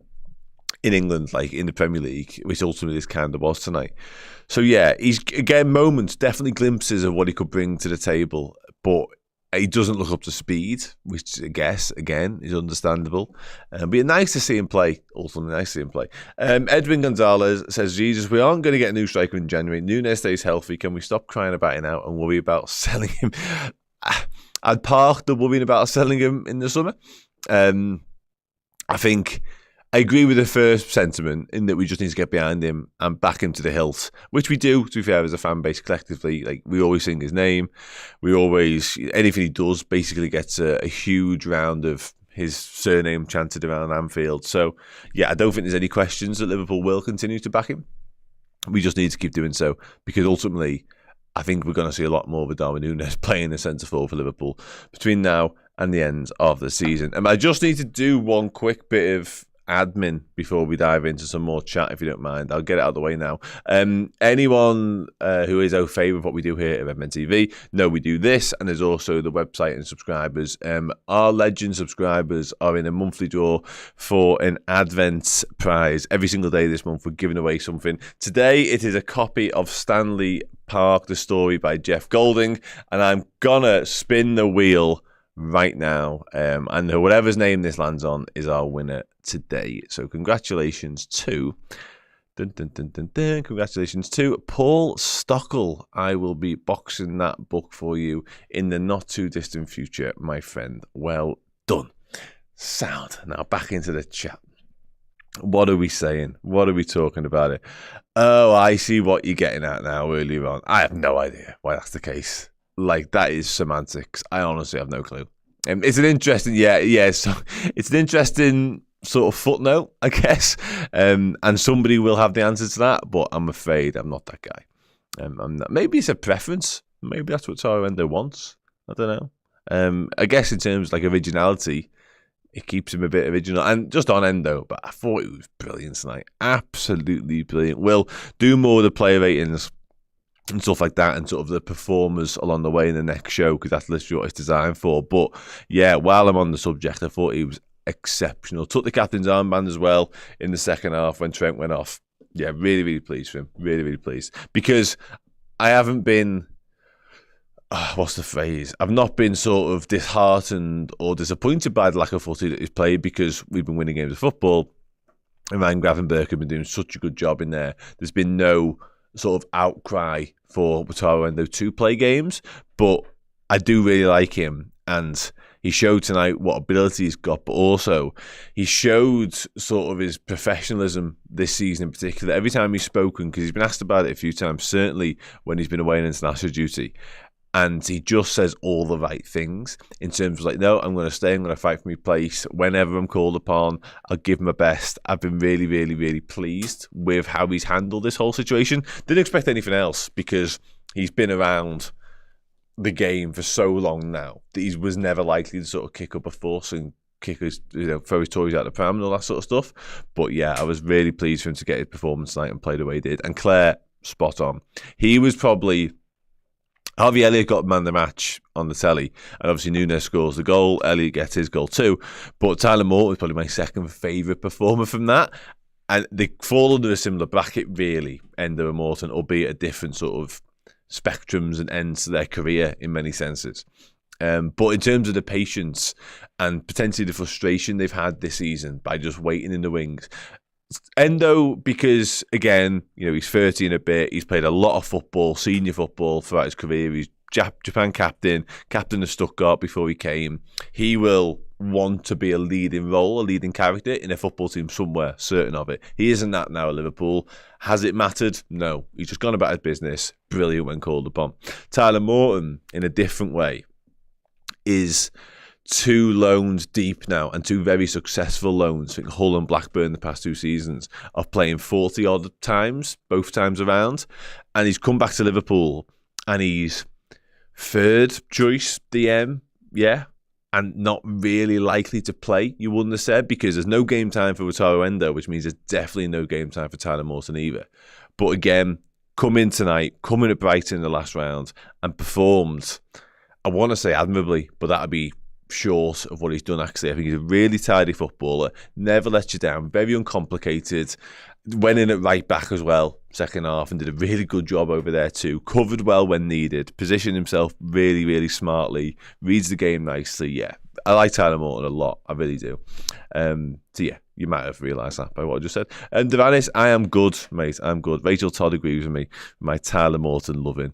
in England, like in the Premier League, which ultimately this kind of was tonight. So yeah, he's, again, moments, definitely glimpses of what he could bring to the table, but he doesn't look up to speed, which I guess, again, is understandable. But it's nice to see him play. Ultimately, nice to see him play. Edwin Gonzalez says, Jesus, we aren't going to get a new striker in January. Nunez stays healthy. Can we stop crying about it now and worry about selling him? I'd park the worrying about selling him in the summer. I think I agree with the first sentiment in that we just need to get behind him and back him to the hilt, which we do, to be fair, as a fan base collectively. Like, we always sing his name. We always, anything he does basically gets a huge round of his surname chanted around Anfield. So, yeah, I don't think there's any questions that Liverpool will continue to back him. We just need to keep doing so, because ultimately, I think we're going to see a lot more of Darwin Nunez playing the centre forward for Liverpool between now and the end of the season. And I just need to do one quick bit of admin before we dive into some more chat, if you don't mind. I'll get it out of the way now. Anyone who is au fait with what we do here at Redmen TV, know we do this, and there's also the website and subscribers. Our Legend subscribers are in a monthly draw for an Advent prize. Every single day this month we're giving away something. Today it is a copy of Stanley Park, the story by Jeff Golding, and I'm gonna spin the wheel right now, and whatever's name this lands on is our winner today. So congratulations to congratulations to Paul Stockel. I will be boxing that book for you in the not too distant future, my friend. Well done. Sound. Now back into the chat. What are we saying? What are we talking about it? Oh, I see what you're getting at now earlier on. I have no idea why that's the case. Like, that is semantics. I honestly have no clue. It's an interesting, so it's an interesting sort of footnote, I guess. And somebody will have the answer to that, but I'm afraid I'm not that guy. I'm not. Maybe it's a preference. Maybe that's what Endo wants. I don't know. I guess in terms of like originality, it keeps him a bit original. And just on Endo, but I thought it was brilliant tonight. Absolutely brilliant. We'll do more of the player ratings and stuff like that, and sort of the performers along the way in the next show, because that's literally what it's designed for. But yeah, while I'm on the subject, I thought he was exceptional. Took the captain's armband as well in the second half when Trent went off. Yeah, really, really pleased for him. Really, really pleased. Because I haven't been, what's the phrase? I've not been sort of disheartened or disappointed by the lack of footy that he's played, because we've been winning games of football. And Ryan Gravenberch have been doing such a good job in there. There's been no sort of outcry for Wataru Endo to play games, but I do really like him, and he showed tonight what ability he's got, but also he showed sort of his professionalism this season in particular. Every time he's spoken, because he's been asked about it a few times, certainly when he's been away on international duty, and he just says all the right things in terms of like, no, I'm going to stay, I'm going to fight for my place. Whenever I'm called upon, I'll give my best. I've been really, really, really pleased with how he's handled this whole situation. Didn't expect anything else, because he's been around the game for so long now that he was never likely to sort of kick up a fuss and kick his, throw his toys out the pram and all that sort of stuff. But yeah, I was really pleased for him to get his performance tonight and play the way he did. And Claire, spot on. He was probably... Harvey Elliott got man of the match on the telly, and obviously Nunez scores the goal. Elliott gets his goal too, but Tyler Morton is probably my second favourite performer from that, and they fall under a similar bracket, really, Endo and Morton, albeit at different sort of spectrums and ends to their career in many senses. But in terms of the patience and potentially the frustration they've had this season by just waiting in the wings, Endo, because again, he's 30 and a bit, he's played a lot of football, senior football throughout his career. He's Japan captain of Stuttgart before he came. He will want to be a leading role, a leading character in a football team somewhere, certain of it. He isn't that now at Liverpool. Has it mattered? No. He's just gone about his business. Brilliant when called upon. Tyler Morton, in a different way, is 2 loans deep now, and 2 very successful loans. I think Hull and Blackburn the past 2 seasons, of playing 40 odd times, both times around. And he's come back to Liverpool, and he's 3rd choice DM, yeah, and not really likely to play, you wouldn't have said, because there's no game time for Wataru Endo, which means there's definitely no game time for Tyler Morton either. But again, come in tonight, come in at Brighton in the last round, and performed, I want to say admirably, but that'd be short of what he's done actually. I think he's a really tidy footballer, never lets you down, very uncomplicated, went in at right back as well, second half, and did a really good job over there too, covered well when needed, positioned himself really, really smartly, reads the game nicely. Yeah, I like Tyler Morton a lot, I really do. So yeah, you might have realised that by what I just said. And Devanis, I am good, mate, I'm good. Rachel Todd agrees with me, my Tyler Morton loving.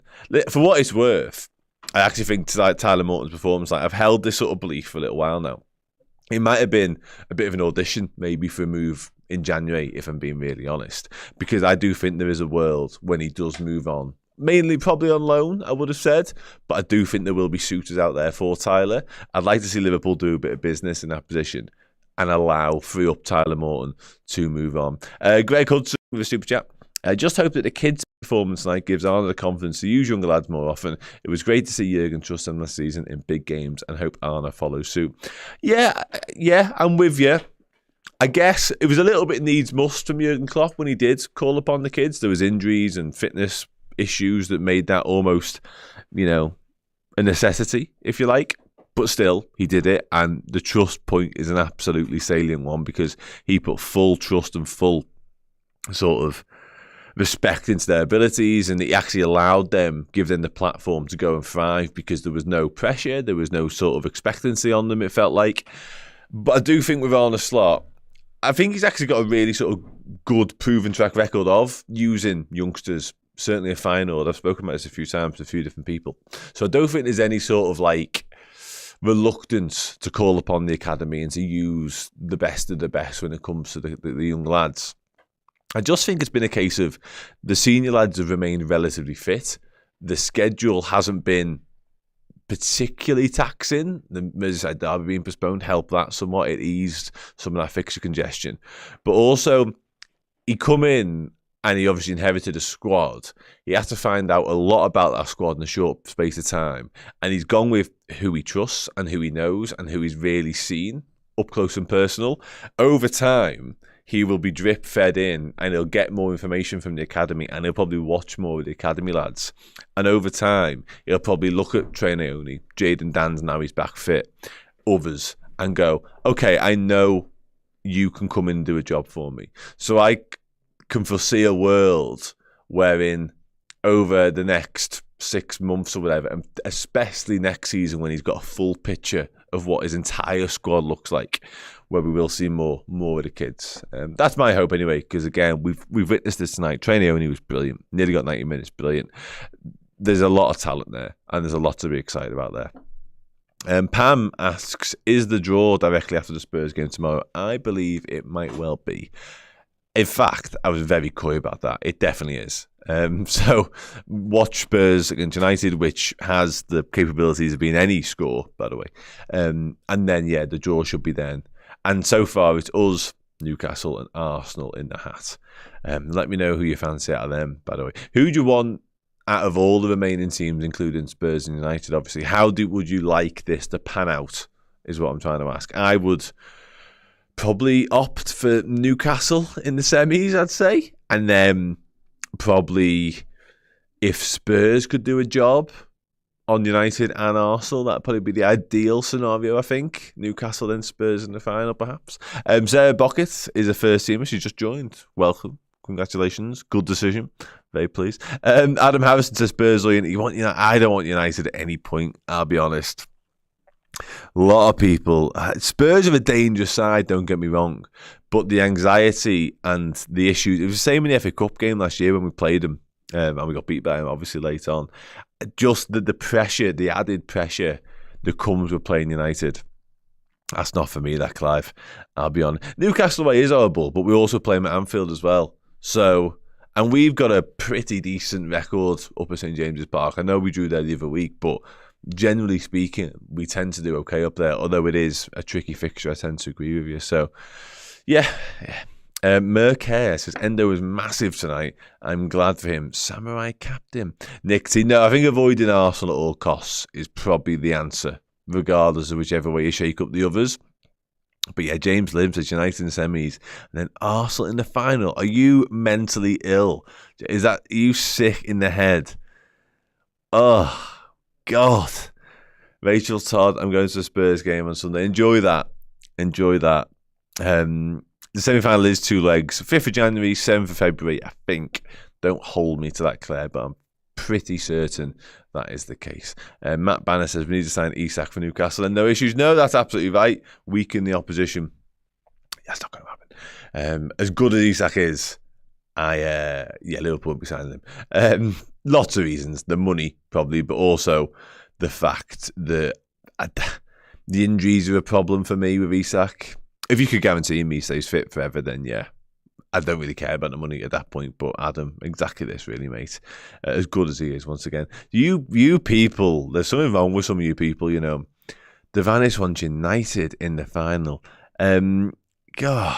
For what it's worth, I actually think Tyler Morton's performance, I've held this sort of belief for a little while now. It might have been a bit of an audition, maybe for a move in January, if I'm being really honest, because I do think there is a world when he does move on, mainly probably on loan, I would have said, but I do think there will be suitors out there for Tyler. I'd like to see Liverpool do a bit of business in that position and free up Tyler Morton to move on. Greg Hudson with a super chat. I just hope that the kids' performance tonight gives Arne the confidence to use younger lads more often. It was great to see Jurgen trust them last season in big games and hope Arne follows suit. Yeah, I'm with you. I guess it was a little bit needs must from Jurgen Klopp when he did call upon the kids. There was injuries and fitness issues that made that almost, a necessity, if you like. But still, he did it, and the trust point is an absolutely salient one because he put full trust and full sort of respect into their abilities, and he actually allowed them, give them the platform to go and thrive because there was no pressure, there was no sort of expectancy on them, it felt like. But I do think with Arne Slot, I think he's actually got a really sort of good proven track record of using youngsters, certainly a fine order. I've spoken about this a few times to a few different people. So I don't think there's any sort of reluctance to call upon the academy and to use the best of the best when it comes to the young lads. I just think it's been a case of the senior lads have remained relatively fit. The schedule hasn't been particularly taxing. The Merseyside derby being postponed helped that somewhat. It eased some of that fixture congestion. But also, he come in and he obviously inherited a squad. He had to find out a lot about that squad in a short space of time. And he's gone with who he trusts and who he knows and who he's really seen up close and personal. Over time, he will be drip fed in and he'll get more information from the academy and he'll probably watch more of the academy lads. And over time, he'll probably look at Trey Naoni, Jaden Dan's now he's back fit, others, and go, okay, I know you can come in and do a job for me. So I can foresee a world wherein over the next 6 months or whatever, and especially next season when he's got a full picture of what his entire squad looks like, where we will see more of the kids. That's my hope anyway, because again, we've witnessed this tonight. Trey Naoni was brilliant. Nearly got 90 minutes, brilliant. There's a lot of talent there, and there's a lot to be excited about there. Pam asks, is the draw directly after the Spurs game tomorrow? I believe it might well be. In fact, I was very coy about that. It definitely is. So watch Spurs against United, which has the capabilities of being any score, by the way. And then, yeah, the draw should be then. And so far, it's us, Newcastle, and Arsenal in the hat. Let me know who you fancy out of them, by the way. Who do you want out of all the remaining teams, including Spurs and United, obviously? How would you like this to pan out, is what I'm trying to ask. I would probably opt for Newcastle in the semis, I'd say. And then probably if Spurs could do a job on United and Arsenal, that'd probably be the ideal scenario, I think. Newcastle, then Spurs in the final, perhaps. Sarah Bockett is a first teamer. She just joined. Welcome. Congratulations. Good decision. Very pleased. Adam Harrison says, Spurs, you want United? I don't want United at any point, I'll be honest. A lot of people, Spurs are a dangerous side, don't get me wrong, but the anxiety and the issues, it was the same in the FA Cup game last year when we played them, and we got beat by them obviously late on. Just the pressure, the added pressure that comes with playing United, that's not for me, that, Clive, I'll be honest. Newcastle away is horrible, but we also play them at Anfield as well, so, and we've got a pretty decent record up at St James's Park. I know we drew there the other week, but generally speaking, we tend to do okay up there, although it is a tricky fixture. I tend to agree with you. So, yeah. Merck Hare says, Endo was massive tonight. I'm glad for him. Samurai captain. Nick T, no, I think avoiding Arsenal at all costs is probably the answer, regardless of whichever way you shake up the others. But yeah, James Lim says United in the semis and then Arsenal in the final. Are you mentally ill? Are you sick in the head? Oh, God. Rachel Todd, I'm going to the Spurs game on Sunday. Enjoy that. The semi-final is 2 legs. 5th of January, 7th of February, I think. Don't hold me to that, Claire, but I'm pretty certain that is the case. Matt Banner says we need to sign Isak for Newcastle and no issues. No, that's absolutely right. Weaken the opposition. That's not going to happen. As good as Isak is, Liverpool will be signing him. Lots of reasons. The money, probably, but also the fact that the injuries are a problem for me with Isak. If you could guarantee me he stays fit forever, then yeah, I don't really care about the money at that point. But Adam, exactly this, really, mate. As good as he is, once again, you people, there's something wrong with some of you people. You know, the Vanish wants United in the final. God.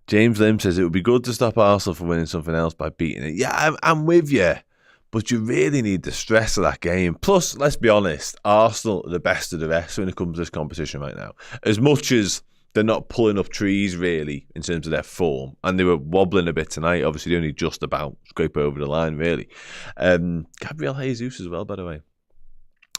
James Lim says it would be good to stop Arsenal from winning something else by beating it. Yeah, I'm with you. But you really need the stress of that game. Plus, let's be honest, Arsenal are the best of the rest when it comes to this competition right now. As much as they're not pulling up trees, really, in terms of their form, and they were wobbling a bit tonight, obviously they only just about scrape over the line, really. Gabriel Jesus as well, by the way.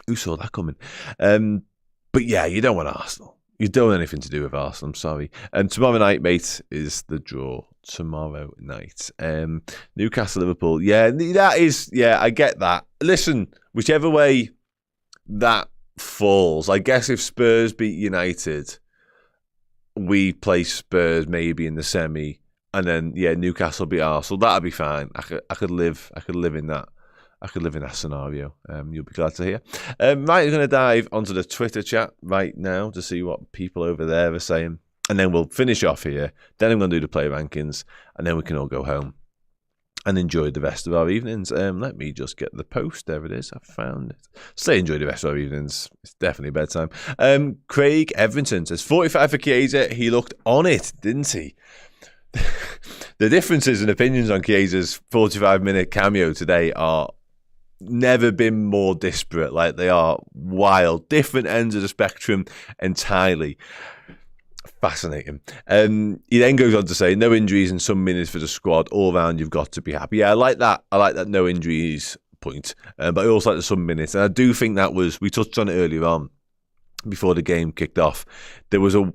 Who saw that coming? But yeah, you don't want Arsenal. You don't want anything to do with Arsenal, I'm sorry. And tomorrow night, mate, is the draw. Tomorrow night. Newcastle, Liverpool. Yeah, that is, yeah, I get that. Listen, whichever way that falls, I guess if Spurs beat United, we play Spurs maybe in the semi, and then, yeah, Newcastle beat Arsenal. That'd be fine. I could live in that. I could live in that scenario. You'll be glad to hear. Right, we're going to dive onto the Twitter chat right now to see what people over there are saying. And then we'll finish off here. Then I'm going to do the player rankings. And then we can all go home and enjoy the rest of our evenings. Let me just get the post. There it is. I found it. Say enjoy the rest of our evenings. It's definitely bedtime. Craig Everington says 45 for Chiesa. He looked on it, didn't he? The differences in opinions on Chiesa's 45-minute cameo today are never been more disparate. Like, they are wild. Different ends of the spectrum entirely. Fascinating. He then goes on to say, no injuries and some minutes for the squad. All round, you've got to be happy. Yeah, I like that. I like that no injuries point. But I also like the some minutes. And I do think that was, we touched on it earlier on, before the game kicked off. There was a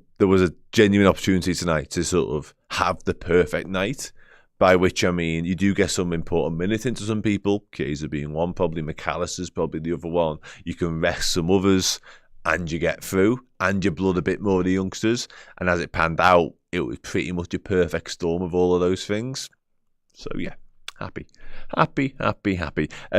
genuine opportunity tonight to sort of have the perfect night, by which I mean you do get some important minutes into some people, Chiesa being one, probably McAllister's probably the other one. You can rest some others, and you get through, and you blood a bit more of the youngsters. And as it panned out, it was pretty much a perfect storm of all of those things. So yeah, happy.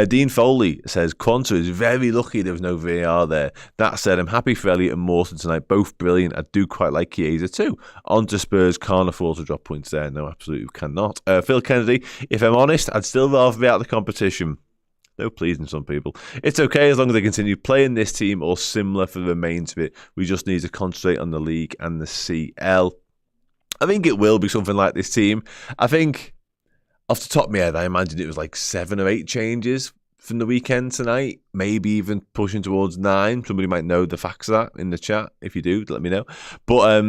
Dean Foley says, Quanta is very lucky there was no VAR there. That said, I'm happy for Elliott and Mawson tonight. Both brilliant. I do quite like Chiesa too. On to Spurs. Can't afford to drop points there. No, absolutely cannot. Phil Kennedy, if I'm honest, I'd still rather be out of the competition. No pleasing some people. It's okay as long as they continue playing this team or similar for the remains of it. We just need to concentrate on the league and the CL. I think it will be something like this team. I think, off the top of my head, I imagine it was like 7 or 8 changes from the weekend tonight. Maybe even pushing towards 9. Somebody might know the facts of that in the chat. If you do, let me know. But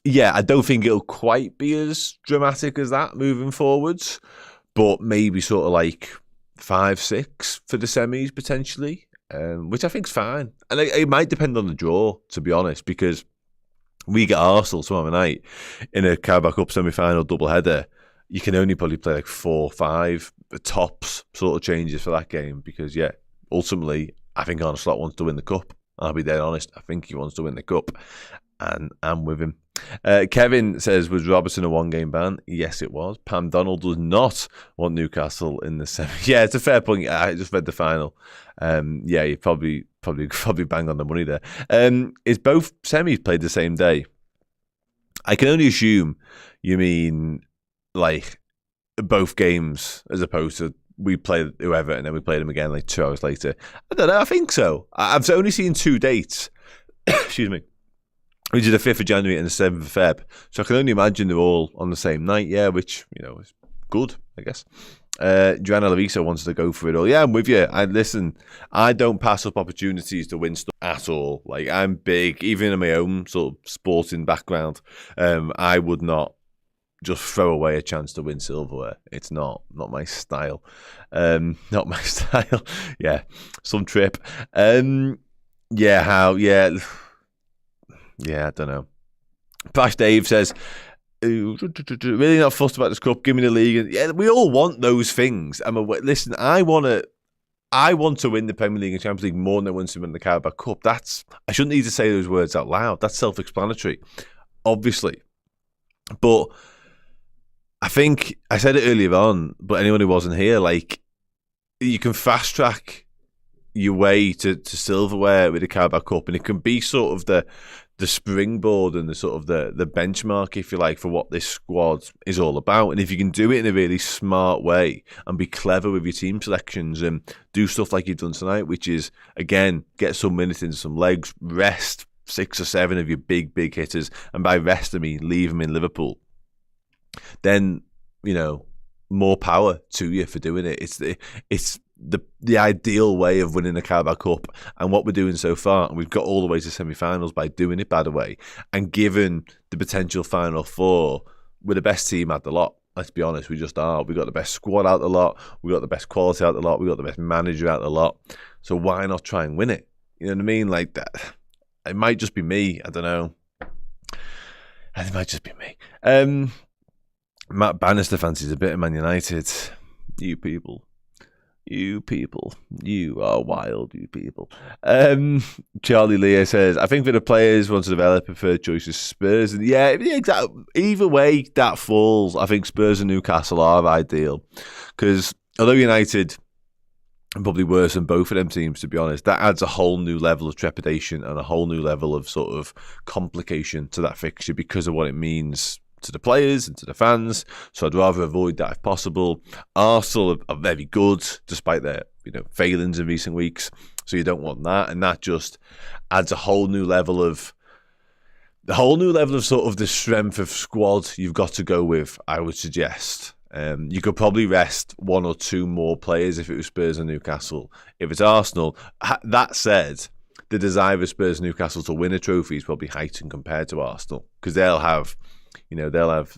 yeah, I don't think it'll quite be as dramatic as that moving forwards. But maybe sort of like 5, 6 for the semis potentially, which I think's fine. And it might depend on the draw, to be honest, because we get Arsenal tomorrow night in a Carabao Cup semi-final doubleheader. You can only probably play like 4, 5 tops sort of changes for that game because, yeah, ultimately, I think Arne Slot wants to win the cup. I'll be dead honest. I think he wants to win the cup, and I'm with him. Kevin says, was Robertson a one-game ban? Yes, it was. Pam Donald does not want Newcastle in the semi. Yeah, it's a fair point. I just read the final. Yeah, you probably bang on the money there. Is both semis played the same day? I can only assume you mean like both games as opposed to we play whoever and then we play them again like 2 hours later. I don't know. I think so. I've only seen 2 dates. Excuse me. Which is the 5th of January and the 7th of Feb. So I can only imagine they're all on the same night, yeah, which, you know, is good, I guess. Joanna Larissa wants to go for it all. Yeah, I'm with you. I don't pass up opportunities to win stuff at all. Like, I'm big, even in my own sort of sporting background. I would not just throw away a chance to win silverware. It's not my style. Not my style. Yeah, some trip. Yeah, I don't know. Pash Dave says, really not fussed about this cup. Give me the league. Yeah, we all want those things. Listen, I want to win the Premier League and Champions League more than I want to win the Carabao Cup. I shouldn't need to say those words out loud. That's self-explanatory, obviously. But I think I said it earlier on, but anyone who wasn't here, like, you can fast track your way to silverware with the Carabao Cup, and it can be sort of the springboard and the sort of the benchmark, if you like, for what this squad is all about. And if you can do it in a really smart way and be clever with your team selections and do stuff like you've done tonight, which is, again, get some minutes into some legs, rest 6 or 7 of your big hitters, and by rest I mean leave them in Liverpool, then, you know, more power to you for doing it. It's the ideal way of winning the Carabao Cup, and what we're doing so far, and we've got all the way to semi-finals by doing it, by the way, and given the potential Final Four, we're the best team out the lot. Let's be honest, we just are. We've got the best squad out the lot, we've got the best quality out the lot, we've got the best manager out the lot, so why not try and win it? You know what I mean? Like, that. It might just be me, I don't know. It might just be me. Matt Bannister fancies a bit of Man United. You people, you are wild, you people. Charlie Leo says, I think for the players want to develop preferred choices, Spurs. And yeah, exactly. Either way that falls, I think Spurs and Newcastle are ideal. Because although United are probably worse than both of them teams, to be honest, that adds a whole new level of trepidation and a whole new level of sort of complication to that fixture because of what it means to the players and to the fans. So I'd rather avoid that if possible. Arsenal are very good despite their failings in recent weeks, so you don't want that, and that just adds a whole new level of sort of the strength of squad you've got to go with, I would suggest. You could probably rest 1 or 2 more players if it was Spurs and Newcastle. If it's Arsenal, that said, the desire of Spurs and Newcastle to win a trophy is probably heightened compared to Arsenal, because they'll have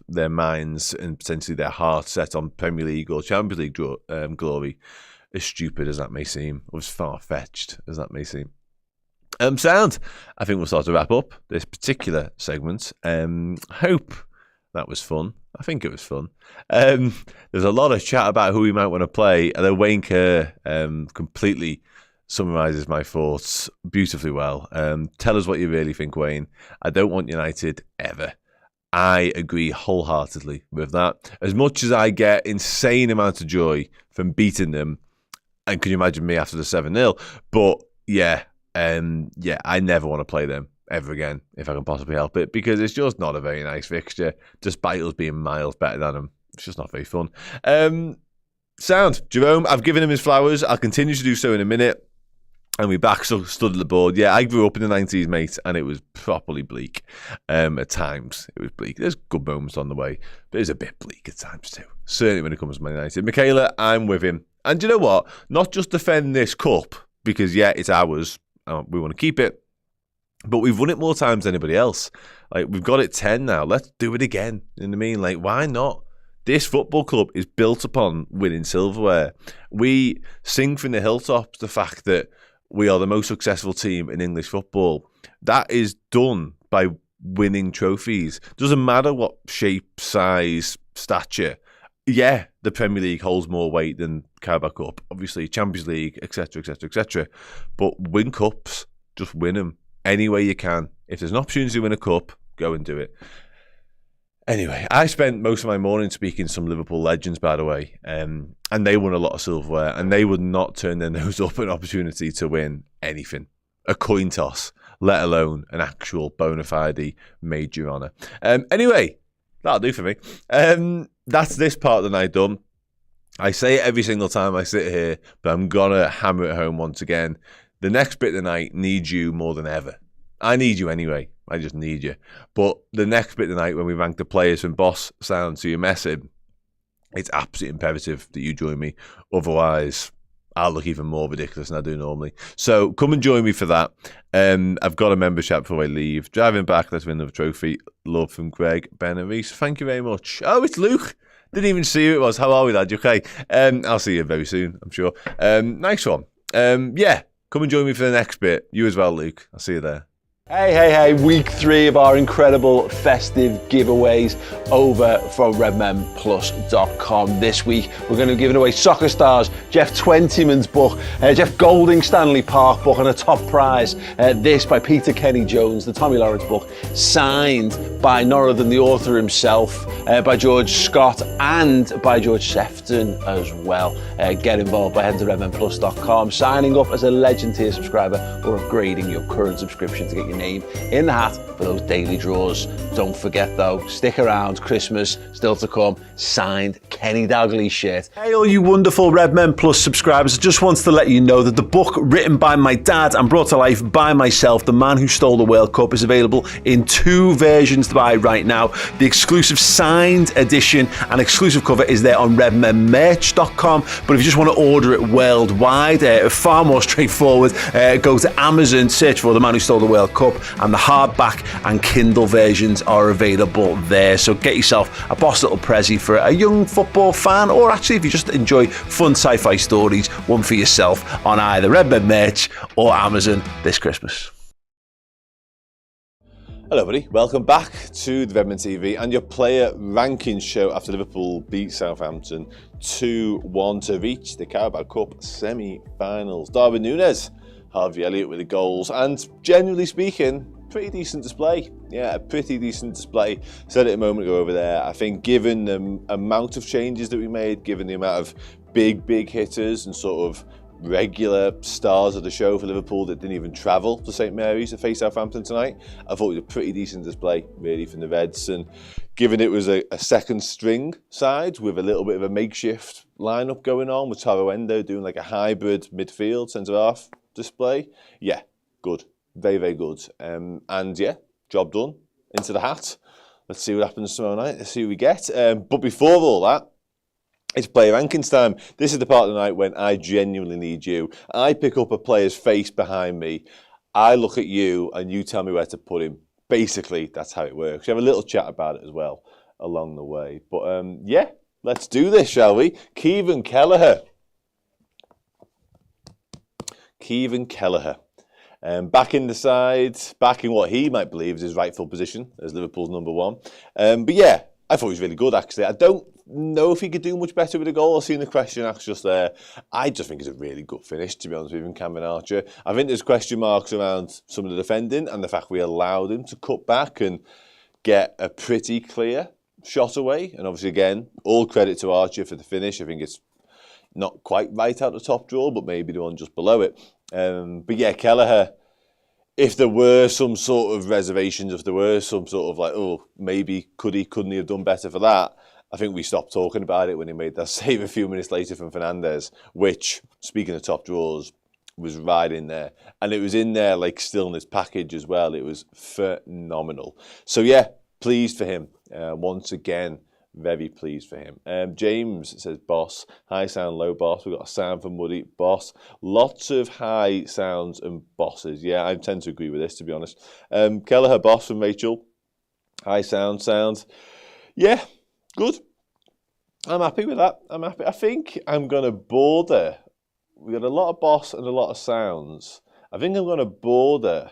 their minds and potentially their hearts set on Premier League or Champions League glory, as stupid as that may seem, or as far-fetched as that may seem. Sound. I think we'll start to wrap up this particular segment. Hope that was fun. I think it was fun. There's a lot of chat about who we might want to play, although Wayne Kerr completely summarises my thoughts beautifully well. Tell us what you really think, Wayne. I don't want United ever. I agree wholeheartedly with that. As much as I get insane amounts of joy from beating them, and can you imagine me after the 7-0? But I never want to play them ever again if I can possibly help it, because it's just not a very nice fixture, despite us being miles better than them. It's just not very fun. Sound. Jerome, I've given him his flowers. I'll continue to do so in a minute. And we back stood at the board. Yeah, I grew up in the 90s, mate, and it was properly bleak. At times, it was bleak. There's good moments on the way, but it's a bit bleak at times too. Certainly when it comes to Man United. Michaela, I'm with him. And you know what? Not just defend this cup, because, yeah, it's ours. We want to keep it. But we've won it more times than anybody else. Like, we've got it 10 now. Let's do it again. You know what I mean? Like, why not? This football club is built upon winning silverware. We sing from the hilltops the fact that we are the most successful team in English football. That is done by winning trophies. Doesn't matter what shape, size, stature. Yeah, the Premier League holds more weight than Carabao Cup. Obviously, Champions League, etc., etc., etc. But win cups, just win them any way you can. If there's an opportunity to win a cup, go and do it. Anyway, I spent most of my morning speaking to some Liverpool legends, by the way, and they won a lot of silverware, and they would not turn their nose up at an opportunity to win anything. A coin toss, let alone an actual bona fide major honour. Anyway, that'll do for me. That's this part of the night done. I say it every single time I sit here, but I'm going to hammer it home once again. The next bit of the night needs you more than ever. I need you anyway. I just need you. But the next bit of the night, when we rank the players from Boss Sound to your message, it's absolutely imperative that you join me. Otherwise, I'll look even more ridiculous than I do normally. So come and join me for that. I've got a membership before I leave. Driving back, let's win another trophy. Love from Greg, Ben and Reese. Thank you very much. Oh, it's Luke. Didn't even see who it was. How are we, lad? You okay? I'll see you very soon, I'm sure. Nice one. Yeah, come and join me for the next bit. You as well, Luke. I'll see you there. Hey, week 3 of our incredible festive giveaways over from redmenplus.com. This week, we're going to be giving away Soccer Stars, Jeff Twentyman's book, Jeff Golding's Stanley Park book, and a top prize, this by Peter Kenny Jones, the Tommy Lawrence book, signed by none other than the author himself, by George Scott and by George Sefton as well. Get involved by heading to redmenplus.com, signing up as a Legend tier subscriber or upgrading your current subscription to get your name in the hat for those daily draws. Don't forget though, stick around, Christmas still to come. Signed Kenny Dalglish shirt. Hey all you wonderful Red Men Plus subscribers, I just wanted to let you know that the book written by my dad and brought to life by myself, The Man Who Stole the World Cup, is available in 2 versions to buy right now. The exclusive signed edition and exclusive cover is there on redmenmerch.com, but if you just want to order it worldwide, far more straightforward, go to Amazon, search for The Man Who Stole the World Cup, and the hardback and Kindle versions are available there. So get yourself a boss little prezi for a young football fan, or actually if you just enjoy fun sci-fi stories, one for yourself on either Redmen Merch or Amazon this Christmas. Hello, buddy. Welcome back to the Redmen TV and your player rankings show after Liverpool beat Southampton 2-1 to reach the Carabao Cup semi-finals. Darwin Nunez, Harvey Elliott with the goals, and generally speaking, pretty decent display. Yeah, a pretty decent display. Said it a moment ago over there. I think given the amount of changes that we made, given the amount of big hitters and sort of regular stars of the show for Liverpool that didn't even travel to St Mary's to face Southampton tonight, I thought it was a pretty decent display really from the Reds, and given it was a second string side with a little bit of a makeshift lineup going on with Taro Endo doing like a hybrid midfield centre half display, yeah, good, very good, and yeah, job done, into the hat. Let's see what happens tomorrow night. Let's see who we get, but before all that, it's player rankings time. This is the part of the night when I genuinely need you. I pick up a player's face behind me, I look at you, and you tell me where to put him. Basically, that's how it works. We have a little chat about it as well along the way. But yeah, let's do this, shall we? Kevin Kelleher. Back in the side, back in what he might believe is his rightful position as Liverpool's number 1. But yeah, I thought he was really good, actually. I don't know if he could do much better with a goal. I've seen the question asked just there. I just think it's a really good finish, to be honest with him, Cameron Archer. I think there's question marks around some of the defending and the fact we allowed him to cut back and get a pretty clear shot away. And obviously, again, all credit to Archer for the finish. I think it's not quite right out the top drawer, but maybe the one just below it. But yeah, Kelleher, if there were some sort of reservations, if there were some sort of like, oh, maybe couldn't he have done better for that? I think we stopped talking about it when he made that save a few minutes later from Fernandes, which, speaking of top drawers, was right in there. And it was in there, like, still in his package as well. It was phenomenal. So, yeah, pleased for him. Once again, very pleased for him. James says, boss. High sound, low boss. We've got a sound for Muddy, boss. Lots of high sounds and bosses. Yeah, I tend to agree with this, to be honest. Kelleher, boss from Rachel. High sound, sound. Yeah. Good. I'm happy with that. I'm happy. I think I'm going to border. We got a lot of boss and a lot of sounds. I think I'm going to border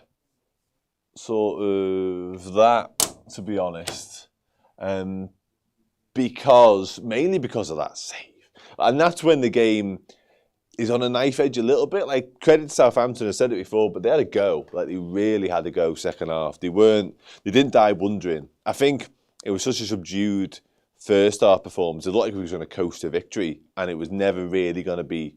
sort of that, to be honest. Mainly because of that save. And that's when the game is on a knife edge a little bit. Like, credit to Southampton, I said it before, but they had a go. Like, they really had a go second half. They didn't die wondering. I think it was such a subdued first half performance. It looked like we was going to coast to victory, and it was never really going to be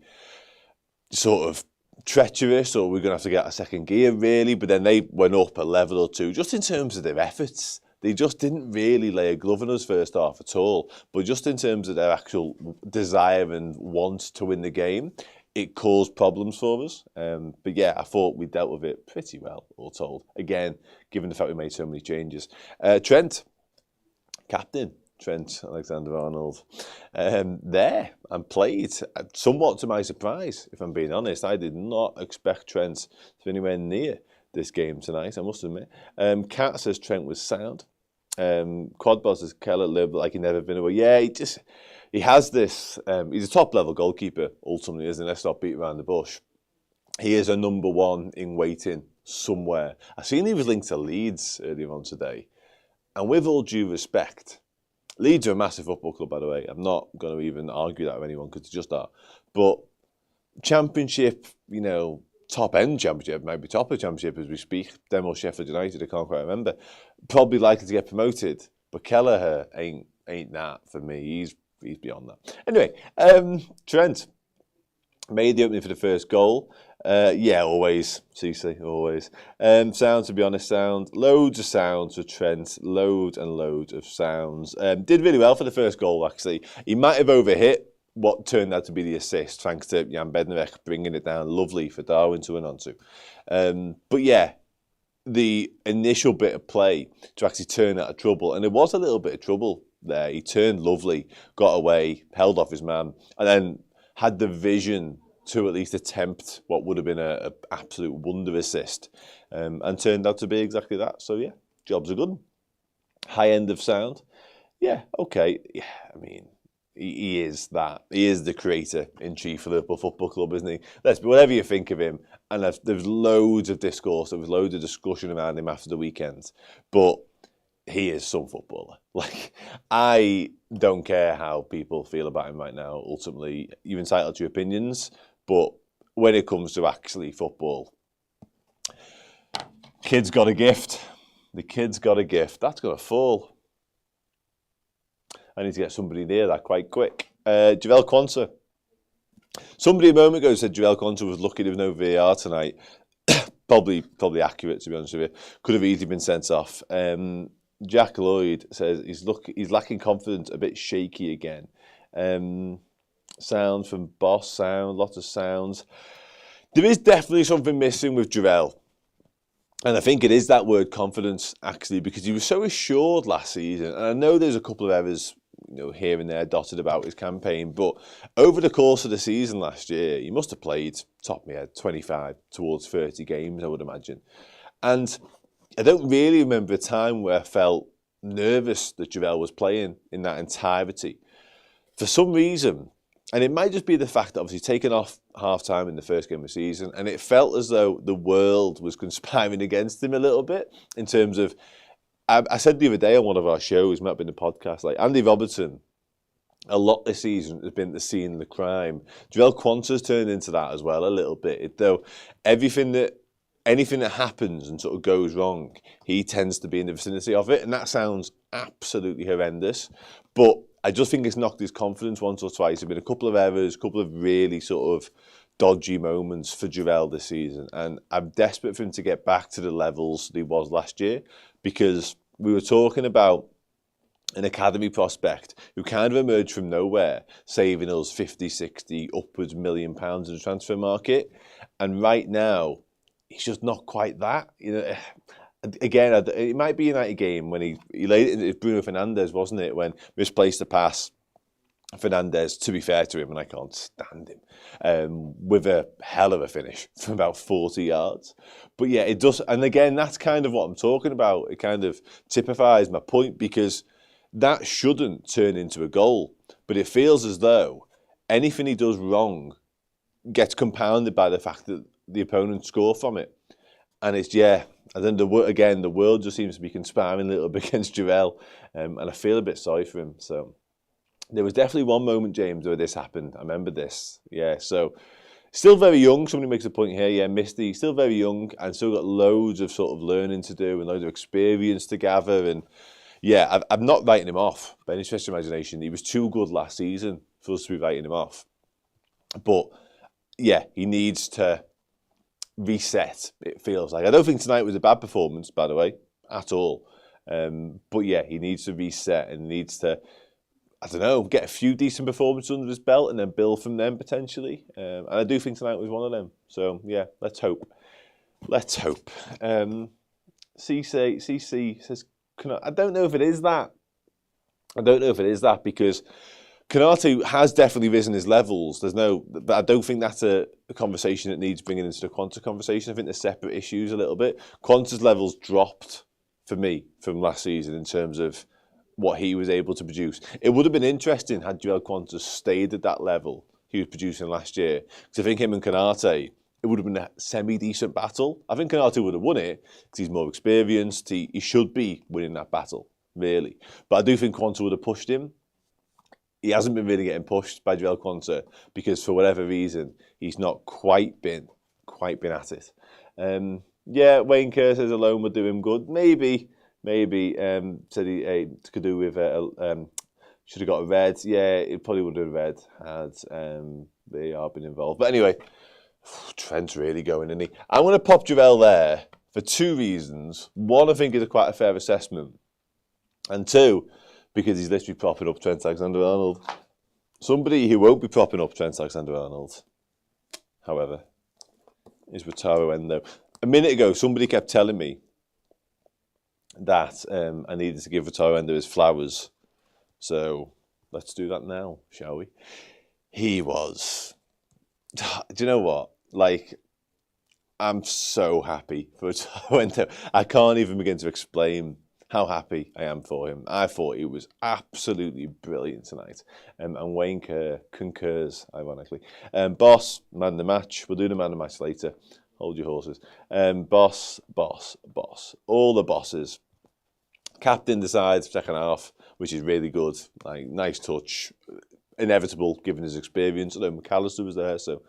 sort of treacherous, or we're going to have to get a second gear, really. But then they went up a level or two, just in terms of their efforts. They just didn't really lay a glove on us first half at all. But just in terms of their actual desire and want to win the game, it caused problems for us. But yeah, I thought we dealt with it pretty well, all told. Again, given the fact we made so many changes. Trent, captain. Trent Alexander-Arnold, there and played, somewhat to my surprise, if I'm being honest. I did not expect Trent to be anywhere near this game tonight, I must admit. Kat says Trent was sound. Quadbot says Keller lived like he'd never been away. Yeah, he has this, he's a top-level goalkeeper, ultimately, isn't he? Let's not beat around the bush. He is a number one in waiting somewhere. I seen he was linked to Leeds earlier on today. And with all due respect, Leeds are a massive football club, by the way. I'm not going to even argue that with anyone because they just are. But Championship, top-end Championship, maybe top of Championship as we speak, them or Sheffield United, I can't quite remember, probably likely to get promoted. But Kelleher ain't that for me. He's beyond that. Anyway, Trent made the opening for the first goal. Yeah, always. Cece, always. Sound, to be honest, sound. Loads of sounds for Trent. Loads and loads of sounds. Did really well for the first goal, actually. He might have overhit what turned out to be the assist, thanks to Jan Bednarek bringing it down lovely for Darwin to run onto. But yeah, the initial bit of play to actually turn out of trouble, and it was a little bit of trouble there. He turned lovely, got away, held off his man, and then had the vision to at least attempt what would have been an absolute wonder assist, and turned out to be exactly that. So yeah, jobs are good. High end of sound. Yeah, okay. Yeah, I mean, he is that. He is the creator in chief for Liverpool Football Club, isn't he? Whatever you think of him, and there's loads of discourse, there was loads of discussion around him after the weekend, but he is some footballer. Like, I don't care how people feel about him right now. Ultimately, you're entitled to your opinions, but when it comes to actually football, kid's got a gift. The kid's got a gift. That's going to fall. I need to get somebody near that quite quick. Javel Quansah. Somebody a moment ago said Javel Quansah was lucky there was no VAR tonight. Probably accurate, to be honest with you. Could have easily been sent off. Jack Lloyd says he's lacking confidence, a bit shaky again. Sound from Boss Sound, lots of sounds. There is definitely something missing with Javel. And I think it is that word confidence, actually, because he was so assured last season. And I know there's a couple of errors, here and there dotted about his campaign. But over the course of the season last year, he must have played, top of my head, 25 towards 30 games, I would imagine. And I don't really remember a time where I felt nervous that Javel was playing in that entirety. For some reason, and it might just be the fact that obviously taken off half-time in the first game of the season, and it felt as though the world was conspiring against him a little bit in terms of, I said the other day on one of our shows, might have been the podcast, like Andy Robertson, a lot this season has been the scene of the crime. Javel Quansah's turned into that as well a little bit. Though anything that happens and sort of goes wrong, he tends to be in the vicinity of it, and that sounds absolutely horrendous. But I just think it's knocked his confidence once or twice. There have been a couple of errors, a couple of really sort of dodgy moments for Javel this season. And I'm desperate for him to get back to the levels that he was last year, because we were talking about an academy prospect who kind of emerged from nowhere, saving us 50, 60, upwards £1 million in the transfer market. And right now, he's just not quite that. Again, it might be a United game when he laid it into Bruno Fernandes, wasn't it? When misplaced the pass, Fernandes, to be fair to him, and I can't stand him, with a hell of a finish from about 40 yards. But yeah, it does. And again, that's kind of what I'm talking about. It kind of typifies my point, because that shouldn't turn into a goal. But it feels as though anything he does wrong gets compounded by the fact that the opponent score from it. And it's, yeah, and then the world just seems to be conspiring a little bit against Javel, and I feel a bit sorry for him. So there was definitely one moment, James, where this happened. I remember this. Yeah, so still very young. Somebody makes a point here. Yeah, Misty, still very young and still got loads of sort of learning to do and loads of experience to gather. And yeah, I'm not writing him off by any stretch of imagination. He was too good last season for us to be writing him off. But yeah, he needs to reset, it feels like. I don't think tonight was a bad performance, by the way, at all. But yeah, he needs to reset and needs to, I don't know, get a few decent performances under his belt and then build from them potentially. And I do think tonight was one of them. So yeah, let's hope. Let's hope. CC says, I don't know if it is that. I don't know if it is that, because Konate has definitely risen his levels. But I don't think that's a conversation that needs bringing into the Quanta conversation. I think they're separate issues a little bit. Quanta's levels dropped for me from last season in terms of what he was able to produce. It would have been interesting had Joel Quanta stayed at that level he was producing last year. Because I think him and Konate, it would have been a semi-decent battle. I think Konate would have won it because he's more experienced. He should be winning that battle, really. But I do think Quanta would have pushed him. He hasn't been really getting pushed by Joel Quanta because for whatever reason, he's not quite been at it. Wayne Kerr says alone would do him good. Maybe. Said he could do with should have got a red. Yeah, it probably would have been red had they are been involved. But anyway, Trent's really going, isn't he? I'm going to pop Joel there for two reasons. One, I think is quite a fair assessment, and two, because he's literally propping up Trent Alexander-Arnold. Somebody who won't be propping up Trent Alexander-Arnold, however, is Wataru Endo. A minute ago, somebody kept telling me that I needed to give Wataru Endo his flowers. So let's do that now, shall we? He was... Do you know what? Like, I'm so happy for Wataru Endo. I can't even begin to explain how happy I am for him. I thought he was absolutely brilliant tonight. And Wayne Kerr concurs, ironically. Boss, man of the match. We'll do the man of the match later. Hold your horses. Boss. All the bosses. Captain decides second half, which is really good. Like, nice touch. Inevitable, given his experience. Although McAllister was there, so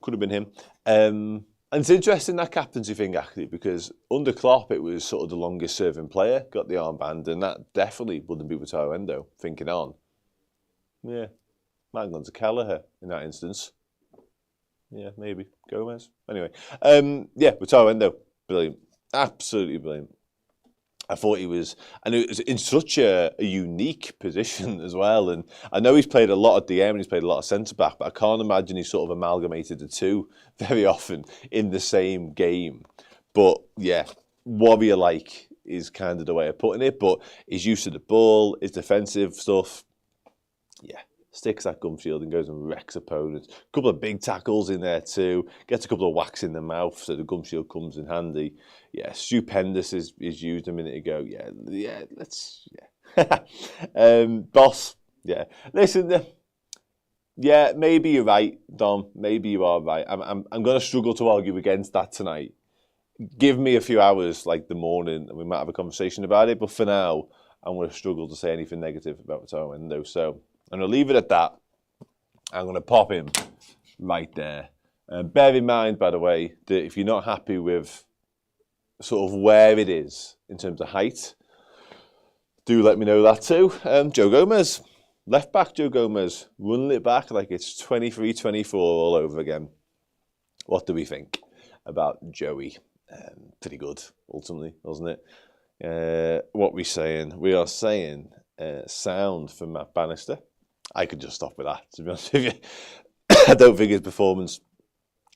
could have been him. And it's interesting, that captaincy thing, actually, because under Klopp, it was sort of the longest serving player, got the armband, and that definitely wouldn't be Wataru Endo, thinking on. Yeah, might have gone to Kelleher in that instance. Yeah, maybe. Gomez. Anyway, Wataru Endo, brilliant. Absolutely brilliant. I thought he was, and it was in such a unique position as well. And I know he's played a lot of DM and he's played a lot of centre-back, but I can't imagine he's sort of amalgamated the two very often in the same game. But yeah, warrior-like is kind of the way of putting it, but he's used to the ball, his defensive stuff, yeah, sticks that gum shield and goes and wrecks opponents. A couple of big tackles in there too. Gets a couple of whacks in the mouth, so the gum shield comes in handy. Yeah, stupendous is used a minute ago. Yeah. Boss. Yeah. Listen. Yeah, maybe you're right, Dom. Maybe you are right. I'm going to struggle to argue against that tonight. Give me a few hours, like the morning, and we might have a conversation about it. But for now, I'm going to struggle to say anything negative about Wataru Endo. So I'm going to leave it at that. I'm going to pop him right there. Bear in mind, by the way, that if you're not happy with sort of where it is in terms of height, do let me know that too. Joe Gomez, left back Joe Gomez, running it back like it's 23-24 all over again. What do we think about Joey? Pretty good, ultimately, wasn't it? What we saying? We are saying sound from Matt Bannister. I could just stop with that, to be honest with you. I don't think his performance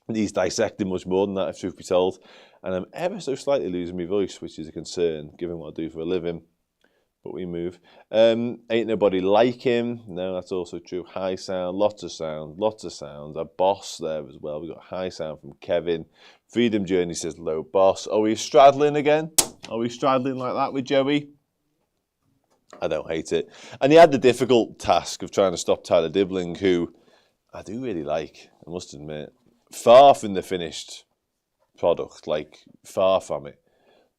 needs dissecting much more than that, if truth be told. And I'm ever so slightly losing my voice, which is a concern, given what I do for a living. But we move. Ain't nobody like him. No, that's also true. High sound, lots of sound. A boss there as well. We've got high sound from Kevin. Freedom Journey says low boss. Are we straddling again? Are we straddling like that with Joey? I don't hate it. And he had the difficult task of trying to stop Tyler Dibbling, who I do really like, I must admit. Far from the finished product, like far from it.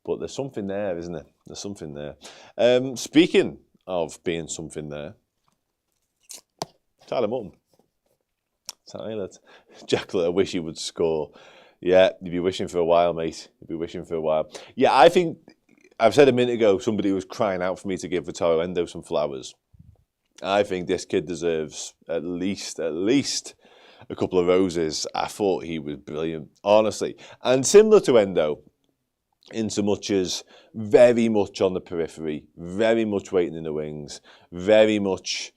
But there's something there, isn't there? There's something there. Speaking of being something there, Tyler Mutton. Tyler. Jack, I wish he would score. Yeah, you'd be wishing for a while, mate. You'd be wishing for a while. Yeah, I think, I've said a minute ago, somebody was crying out for me to give Wataru Endo some flowers. I think this kid deserves at least a couple of roses. I thought he was brilliant, honestly. And similar to Endo, in so much as very much on the periphery, very much waiting in the wings, very much,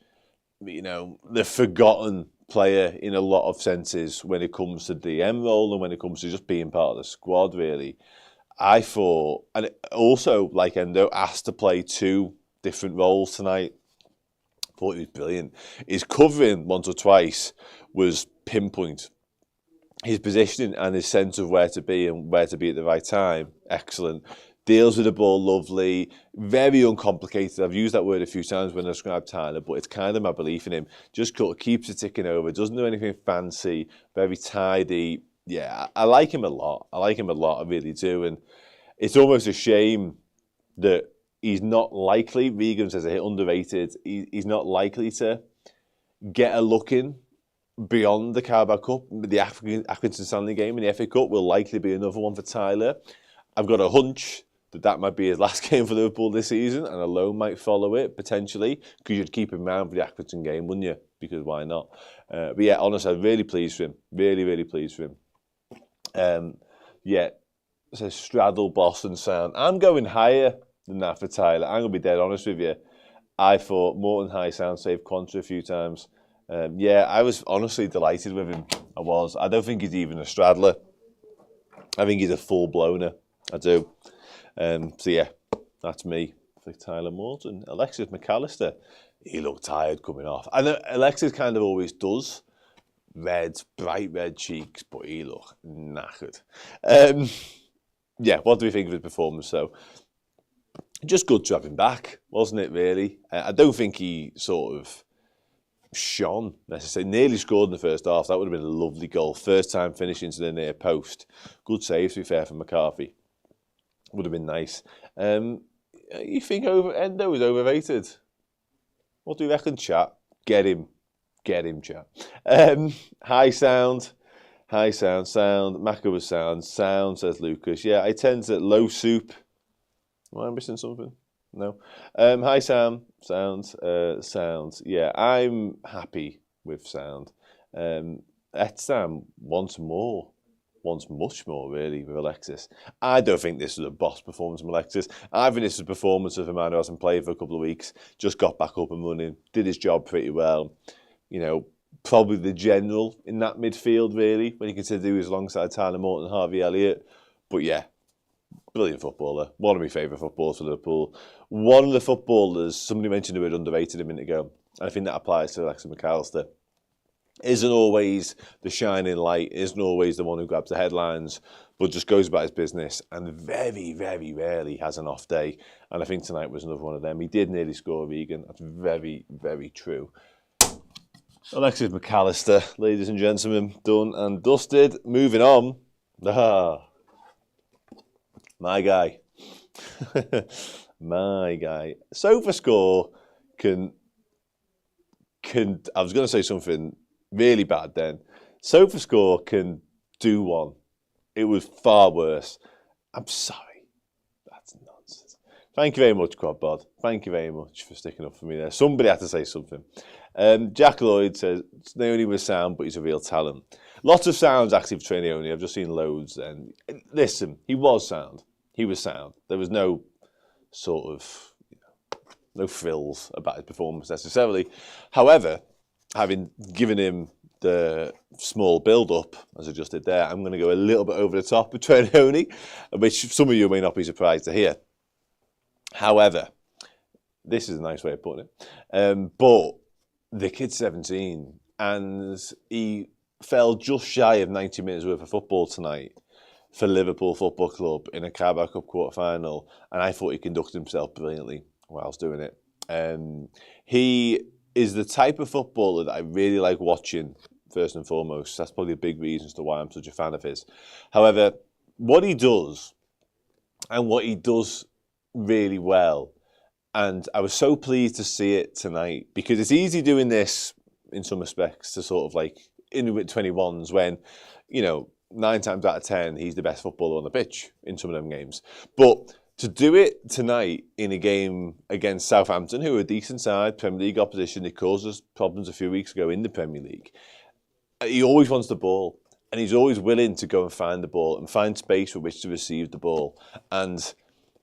the forgotten player in a lot of senses when it comes to DM role and when it comes to just being part of the squad, really. I thought, and also, like Endo, asked to play two different roles tonight. thought he was brilliant. His covering once or twice was pinpoint. His positioning and his sense of where to be and where to be at the right time, excellent. Deals with the ball lovely, very uncomplicated. I've used that word a few times when I describe Tyler, but it's kind of my belief in him. Just keeps it ticking over, doesn't do anything fancy, very tidy. Yeah, I like him a lot. I really do. And it's almost a shame that he's not likely, Regan says underrated, he's not likely to get a look in beyond the Carabao Cup. The Accrington Stanley game in the FA Cup will likely be another one for Tyler. I've got a hunch that might be his last game for Liverpool this season, and a loan might follow it, potentially, because you'd keep him around for the Accrington game, wouldn't you? Because why not? But yeah, honestly, I'm really pleased for him. Really, really pleased for him. Yeah, so straddle Boston sound. I'm going higher than that for Tyler. I'm going to be dead honest with you. I thought Morton High Sound saved Quanta a few times. Yeah, I was honestly delighted with him. I was. I don't think he's even a straddler. I think he's a full-blower. I do. So yeah, that's me for Tyler Morton. Alexis McAllister, he looked tired coming off. I know Alexis kind of always does. Bright red cheeks, but he looked knackered. Yeah, what do we think of his performance? So, just good to have him back, wasn't it, really? I don't think he sort of shone necessarily. Nearly scored in the first half. That would have been a lovely goal. First time finishing to the near post. Good save, to be fair, from McCarthy. Would have been nice. You think Endo is overrated? What do you reckon, chat? Get him, chat. High sound. Maka was sound, says Lucas. Yeah, I tend to low soup. Am I missing something? No. High sound. Yeah, I'm happy with sound. Etsam wants much more, really, with Alexis. I don't think this was a boss performance from Alexis. I think this was a performance of a man who hasn't played for a couple of weeks, just got back up and running, did his job pretty well. You know, probably the general in that midfield, really, when you consider he was alongside Tyler Morton and Harvey Elliott. But yeah, brilliant footballer. One of my favourite footballers for Liverpool. One of the footballers, somebody mentioned the word underrated a minute ago, and I think that applies to Alexis McAllister. Isn't always the shining light, isn't always the one who grabs the headlines, but just goes about his business and very, very rarely has an off day. And I think tonight was another one of them. He did nearly score, Regan. That's very, very true. Alexis McAllister, ladies and gentlemen, done and dusted. Moving on. My guy. My guy. SofaScore can I was going to say something really bad then. SofaScore can do one. It was far worse. I'm sorry. That's nonsense. Thank you very much, Quadbod. Thank you very much for sticking up for me there. Somebody had to say something. Jack Lloyd says, Naoni was sound, but he's a real talent. Lots of sounds actually for Trey Naoni. I've just seen loads. And listen, he was sound. He was sound. There was no sort of, no frills about his performance necessarily. However, having given him the small build-up, as I just did there, I'm going to go a little bit over the top with Trey Naoni, which some of you may not be surprised to hear. However, this is a nice way of putting it. But the kid's 17, and he fell just shy of 90 minutes worth of football tonight for Liverpool Football Club in a Carabao Cup quarter-final, and I thought he conducted himself brilliantly whilst doing it. He is the type of footballer that I really like watching, first and foremost. That's probably a big reason as to why I'm such a fan of his. However, what he does, and what he does really well, and I was so pleased to see it tonight, because it's easy doing this in some respects to sort of like in with 21s when, you know, 9 times out of 10, he's the best footballer on the pitch in some of them games. But to do it tonight in a game against Southampton, who are a decent side, Premier League opposition, it caused us problems a few weeks ago in the Premier League. He always wants the ball, and he's always willing to go and find the ball and find space for which to receive the ball. And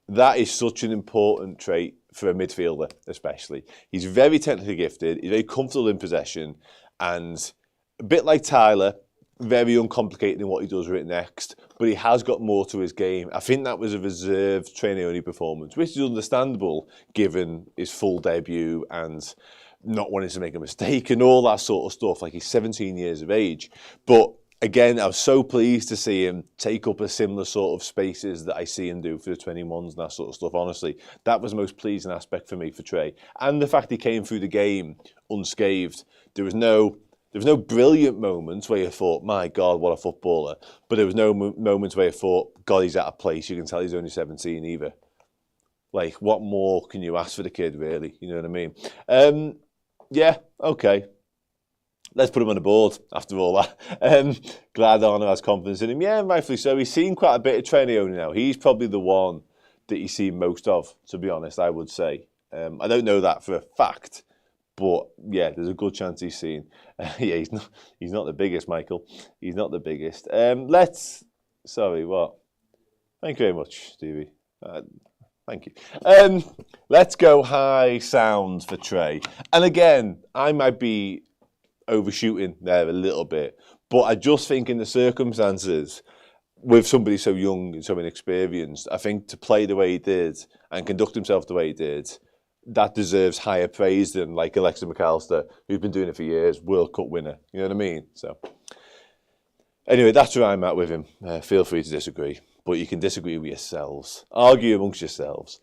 that is such an important trait for a midfielder, especially. He's very technically gifted, he's very comfortable in possession, and a bit like Tyler, very uncomplicated in what he does right next, but he has got more to his game. I think that was a reserved Trey Naoni performance, which is understandable given his full debut and not wanting to make a mistake and all that sort of stuff. Like, he's 17 years of age. But again, I was so pleased to see him take up a similar sort of spaces that I see him do for the 21s and that sort of stuff. Honestly, that was the most pleasing aspect for me for Trey. And the fact he came through the game unscathed. There was no brilliant moments where you thought, my God, what a footballer. But there was no moments where you thought, God, he's out of place. You can tell he's only 17 either. Like, what more can you ask for the kid, really? You know what I mean? Yeah, okay. Let's put him on the board after all that. Glad Arno has confidence in him. Yeah, rightfully so. He's seen quite a bit of Trenioni now. He's probably the one that he's seen most of, to be honest, I would say. I don't know that for a fact, but yeah, there's a good chance he's seen. Yeah, he's not the biggest, Michael. He's not the biggest. Sorry, what? Thank you very much, Stevie. Thank you. Let's go high sound for Trey. And again, I might be overshooting there a little bit, but I just think in the circumstances, with somebody so young and so inexperienced, I think to play the way he did and conduct himself the way he did, that deserves higher praise than like Alexis McAllister, who's been doing it for years, World Cup winner. You know what I mean? So anyway, that's where I'm at with him. Feel free to disagree, but you can disagree with yourselves. Argue amongst yourselves.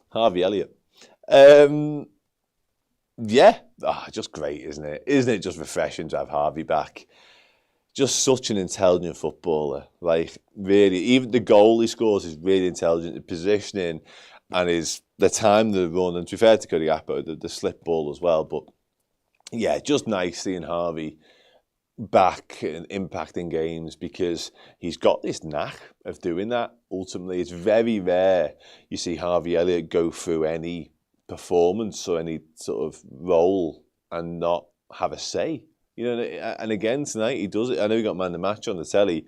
Harvey Elliott. Yeah, just great, isn't it? Isn't it just refreshing to have Harvey back? Just such an intelligent footballer. Like, really, even the goal he scores is really intelligent. The positioning and the time the run, and to be fair to Codiapo, the slip ball as well. But yeah, just nice seeing Harvey back and impacting games, because he's got this knack of doing that. Ultimately, it's very rare you see Harvey Elliott go through any performance or any sort of role and not have a say, you know. And again tonight he does it. I know he got man of the match on the telly.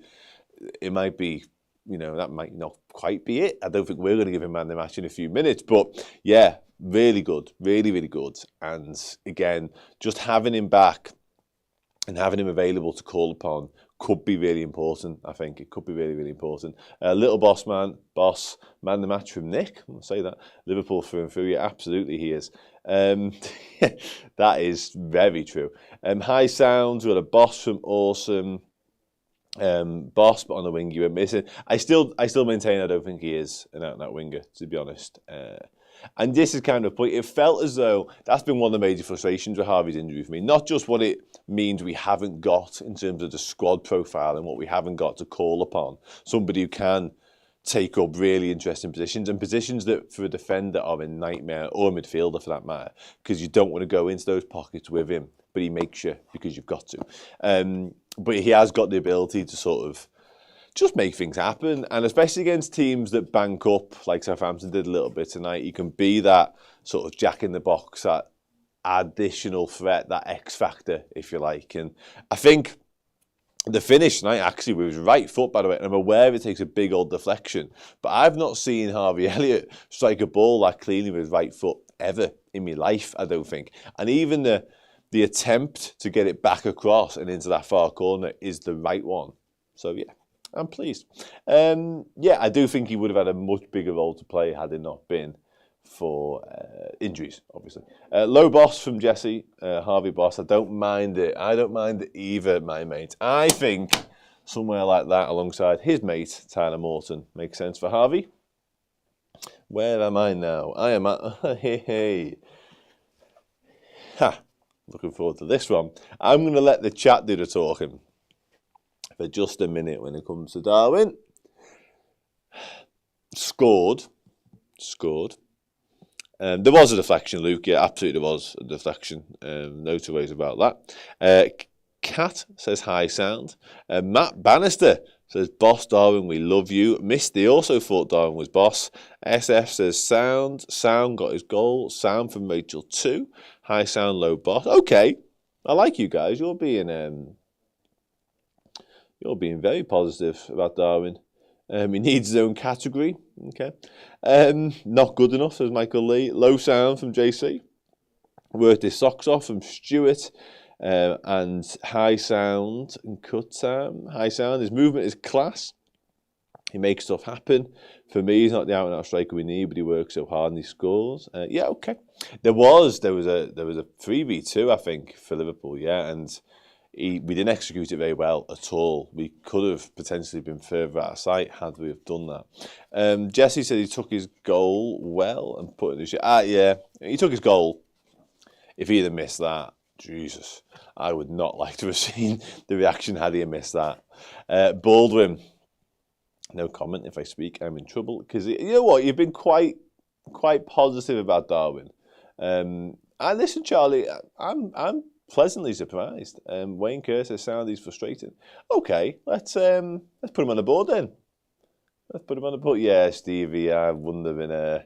It might be, you know, that might not quite be it. I don't think we're going to give him man of the match in a few minutes, but yeah, really good, really, really good. And again, just having him back and having him available to call upon could be really important. I think it could be really, really important. Little boss man of the match from Nick. I'll say that. Liverpool through and through. Yeah, absolutely he is. That is very true. High sounds. We got a boss from Awesome. Boss, but on the wing you were missing. I still maintain I don't think he is an out-and-out winger, to be honest. And this is kind of a point. It felt as though that's been one of the major frustrations with Harvey's injury for me. Not just what it means we haven't got in terms of the squad profile and what we haven't got to call upon. Somebody who can take up really interesting positions, and positions that for a defender are a nightmare, or a midfielder for that matter, because you don't want to go into those pockets with him, but he makes you because you've got to. But he has got the ability to sort of just make things happen, and especially against teams that bank up, like Southampton did a little bit tonight, you can be that sort of jack in the box, that additional threat, that X factor, if you like. And I think the finish tonight actually with his right foot, by the way, and I'm aware it takes a big old deflection, but I've not seen Harvey Elliott strike a ball that cleanly with his right foot ever in my life, I don't think. And even the attempt to get it back across and into that far corner is the right one. So yeah, I'm pleased. Yeah, I do think he would have had a much bigger role to play had it not been for injuries, obviously. Low boss from Jesse, Harvey boss. I don't mind it. I don't mind it either, my mate. I think somewhere like that alongside his mate, Tyler Morton, makes sense for Harvey. Where am I now? I am at... hey. Ha. Looking forward to this one. I'm going to let the chat do the talking for just a minute when it comes to Darwin. Scored. There was a deflection, Luke. Yeah, absolutely there was a deflection. No two ways about that. Kat says high sound. Matt Bannister says boss Darwin, we love you. Misty also thought Darwin was boss. SF says sound. Sound got his goal. Sound from Rachel 2. High sound, low boss. Okay, I like you guys. You're being very positive about Darwin. He needs his own category. Okay. Not good enough, says Michael Lee. Low sound from JC. Worked his socks off from Stuart. And high sound and cut time. High sound, his movement is class. He makes stuff happen. For me, he's not the out-and-out striker we need, but he works so hard and he scores. Yeah, okay. There was a 3v2, I think, for Liverpool, yeah, and we didn't execute it very well at all. We could have potentially been further out of sight had we have done that. Jesse said he took his goal well and put it in the shit. Yeah, he took his goal. If he had missed that, Jesus, I would not like to have seen the reaction had he missed that. Baldwin, no comment. If I speak, I'm in trouble, because you know what, you've been quite positive about Darwin. And listen, Charlie, I'm pleasantly surprised. Wayne Kerr says Saudi's frustrating. Okay, let's put him on the board then. Let's put him on the board. Yeah, Stevie, I wouldn't have been.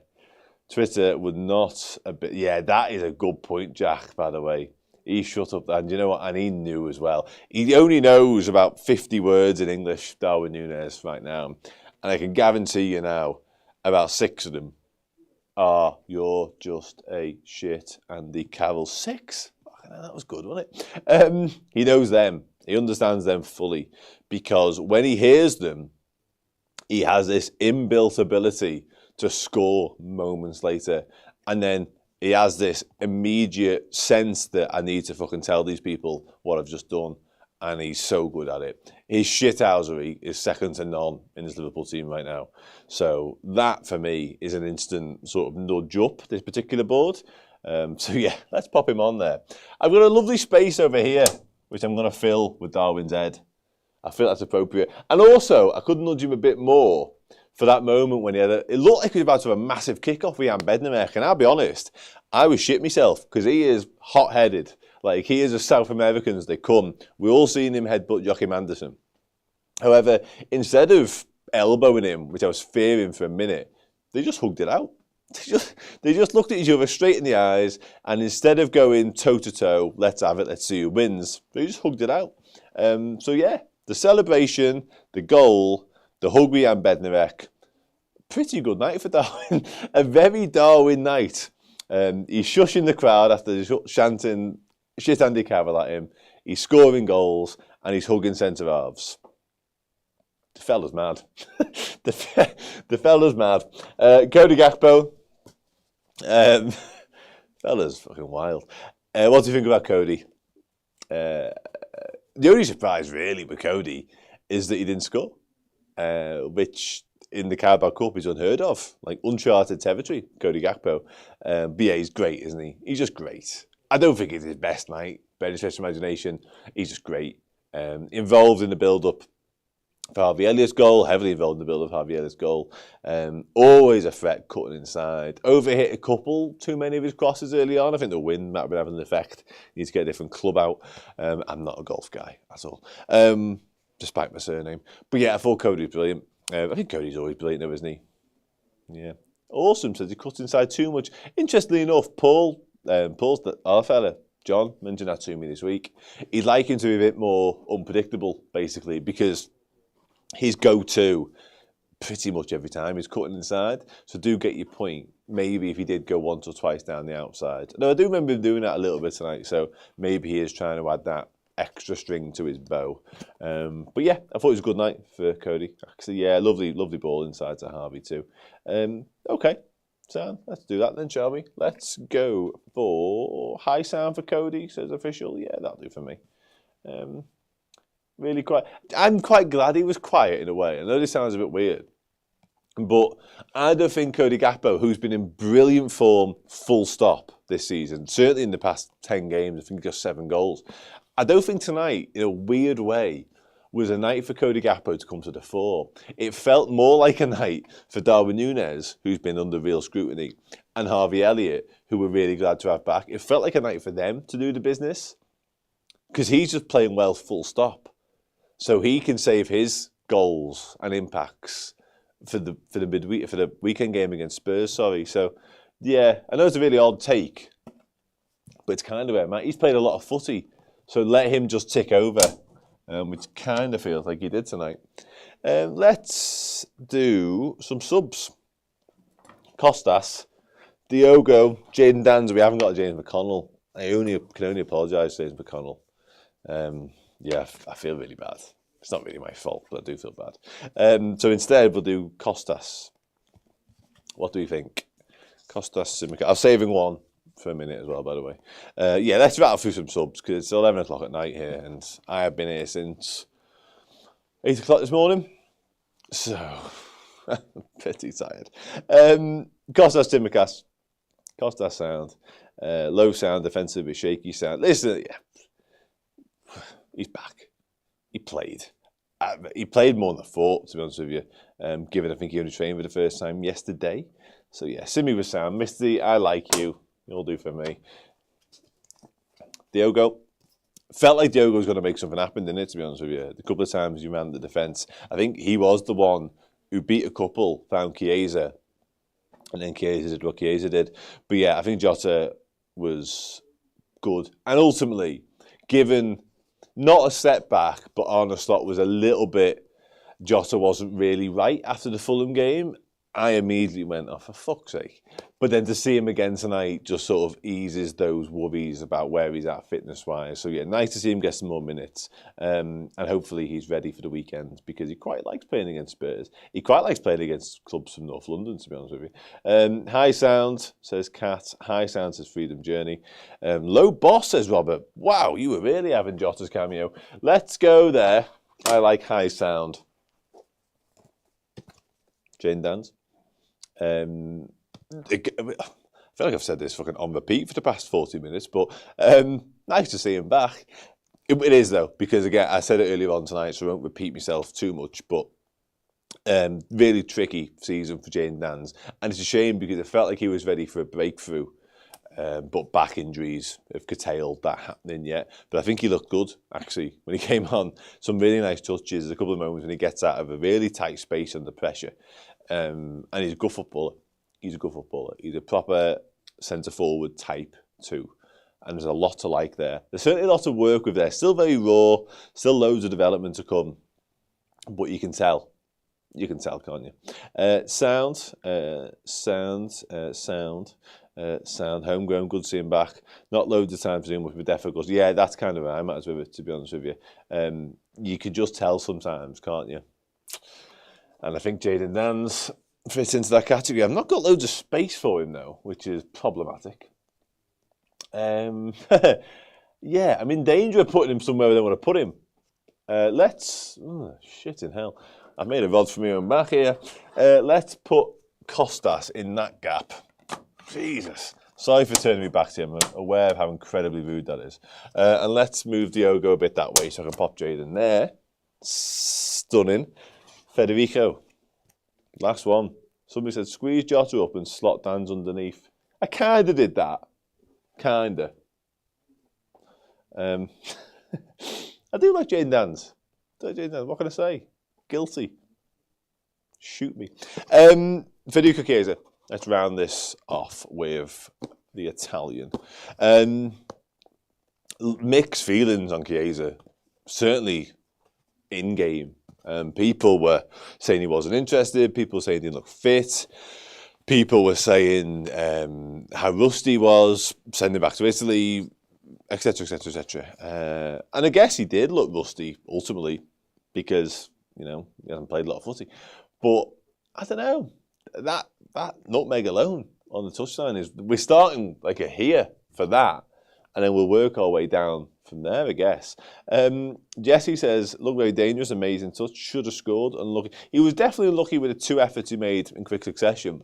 Twitter would not. Yeah, that is a good point, Jack. By the way, he shut up, and you know what? And he knew as well. He only knows about 50 words in English, Darwin Nunez, right now, and I can guarantee you now, about 6 of them are "You're just a shit" Andy Carroll. 6. That was good, wasn't it? He knows them. He understands them fully, because when he hears them, he has this inbuilt ability to score moments later. And then he has this immediate sense that I need to fucking tell these people what I've just done. And he's so good at it. His shithousery is second to none in his Liverpool team right now. So that, for me, is an instant sort of nudge up this particular board. So yeah, let's pop him on there. I've got a lovely space over here, which I'm going to fill with Darwin's head. I feel that's appropriate. And also, I could nudge him a bit more for that moment when it looked like he was about to have a massive kick-off with Jan Bednarek. And I'll be honest, I was shit myself, because he is hot-headed. Like, he is as South American as they come. We all seen him headbutt Joachim Andersen. However, instead of elbowing him, which I was fearing for a minute, they just hugged it out. They just looked at each other straight in the eyes, and instead of going toe-to-toe, let's have it, let's see who wins, they just hugged it out. So yeah, the celebration, the goal, the hug with Jan Bednarek, pretty good night for Darwin. A very Darwin night. He's shushing the crowd after chanting shit Andy Carroll at him. He's scoring goals, and he's hugging centre-halves. The fella's mad. the fella's mad. Cody Gakpo. Fella's fucking wild. What do you think about Cody? The only surprise, really, with Cody is that he didn't score, which in the Carabao Cup is unheard of, like uncharted territory, Cody Gakpo. But yeah, he's great, isn't he? He's just great. I don't think it's his best night, by any stretch of imagination. He's just great. Involved in the build-up for Harvey Elliott's goal, heavily involved in the build of Harvey Elliott's goal. Always a threat cutting inside. Overhit a couple, too many of his crosses early on. I think the wind might have been having an effect. He needs to get a different club out. I'm not a golf guy at all, despite my surname. But yeah, I thought Cody was brilliant. I think Cody's always brilliant though, isn't he? Yeah. Awesome, says he cuts inside too much. Interestingly enough, Paul's our fella, John, mentioned that to me this week. He'd like him to be a bit more unpredictable, basically, because his go-to pretty much every time is cutting inside. So do get your point. Maybe if he did go once or twice down the outside. No, I do remember him doing that a little bit tonight. So maybe he is trying to add that extra string to his bow. But yeah, I thought it was a good night for Cody. Actually, yeah, lovely ball inside to Harvey too. Okay, so let's do that then, shall we? Let's go for high sound for Cody, says official. Yeah, that'll do for me. Really quiet. I'm quite glad he was quiet in a way. I know this sounds a bit weird, but I don't think Cody Gakpo, who's been in brilliant form, full stop this season, certainly in the past 10 games, I think just 7 goals. I don't think tonight, in a weird way, was a night for Cody Gakpo to come to the fore. It felt more like a night for Darwin Nunez, who's been under real scrutiny, and Harvey Elliott, who we're really glad to have back. It felt like a night for them to do the business, because he's just playing well full stop. So he can save his goals and impacts for the weekend game against Spurs. Sorry. So yeah, I know it's a really odd take, but it's kind of where Matt. He's played a lot of footy, so let him just tick over, which kind of feels like he did tonight. Let's do some subs. Costas, Diogo, Jaden Danza. We haven't got a James McConnell. I can only apologise to James McConnell. Yeah, I feel really bad. It's not really my fault, but I do feel bad. So instead, we'll do Costas. What do we think? Costas Tsimikas. I'm saving one for a minute as well, by the way. Yeah, let's rattle through some subs because it's 11 o'clock at night here and I have been here since 8 o'clock this morning. So, pretty tired. Costas Tsimikas. Costas sound. Low sound, defensive, but shaky sound. Listen, yeah. He's back. He played. He played more than I thought, to be honest with you, given I think he only trained for the first time yesterday. So yeah, Simi was sound. Misty, I like you. You'll do for me. Diogo. Felt like Diogo was going to make something happen, didn't it, to be honest with you? A couple of times you ran the defence. I think he was the one who beat a couple, found Chiesa, and then Chiesa did what Chiesa did. But yeah, I think Jota was good. And ultimately, given not a setback, but Arne Slot was a little bit, Jota wasn't really right after the Fulham game, I immediately went, oh, for fuck's sake. But then to see him again tonight just sort of eases those worries about where he's at fitness-wise. So yeah, nice to see him get some more minutes. And hopefully he's ready for the weekend because he quite likes playing against Spurs. He quite likes playing against clubs from North London, to be honest with you. High sound, says Kat. High sound, says Freedom Journey. Low boss, says Robert. Wow, you were really having Jota's cameo. Let's go there. I like high sound. Jane Dans. I feel like I've said this fucking on repeat for the past 40 minutes, but nice to see him back. It is, though, because, again, I said it earlier on tonight, so I won't repeat myself too much, but really tricky season for Jane Dans. And it's a shame because it felt like he was ready for a breakthrough, but back injuries have curtailed that happening yet. But I think he looked good, actually, when he came on. Some really nice touches, a couple of moments when he gets out of a really tight space under pressure. And he's a good footballer. He's a good footballer. He's a proper centre-forward type too. And there's a lot to like there. There's certainly a lot to work with there. Still very raw. Still loads of development to come. But you can tell. You can tell, can't you? Sound. Homegrown. Good to see him back. Not loads of time to him with difficulty. Yeah, that's kind of where I'm at with it, to be honest with you. You can just tell sometimes, can't you? And I think Jayden Dans fits into that category. I've not got loads of space for him, though, which is problematic. Yeah, I'm in danger of putting him somewhere I don't want to put him. Shit in hell. I've made a rod for my own back here. Let's put Costas in that gap. Jesus. Sorry for turning me back to him. I'm aware of how incredibly rude that is. And let's move Diogo a bit that way so I can pop Jayden there. Stunning. Federico, last one. Somebody said, squeeze Jota up and slot Dan's underneath. I kind of did that. Kind of. I do like Jane Dan's. What can I say? Guilty. Shoot me. Federico Chiesa. Let's round this off with the Italian. Mixed feelings on Chiesa. Certainly in-game. People were saying he wasn't interested. People were saying he didn't look fit. People were saying how rusty he was, send him back to Italy, etc., etc., etc. And I guess he did look rusty, ultimately, because, he hasn't played a lot of footy. But, I don't know, that nutmeg alone on the touchline is, we're starting like a here for that, and then we'll work our way down from there, I guess. Jesse says, look very dangerous, amazing touch, should have scored, unlucky. He was definitely unlucky with the two efforts he made in quick succession.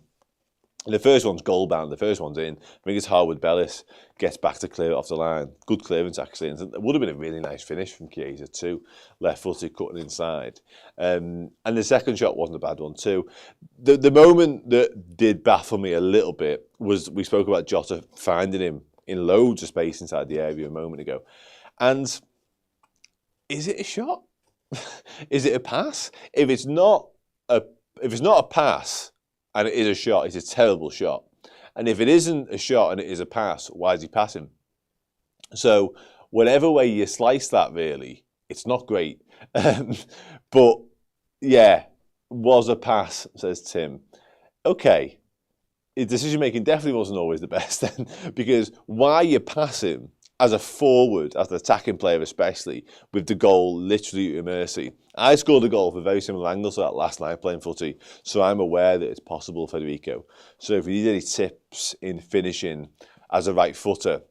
And the first one's goal bound, the first one's in. I think it's Harwood Bellis gets back to clear it off the line. Good clearance, actually. And it would have been a really nice finish from Chiesa, too. Left-footed, cutting inside. And the second shot wasn't a bad one, too. The moment that did baffle me a little bit was we spoke about Jota finding him in loads of space inside the area a moment ago. And is it a shot? Is it a pass? If it's not a pass and it is a shot, it's a terrible shot. And if it isn't a shot and it is a pass, why is he passing? So whatever way you slice that, really, it's not great. But yeah, was a pass, says Tim. Okay. His decision making definitely wasn't always the best then, because why you're passing as a forward, as an attacking player especially, with the goal literally at your mercy. I scored a goal for a very similar angle to that last night playing footy, so I'm aware that it's possible, Federico. So if you need any tips in finishing as a right footer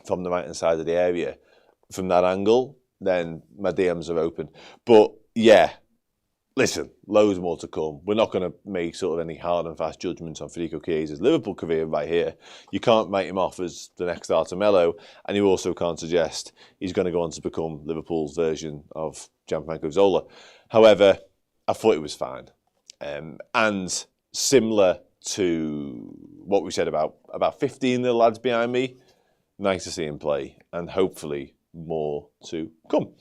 from the right-hand side of the area, from that angle, then my DMs are open. But yeah, listen, loads more to come. We're not going to make sort of any hard and fast judgments on Federico Chiesa's Liverpool career right here. You can't write him off as the next Artemelo, and you also can't suggest he's going to go on to become Liverpool's version of Gianfranco Zola. However, I thought it was fine. And similar to what we said about 15 of the lads behind me, nice to see him play, and hopefully more to come.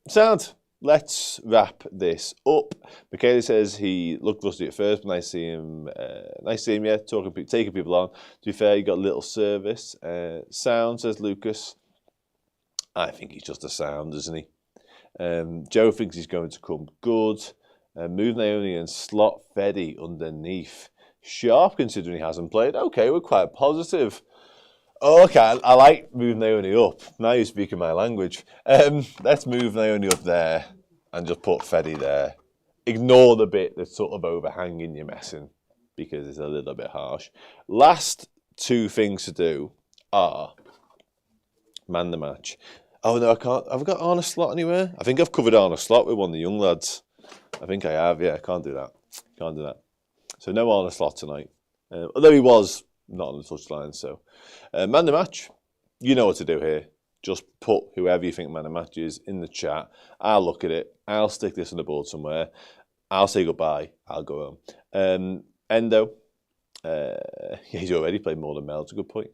Sound. Let's wrap this up. Michaela says he looked rusty at first, but nice to see him. Yeah, taking people on. To be fair, he got a little service. Sound, says Lucas. I think he's just a sound, isn't he? Joe thinks he's going to come good. Move Naomi and slot Feddy underneath. Sharp, considering he hasn't played. Okay, we're quite positive. Oh, okay, I like move Naomi up. Now you're speaking my language. Let's move Naomi up there and just put Feddy there. Ignore the bit that's sort of overhanging you're messing, because it's a little bit harsh. Last two things to do are man the match. Oh no, I can't. Have I got Arne Slot anywhere? I think I've covered Arne Slot with one of the young lads. I think I have, yeah, I can't do that. Can't do that. So no Arne Slot tonight. Although he was not on the touchline, so. Man the match, you know what to do here. Just put whoever you think man the match is in the chat. I'll look at it. I'll stick this on the board somewhere. I'll say goodbye. I'll go home. Endo. He's already played more than Mel. It's a good point.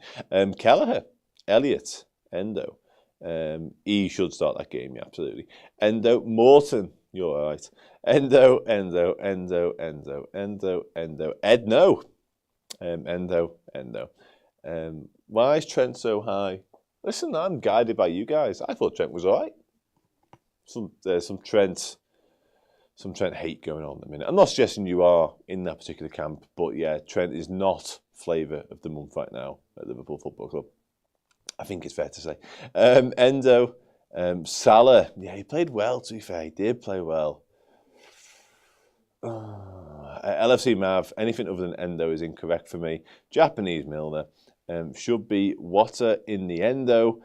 Kelleher. Elliott. Endo. He should start that game, yeah, absolutely. Endo. Morton. You're all right. Endo. Edno. Endo. Why is Trent so high? Listen, I'm guided by you guys. I thought Trent was all right. There's some Trent hate going on at the minute. I'm not suggesting you are in that particular camp, but yeah, Trent is not flavour of the month right now at Liverpool Football Club. I think it's fair to say. Endo, Salah, yeah, he played well, to be fair. He did play well. LFC Mav, anything other than Endo is incorrect for me. Japanese Milner. Should be Water in the Endo.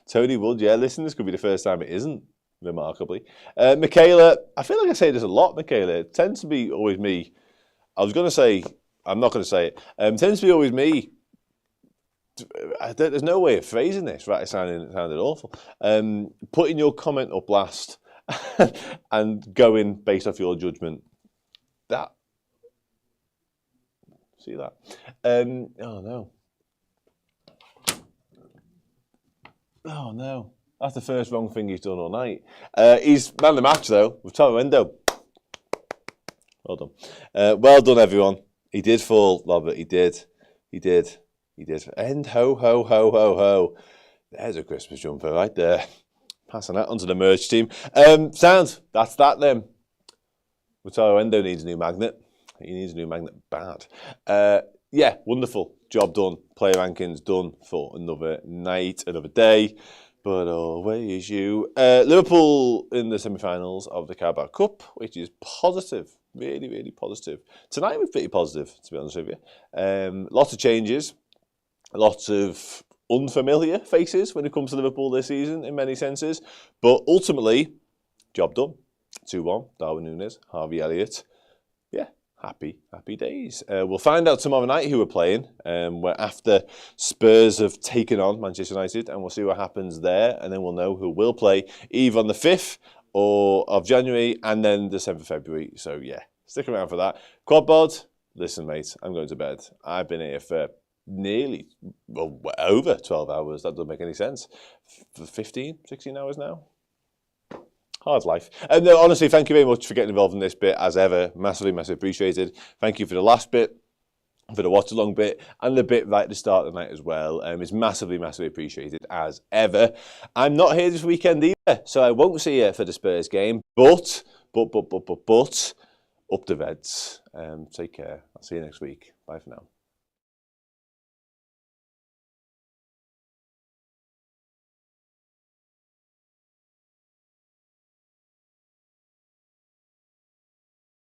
Tony Wood, yeah, listen, this could be the first time it isn't, remarkably. Michaela, I feel like I say this a lot, Michaela. It tends to be always me. I was going to say, I'm not going to say it. It tends to be always me. There's no way of phrasing this, right? It sounded awful. Putting your comment up last and going based off your judgment. That. See that? Oh no. That's the first wrong thing he's done all night. He's man of the match though, with Taro Endo. Well done. Well done, everyone. He did fall, Robert. He did. And ho, ho, ho, ho, ho. There's a Christmas jumper right there. Passing that onto the merch team. Sound. That's that then. Wataru Endo needs a new magnet. He needs a new magnet bad. Yeah, wonderful. Job done. Player rankings done for another night, another day. But always you. Liverpool in the semi-finals of the Carabao Cup, which is positive. Really, really positive. Tonight was pretty positive, to be honest with you. Lots of changes. Lots of unfamiliar faces when it comes to Liverpool this season, in many senses. But ultimately, job done. 2-1, Darwin Nunez, Harvey Elliott. Yeah, happy days. We'll find out tomorrow night who we're playing. We're after Spurs have taken on Manchester United, and we'll see what happens there. And then we'll know who will play either on the 5th of January and then the 7th of February. So yeah, stick around for that. Quadbod, listen, mate, I'm going to bed. I've been here for nearly, well, over 12 hours. That doesn't make any sense. For 15, 16 hours now. Hard life. And honestly, thank you very much for getting involved in this bit, as ever. Massively, massively appreciated. Thank you for the last bit, for the watch-along bit, and the bit right at the start of the night as well. It's massively, massively appreciated, as ever. I'm not here this weekend either, so I won't see you for the Spurs game. But, up the Reds. Take care. I'll see you next week. Bye for now.